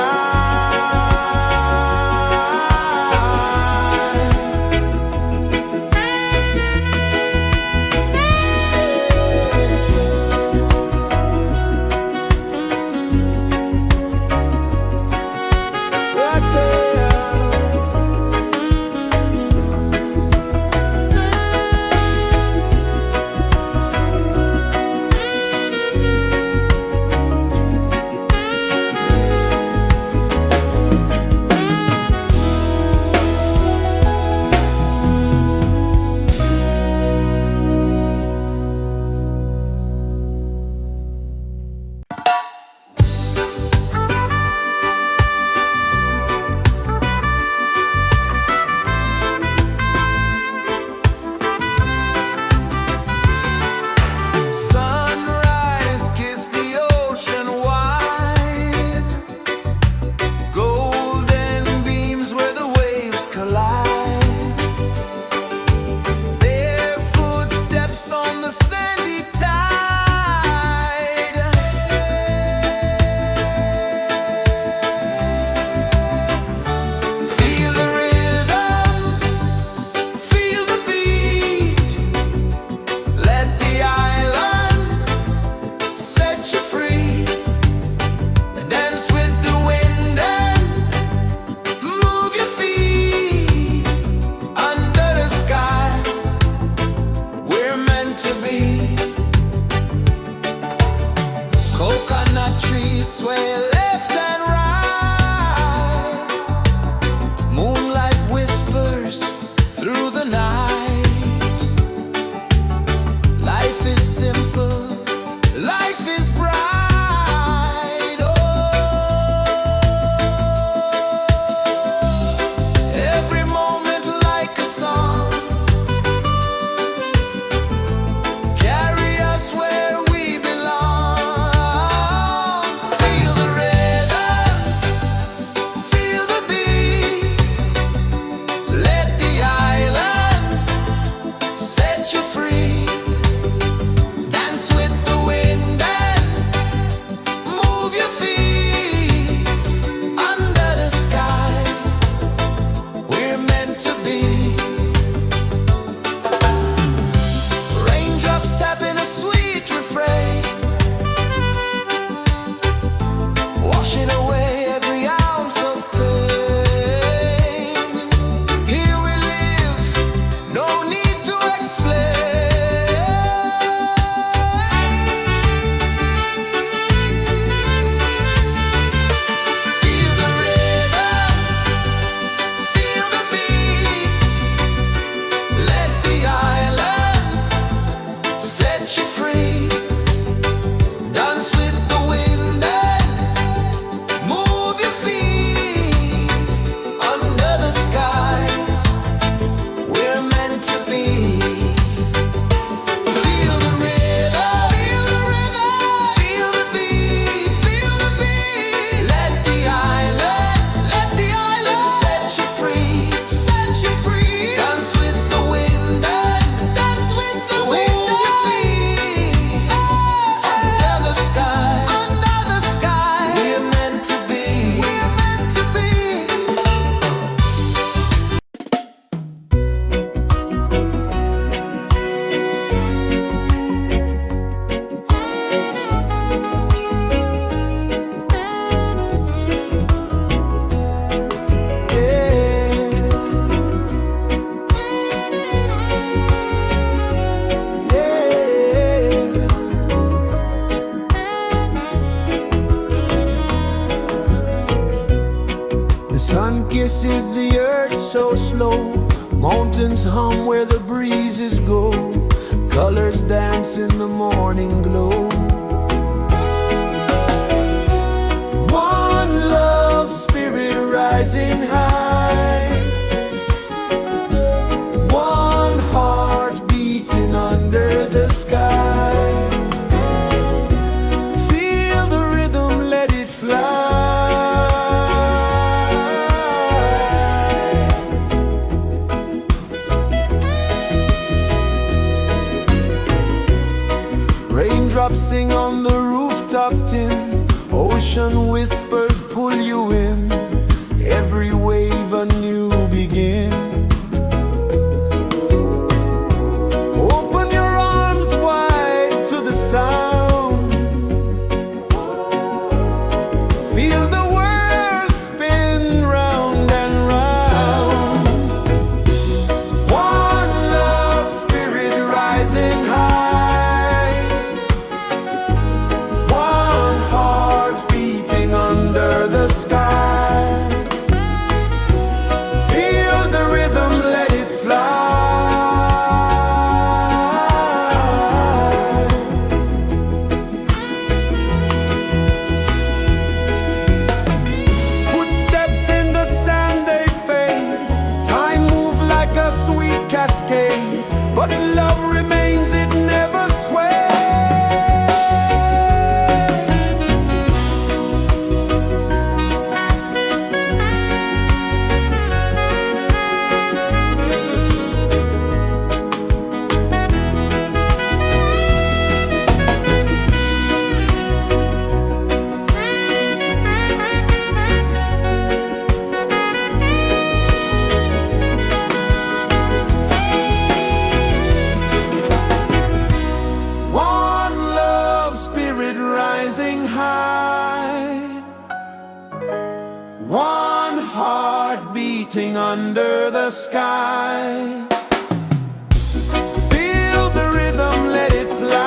Right there. is the earth so slow. Mountains hum where the breezes go. Colors dance in the morning glow. One love, spirit rising high. One heart beating under the sky. Feel the rhythm, let it fly. Raindrops sing on the rooftop tin. Ocean whispers pull you in. Every wave a new begin. Open your arms wide to the sound. Feel the world spin round and round. One love, spirit rising high. One heart beating under the sky. Feel the rhythm, let it fly. Footsteps in the sand, they fade. Time moves like a sweet cascade, but love remains, it never sways. One love, spirit rising high. One heart beating under the sky. Feel the rhythm, let it fly.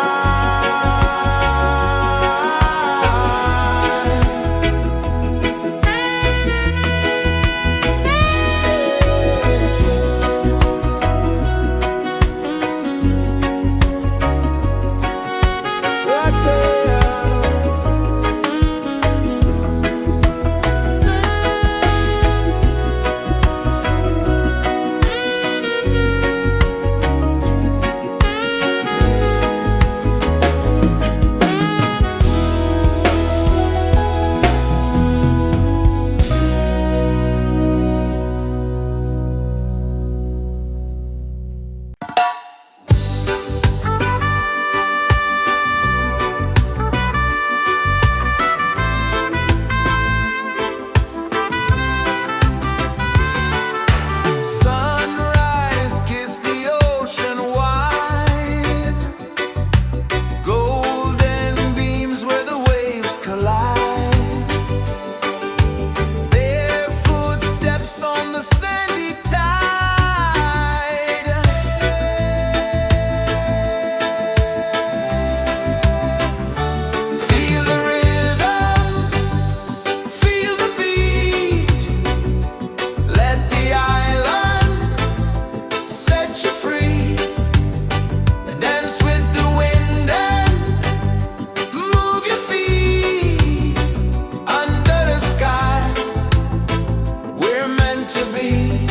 Right there. Sunrise, kiss the ocean wide. Golden beams where the waves collide. Their footsteps on the sandy tide. Feel the rhythm, feel the beat. Let the island set you free. Dance with the wind and move your feet. Under the sky, we're meant to be.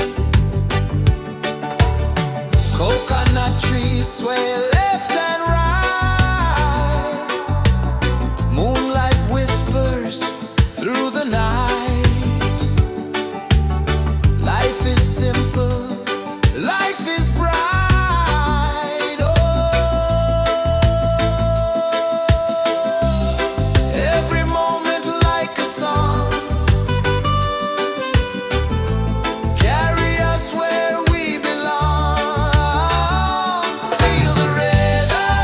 Coconut trees sway left and right. Moonlight whispers through the night. Life is simple, life is bright. Oh, every moment like a song. Carry us where we belong. Feel the rhythm,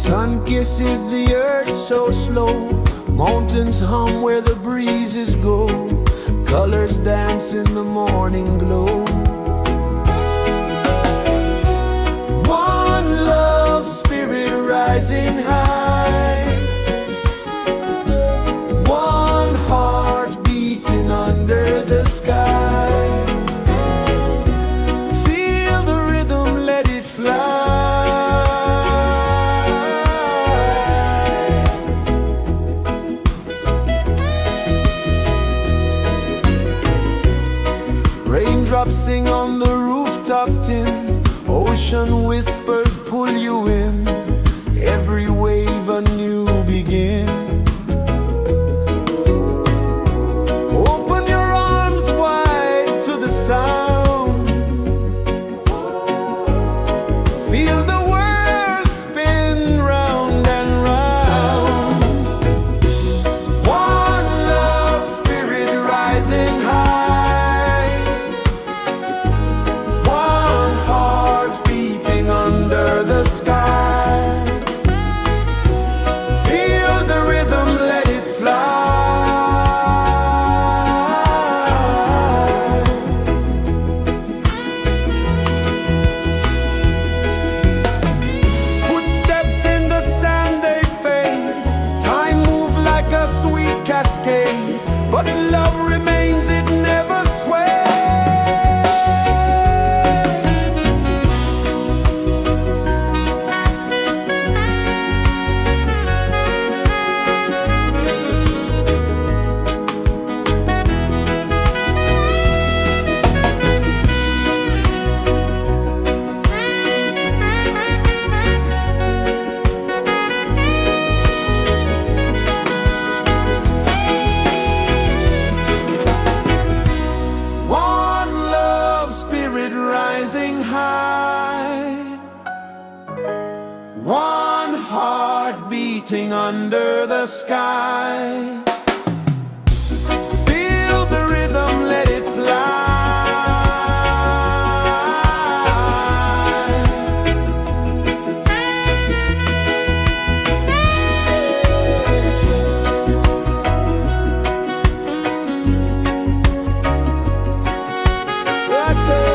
Sun kisses the earth so slow, mountains hum where the breezes go, colors dance in the morning glow. One love spirit rising high, one heart beating under the sky. Feel the rhythm, let it fly. Raindrops sing on the rooftop tin, ocean whispers pull you in, every wave a new begin. Open your arms wide to the sound, feel the world spin round and round. One love spirit rising high, one heart beating under the sky. Feel the rhythm, let it fly. Footsteps in the sand, they fade, time moves like a sweet cascade, but love remains, it never sways. One love spirit rising high, one heart beating under the sky. Feel the rhythm, let it fly. Right there.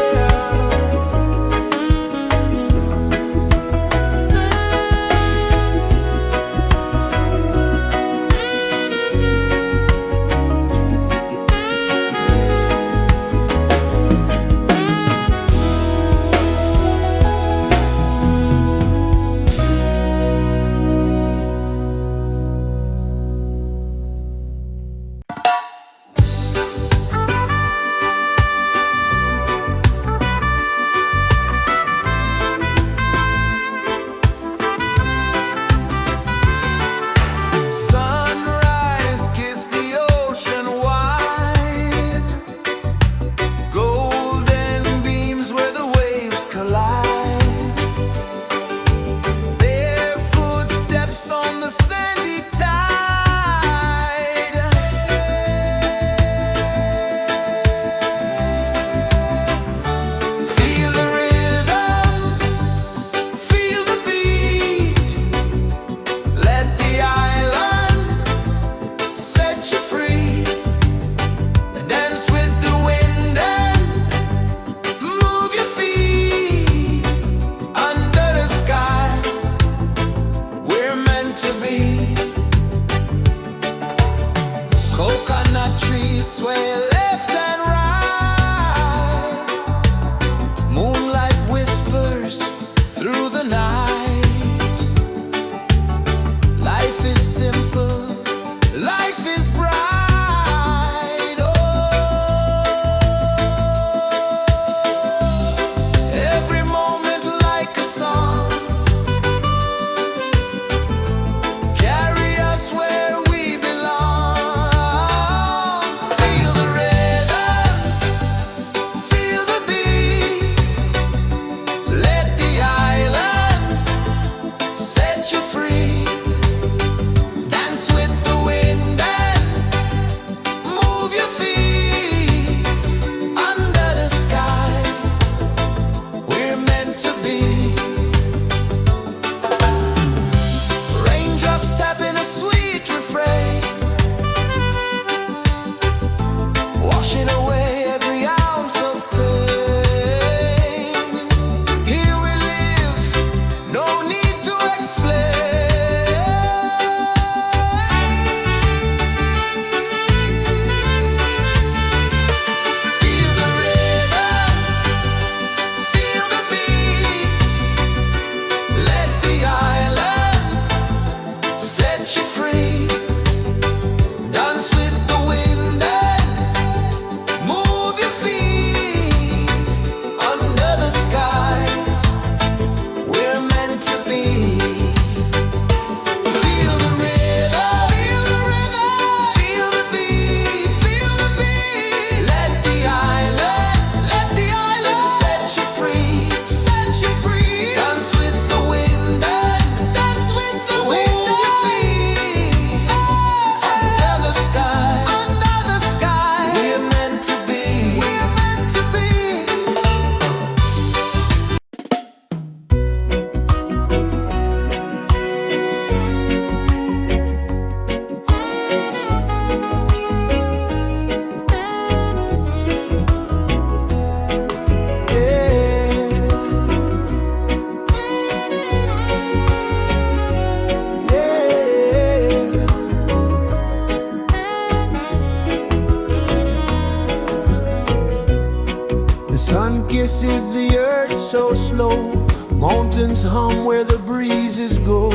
so slow. Mountains hum where the breezes go.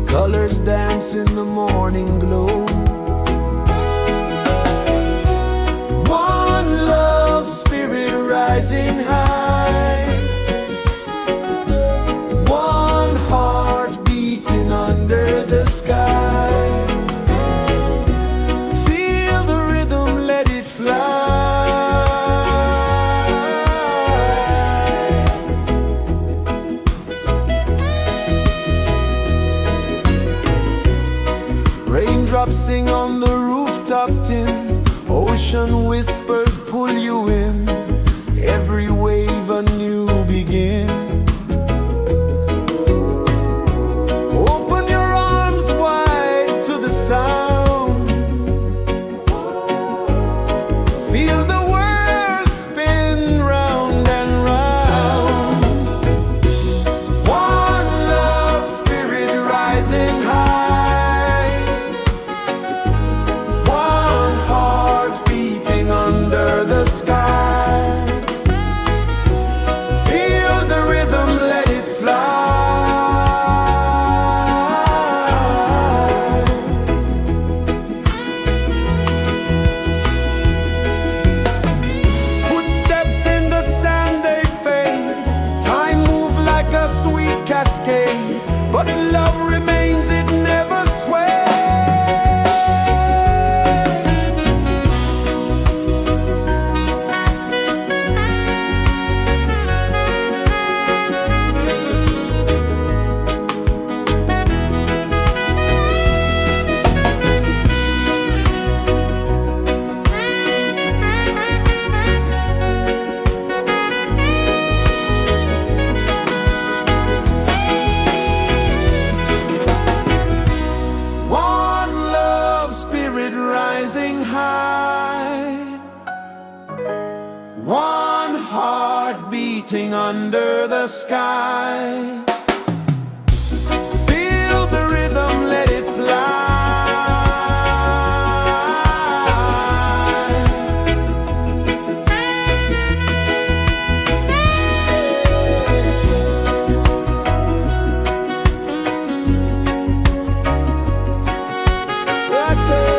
Colors dance in the morning glow. One love spirit rising high. One heart beating under the sky. Feel the rhythm, let it fly. Raindrops sing on the rooftop tin. Ocean whispers pull you in. Every wave a new begin. Open your arms wide to the sound. Feel the world spin round and round. One love spirit rising high. One heart beating under the sky. Feel the rhythm, let it fly. Footsteps in the sand, they fade. Time moves like a sweet cascade, but love remains, it never sways. One love spirit rising high. One heart beating under the sky. Feel the rhythm, let it fly. Right there.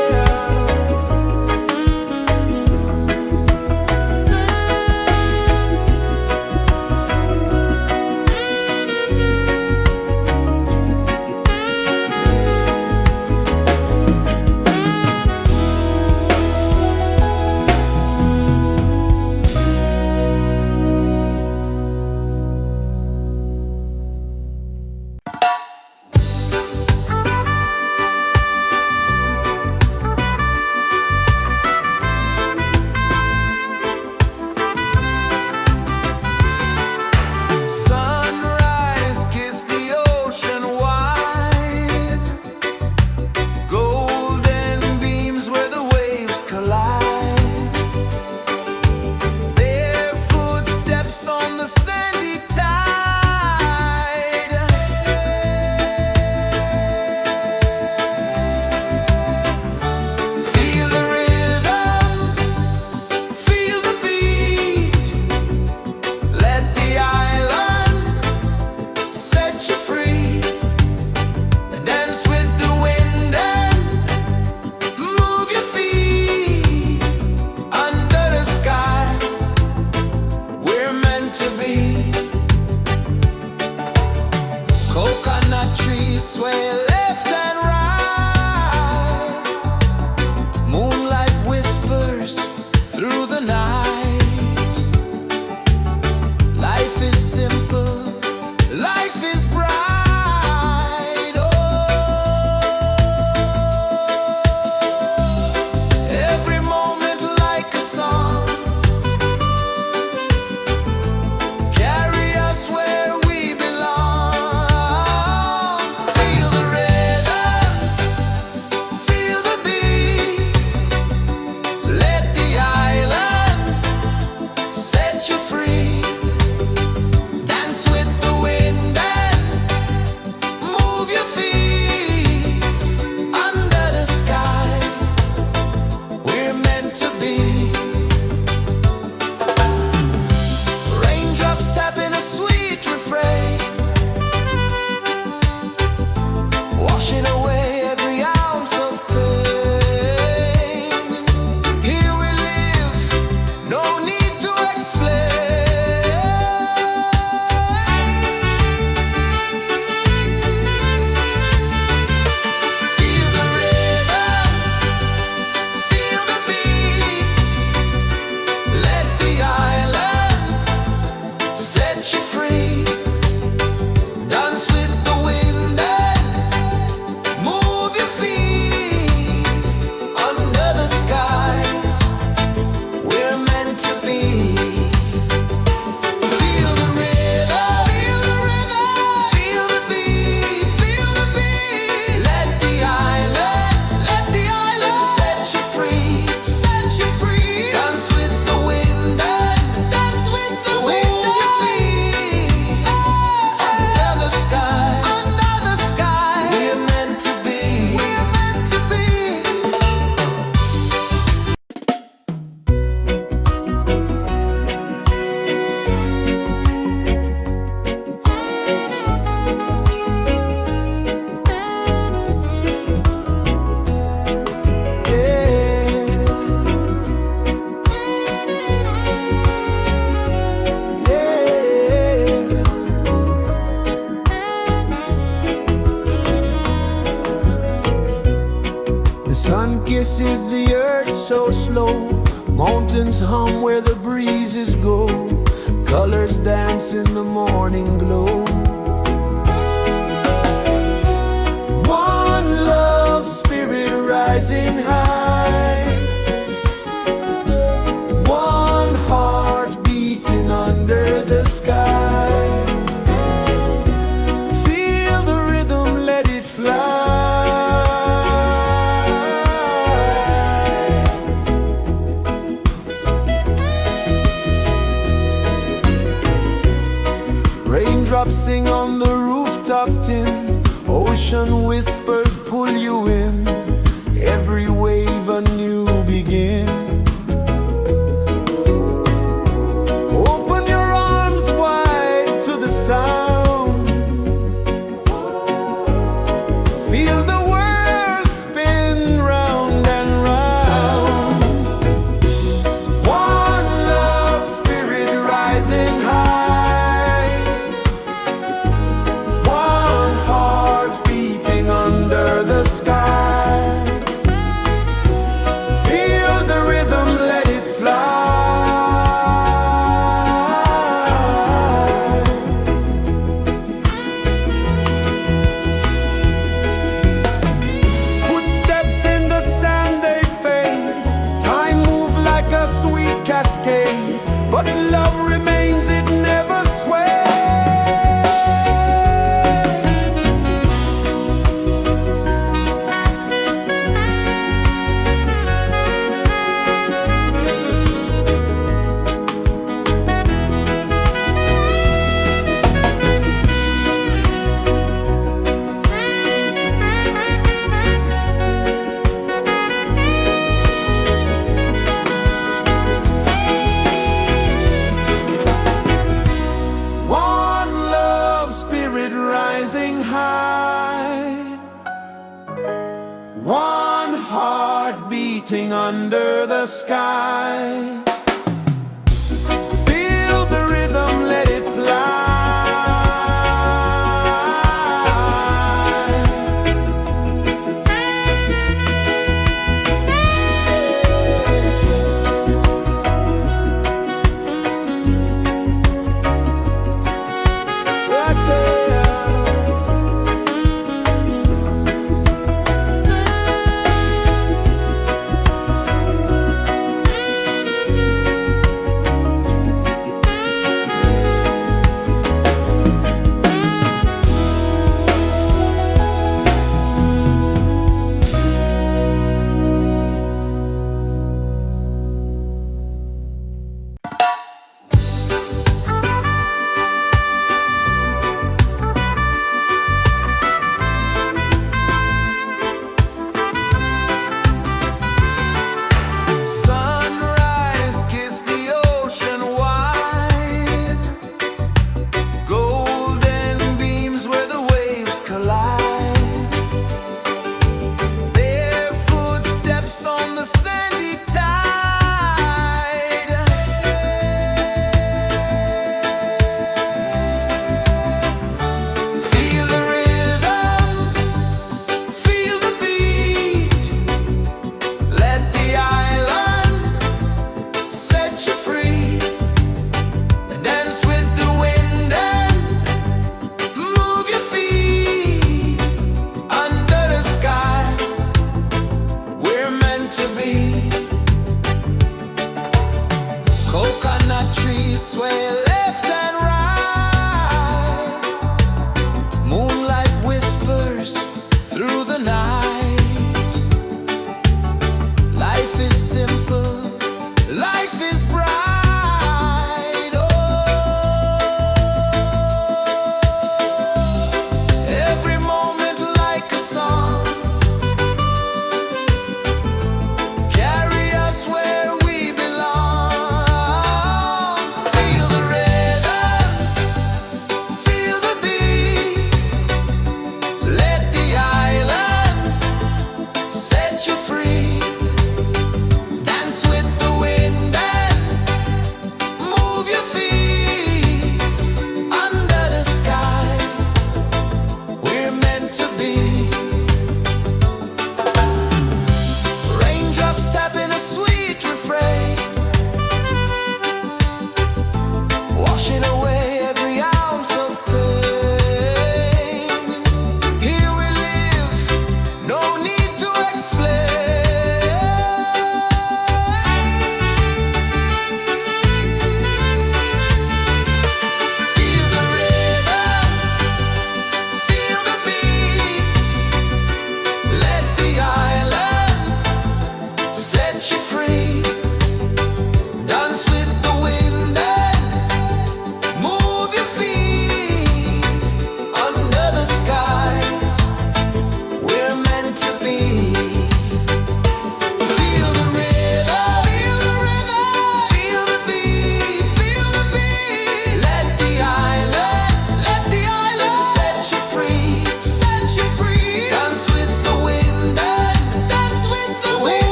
mountains hum where the breezes go, colors dance in the morning glow. One love spirit rising high, one heart beating under the sky. Feel the rhythm, let it fly. Raindrops sing on the rooftop tin, ocean whispers pull you in, every wave a new begin. Open your arms wide to the sound, feel the world spin round and round. One love spirit rising high, one heart beating under the sky. Feel the rhythm, let it fly. Footsteps in the sand, they fade. Time moves like a sweet cascade, but love remains, it never sways. One love spirit rising high, one heart beating under the sky. Feel the rhythm, let it fly. Right there.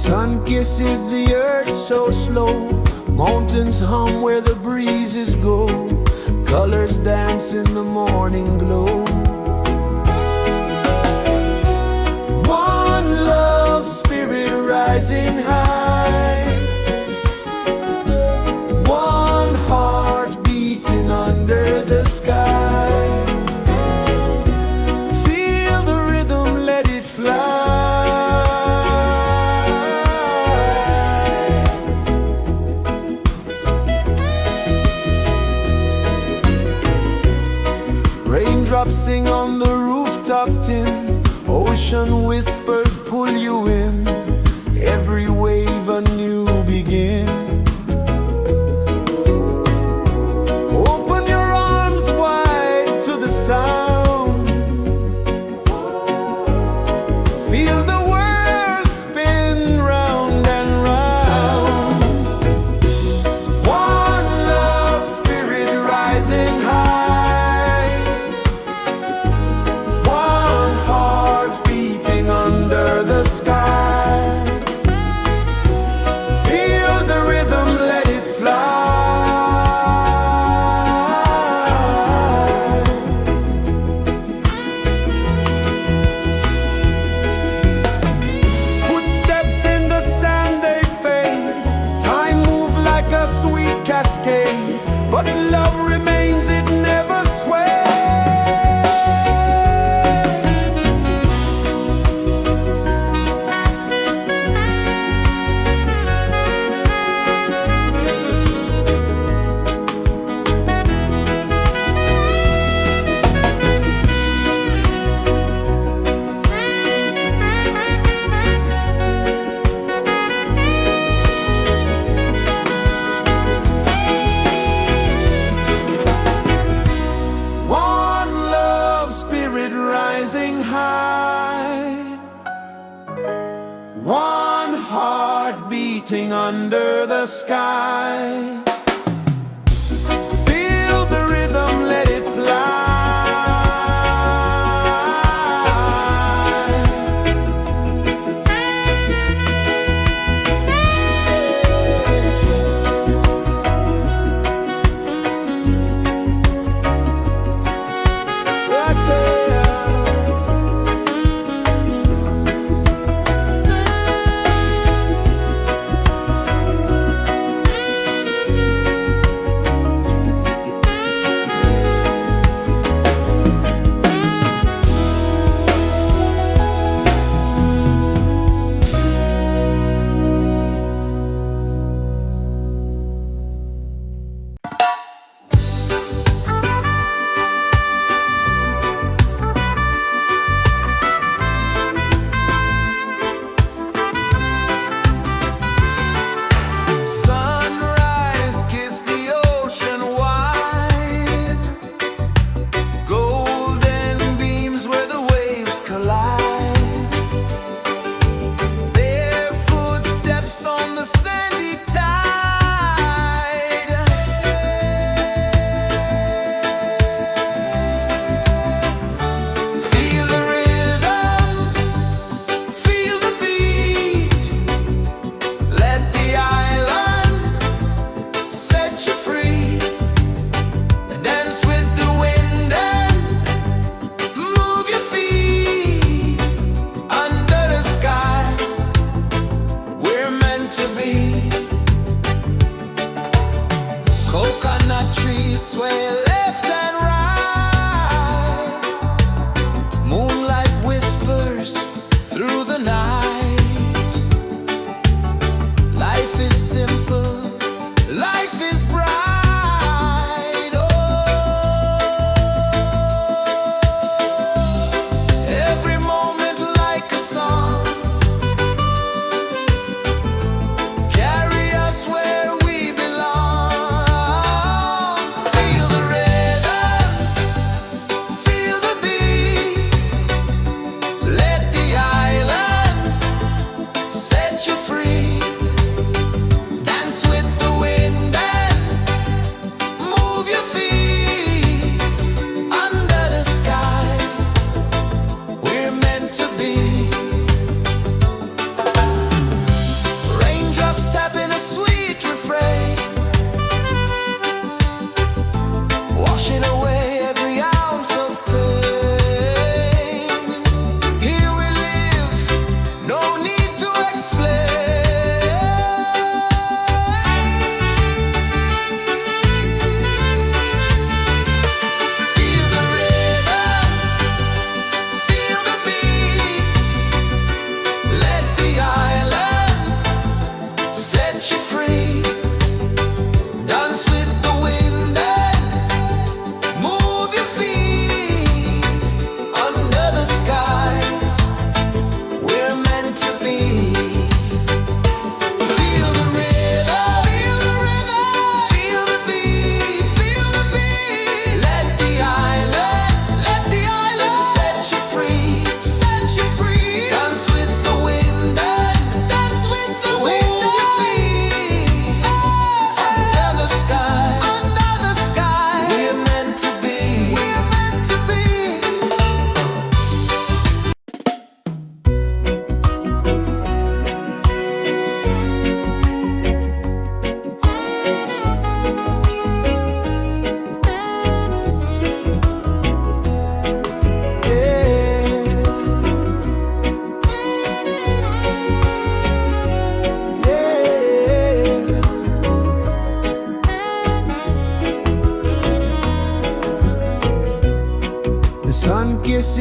Sun kisses the earth so slow, mountains hum where the breezes go, colors dance in the morning glow. One love spirit rising high, one heart beating under the sky. Feel the rhythm, let it fly. Raindrops sing on the rooftop tin, ocean whispers pull you in, every wave a new begin. Open your arms wide to the sound, feel the world spin round and round. One love spirit rising high, one heart beating under the sky. Feel the rhythm, let it fly. Footsteps in the sand, they fade, time moves like a sweet cascade, but love remains, it never sways. One love spirit rising high, one heart beating under the sky. Feel the rhythm, let it fly. Right there.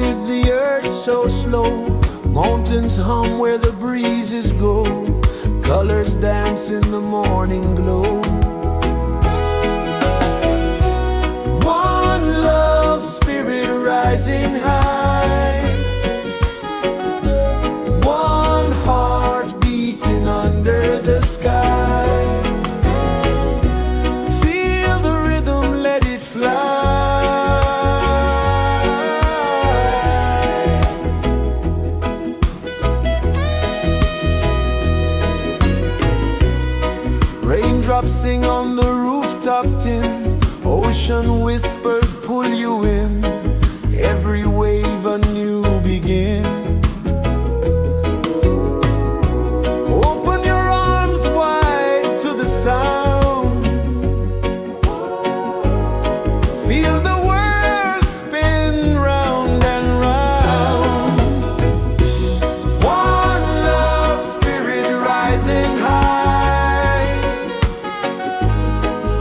is the earth so slow? Mountains hum where the breezes go. Colors dance in the morning glow. One love, spirit rising high. One heart beating under the sky. Feel the rhythm, let it fly. Raindrops sing on the rooftop tin. Ocean whispers pull you in. Every wave a new begin. Open your arms wide to the sound. Feel the world spin round and round. One love, spirit rising high.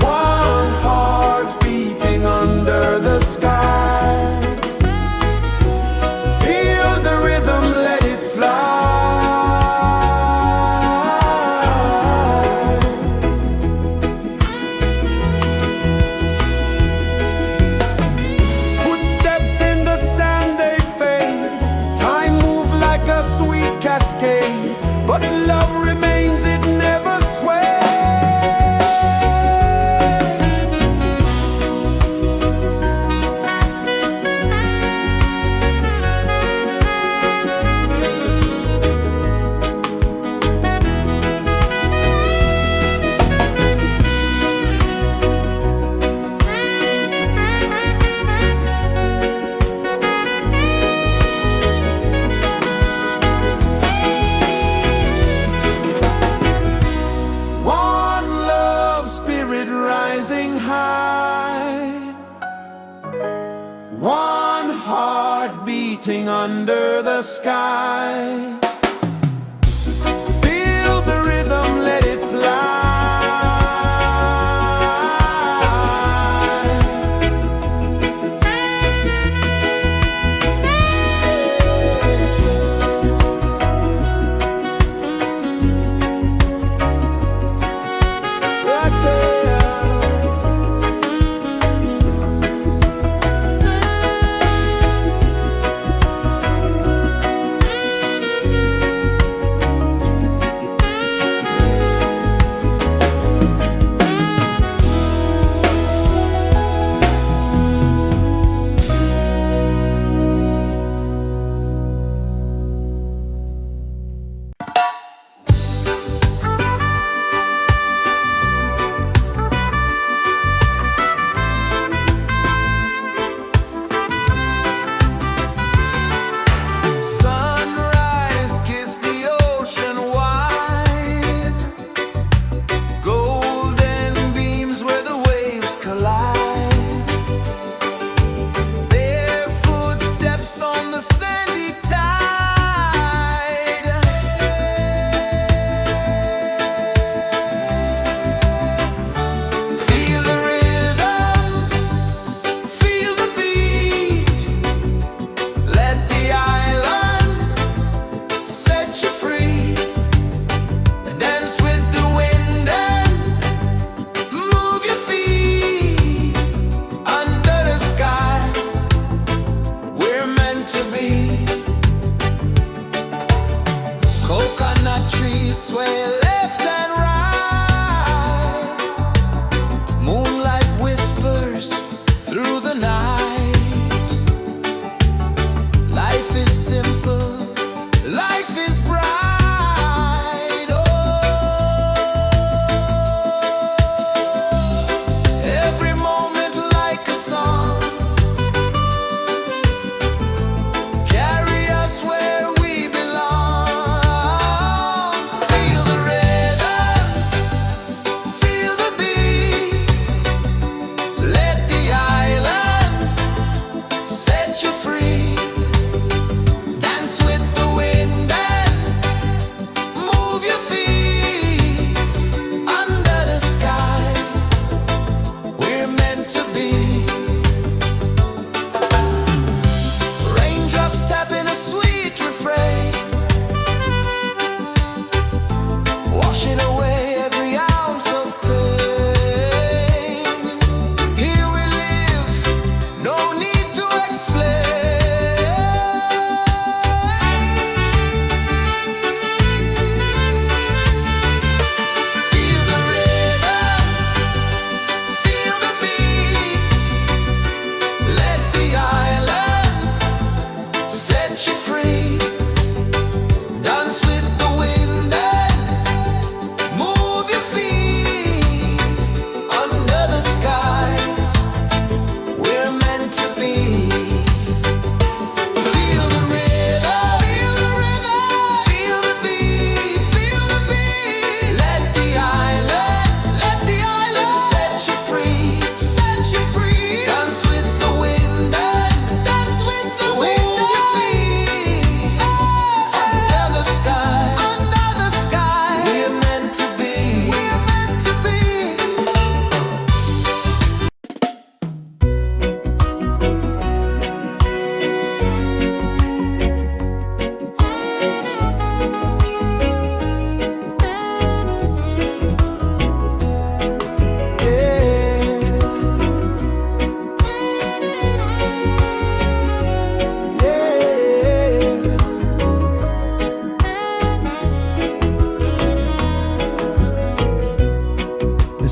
One heart beating under the sky. Feel the rhythm, let it fly. Footsteps in the sand, they fade. Time moves like a sweet cascade, but love remains, it never sways. One love, spirit rising high. One heart beating under the sky. Feel the rhythm, let it fly. Right there.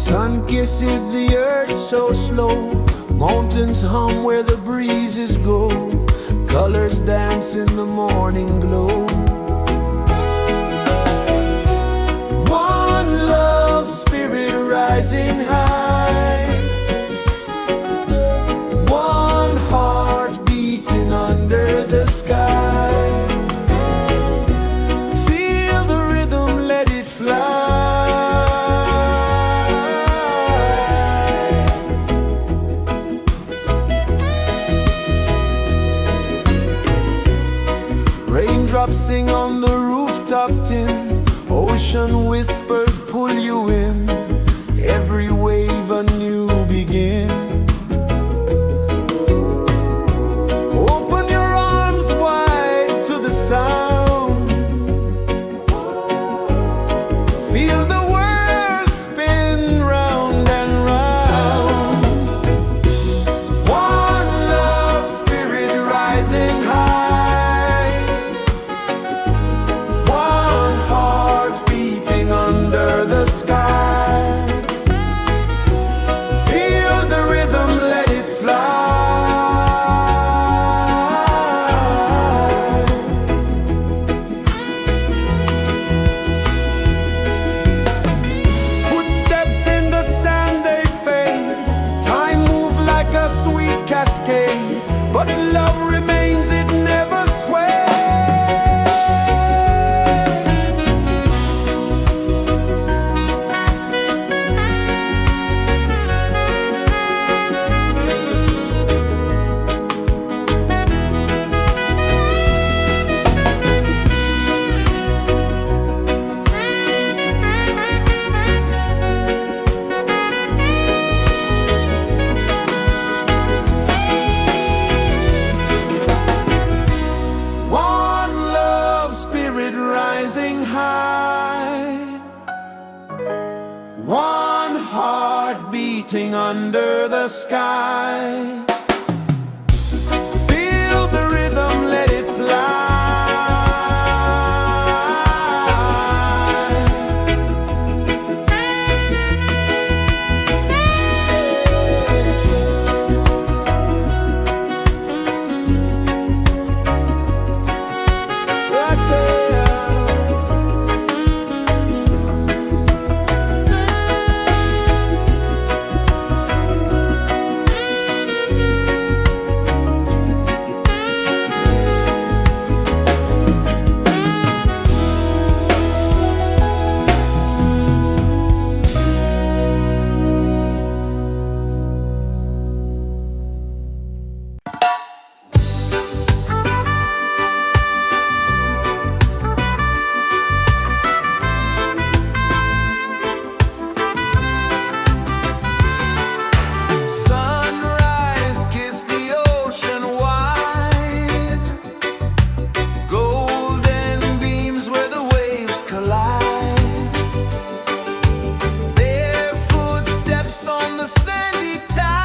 Sun kisses the earth so slow, mountains hum where the breezes go, colors dance in the morning glow. One love spirit rising high, one heart beating under the sky. Feel the rhythm, let it fly. Raindrops sing on the rooftop tin, ocean whispers pull you in, every wave a new begin. Open your arms wide to the sound, feel the world spin round and round. One love spirit rising high, one heart beating under the sky. Feel the rhythm, let it fly. Footsteps in the sand, they fade, time moves like a sweet cascade, but love remains, it never sways. One love spirit rising high, one heart beating under the sky. Feel the rhythm, let it fly. Right there. Sunrise, kiss the ocean wide, golden beams where the waves collide, bare footsteps on the sandy tide.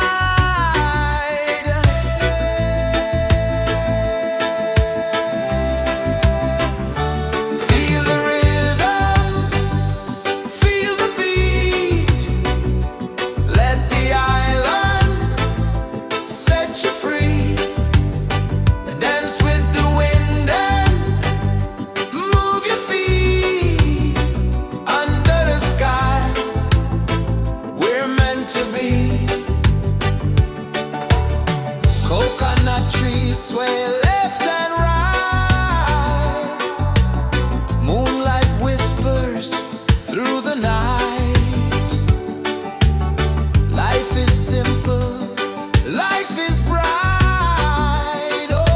Feel the rhythm, feel the beat, let the island set you free. Dance with the wind and move your feet under the sky. We're meant to be. Coconut trees sway left and right, moonlight whispers through the night. Life is simple, life is bright. Oh,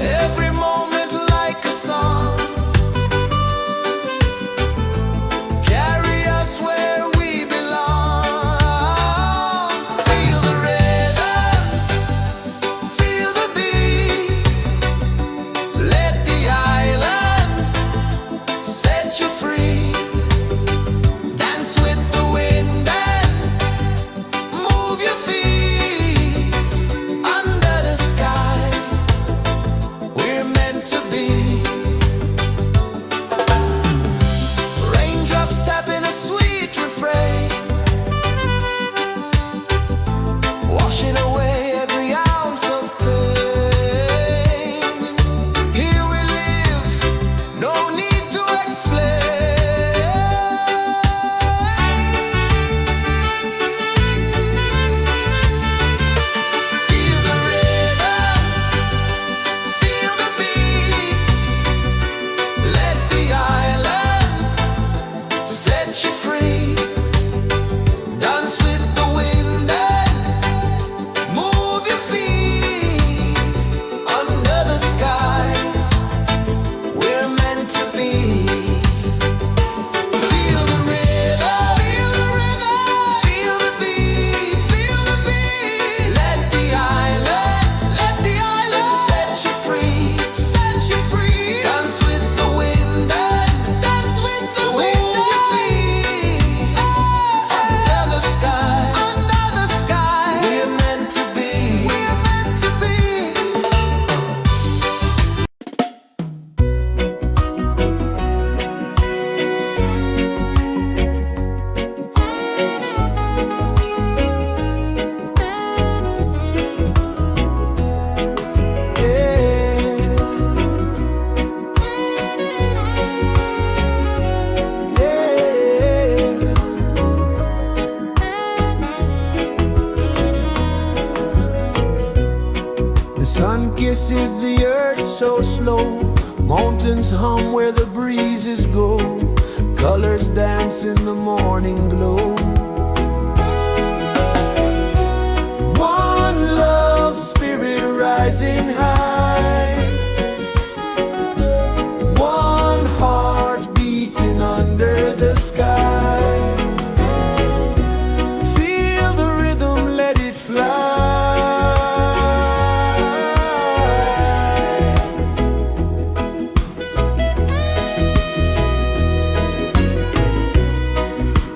every moment like a song, carry us where we belong. Feel the rhythm, feel the beat, let the island Mountains hum where the breezes go, colors dance in the morning glow. One love spirit rising high, one heart beating under the sky. Feel the rhythm, let it fly.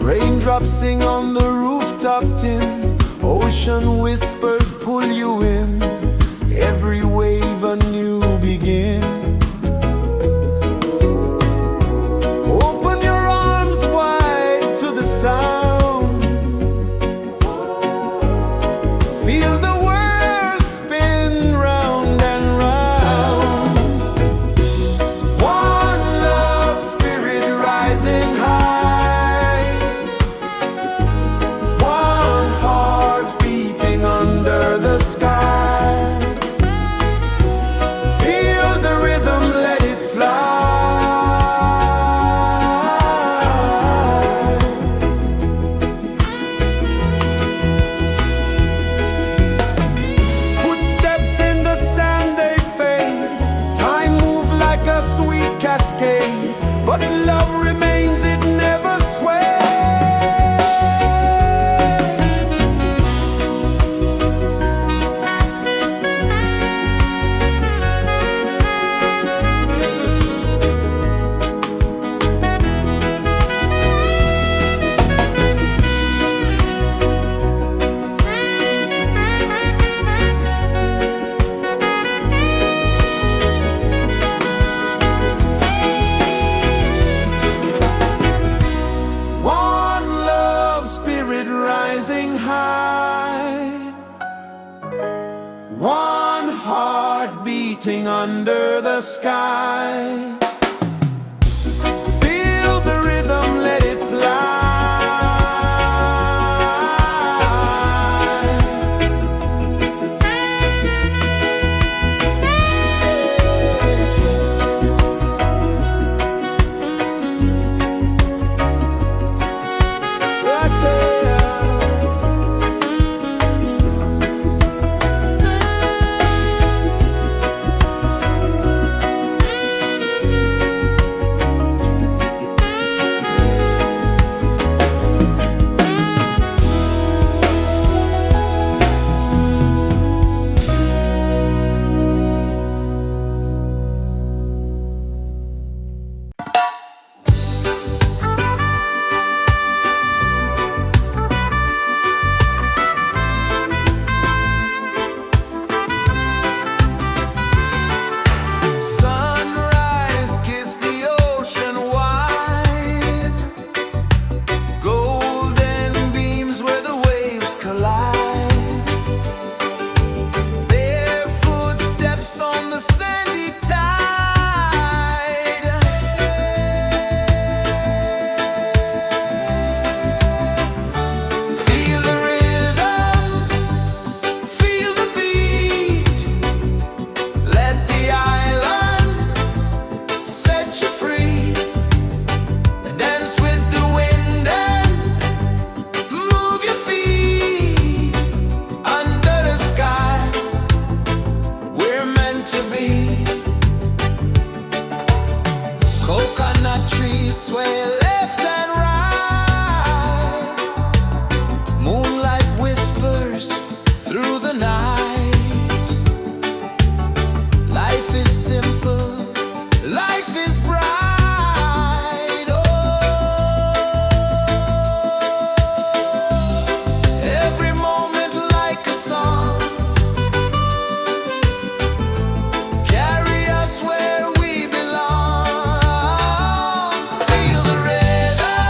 Raindrops sing on the rooftop tin, ocean whispers pull you in, every wave a new begin. Open your arms wide to the sound, feel the world spin round and round. One love spirit rising high, one heart beating under the sky. Feel the rhythm, let it fly. Footsteps in the sand, they fade. Time moves like a sweet cascade, but love remains, it never sways. One love spirit rising high, one heart beating under the sky. Feel the rhythm, let it fly. Right there. Sunrise, kiss the ocean wide, golden beams where the waves collide, bare footsteps on the sandy tide. Feel the rhythm, feel the beat, let the island set you free. Dance with the wind and move your feet under the sky. We're meant to be. Coconut trees sway left and right, moonlight whispers through the night. Life is simple, life is bright. Oh, every moment like a song, carry us where we belong. Feel the rhythm,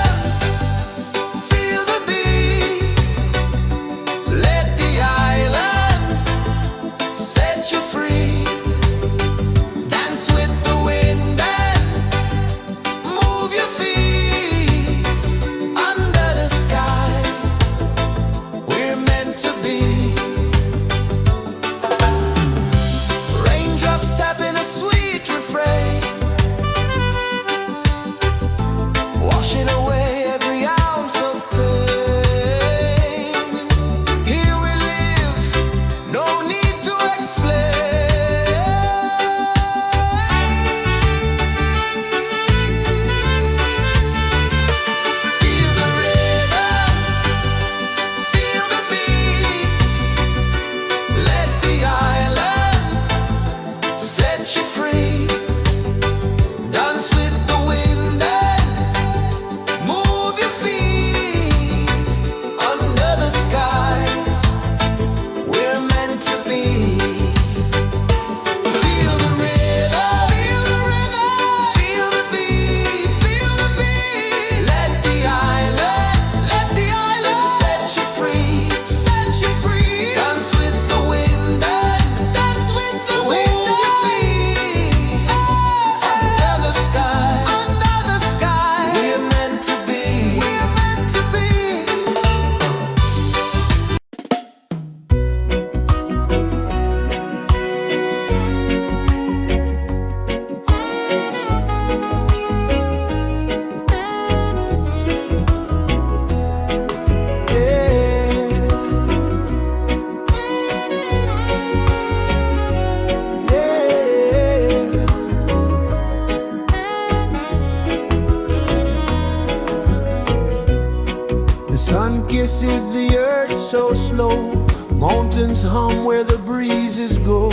The sun kisses the earth so slow, mountains hum where the breezes go,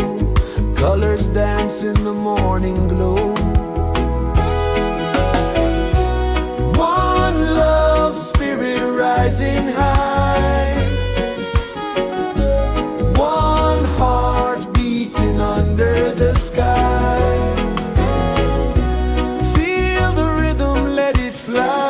colors dance in the morning glow. One love spirit rising high, one heart beating under the sky. Feel the rhythm, let it fly.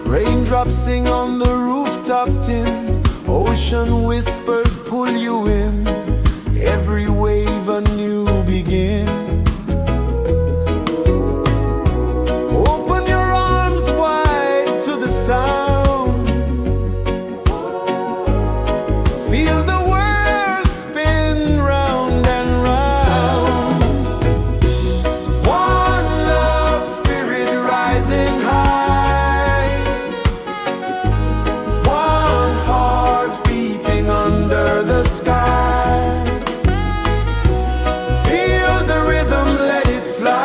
Raindrops sing on the rooftop tin, ocean whispers pull you in, every wave a new begin. Open your arms wide to the sound, feel the world spin round and round. One love spirit rising high, under the sky. Feel the rhythm, let it fly.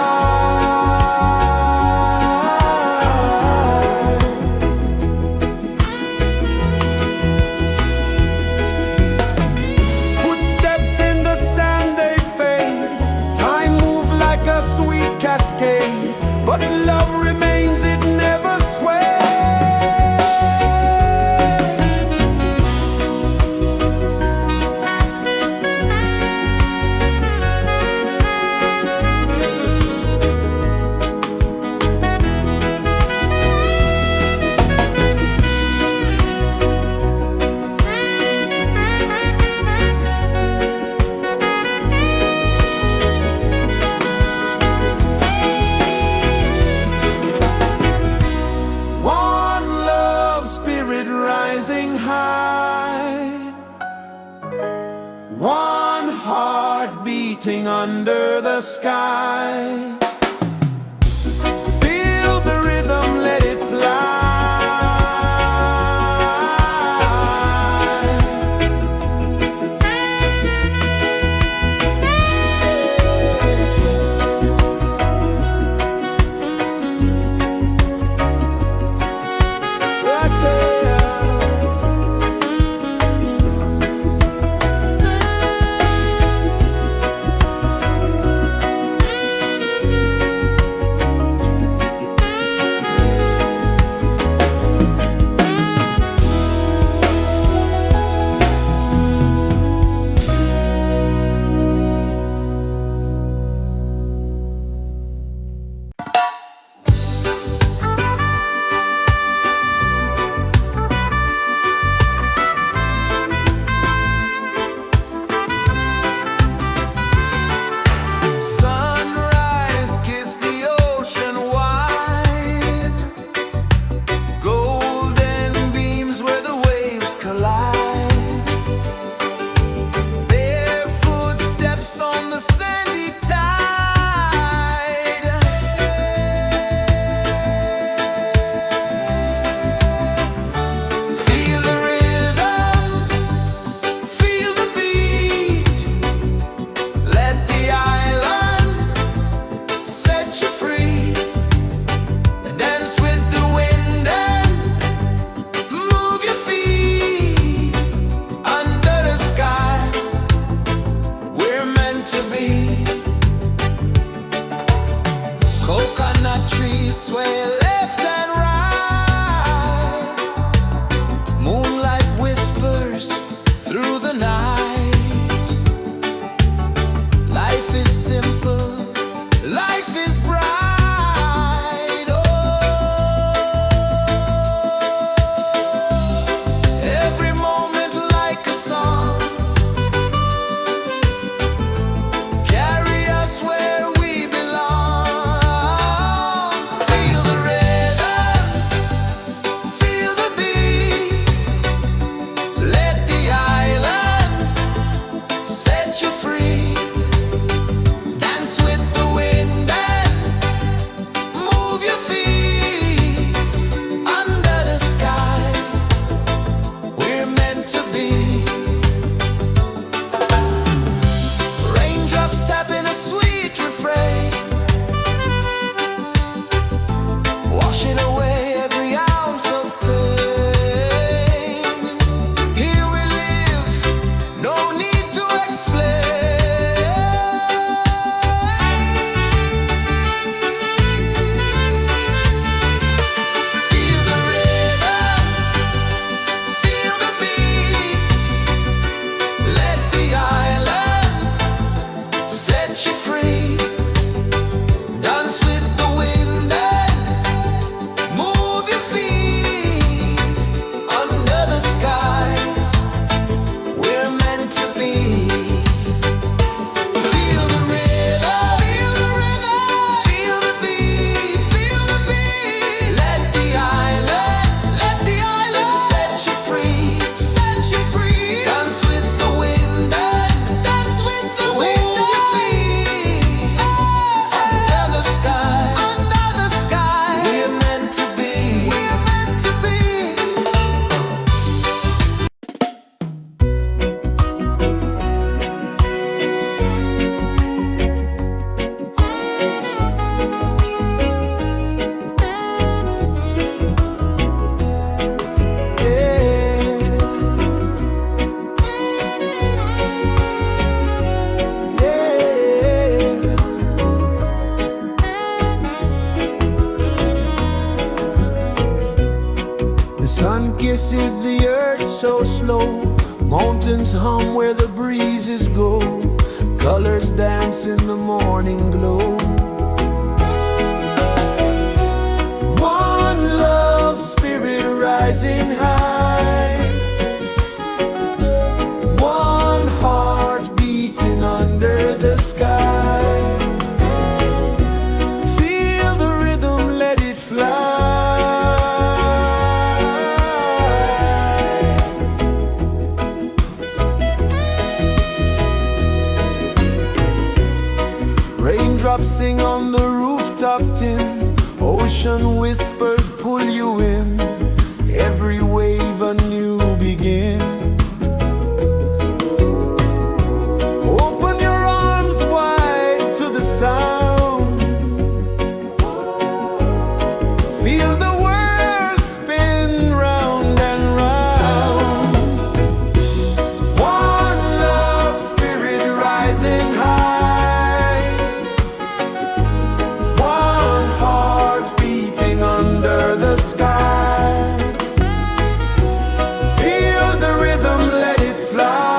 Footsteps in the sand, they fade. Time moves like a sweet cascade, but love remains, it never sways. Rising high, one heart beating under the sky. Feel the rhythm, let it fly. kisses the earth so slow. Mountains hum where the breezes go. Colors dance in the morning glow. One love spirit rising high. One heart beating under the sky. Feel the rhythm, let it fly. Raindrops sing on the rooftop tin. Ocean whispers pull you in. Every wave a new begin. Open your arms wide to the sound. Feel the world spin round and round. One love spirit rising high. One heart beating under the sky. Feel the rhythm, let it fly.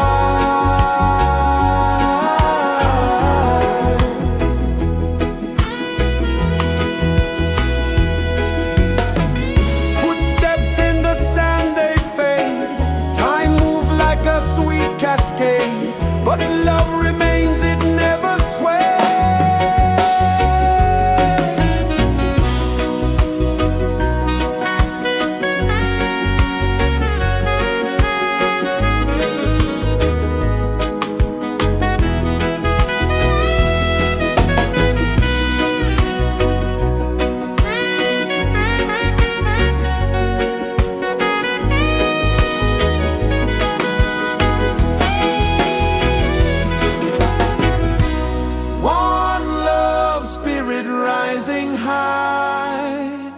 Footsteps in the sand, they fade. Time moves like a sweet cascade, but love remains, it never sways. One love spirit rising high.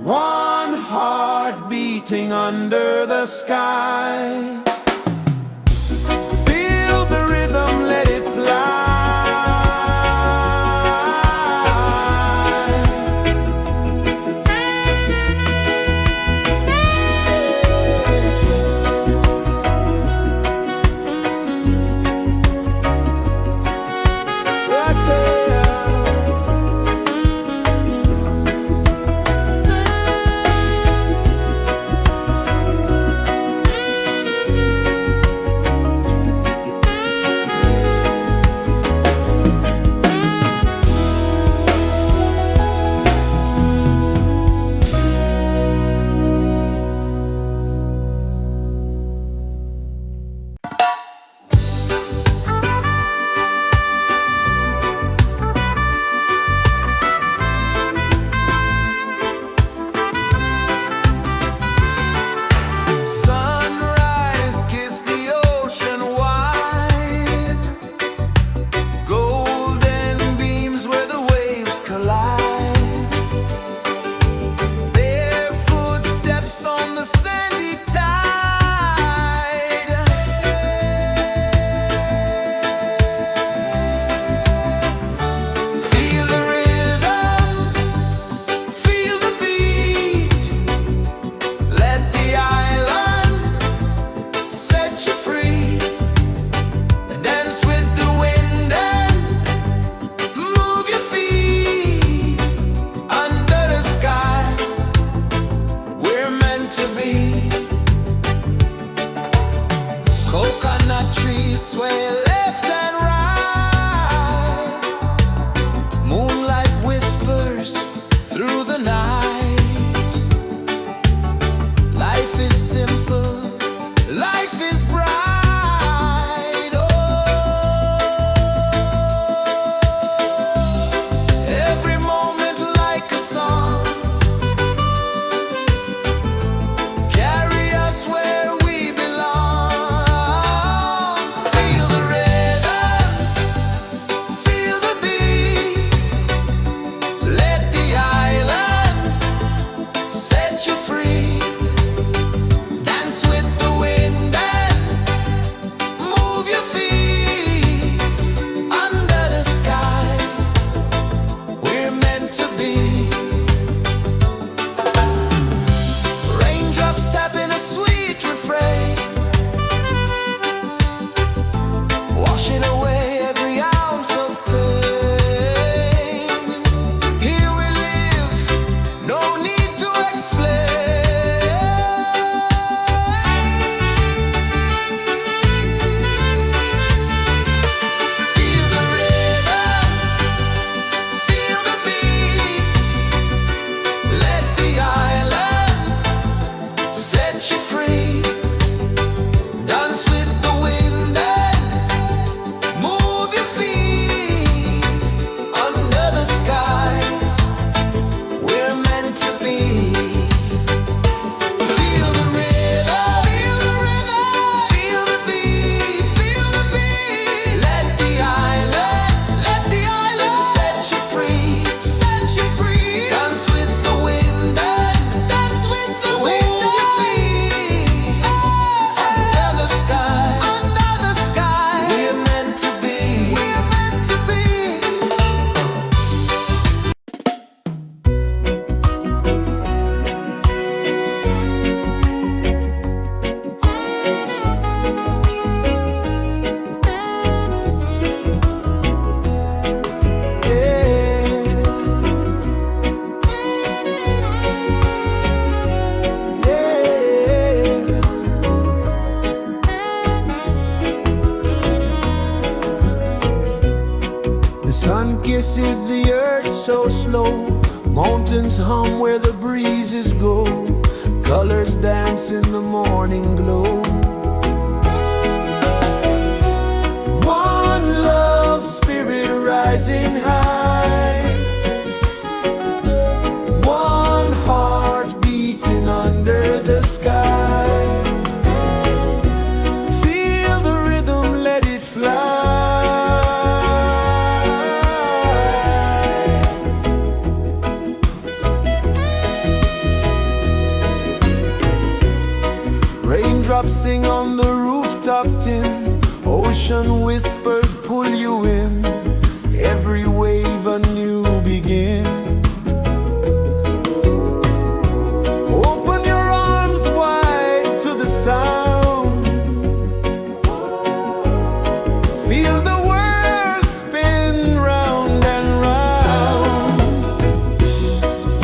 One heart beating under the sky. Feel the rhythm, let it fly. Right there. Sunrise, kiss the ocean wide. Golden beams where the waves collide. Their footsteps on the sandy tide. Feel the rhythm, feel the beat. Let the island set you free. Dance with the wind and move your feet. Under the sky, we're meant to be. Coconut trees sway left and right. Moonlight whispers through the night. Life is simple, life is bright. Oh, every moment like a song. flow, mountains hum where the breezes go, colors dance in the morning glow. One love, spirit rising high, one heart beating under the sky. Feel the rhythm, let it fly. Raindrops sing on the rooftop tin, ocean whispers pull you in, every wave a new begin. Open your arms wide to the sound, feel the world spin round and round.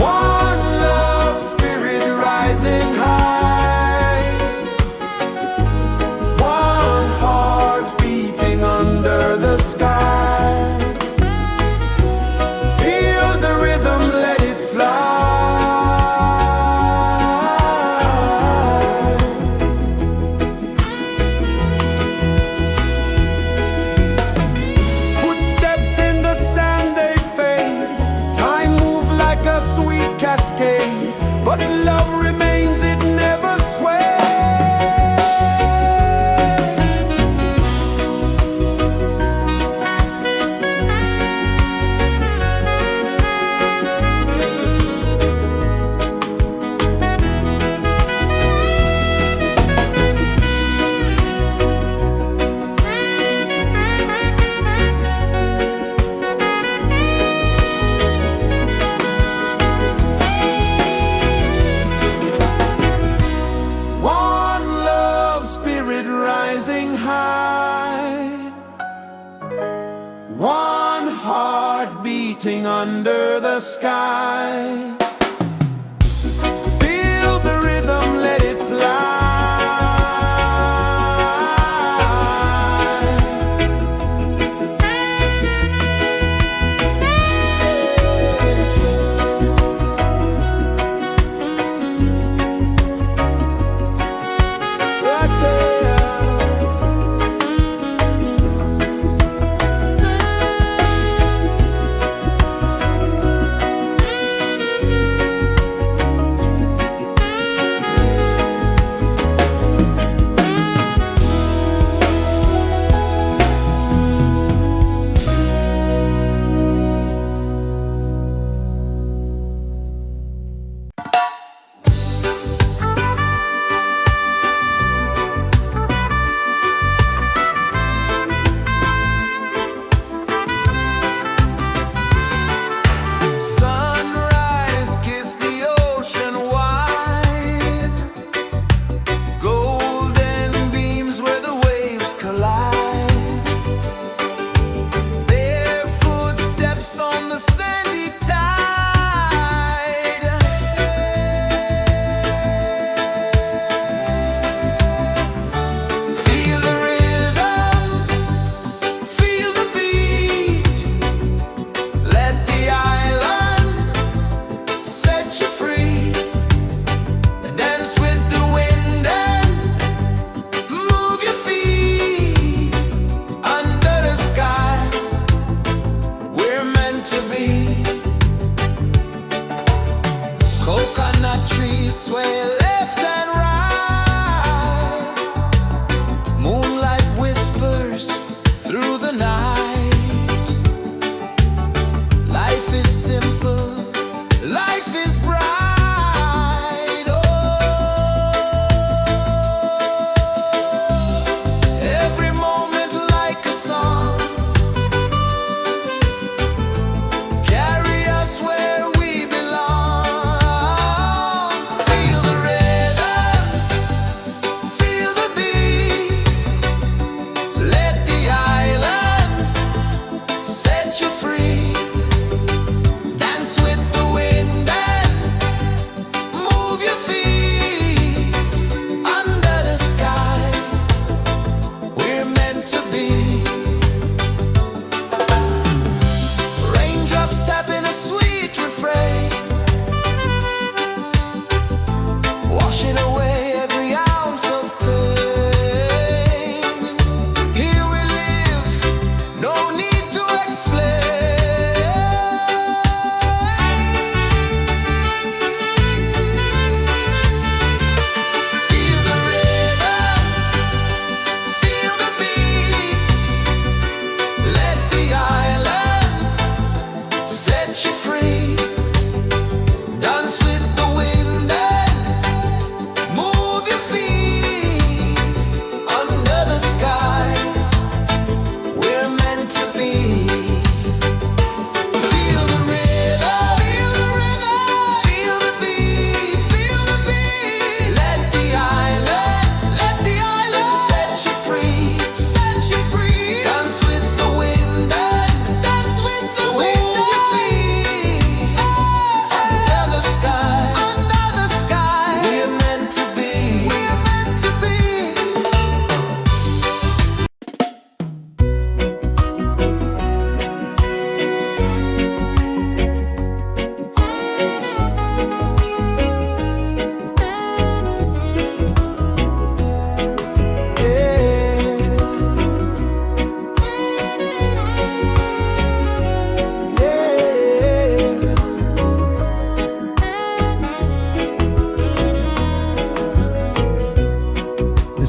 One love, spirit rising high, one heart beating under the sky. Feel the rhythm, let it fly. Footsteps in the sand, they fade, time moves like a sweet cascade, but love remains, it never sways. One love, spirit rising high, one heart beating under the sky. Feel the rhythm, let it fly. Right there.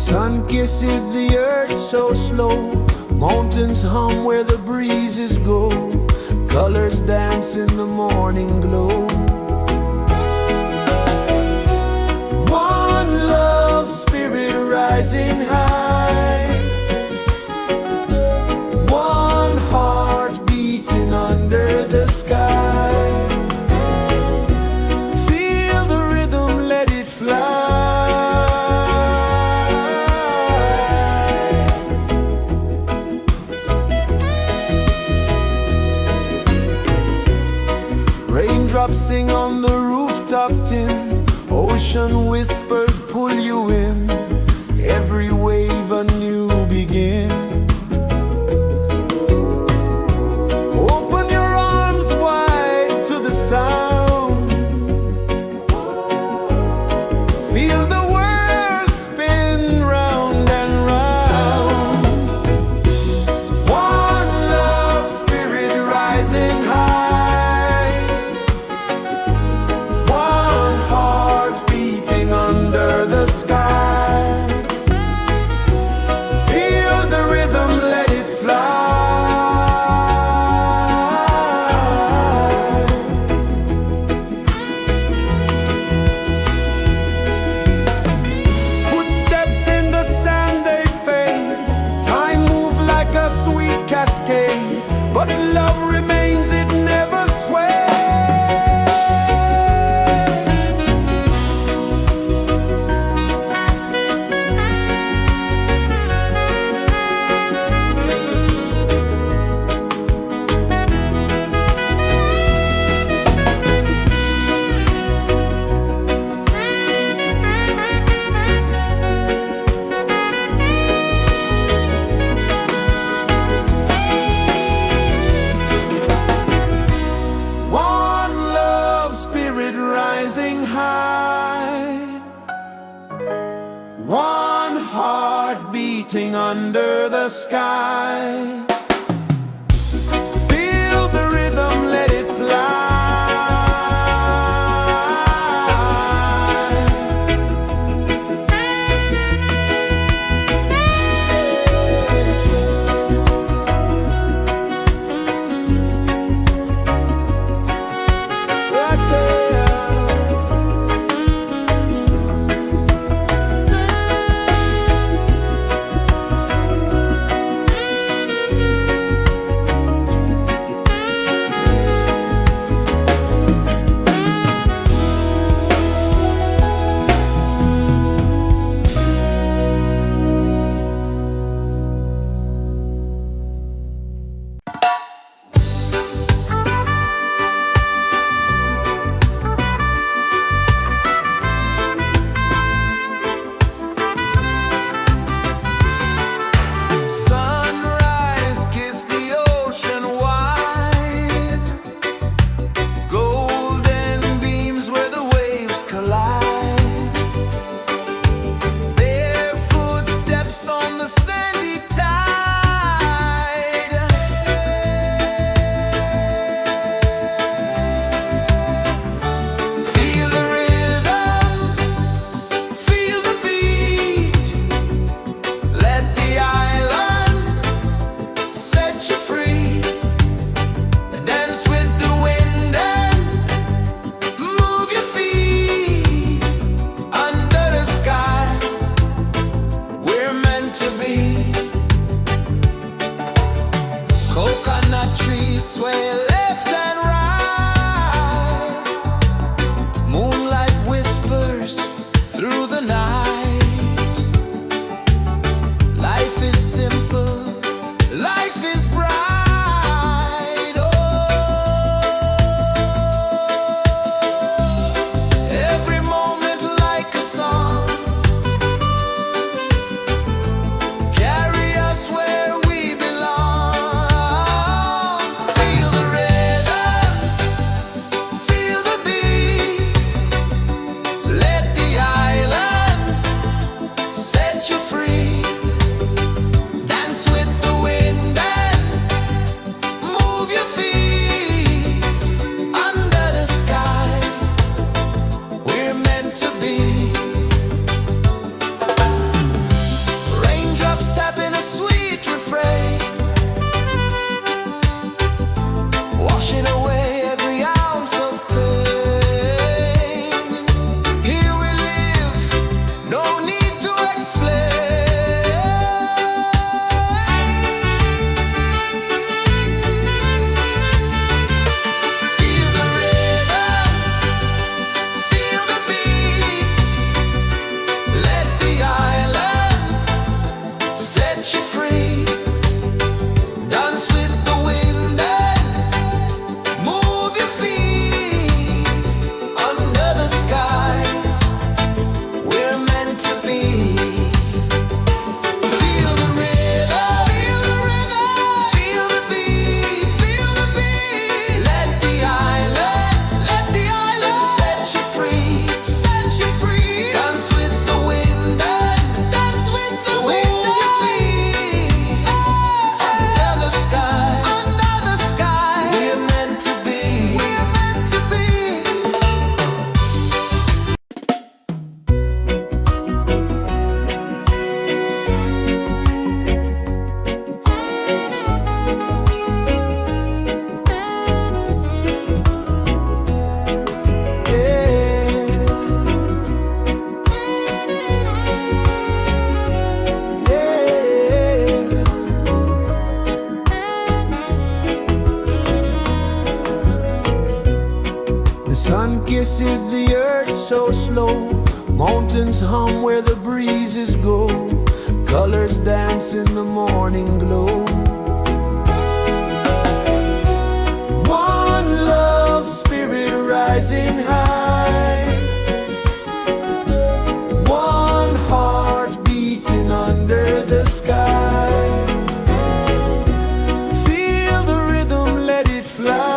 Sun kisses the earth so slow, mountains hum where the breezes go, colors dance in the morning glow. One love spirit rising high, one heart beating under the sky. Feel the rhythm, let it fly. Raindrops sing on the rooftop tin, ocean whispers pull you in, every wave a new begin. Open your arms wide to the sound, feel the world spin round and round. One love spirit rising high, one heart beating under the sky. Feel the rhythm, let it fly. Footsteps in the sand, they fade. Time moves like a sweet cascade, but love remains, it never sways. One love spirit rising high, one heart beating under the sky. Feel the rhythm, let it fly. Right there. pulses the earth so slow. Mountains hum where the breezes go. Colors dance in the morning glow. One love spirit rising high. One heart beating under the sky. Feel the rhythm, let it fly.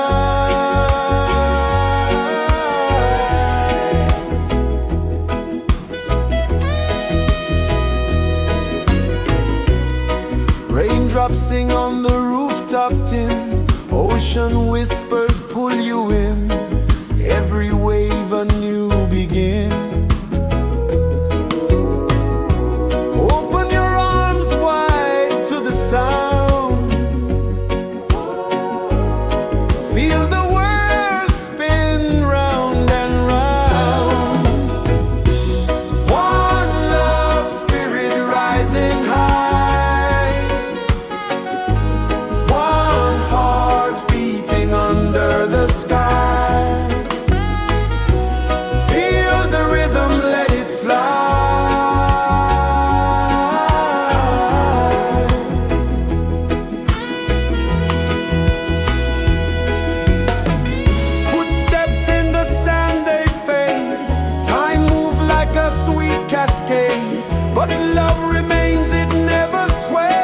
Raindrops sing on the rooftop tin. Ocean whispers pull you in. Every wave a new begin. Open your arms wide to the sound. Feel the world spin round and round. One love spirit rising high. One heart beating under the sky. Feel the rhythm, let it fly. Footsteps in the sand, they fade. Time moves like a sweet cascade, but love remains, it never sways.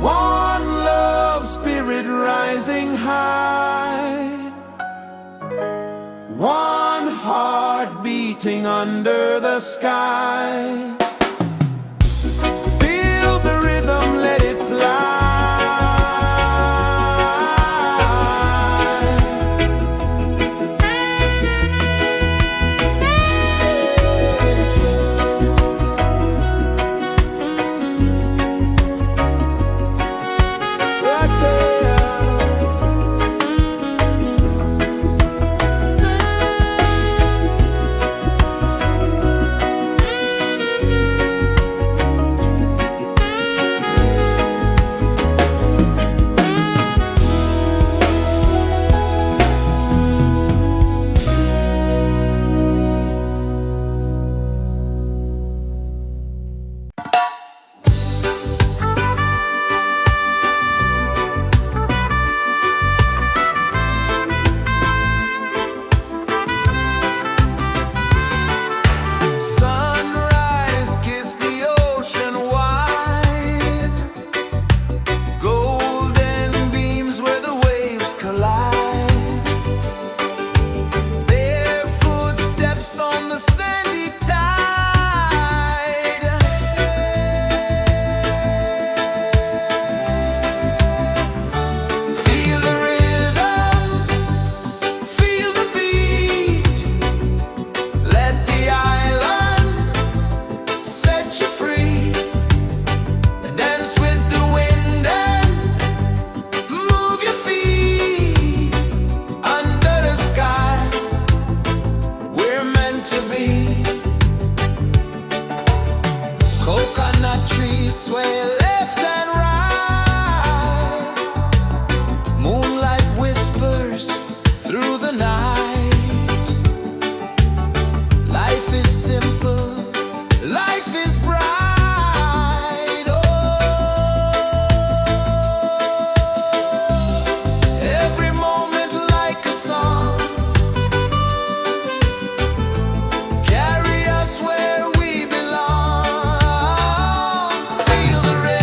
One love spirit rising high. One heart beating under the sky. Feel the rhythm, let it fly. Right there. Sunrise, kiss the ocean wide. Golden beams where the waves collide. Bare footsteps on the sandy tide. Feel the rhythm, feel the beat. Let the island set you free. Dance with the wind and move your feet. Under the sky, we're meant to be. Coconut trees sway left and right. Moonlight whispers through the night. Life is simple, life is bright. Oh, every moment like a song. Carry us where we belong. Feel the rhythm.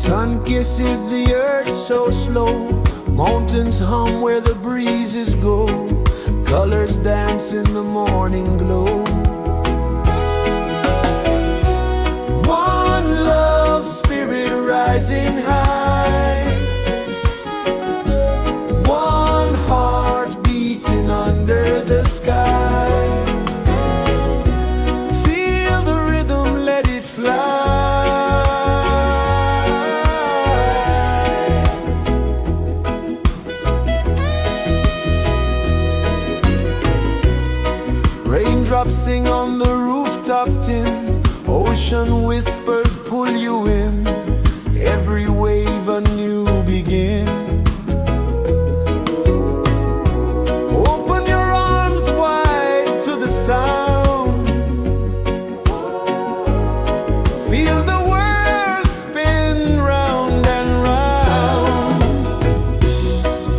Sun kisses the earth so slow, mountains hum where the breezes go, colors dance in the morning glow. One love, spirit rising high, one heart beating under the sky. Feel the rhythm, let it fly. Raindrops sing on the rooftop tin, ocean whispers pull you in, every wave a new begin. Open your arms wide to the sound, feel the world spin round and round.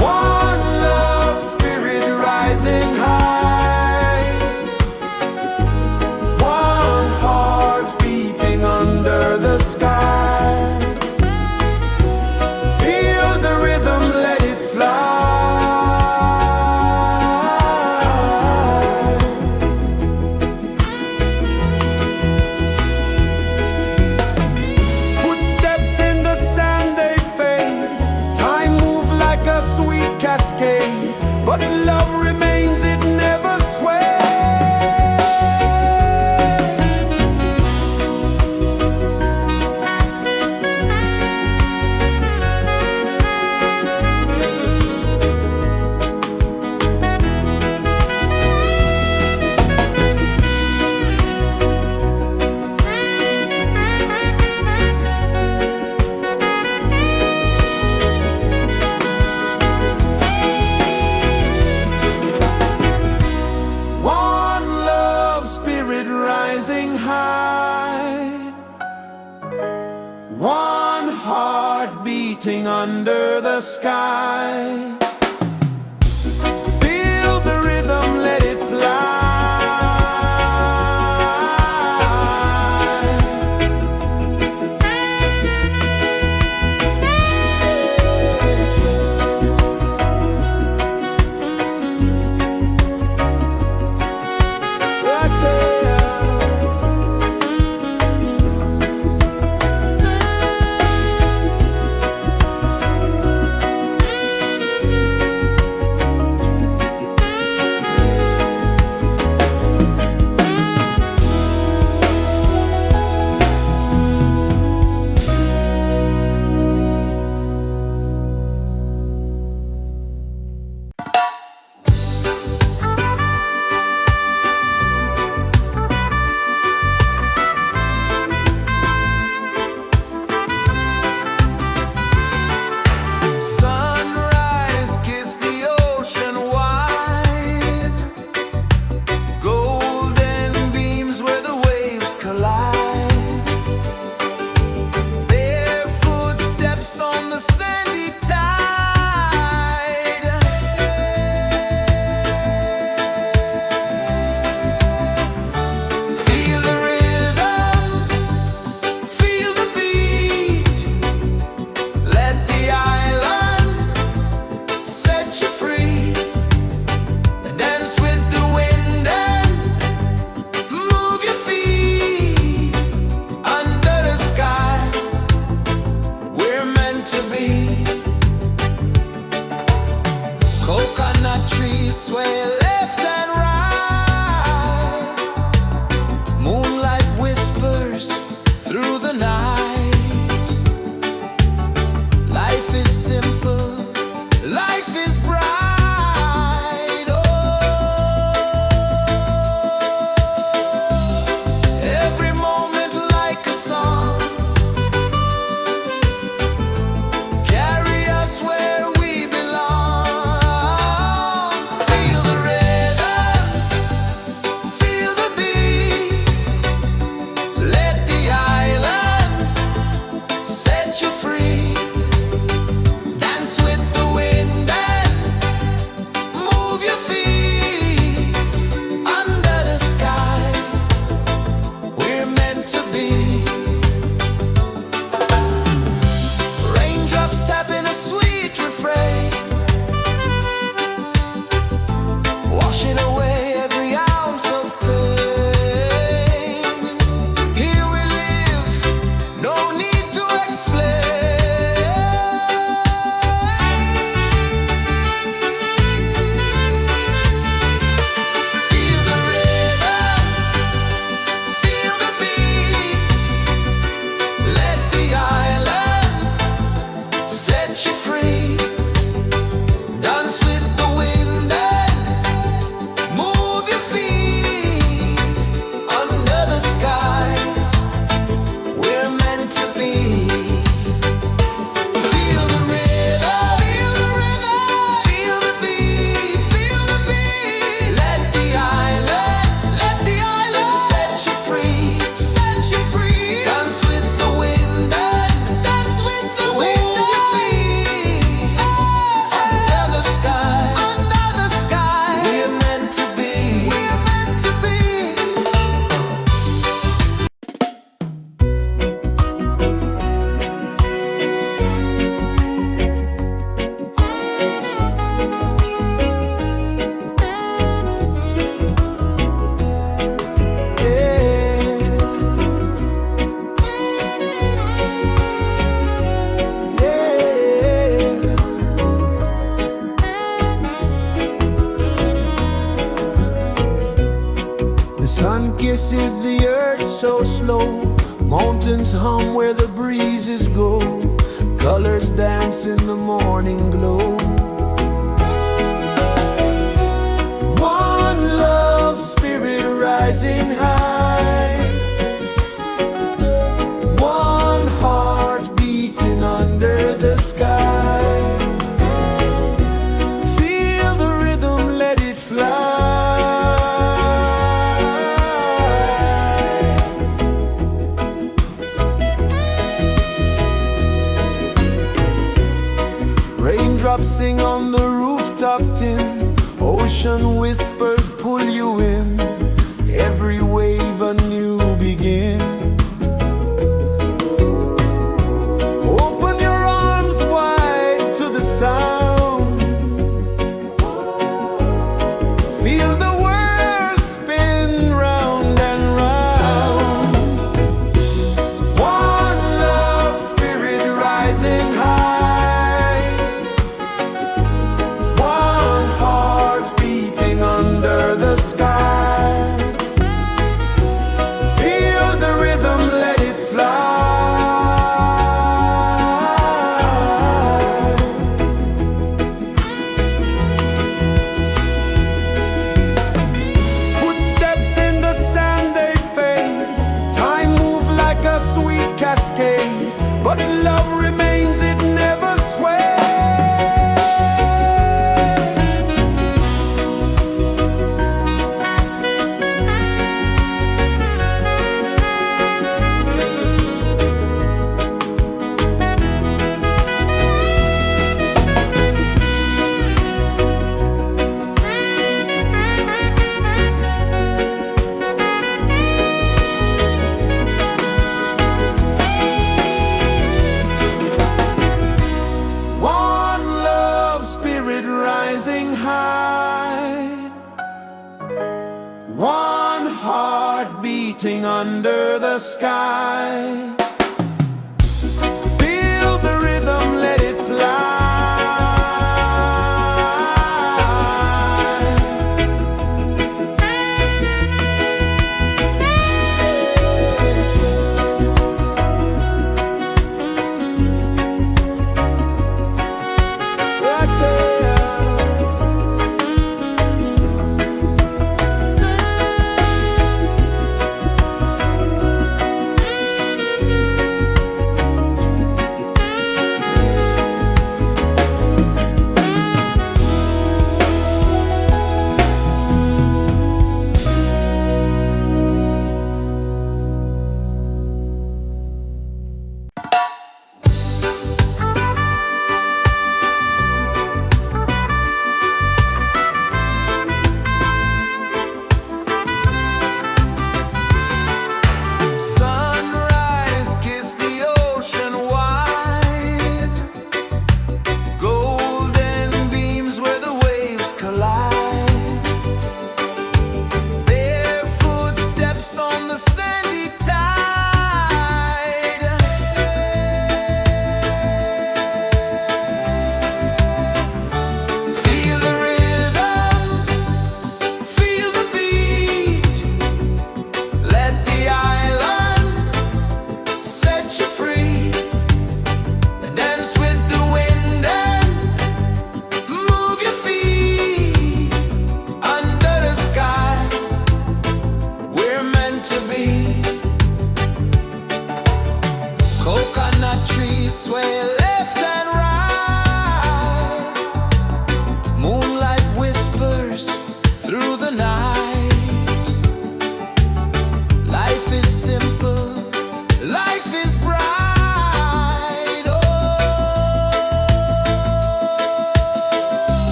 One love, spirit rising high, one heart beating under the sky. Feel the rhythm, let it fly. Footsteps in the sand, they fade, time moves like a sweet cascade, but love remains, it never sways. One love, spirit rising high, one heart beating under the sky. Feel the rhythm, let it fly. Right there. Sunrise, kiss the ocean wide, golden beams where the waves collide, their footsteps on the sandy tide. Feel the rhythm, feel the beat, let the island set you free. Dance with the wind and move your feet. Under the sky, we're meant to be. Coconut trees sway left and right, moonlight whispers through the night. Life is simple, life is bright. Oh, every moment like a song, carry us where we belong. Feel the rhythm, feel the beat, let the island set you free. Dance with the wind and move your feet. Under the sky, we're meant to be. flow, mountains hum where the breezes go, colors dance in the morning glow. One love, spirit rising high, one heart beating under the sky. Feel the rhythm, let it fly. Raindrops sing on the rooftop tin, ocean whispers pull you in, every wave a new begin. Open your arms wide to the sound, feel the world spin round and round. One love, spirit rising high, one heart beating under the sky. Feel the rhythm, let it fly. Footsteps in the sand, they fade, time moves like a sweet cascade, but love remains, it never sways. One love, spirit rising high, one heart beating under the sky. Feel the rhythm, let it fly. Right there.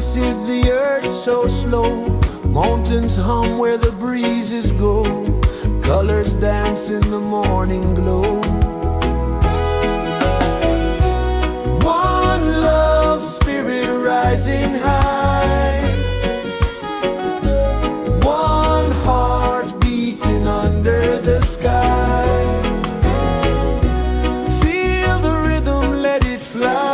places the earth so slow. Mountains hum where the breezes go. Colors dance in the morning glow. One love spirit rising high. One heart beating under the sky. Feel the rhythm, let it fly.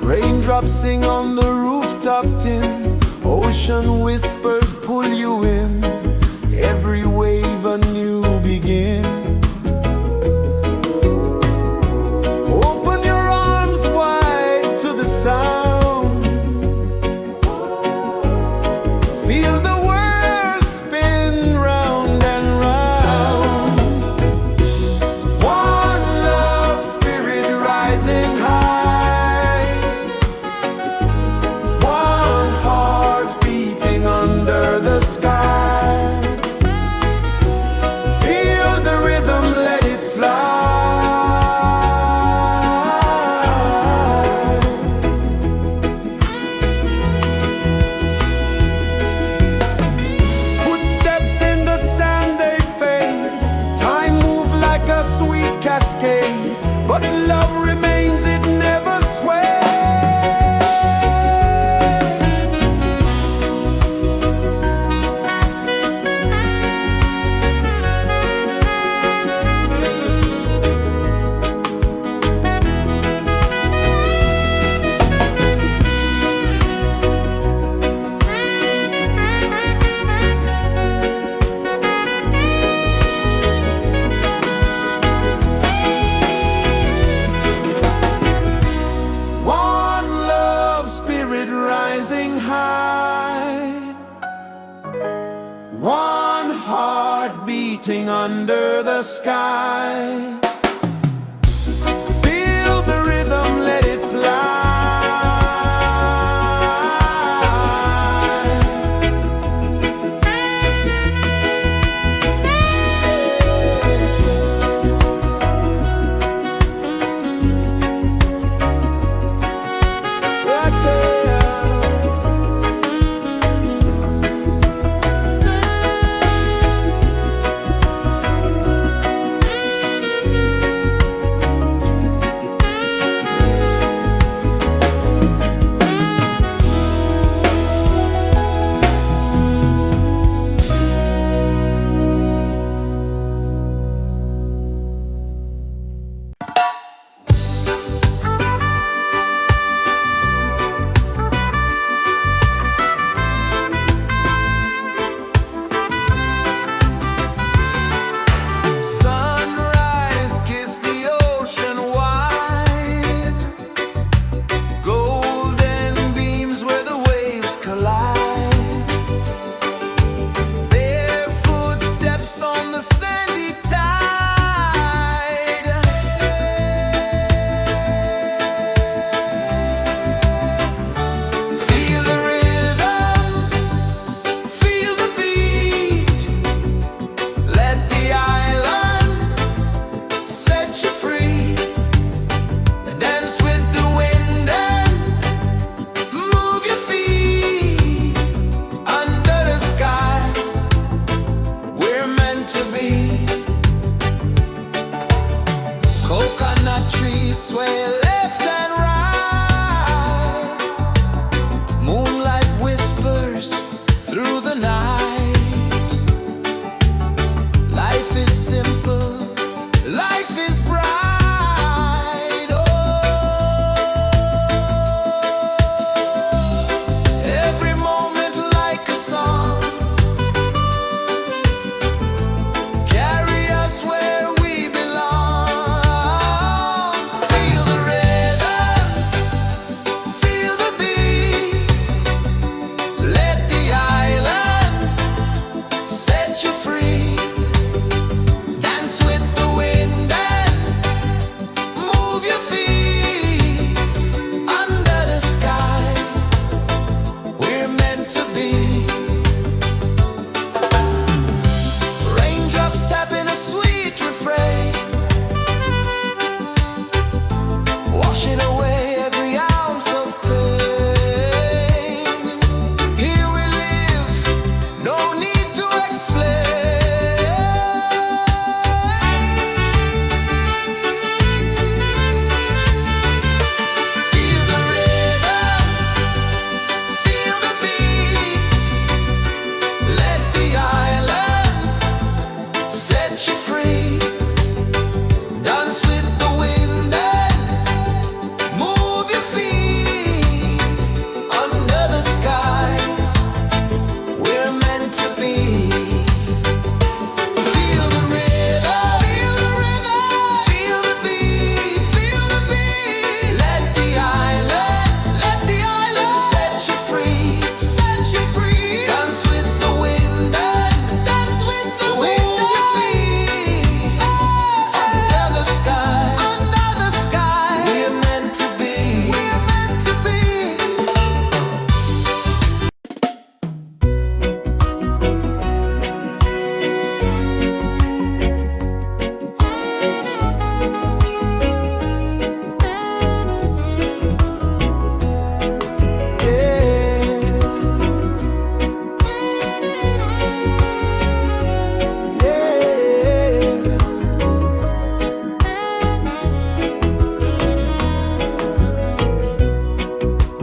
Raindrops sing on the rooftop tin. Ocean whispers pull you in. Every wave a new begin. Open your arms wide to the sound. Feel the world spin round and round. One love spirit rising high. One heart beating under the sky. Feel the rhythm, let it fly. Footsteps in the sand, they fade. Time moves like a sweet cascade, but love remains, it never sways. One love spirit rising high. One heart beating under the sky. Feel the rhythm, let it fly. Right there.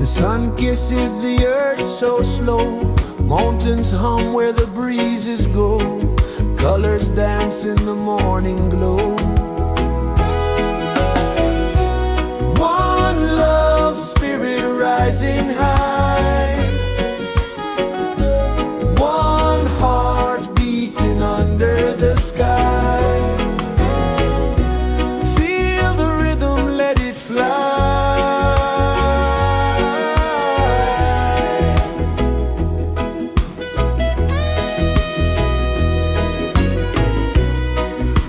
sun kisses the earth so slow, mountains hum where the breezes go, colors dance in the morning glow. One love spirit rising high, one heart beating under the sky. Feel the rhythm, let it fly.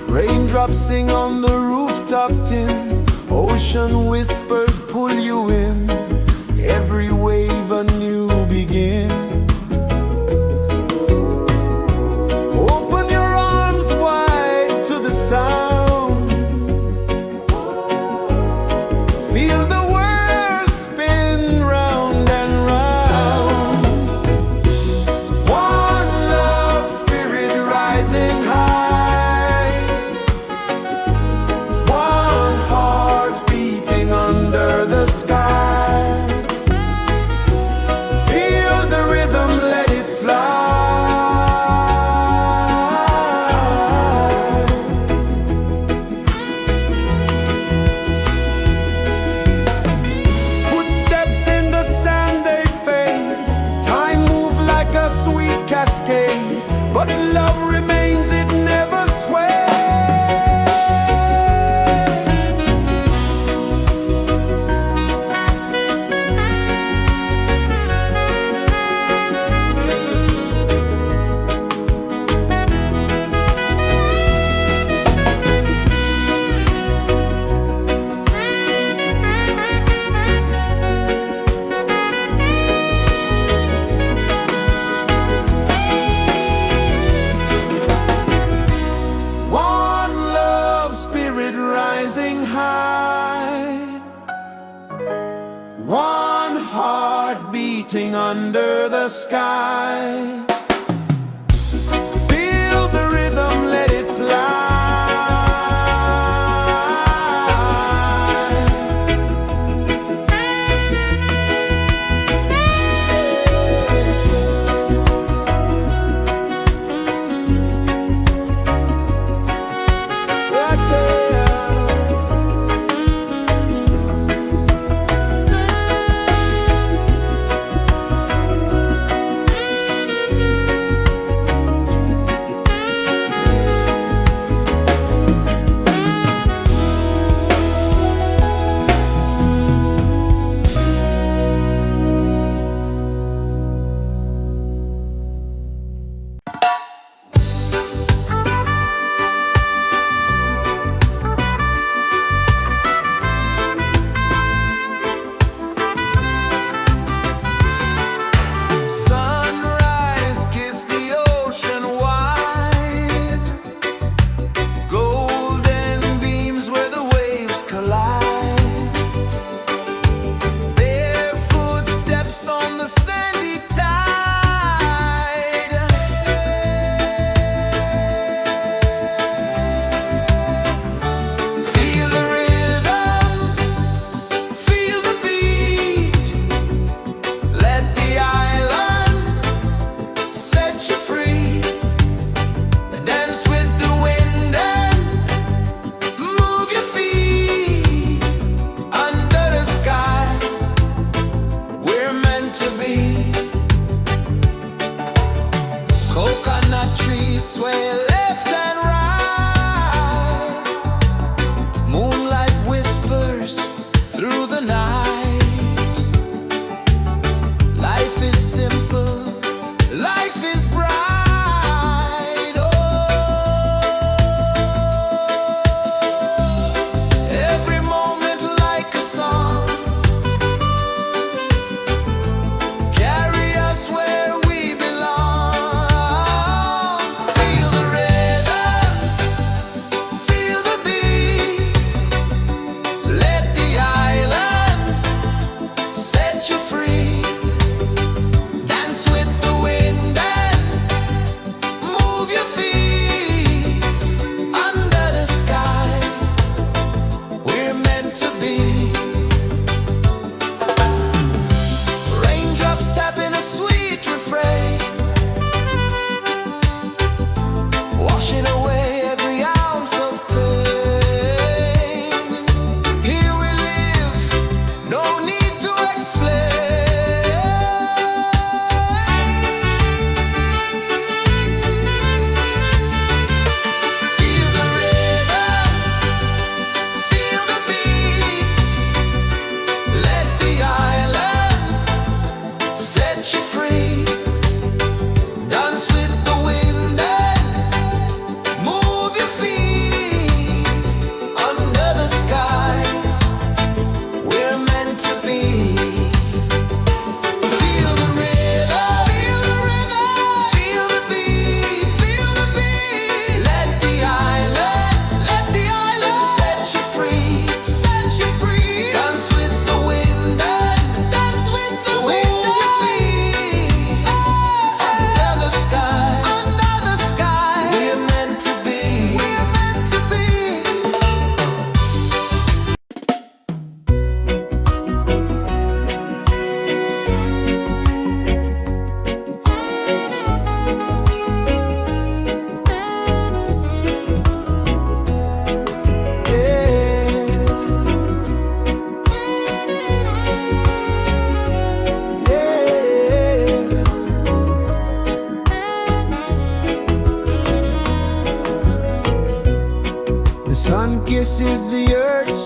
Raindrops sing on the rooftop tin, ocean whispers pull you in, every wave a new begin. Open your arms wide to the sound, feel the world spin round and round. One love spirit rising high, one heart beating under the sky. Feel the rhythm, let it fly. Footsteps in the sand, they fade, time moves like a sweet cascade, but love remains, it never sways. One love spirit rising high, one heart beating under the sky. Feel the rhythm, let it fly.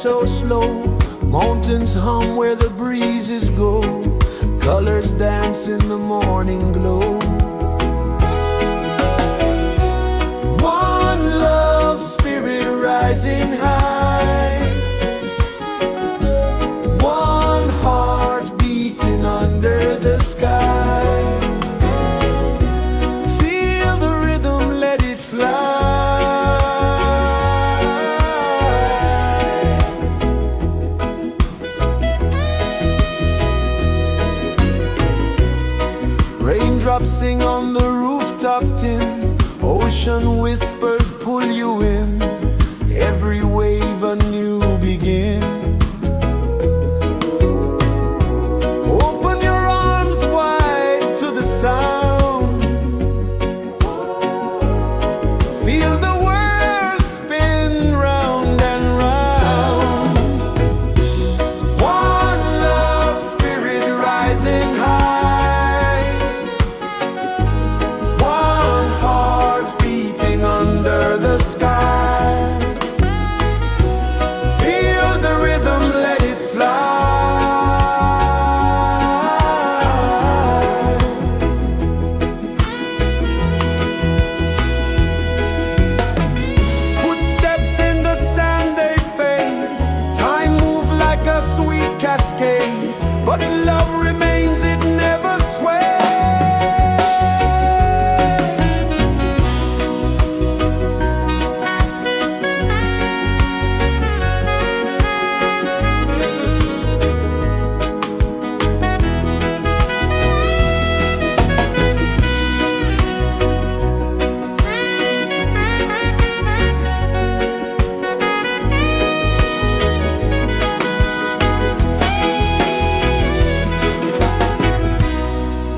so slow. Mountains hum where the breezes go. Colors dance in the morning glow. One love spirit rising high. One heart beating under the sky. Feel the rhythm, let it fly. Raindrops sing on the rooftop tin. Ocean whispers pull you in. Every wave a new begin. Open your arms wide to the sound. Feel the world spin round and round. One love spirit rising high. One heart beating under the sky. Feel the rhythm, let it fly. Footsteps in the sand, they fade. Time moves like a sweet cascade, but love remains, it never sways.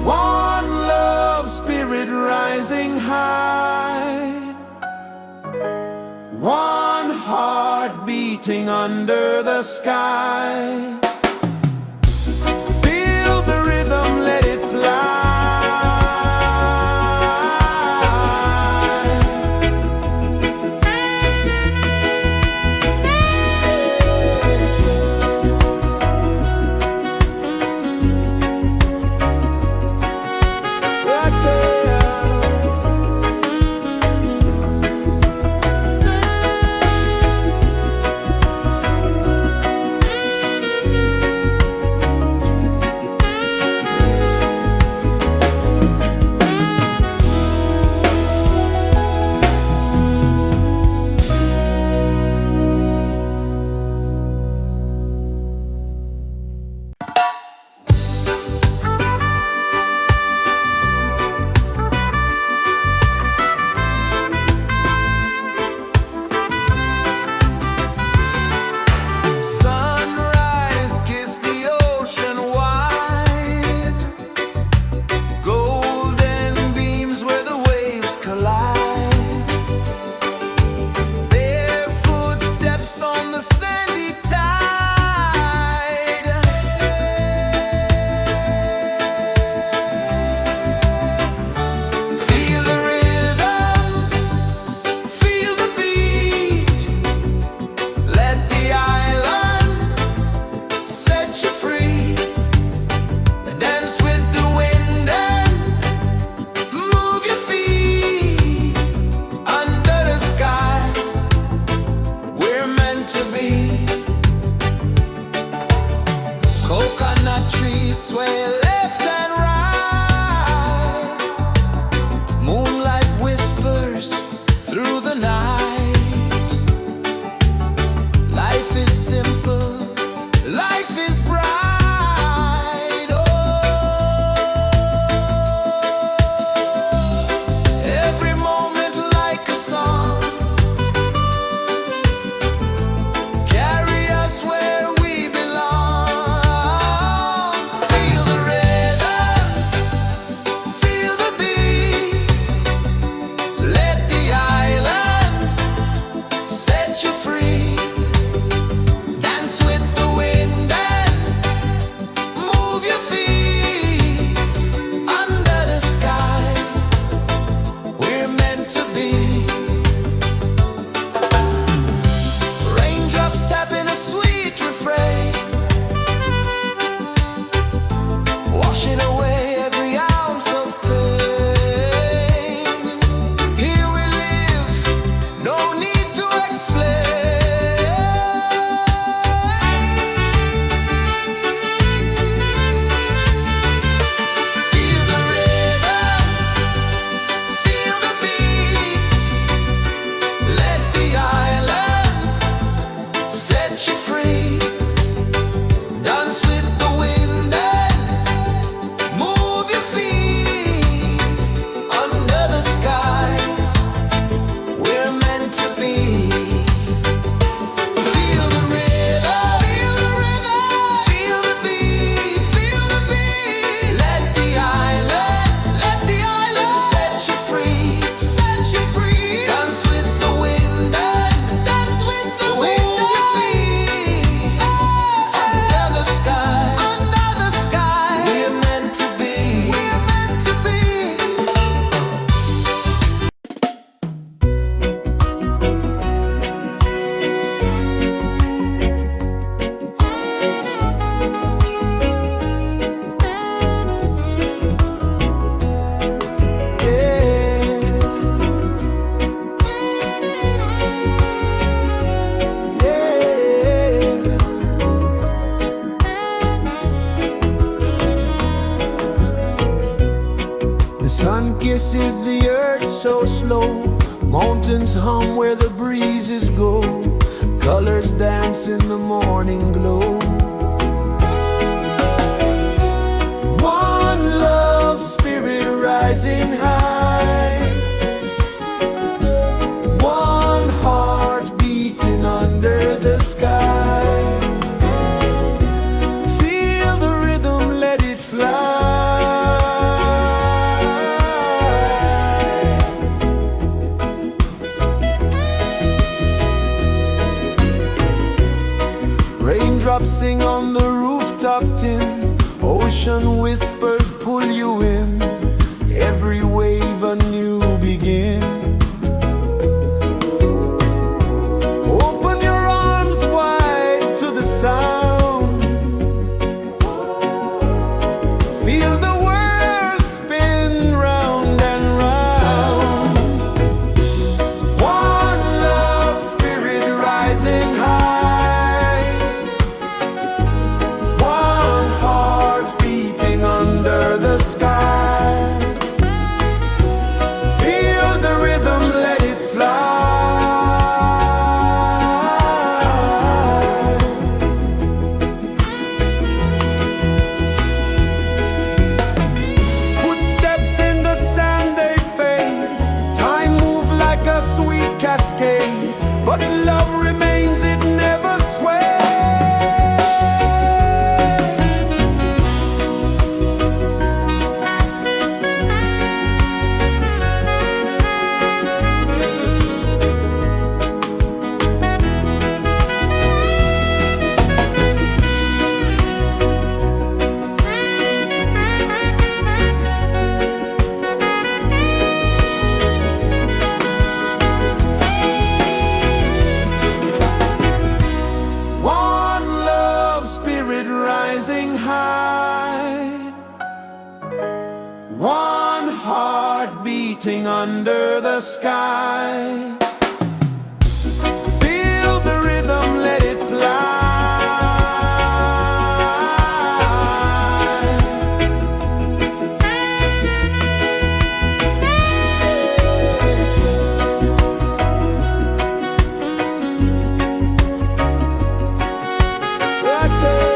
One love spirit rising high. One heart beating under the sky. Feel the rhythm, let it fly. Right there. kisses the earth so slow. Mountains hum where the breezes go. Colors dance in the morning glow. One love, spirit rising high. One heart beating under the sky. Feel the rhythm, let it fly. Raindrops sing on the rooftop tin. Ocean whispers pull you in. Every wave a new begin. Open your arms wide to the sound. Feel the world spin round and round. One love, spirit rising high. One heart beating under the sky. Feel the rhythm, let it fly. Footsteps in the sand, they fade. Time moves like a sweet cascade, but love remains, it never sways. One love, spirit rising high. One heart beating under the sky. Feel the rhythm, let it fly. Right there.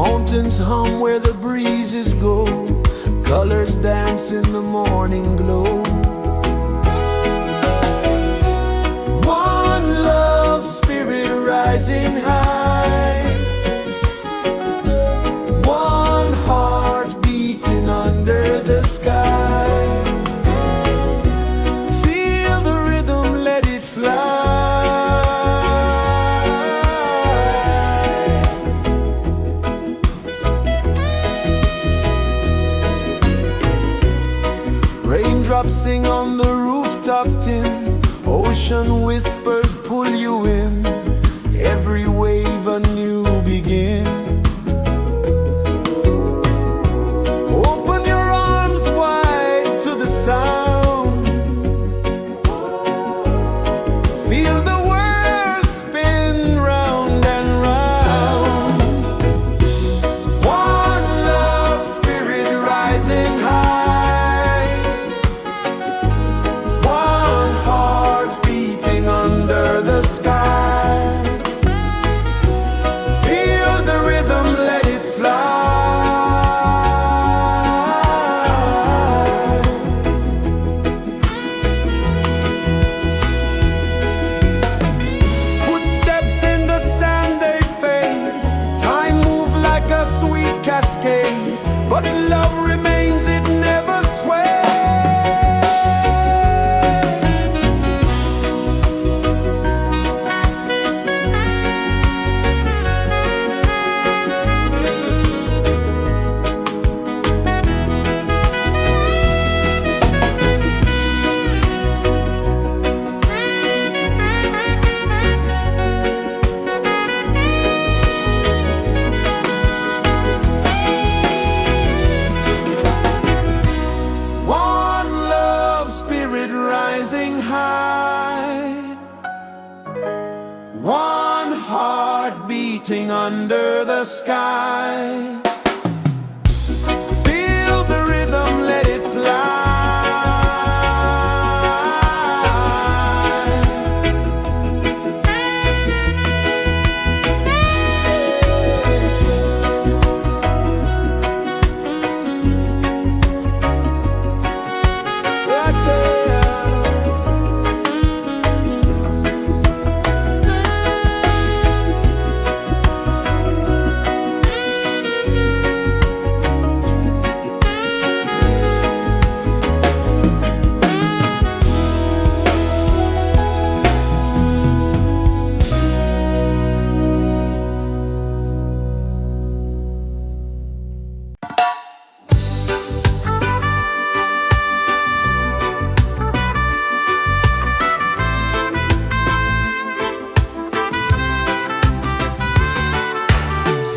Mountains hum where the breezes go, colors dance in the morning glow. One love, spirit rising high, one heart beating under the sky. Feel the rhythm, let it fly. Raindrops sing on the rooftop tin, ocean whispers pull you in, every wave a new begin. Open your arms wide to the sound, feel the world spin round and round. One love, spirit rising high, one heart beating under the sky. Feel the rhythm, let it fly. Footsteps in the sand, they fade. Time moves like a sweet cascade, but love remains, it never sways. One love, spirit rising high, one heart beating under the sky. Feel the rhythm, let it fly. Right there.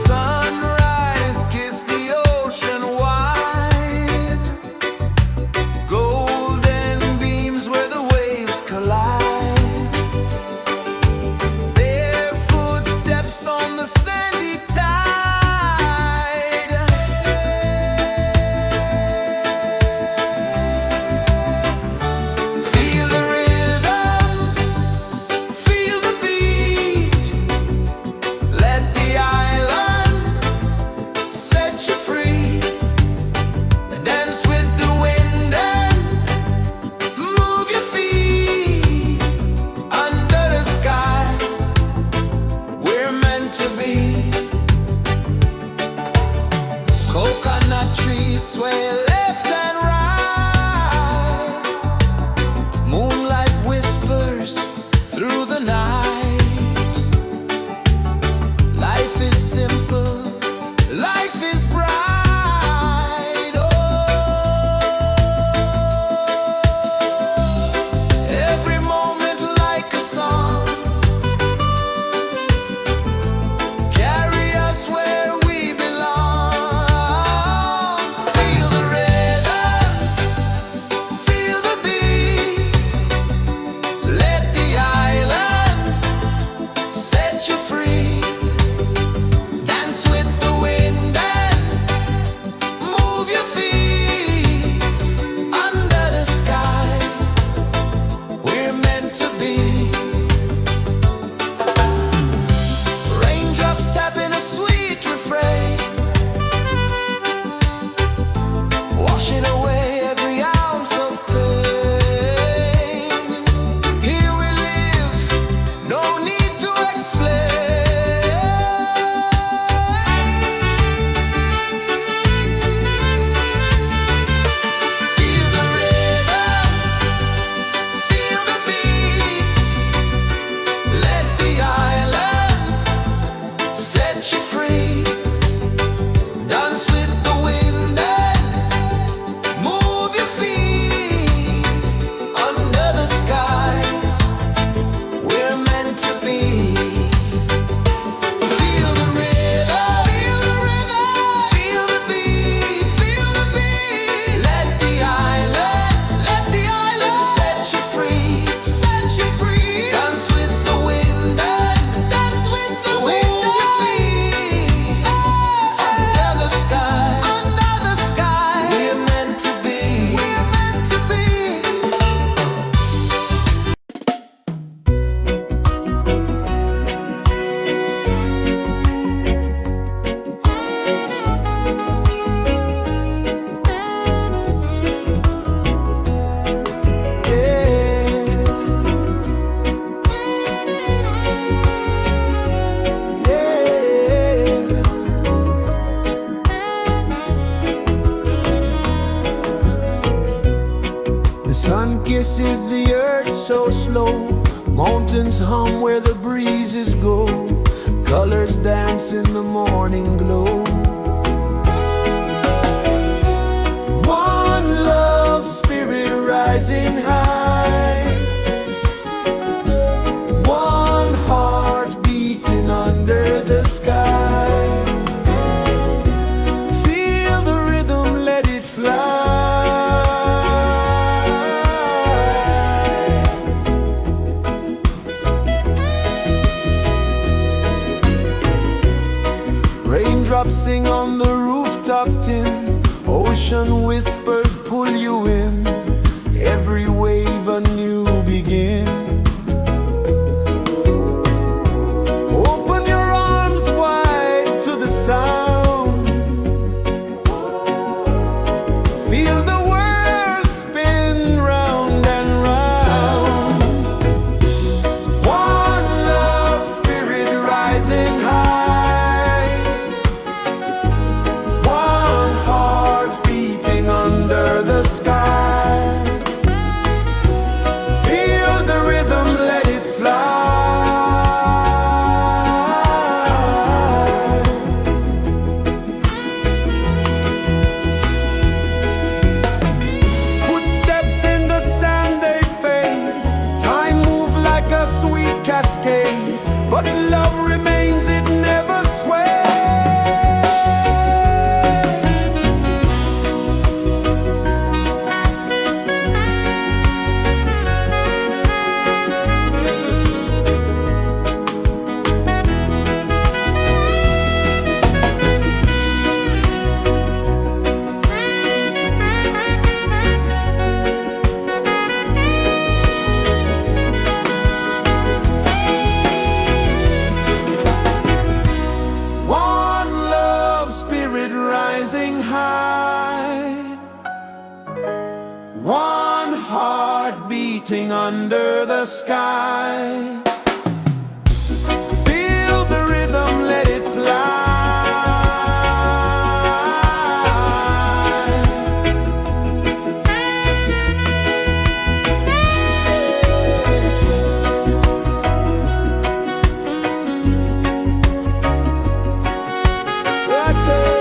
Sunrise, kiss the ocean wide, golden beams where the waves collide. Their footsteps on the sandy tide. Feel the rhythm, feel the beat. Let the island set you free. Dance with the wind and move your feet. Under the sky, we're meant to be. Coconut trees sway left and right. Moonlight whispers through the night. Life is simple, life is bright. Oh, every moment like a song. Carry us where we belong. Feel the rhythm. rejoices the earth so slow. Mountains hum where the breezes go. Colors dance in the morning glow. One love spirit rising high. One heart beating under the sky. Feel the rhythm, let it fly. Raindrops sing on the rooftop tin. Ocean whispers pull you in. Every wave a new begin. Open your arms wide to the sound. Feel the world spin round and round. One love spirit rising high. One heart beating under the sky. Feel the rhythm, let it fly. Footsteps in the sand, they fade. Time moves like a sweet cascade, but love remains, it never sways. One love spirit rising high. One heart beating under the sky. Feel the rhythm, let it fly. Right there.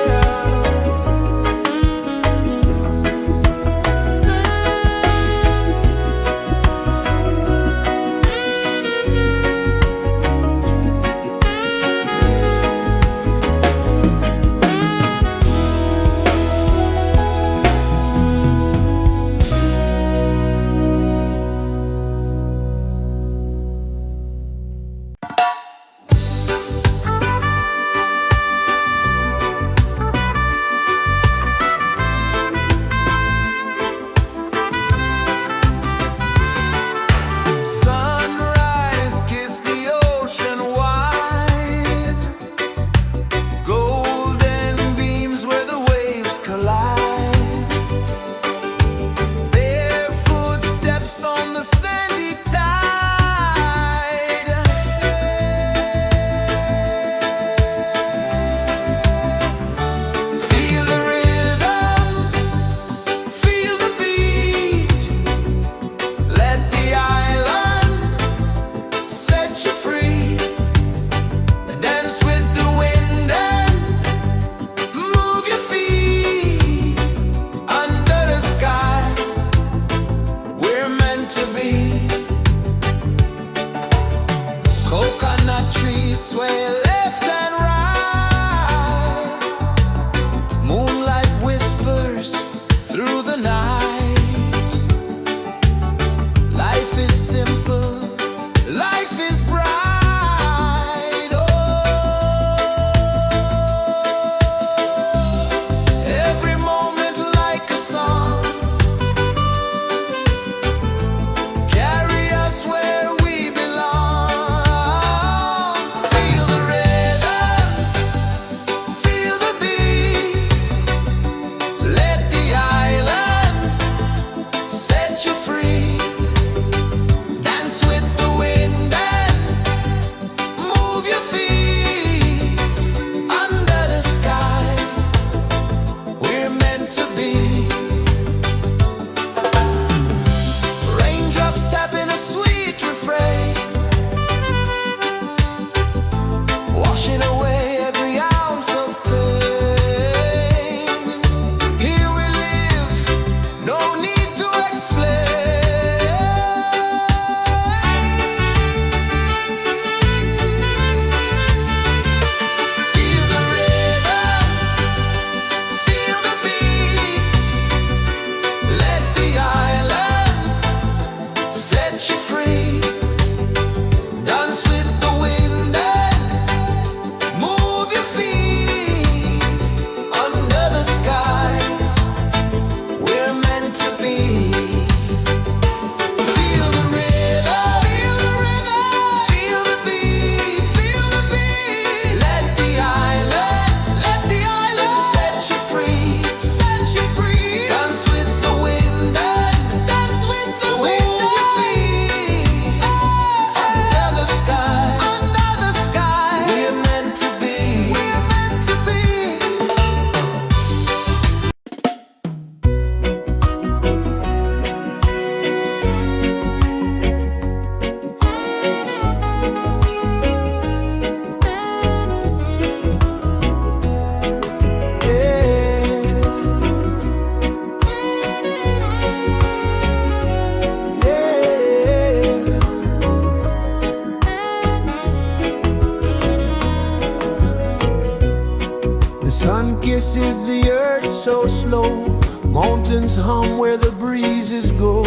sun kisses the earth so slow, mountains hum where the breezes go,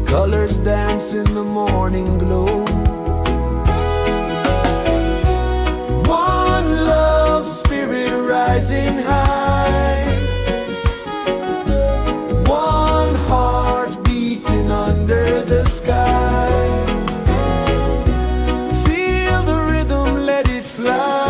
colors dance in the morning glow. One love spirit rising high, one heart beating under the sky. Feel the rhythm, let it fly.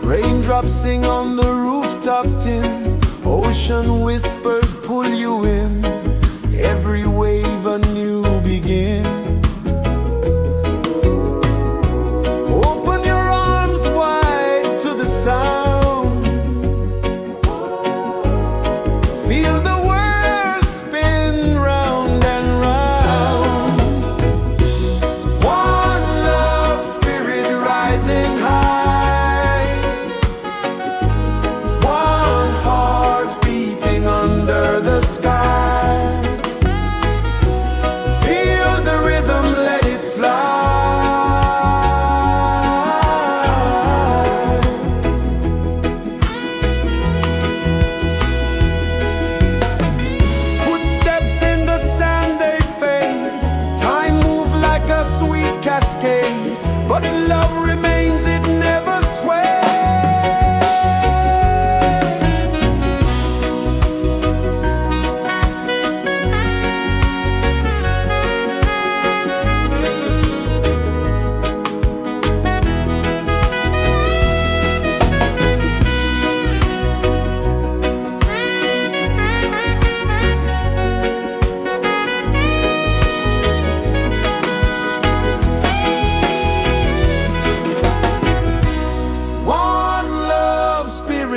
Raindrops sing on the rooftop tin, ocean whispers pull you in, every wave a new begin. Open your arms wide to the sound, feel the world spin round and round. One love spirit rising high, under the sky. Feel the rhythm, let it fly. Footsteps in the sand, they fade. Time moves like a sweet cascade, but love remains, it never sways.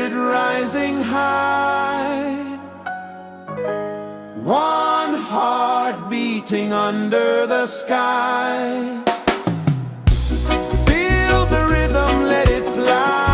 Rising high, one heart beating under the sky. Feel the rhythm, let it fly.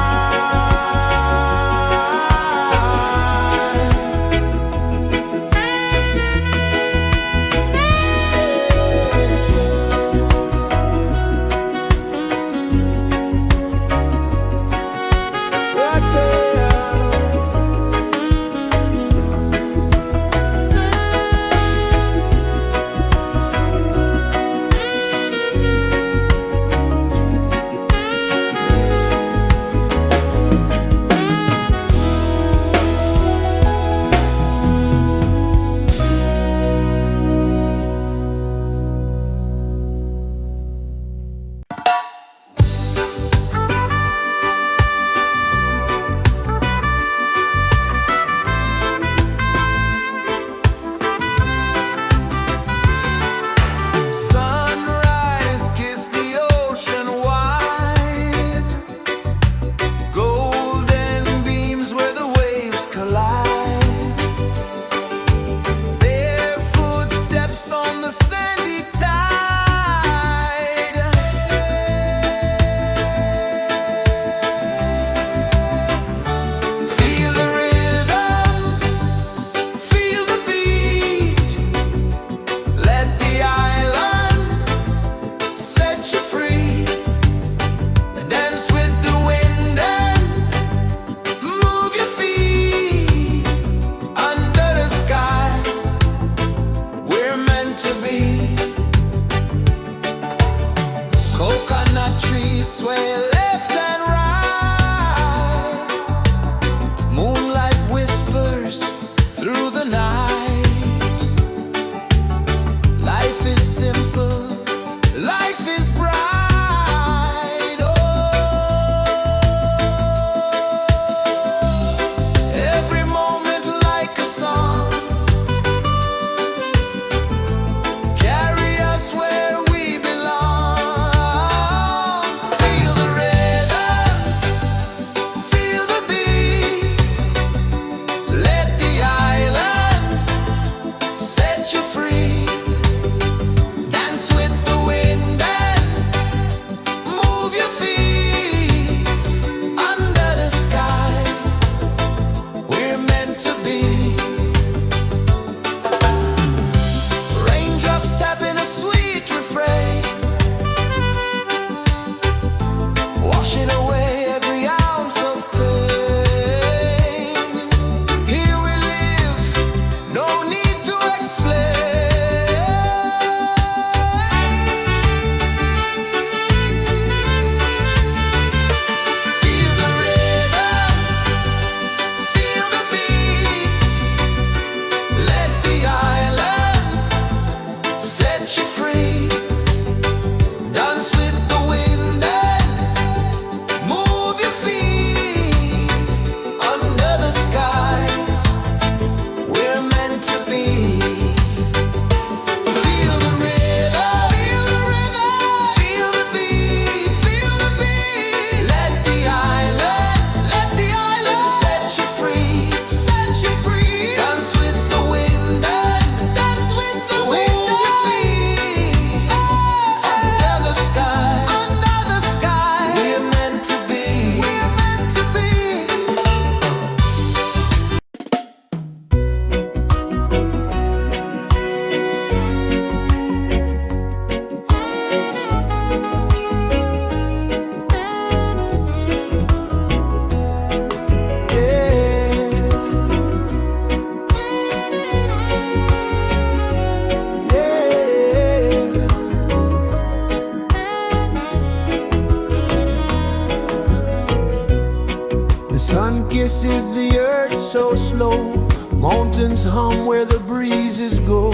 pulses the earth so slow. Mountains hum where the breezes go.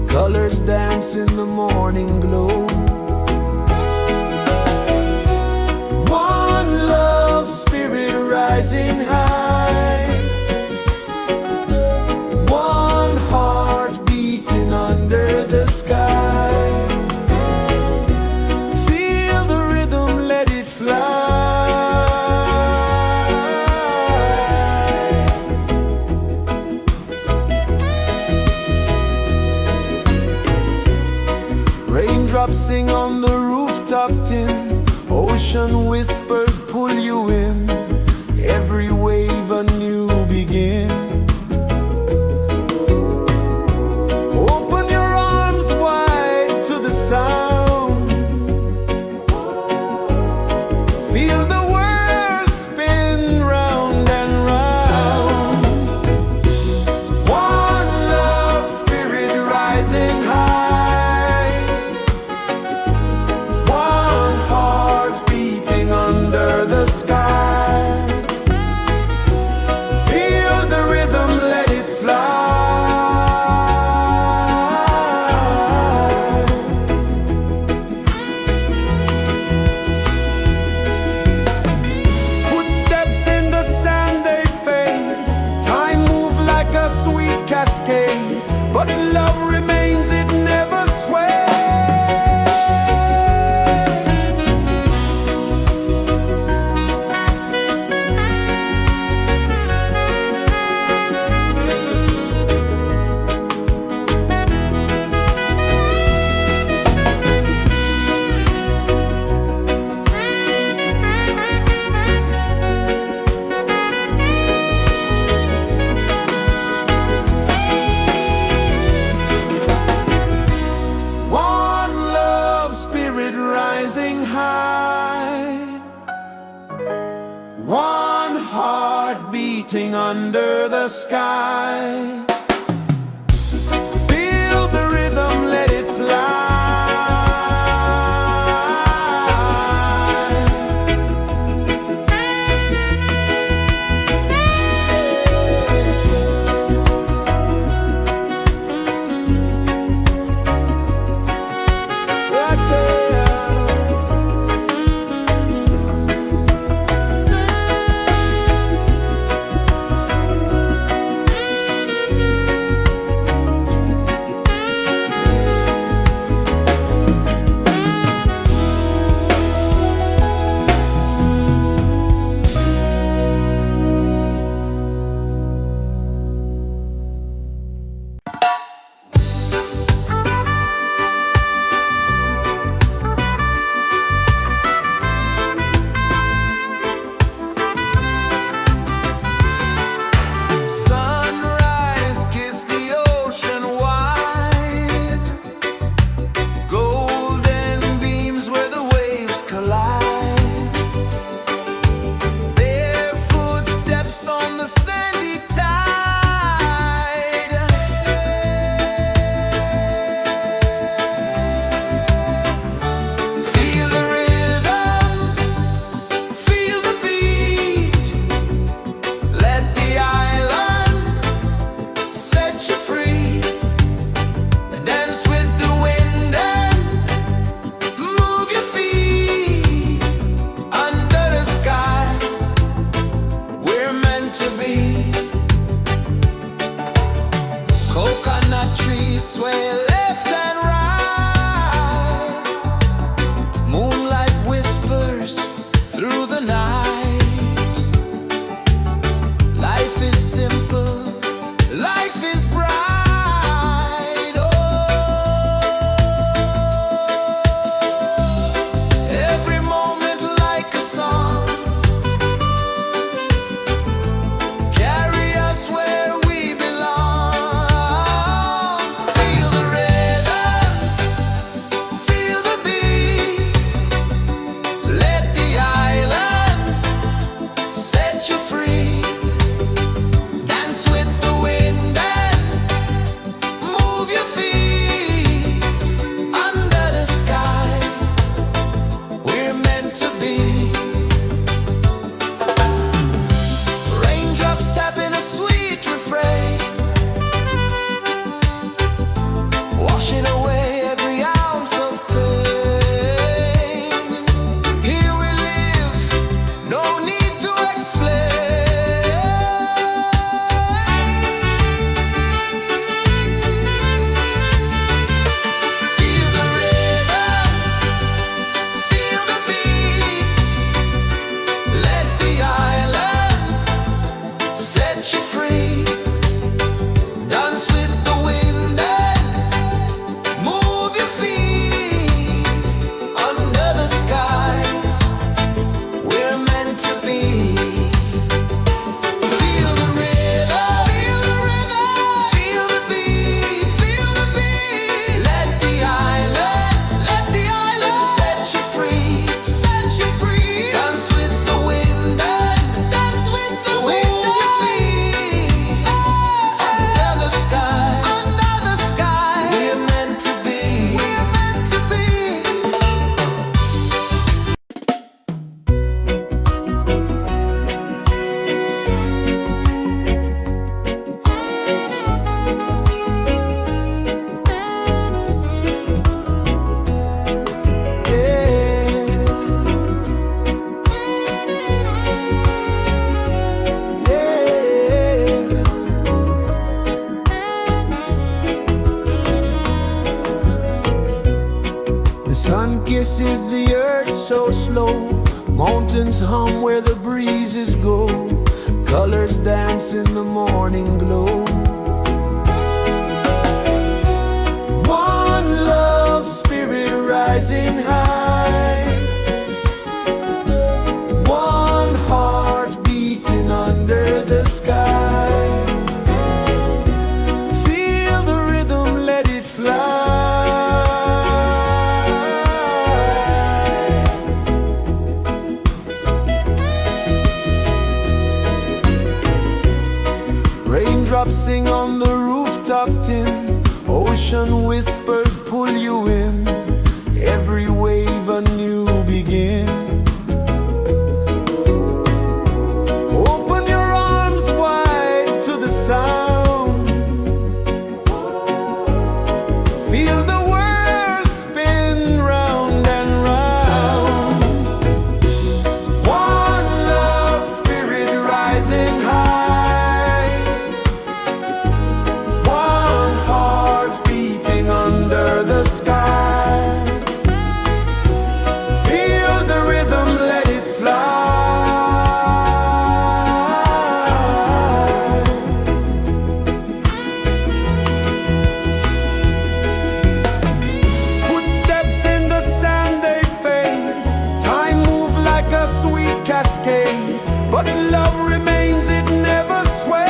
Colors dance in the morning glow. One love spirit rising high. One heart beating under the sky. Feel the rhythm, let it fly. Raindrops sing on the rooftop tin. Ocean whispers pull you in. Every wave a new begin. Open your arms wide to the sound. Feel the world spin round and round. One love spirit rising high. One heart beating under the sky. Feel the rhythm, let it fly. Footsteps in the sand, they fade. Time moves like a sweet cascade, but love remains, it never sways. One love spirit rising high. One heart beating under the sky. Feel the rhythm, let it fly. Right there. Sun kisses the earth so slow, mountains hum where the breezes go, colors dance in the morning glow. One love, spirit rising high, one heart beating under the sky. Feel the rhythm, let it fly. Raindrops sing on the rooftop tin, ocean whispers pull you in, every wave a new begin. Open your arms wide to the sound, feel the world spin round and round. One love, spirit rising high, one heart beating under the sky. Feel the rhythm, let it fly. Footsteps in the sand, they fade, time moves like a sweet cascade, but love remains, it never sways.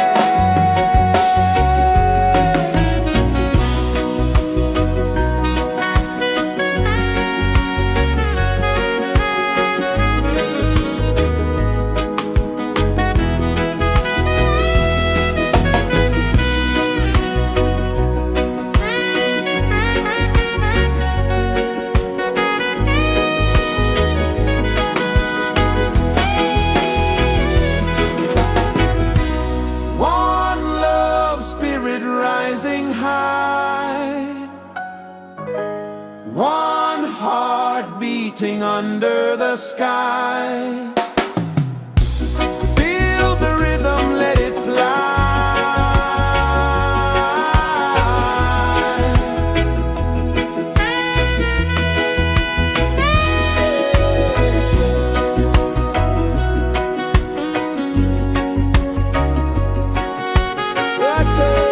One love, spirit rising high, one heart beating under the sky. Feel the rhythm, let it fly. Right there.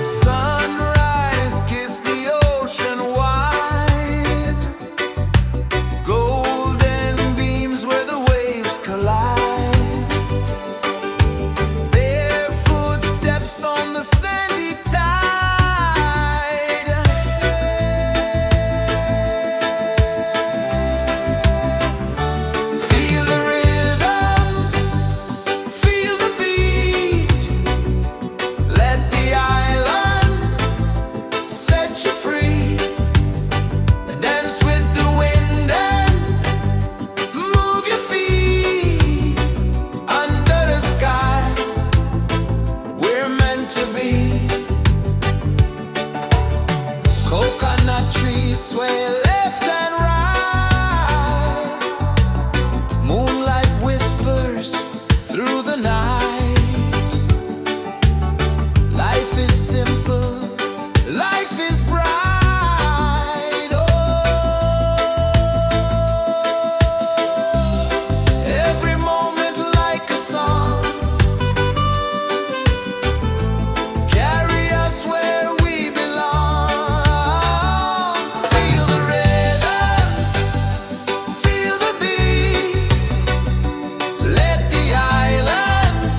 Sunrise, kiss the ocean wide, golden beams where the waves collide, their footsteps on the sandy tide. Feel the rhythm, feel the beat, let the island set you free. Dance with the wind and move your feet under the sky. We're meant to be. Coconut trees sway left and right, moonlight whispers through the night. Life is simple, life is bright. Oh, every moment like a song, carry us where we belong. Feel the rhythm, feel the beat, let the island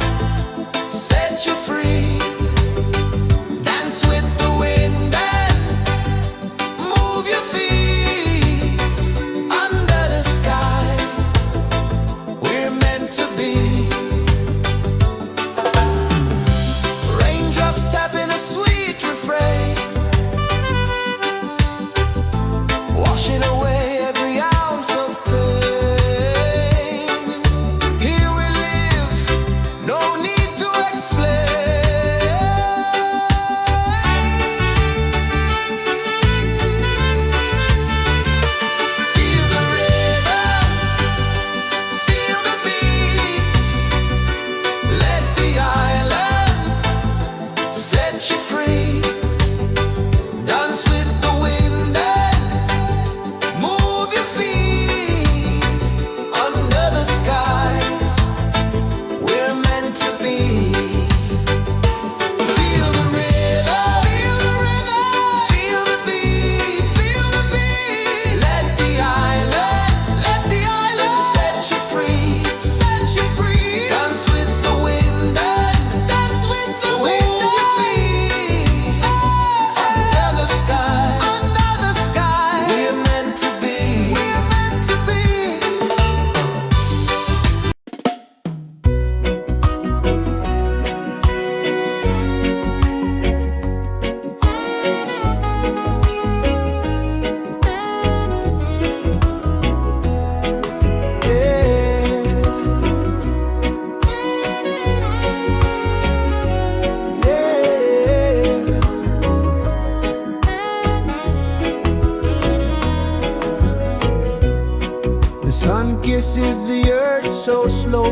so slow.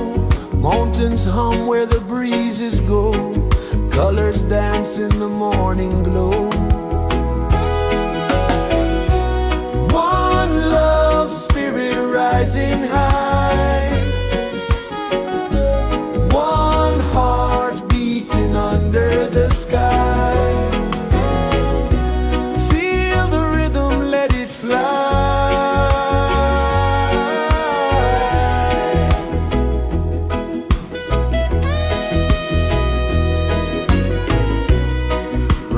Mountains hum where the breezes go. Colors dance in the morning glow. One love, spirit rising high. One heart beating under the sky. Feel the rhythm, let it fly.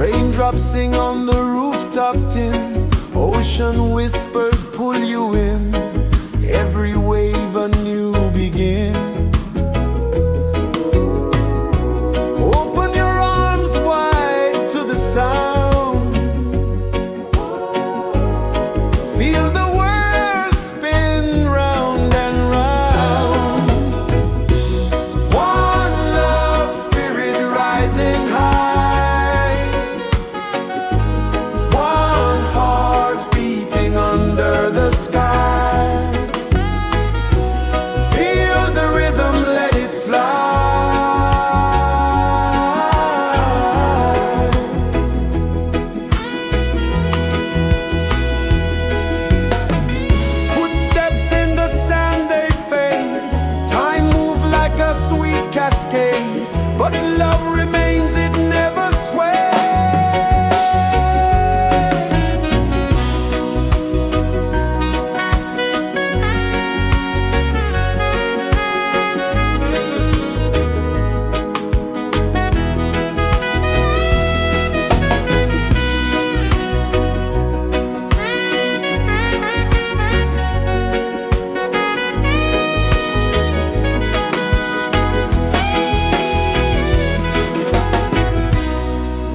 Raindrops sing on the rooftop tin. Ocean whispers pull you in. Every wave a new begin. Open your arms wide to the sound. Feel the world spin round and round. One love, spirit rising high. One heart beating under the sky. Feel the rhythm, let it fly. Footsteps in the sand, they fade. Time moves like a sweet cascade, but love remains, it never sways.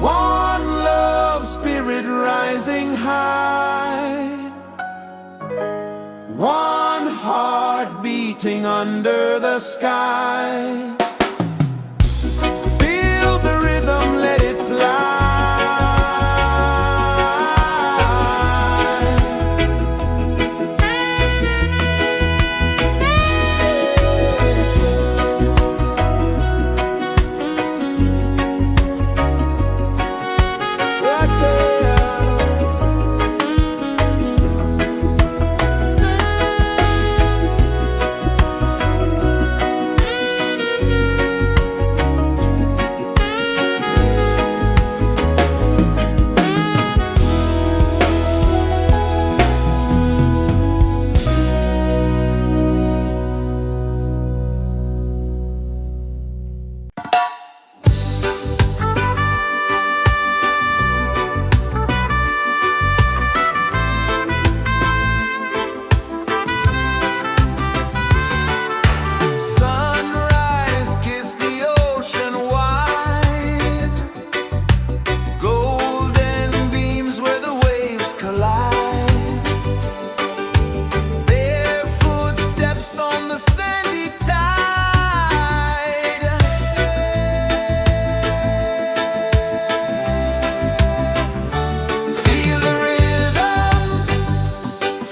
One love, spirit rising high. One heart beating under the sky. Feel the rhythm, let it fly. Right there. Sunrise, kiss the ocean wide. Golden beams where the waves collide. Bare footsteps on the sandy tide. Feel the rhythm,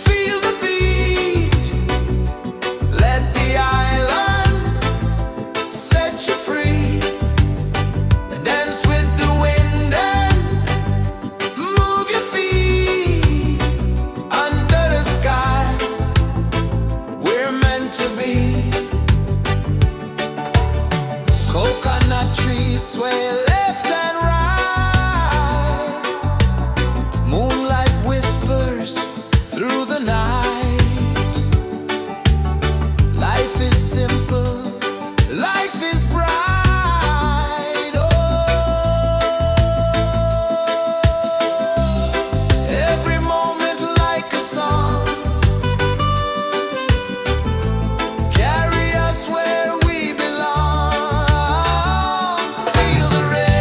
feel the beat. Let the island set you free. Dance with the wind and move your feet. Under the sky, we're meant to be. Coconut trees sway left and right. Moonlight whispers through the night. Life is simple, life is bright. Oh, every moment like a song. Carry us where we belong. Feel the rhythm.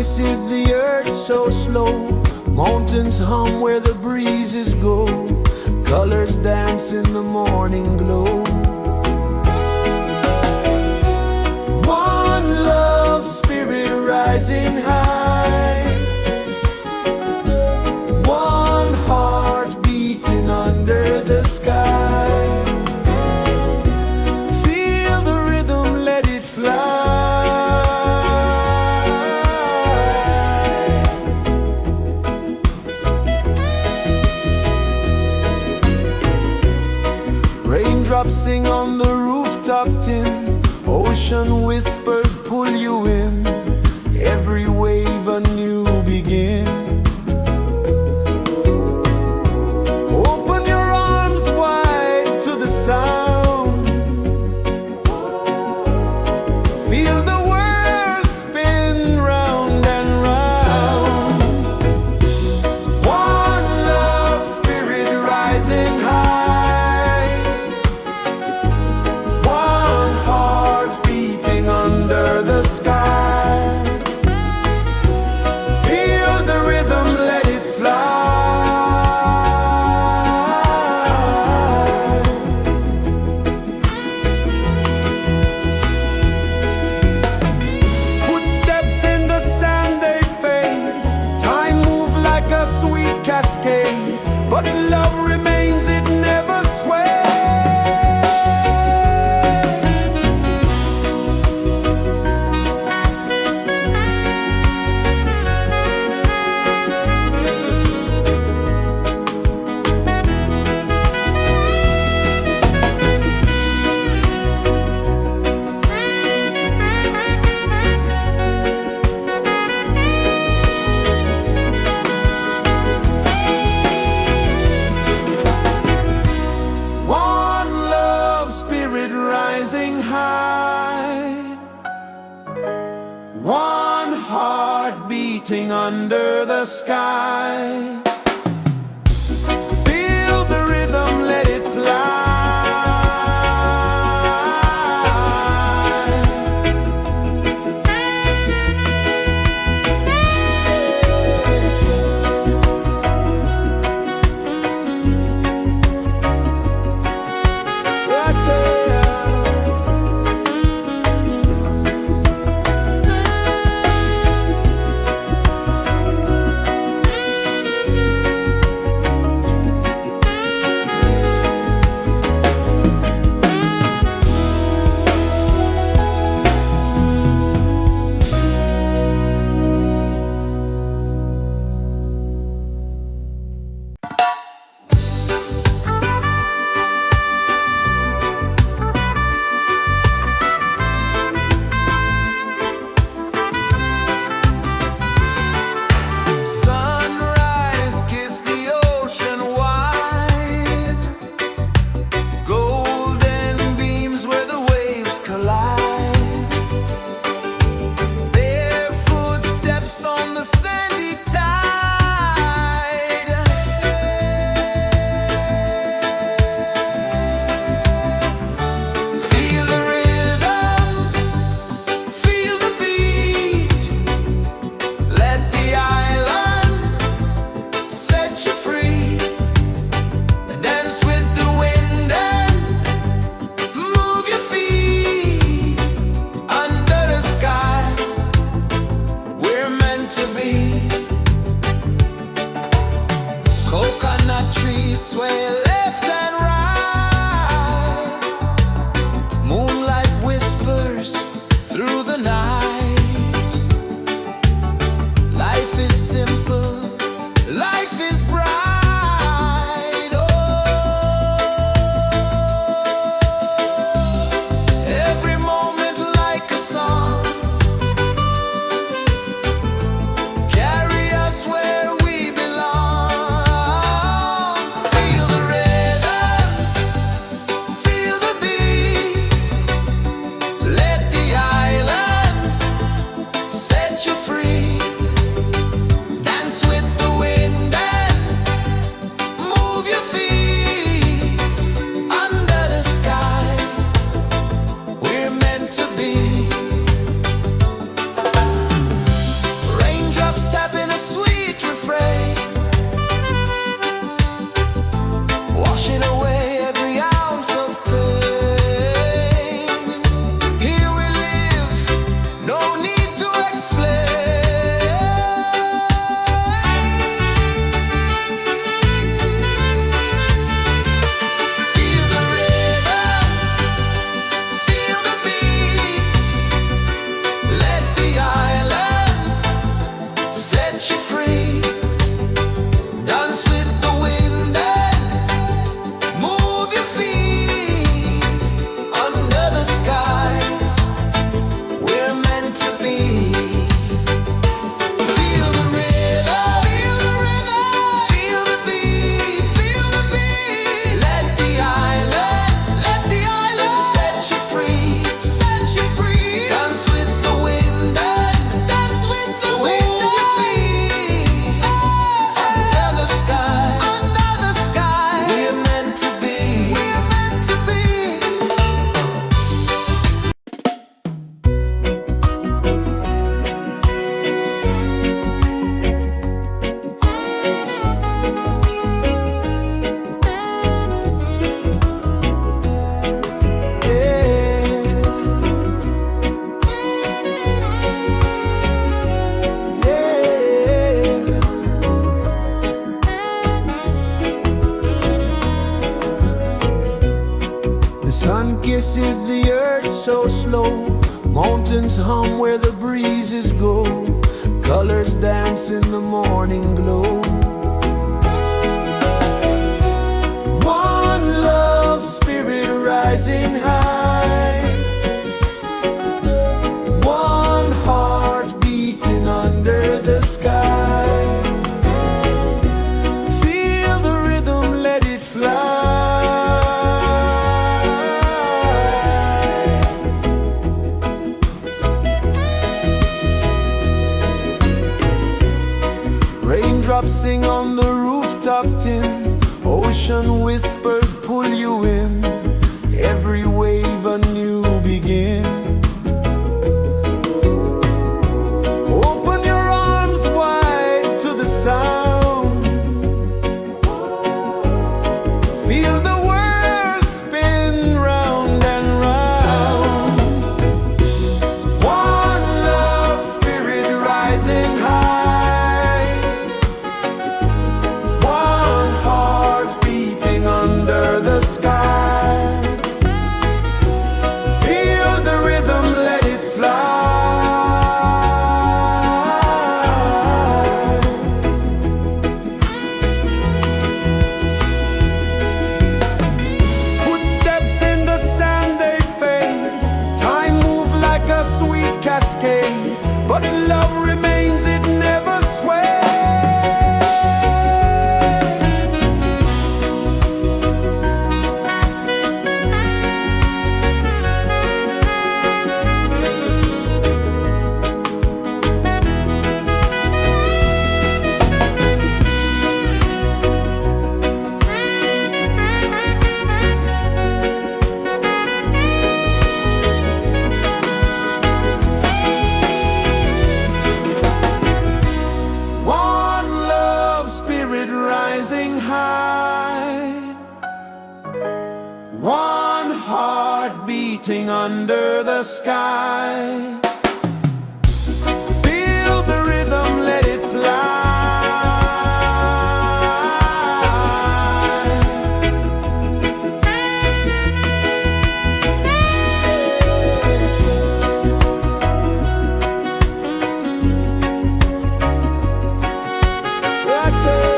rejoices the earth so slow. Mountains hum where the breezes go. Colors dance in the morning glow. One love spirit rising high. One heart beating under the sky. Feel the rhythm, let it fly. Raindrops sing on the rooftop tin. Ocean whispers pull you in. Every wave a new begin. Open your arms wide to the sound. Feel the world spin round and round. One love spirit rising high. One heart beating under the sky. Feel the rhythm, let it fly. Footsteps in the sand, they fade. Time moves like a sweet cascade, but love remains, it never sways. One love spirit rising high. One heart beating under the sky. Feel the rhythm, let it fly. Right there. the earth so slow. Mountains hum where the breezes go. Colors dance in the morning glow. One love spirit rising high. One heart beating under the sky. Feel the rhythm, let it fly. Raindrops sing on the rooftop tin. Ocean whispers pull you in. Every wave a new begin. Open your arms wide to the sound. Feel the world spin round and round. One love spirit rising high. One heart beating under the sky. Feel the rhythm, let it fly. Footsteps in the sand, they fade. Time moves like a sweet cascade, but love remains, it never sways. One love spirit rising high. One heart beating under the sky. Feel the rhythm, let it fly. Right there.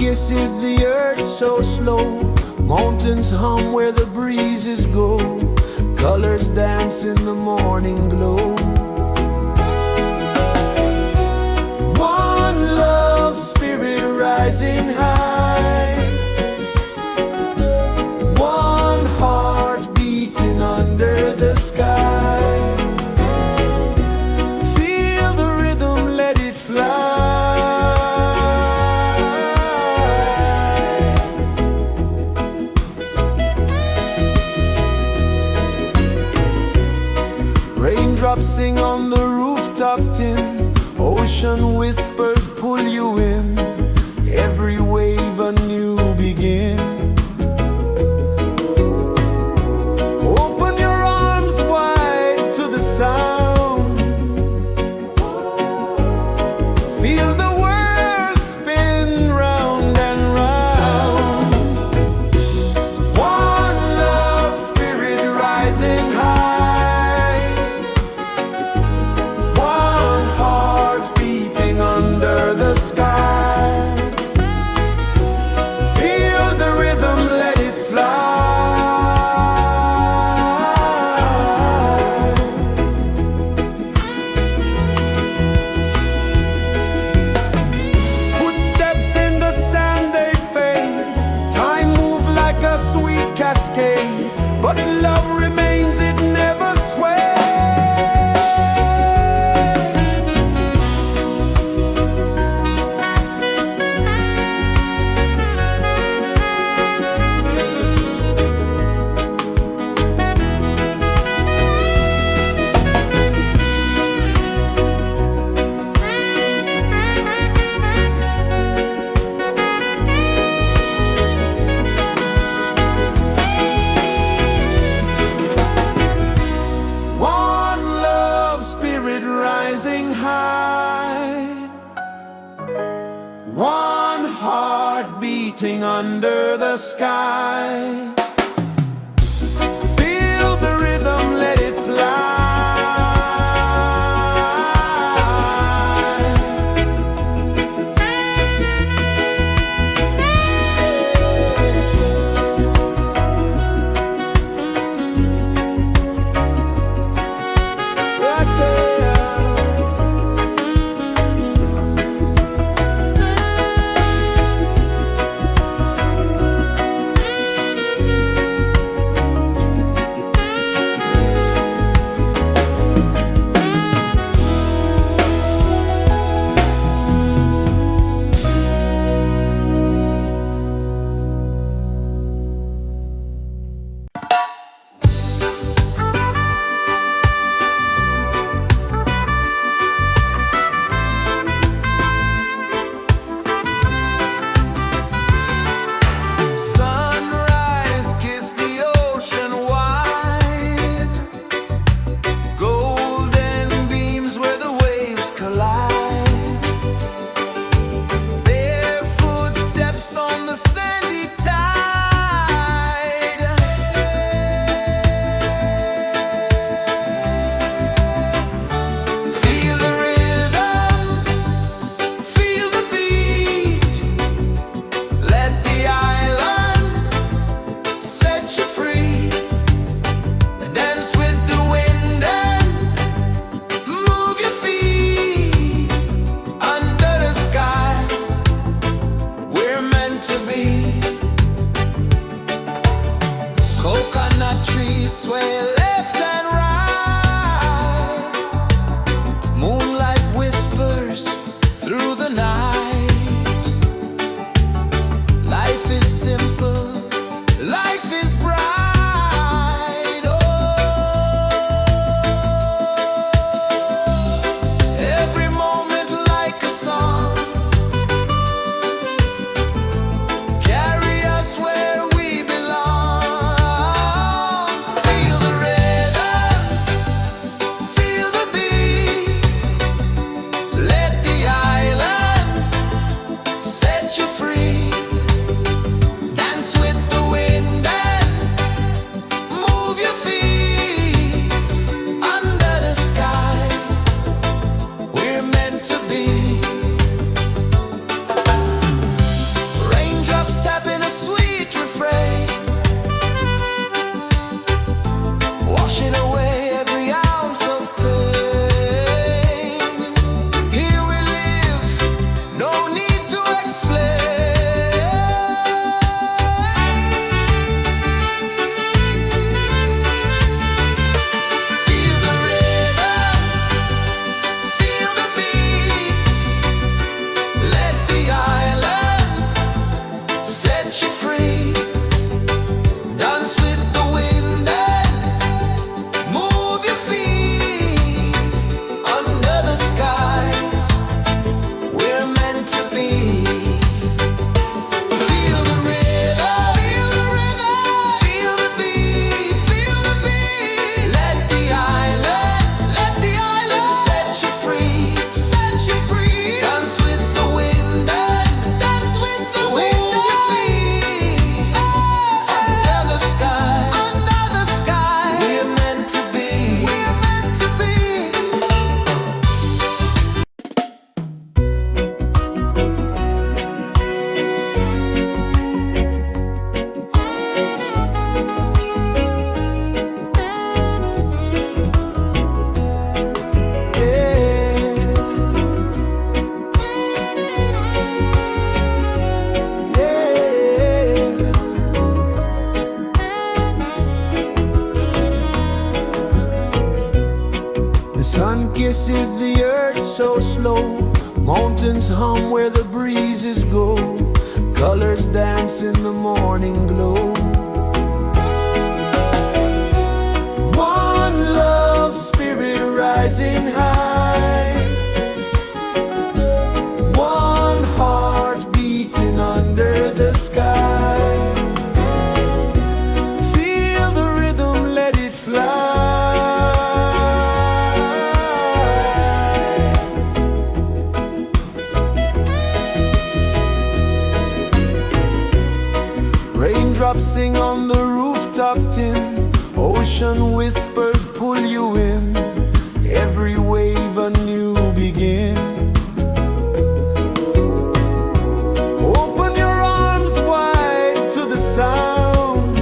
kisses the earth so slow. Mountains hum where the breezes go. Colors dance in the morning glow. One love spirit rising high. One heart beating under the sky. Feel the rhythm, let it fly. Raindrops sing on the rooftop tin. Ocean whispers pull you in. Every wave a new begin. Open your arms wide to the sound. Feel the world spin round and round. One love spirit rising high. One heart beating under the sky. Feel the rhythm, let it fly. Footsteps in the sand, they fade. Time moves like a sweet cascade, but love remains, it never sways. One love spirit rising high. One heart beating under the sky. Feel the rhythm, let it fly. Sun kisses the earth so slow, mountains hum where the breezes go, colors dance in the morning glow. One love, spirit rising high, one heart beating under the sky. Feel the rhythm, let it fly. Raindrops sing on the rooftop tin, ocean whispers pull you in, every wave a new begin. Open your arms wide to the sound,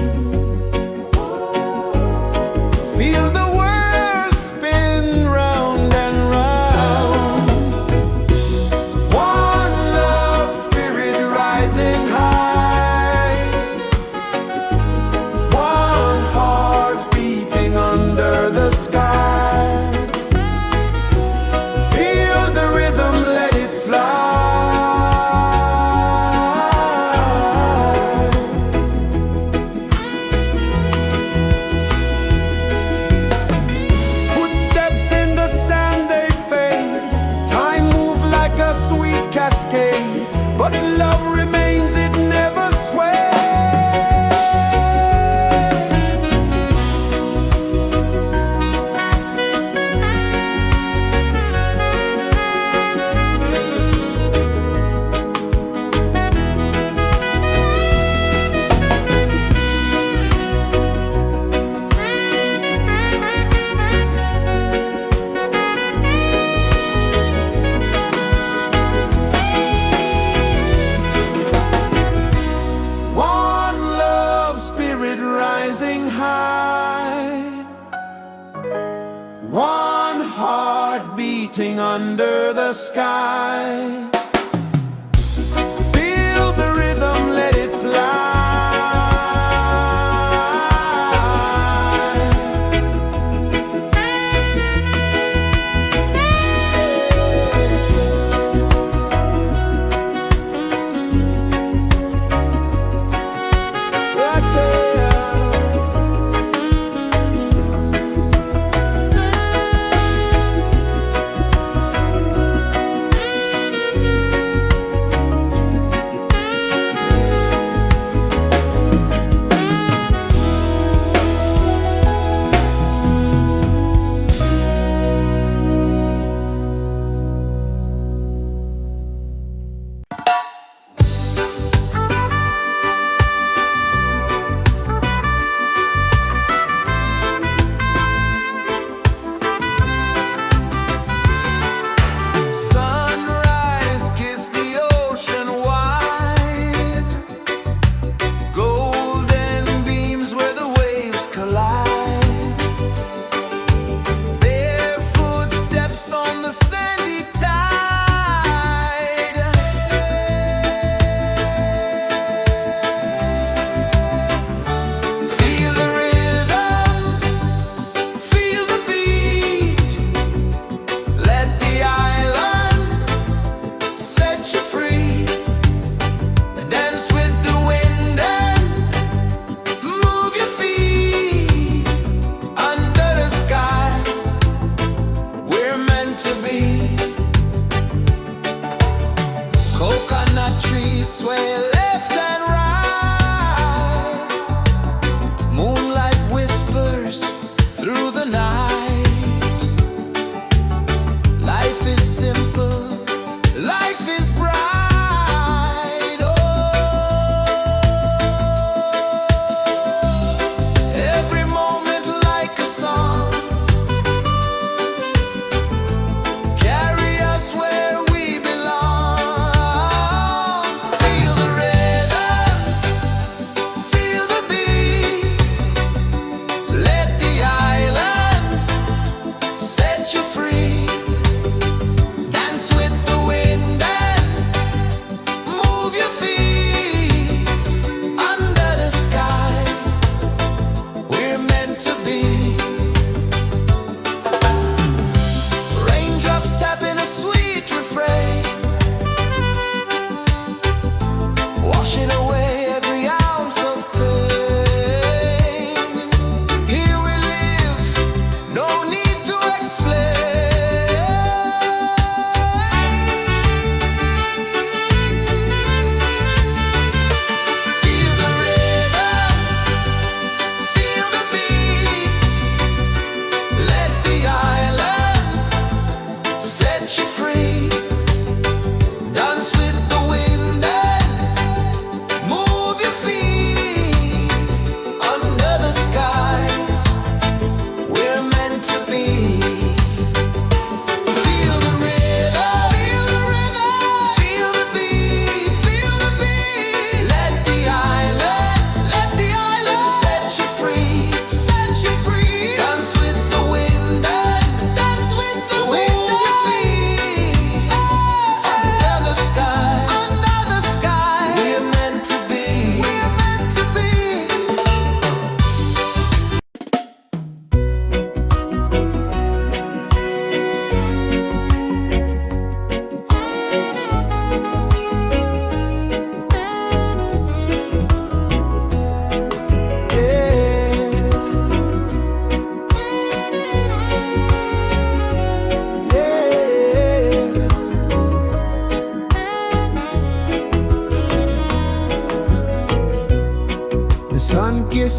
feel the world spin round and round. One love, spirit rising high, one heart beating under the sky. Feel the rhythm, let it fly. Footsteps in the sand, they fade, time moves like a sweet cascade, but love remains, it never sways. One love, spirit rising high, one heart beating under the sky. Feel the rhythm, let it fly. Right there.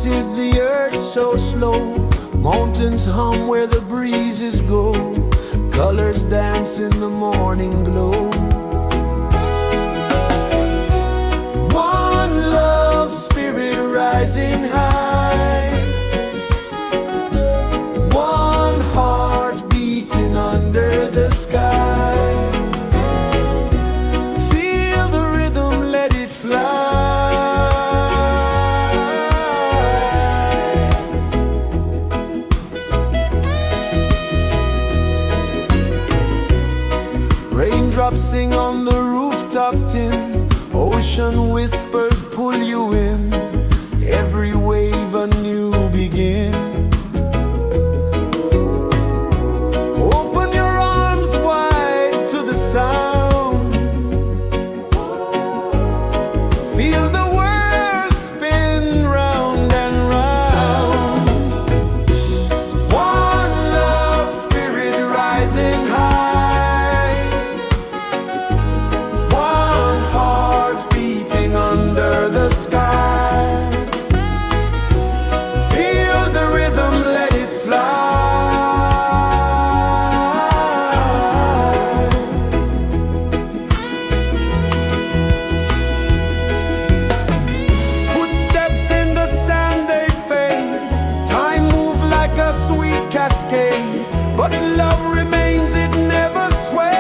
is the earth so slow. Mountains hum where the breezes go. Colors dance in the morning glow. One love spirit rising high. One heart beating under the sky. Feel the rhythm, let it fly. Raindrops sing on the rooftop tin. Ocean whispers pull you in. Every wave a new begin. Open your arms wide to the sound. Feel the world spin round and round. One love spirit rising high. One heart beating under the sky. Feel the rhythm, let it fly. Footsteps in the sand, they fade. Time moves like a sweet cascade, but love remains, it never sways.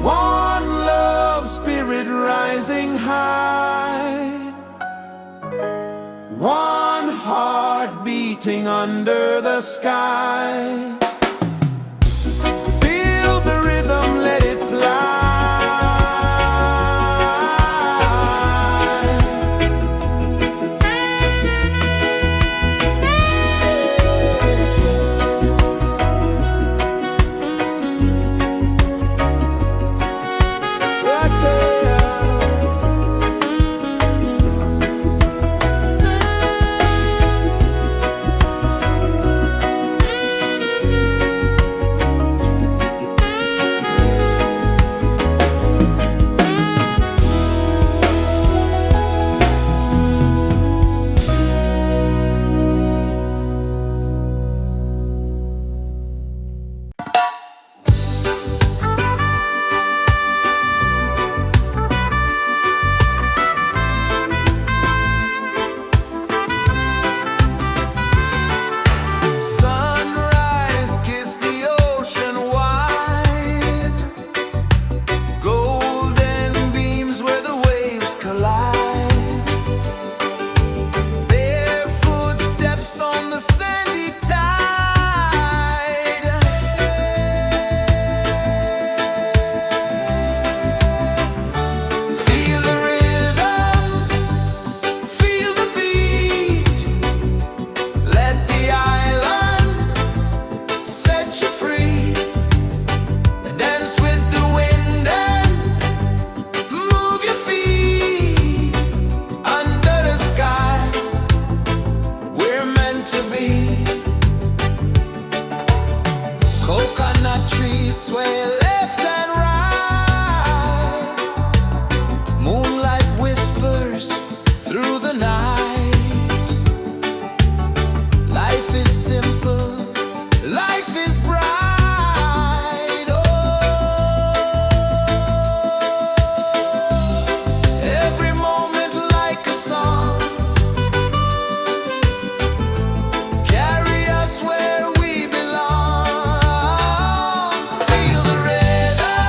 One love spirit rising high. One heart beating under the sky. Feel the rhythm, let it fly. Right there. Sunrise, kiss the ocean wide. Golden beams where the waves collide. Barefoot steps on the sandy tide. Feel the rhythm, feel the beat. Let the island set you free. Dance with the wind and move your feet. Under the sky, we're meant to be. Coconut trees sway left and right. Moonlight whispers through the night. Life is simple, life is bright. Oh, every moment like a song. Carry us where we belong. Feel the rhythm,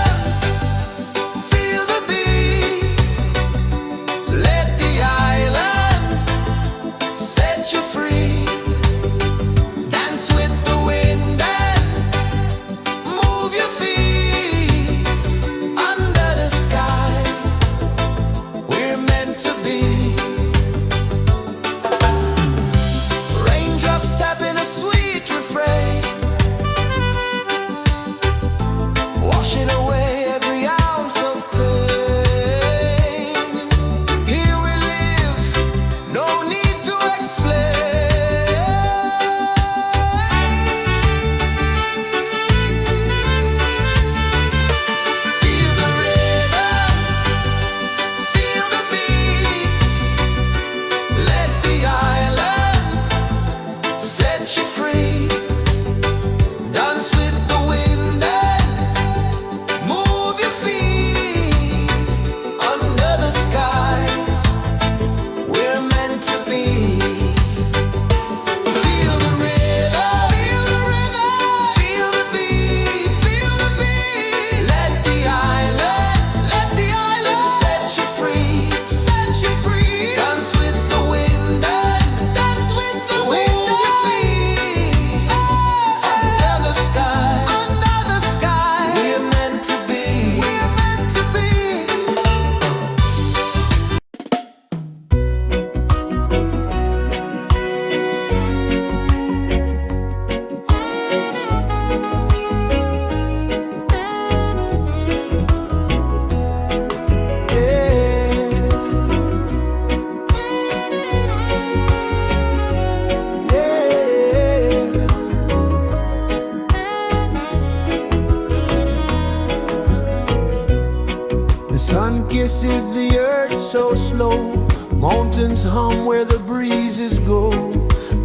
Sun kisses the earth so slow, mountains hum where the breezes go,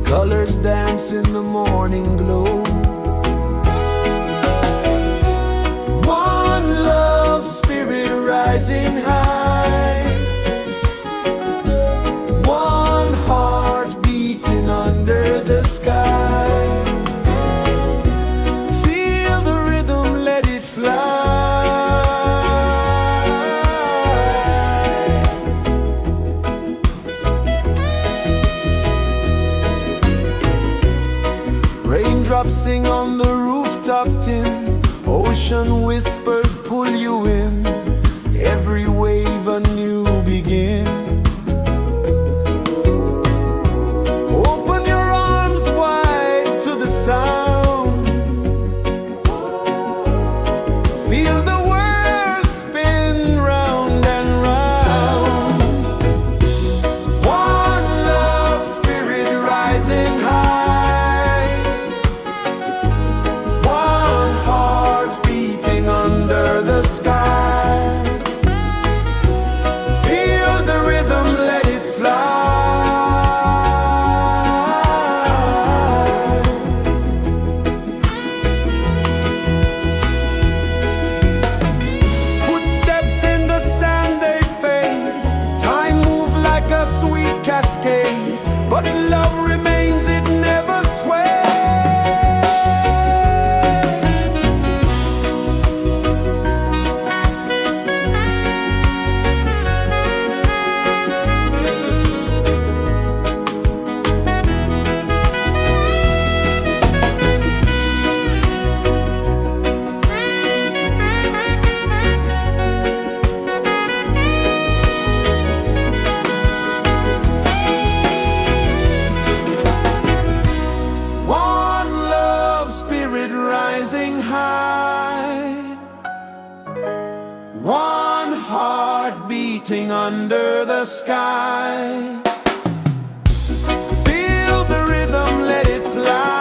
colors dance in the morning glow. One love spirit rising high, one heart beating under the sky. Feel the rhythm, let it fly. Raindrops sing on the rooftop tin, ocean whispers pull you in, every wave a new begin. Open your arms wide to the sound, feel the world spin round and round. One love spirit rising high, one heart beating under the sky. Feel the rhythm, let it fly. Footsteps in the sand, they fade, time moves like a sweet cascade, but love remains, it never sways. Rising high, one heart beating under the sky. Feel the rhythm, let it fly.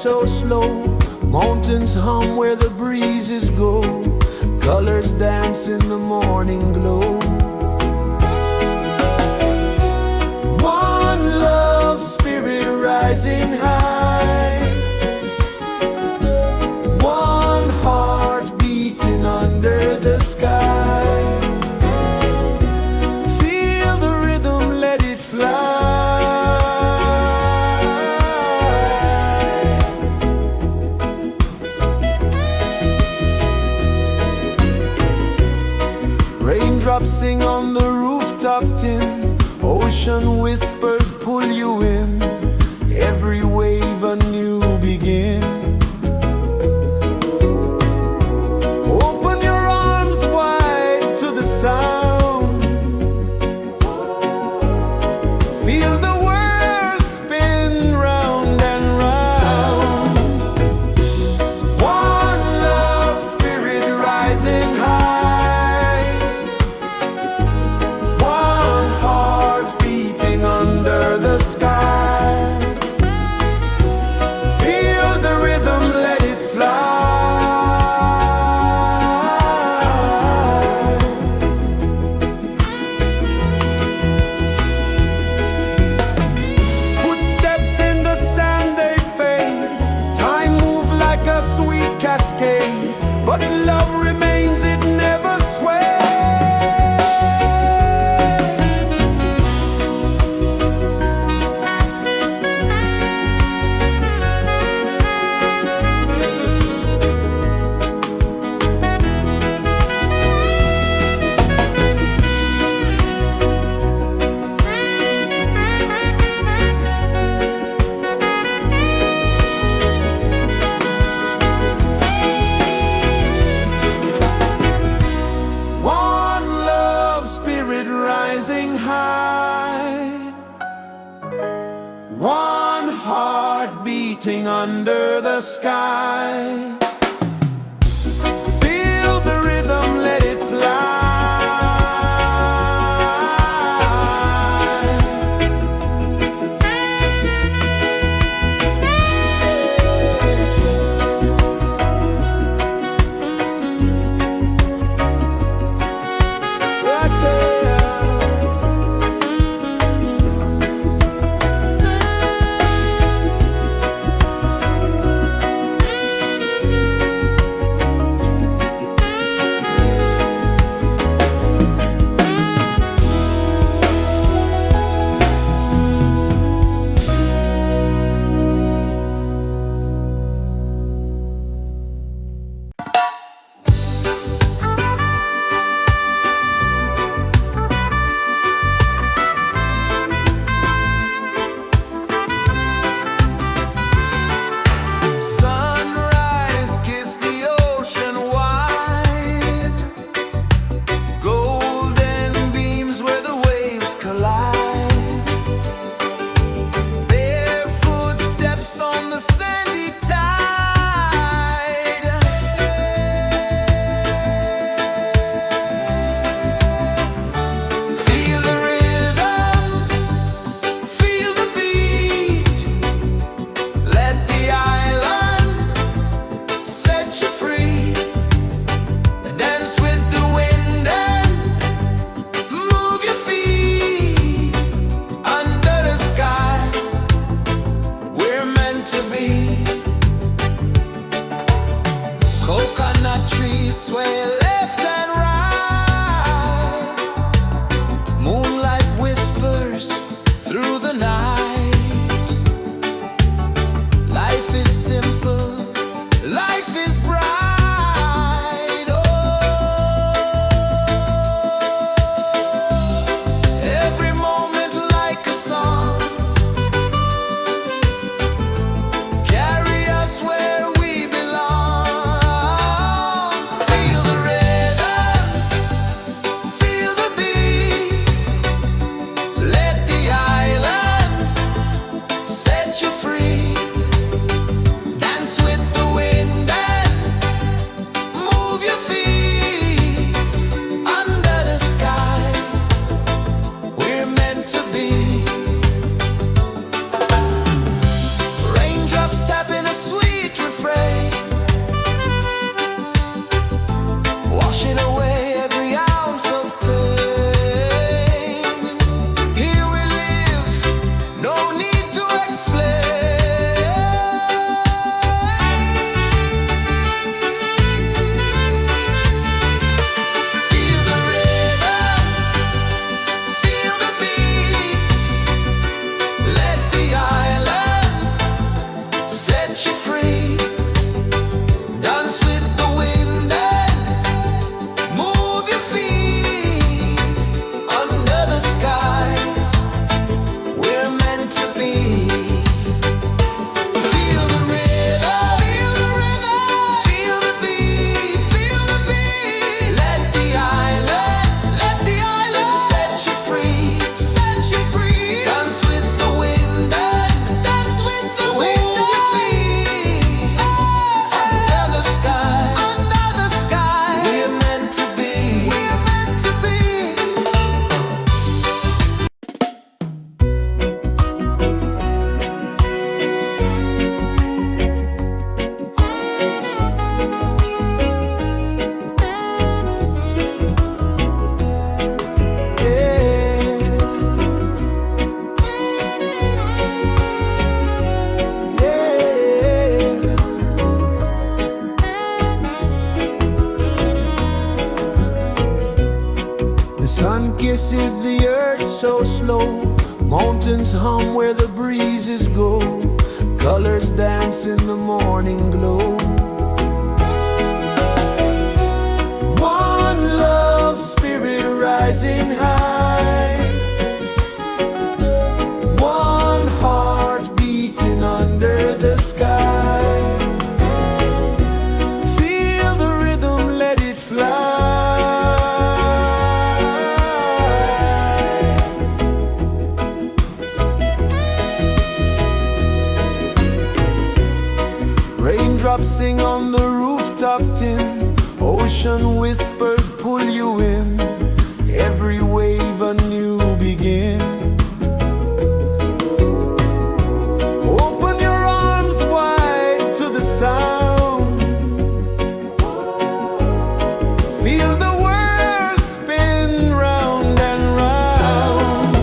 so slow. Mountains hum where the breezes go. Colors dance in the morning glow. One love spirit rising high. One heart beating under the sky. Feel the rhythm, let it fly. Raindrops sing on the rooftop tin. Ocean whispers pull you in. Every wave a new begin. Open your arms wide to the sound. Feel the world spin round and round. One love spirit rising high. One heart beating under the sky. Feel the rhythm, let it fly. Footsteps in the sand, they fade. Time moves like a sweet cascade, but love remains, it never sways. One love spirit rising high. One heart beating under the sky. Feel the rhythm, let it fly. mountains hum where the breezes go, colors dance in the morning glow. One love spirit rising high, one heart beating under the sky. Feel the rhythm, let it fly. Raindrops sing on the rooftop tin, ocean whispers pull you in, every wave a new begin. Open your arms wide to the sound, feel the world spin round and round.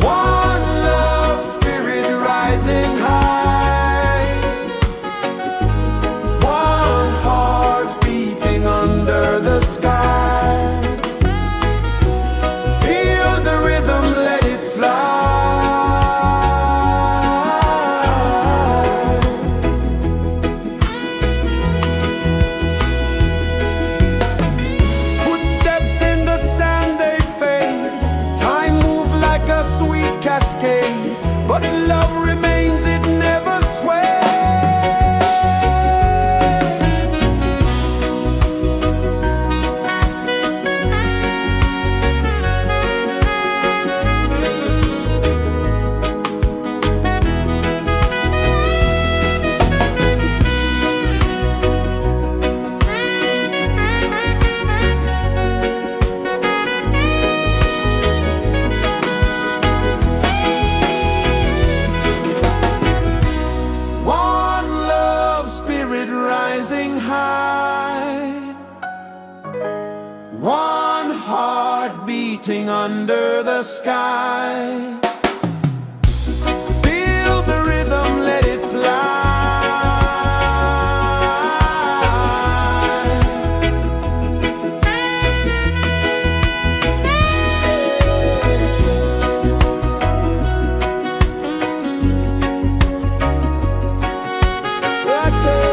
One love spirit rising high, one heart beating under the sky. Feel the rhythm, let it fly. Footsteps in the sand, they fade. Time moves like a sweet cascade, but love remains, it never sways. One love spirit rising high, one heart beating under the sky. Feel the rhythm, let it fly. Right there.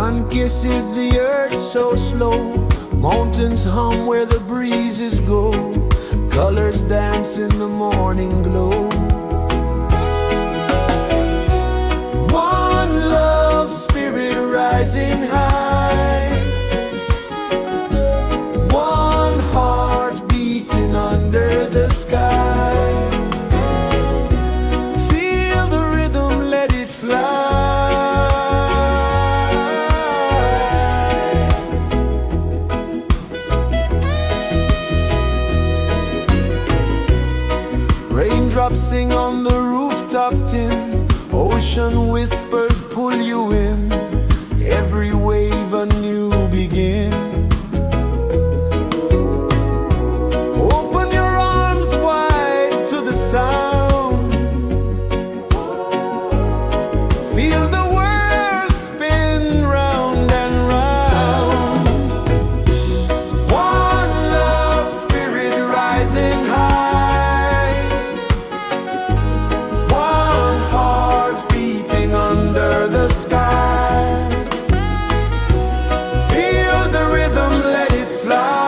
Sun kisses the earth so slow, mountains hum where the breezes go, colors dance in the morning glow. One love spirit rising high, one heart beating under the sky. Feel the rhythm, let it fly. Raindrops sing on the rooftop tin, ocean whispers pull you in, every wave a new begin. Open your arms wide to the sound, feel the world spin round and round. One love spirit rising high, one heart beating under the sky. Feel the rhythm, let it fly.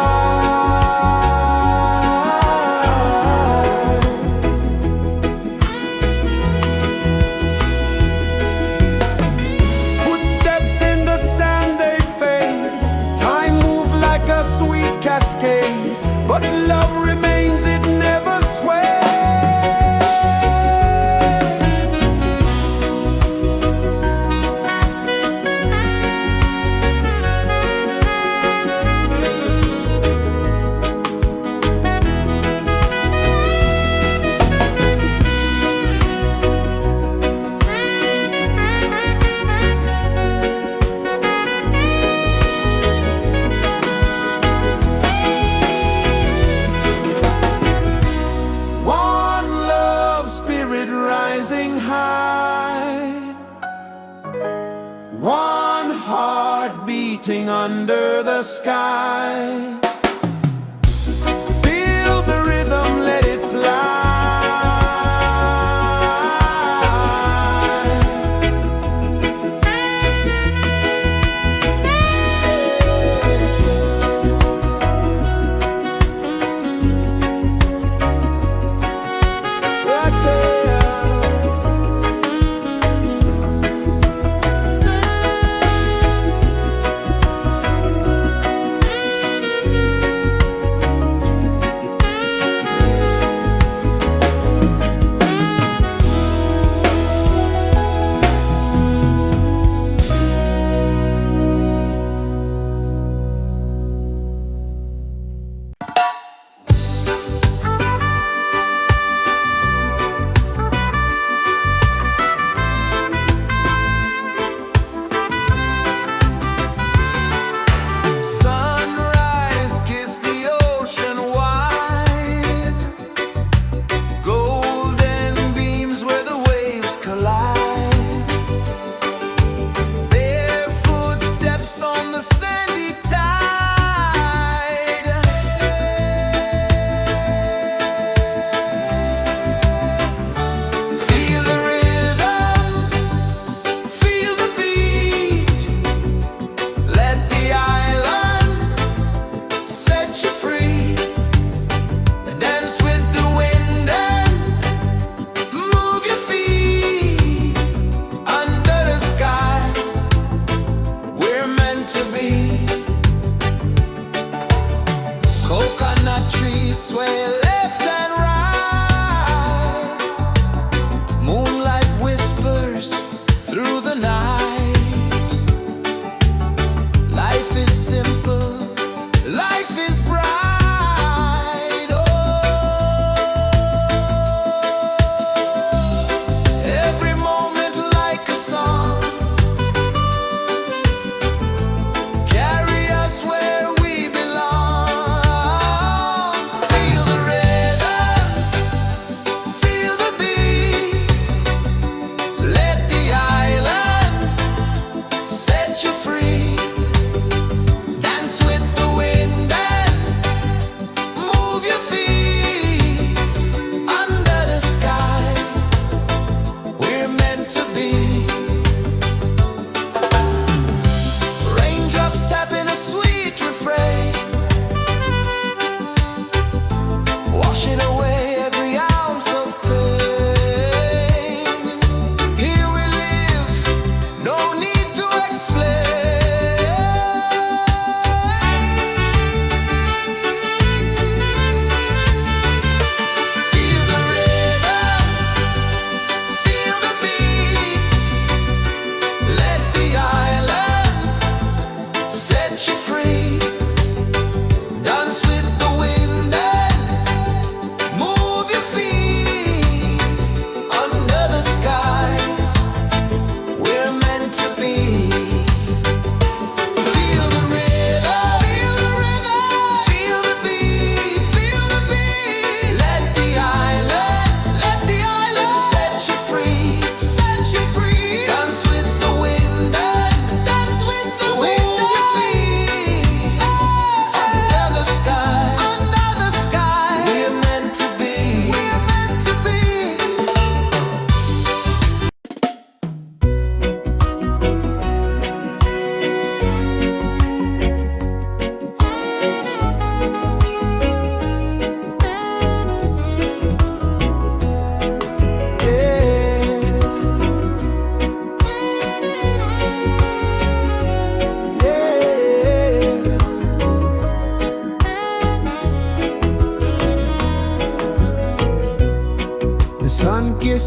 Footsteps in the sand, they fade, time moves like a sweet cascade, but love remains, it never sways. One love spirit rising high, one heart beating under the sky. Feel the rhythm, let it fly. Right there.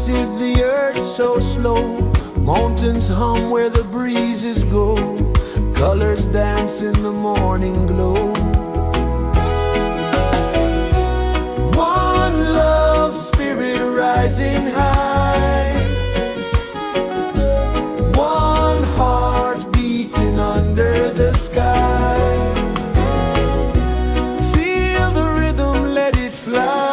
is the earth so slow. Mountains hum where the breezes go. Colors dance in the morning glow. One love, spirit rising high. One heart beating under the sky. Feel the rhythm, let it fly.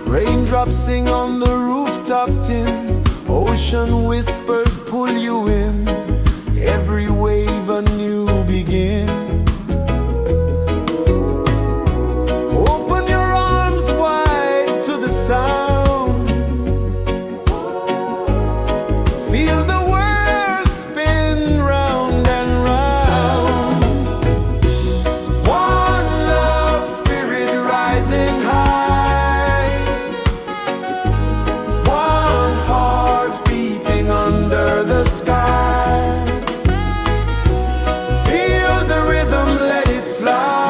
Raindrops sing on the rooftop tin. Ocean whispers pull you in. Every wave a new begin. Open your arms wide to the sound. Feel the world spin round and round. One love, spirit rising high. One heart beating under the sky. Feel the rhythm, let it fly.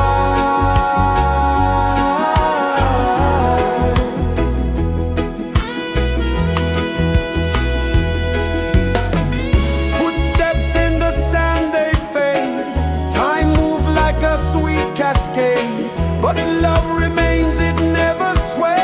Footsteps in the sand, they fade. Time moves like a sweet cascade, but love remains, it never sways.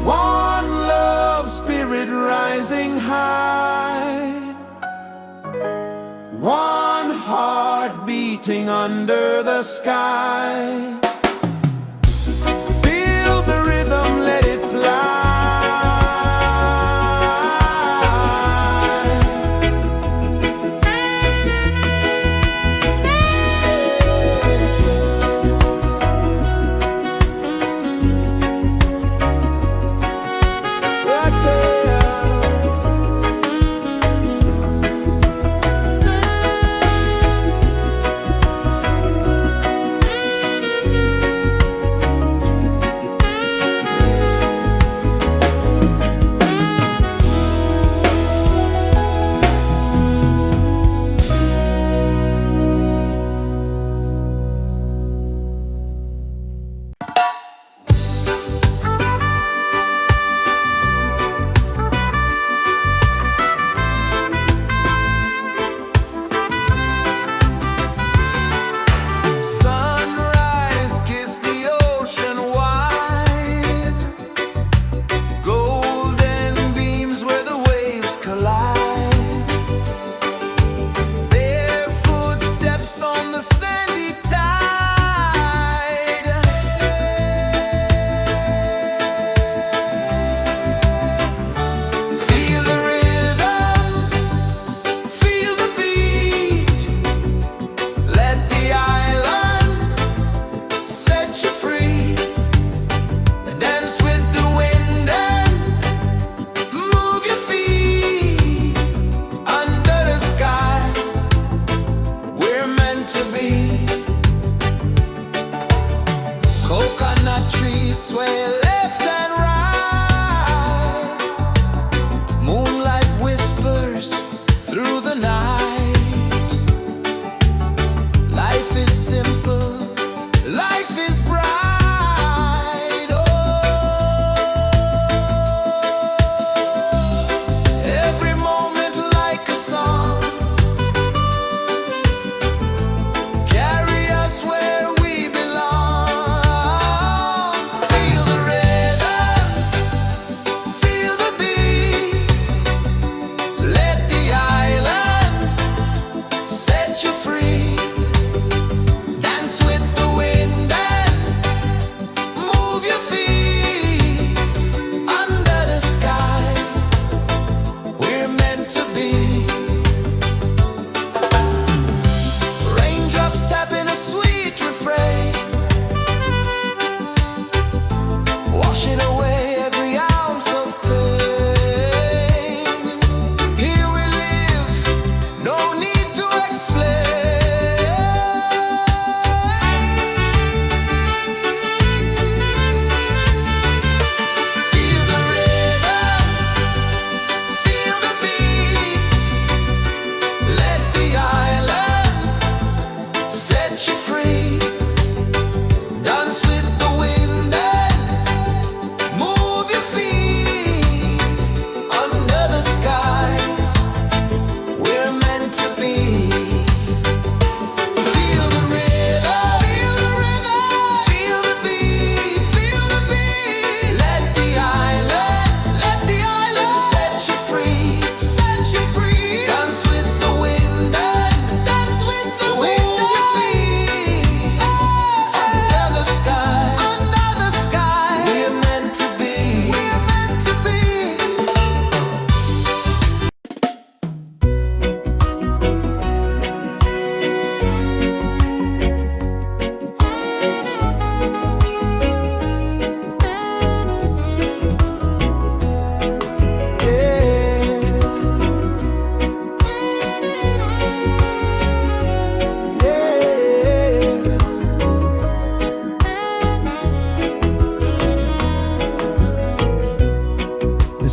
One love, spirit rising high. One heart beating under the sky. Feel the rhythm, let it fly. Right there.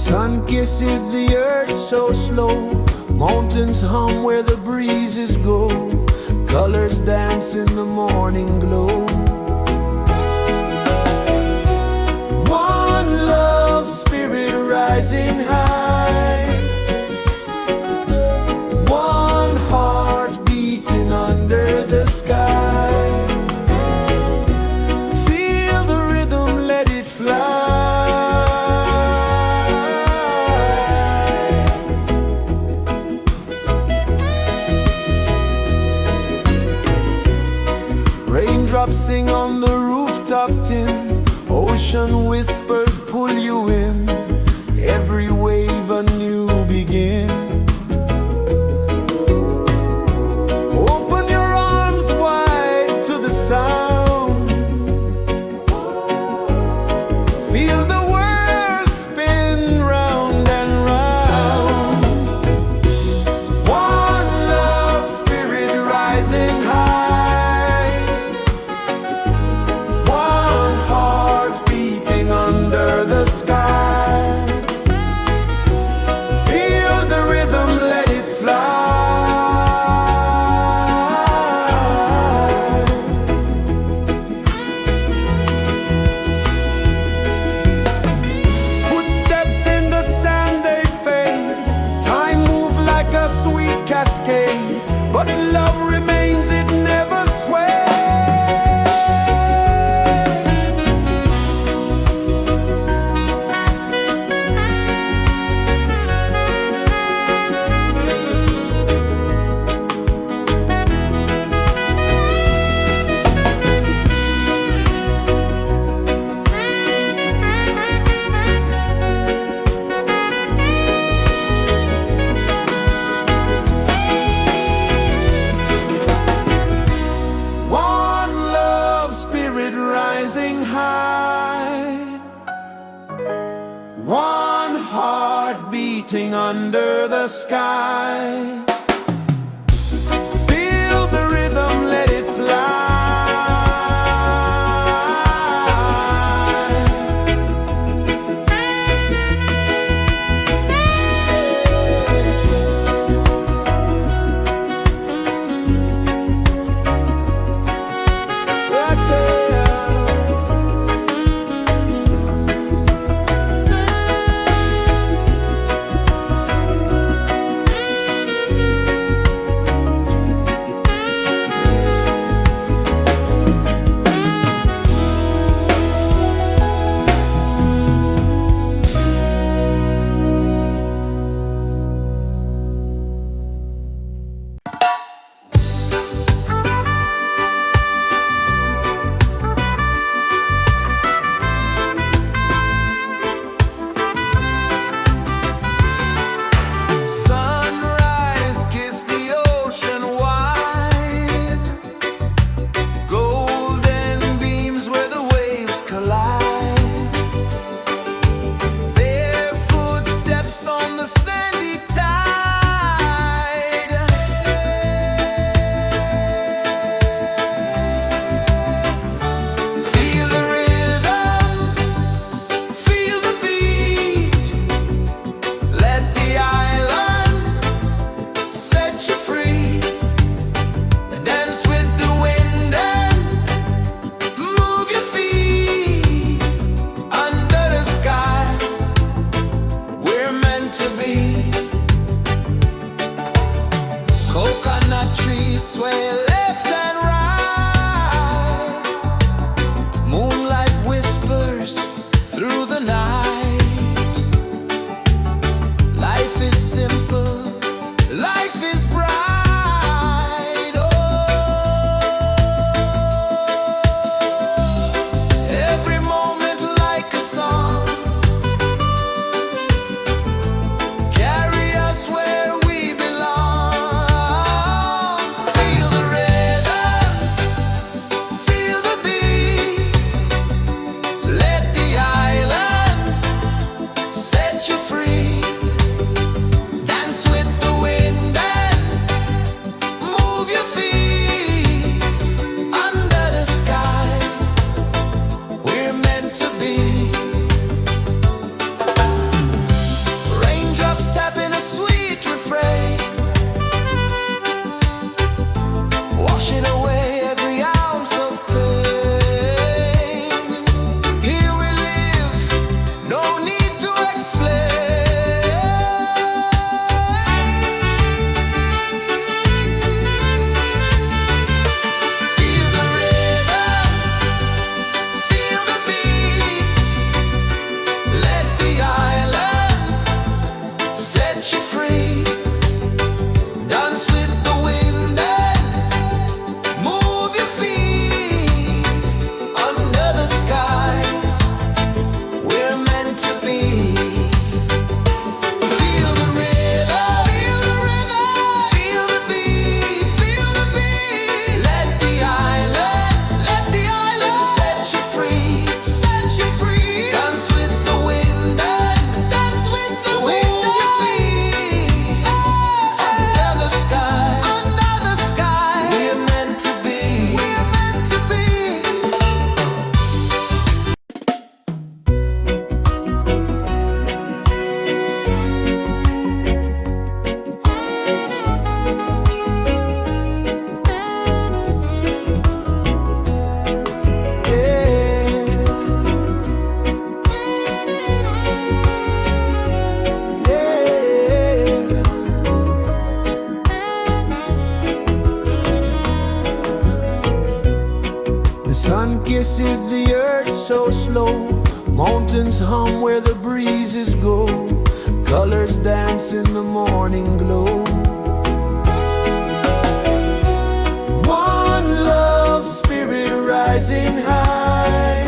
Sun kisses the earth so slow, mountains hum where the breezes go, colors dance in the morning glow. One love spirit rising high, one heart beating under the sky. Feel the rhythm, let it fly. Raindrops sing on the rooftop tin, ocean whispers pull you in, every wave a new begin. Open your arms wide to the sound, feel the world spin round and round. One love spirit rising high, one heart beating under the sky. Feel the rhythm, let it fly. Footsteps in the sand, they fade, time moves like a sweet cascade, but love remains, it never sways. One love spirit rising high, one heart beating under the sky. Feel the rhythm, let it fly. Right there. Sunrise, kiss the ocean wide, golden beams where the waves collide, barefoot steps on the sandy tide. Feel the rhythm, feel the beat, let the island set you free. Dance with the wind and move your feet. Under the sky, we're meant to be. Coconut trees sway left and right, moonlight whispers through the night. Life is simple, life is bright. Oh, every moment like a song, carry us where we belong. Feel the rhythm, feel the beat, let the island pulses the earth so slow. Mountains hum where the breezes go. Colors dance in the morning glow. One love spirit rising high.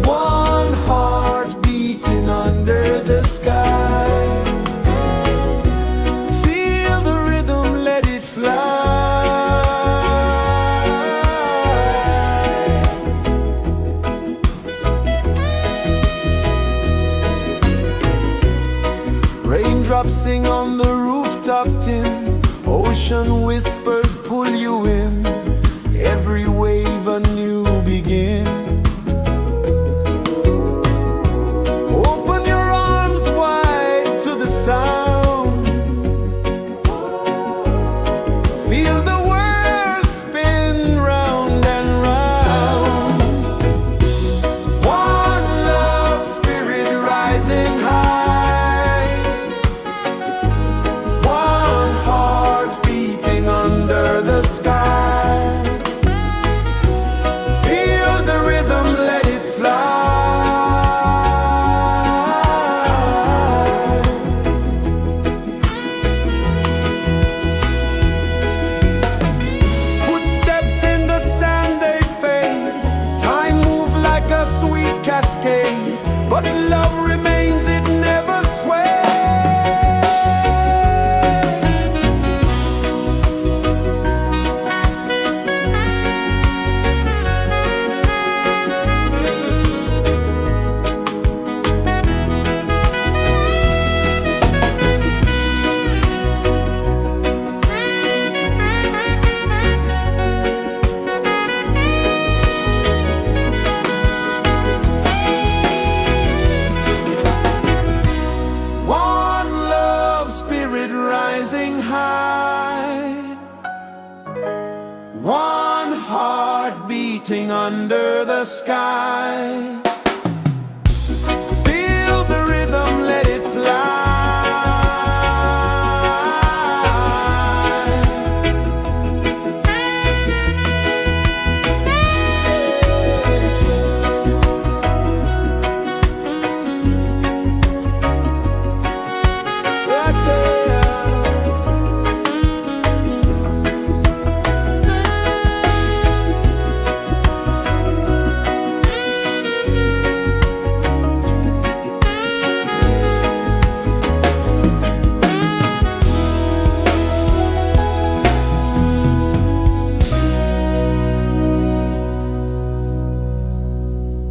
One heart beating under the sky. Feel the rhythm, let it fly. Raindrops sing on the rooftop tin. Ocean whispers pull you in. Every wave a new begin. Open your arms wide to the sound. Feel the world spin round and round. One love spirit rising high. One heart beating under the sky. Feel the rhythm, let it fly. Footsteps in the sand, they fade. Time moves like a sweet cascade, but love remains, it never sways. One love spirit rising high. One heart beating under the sky.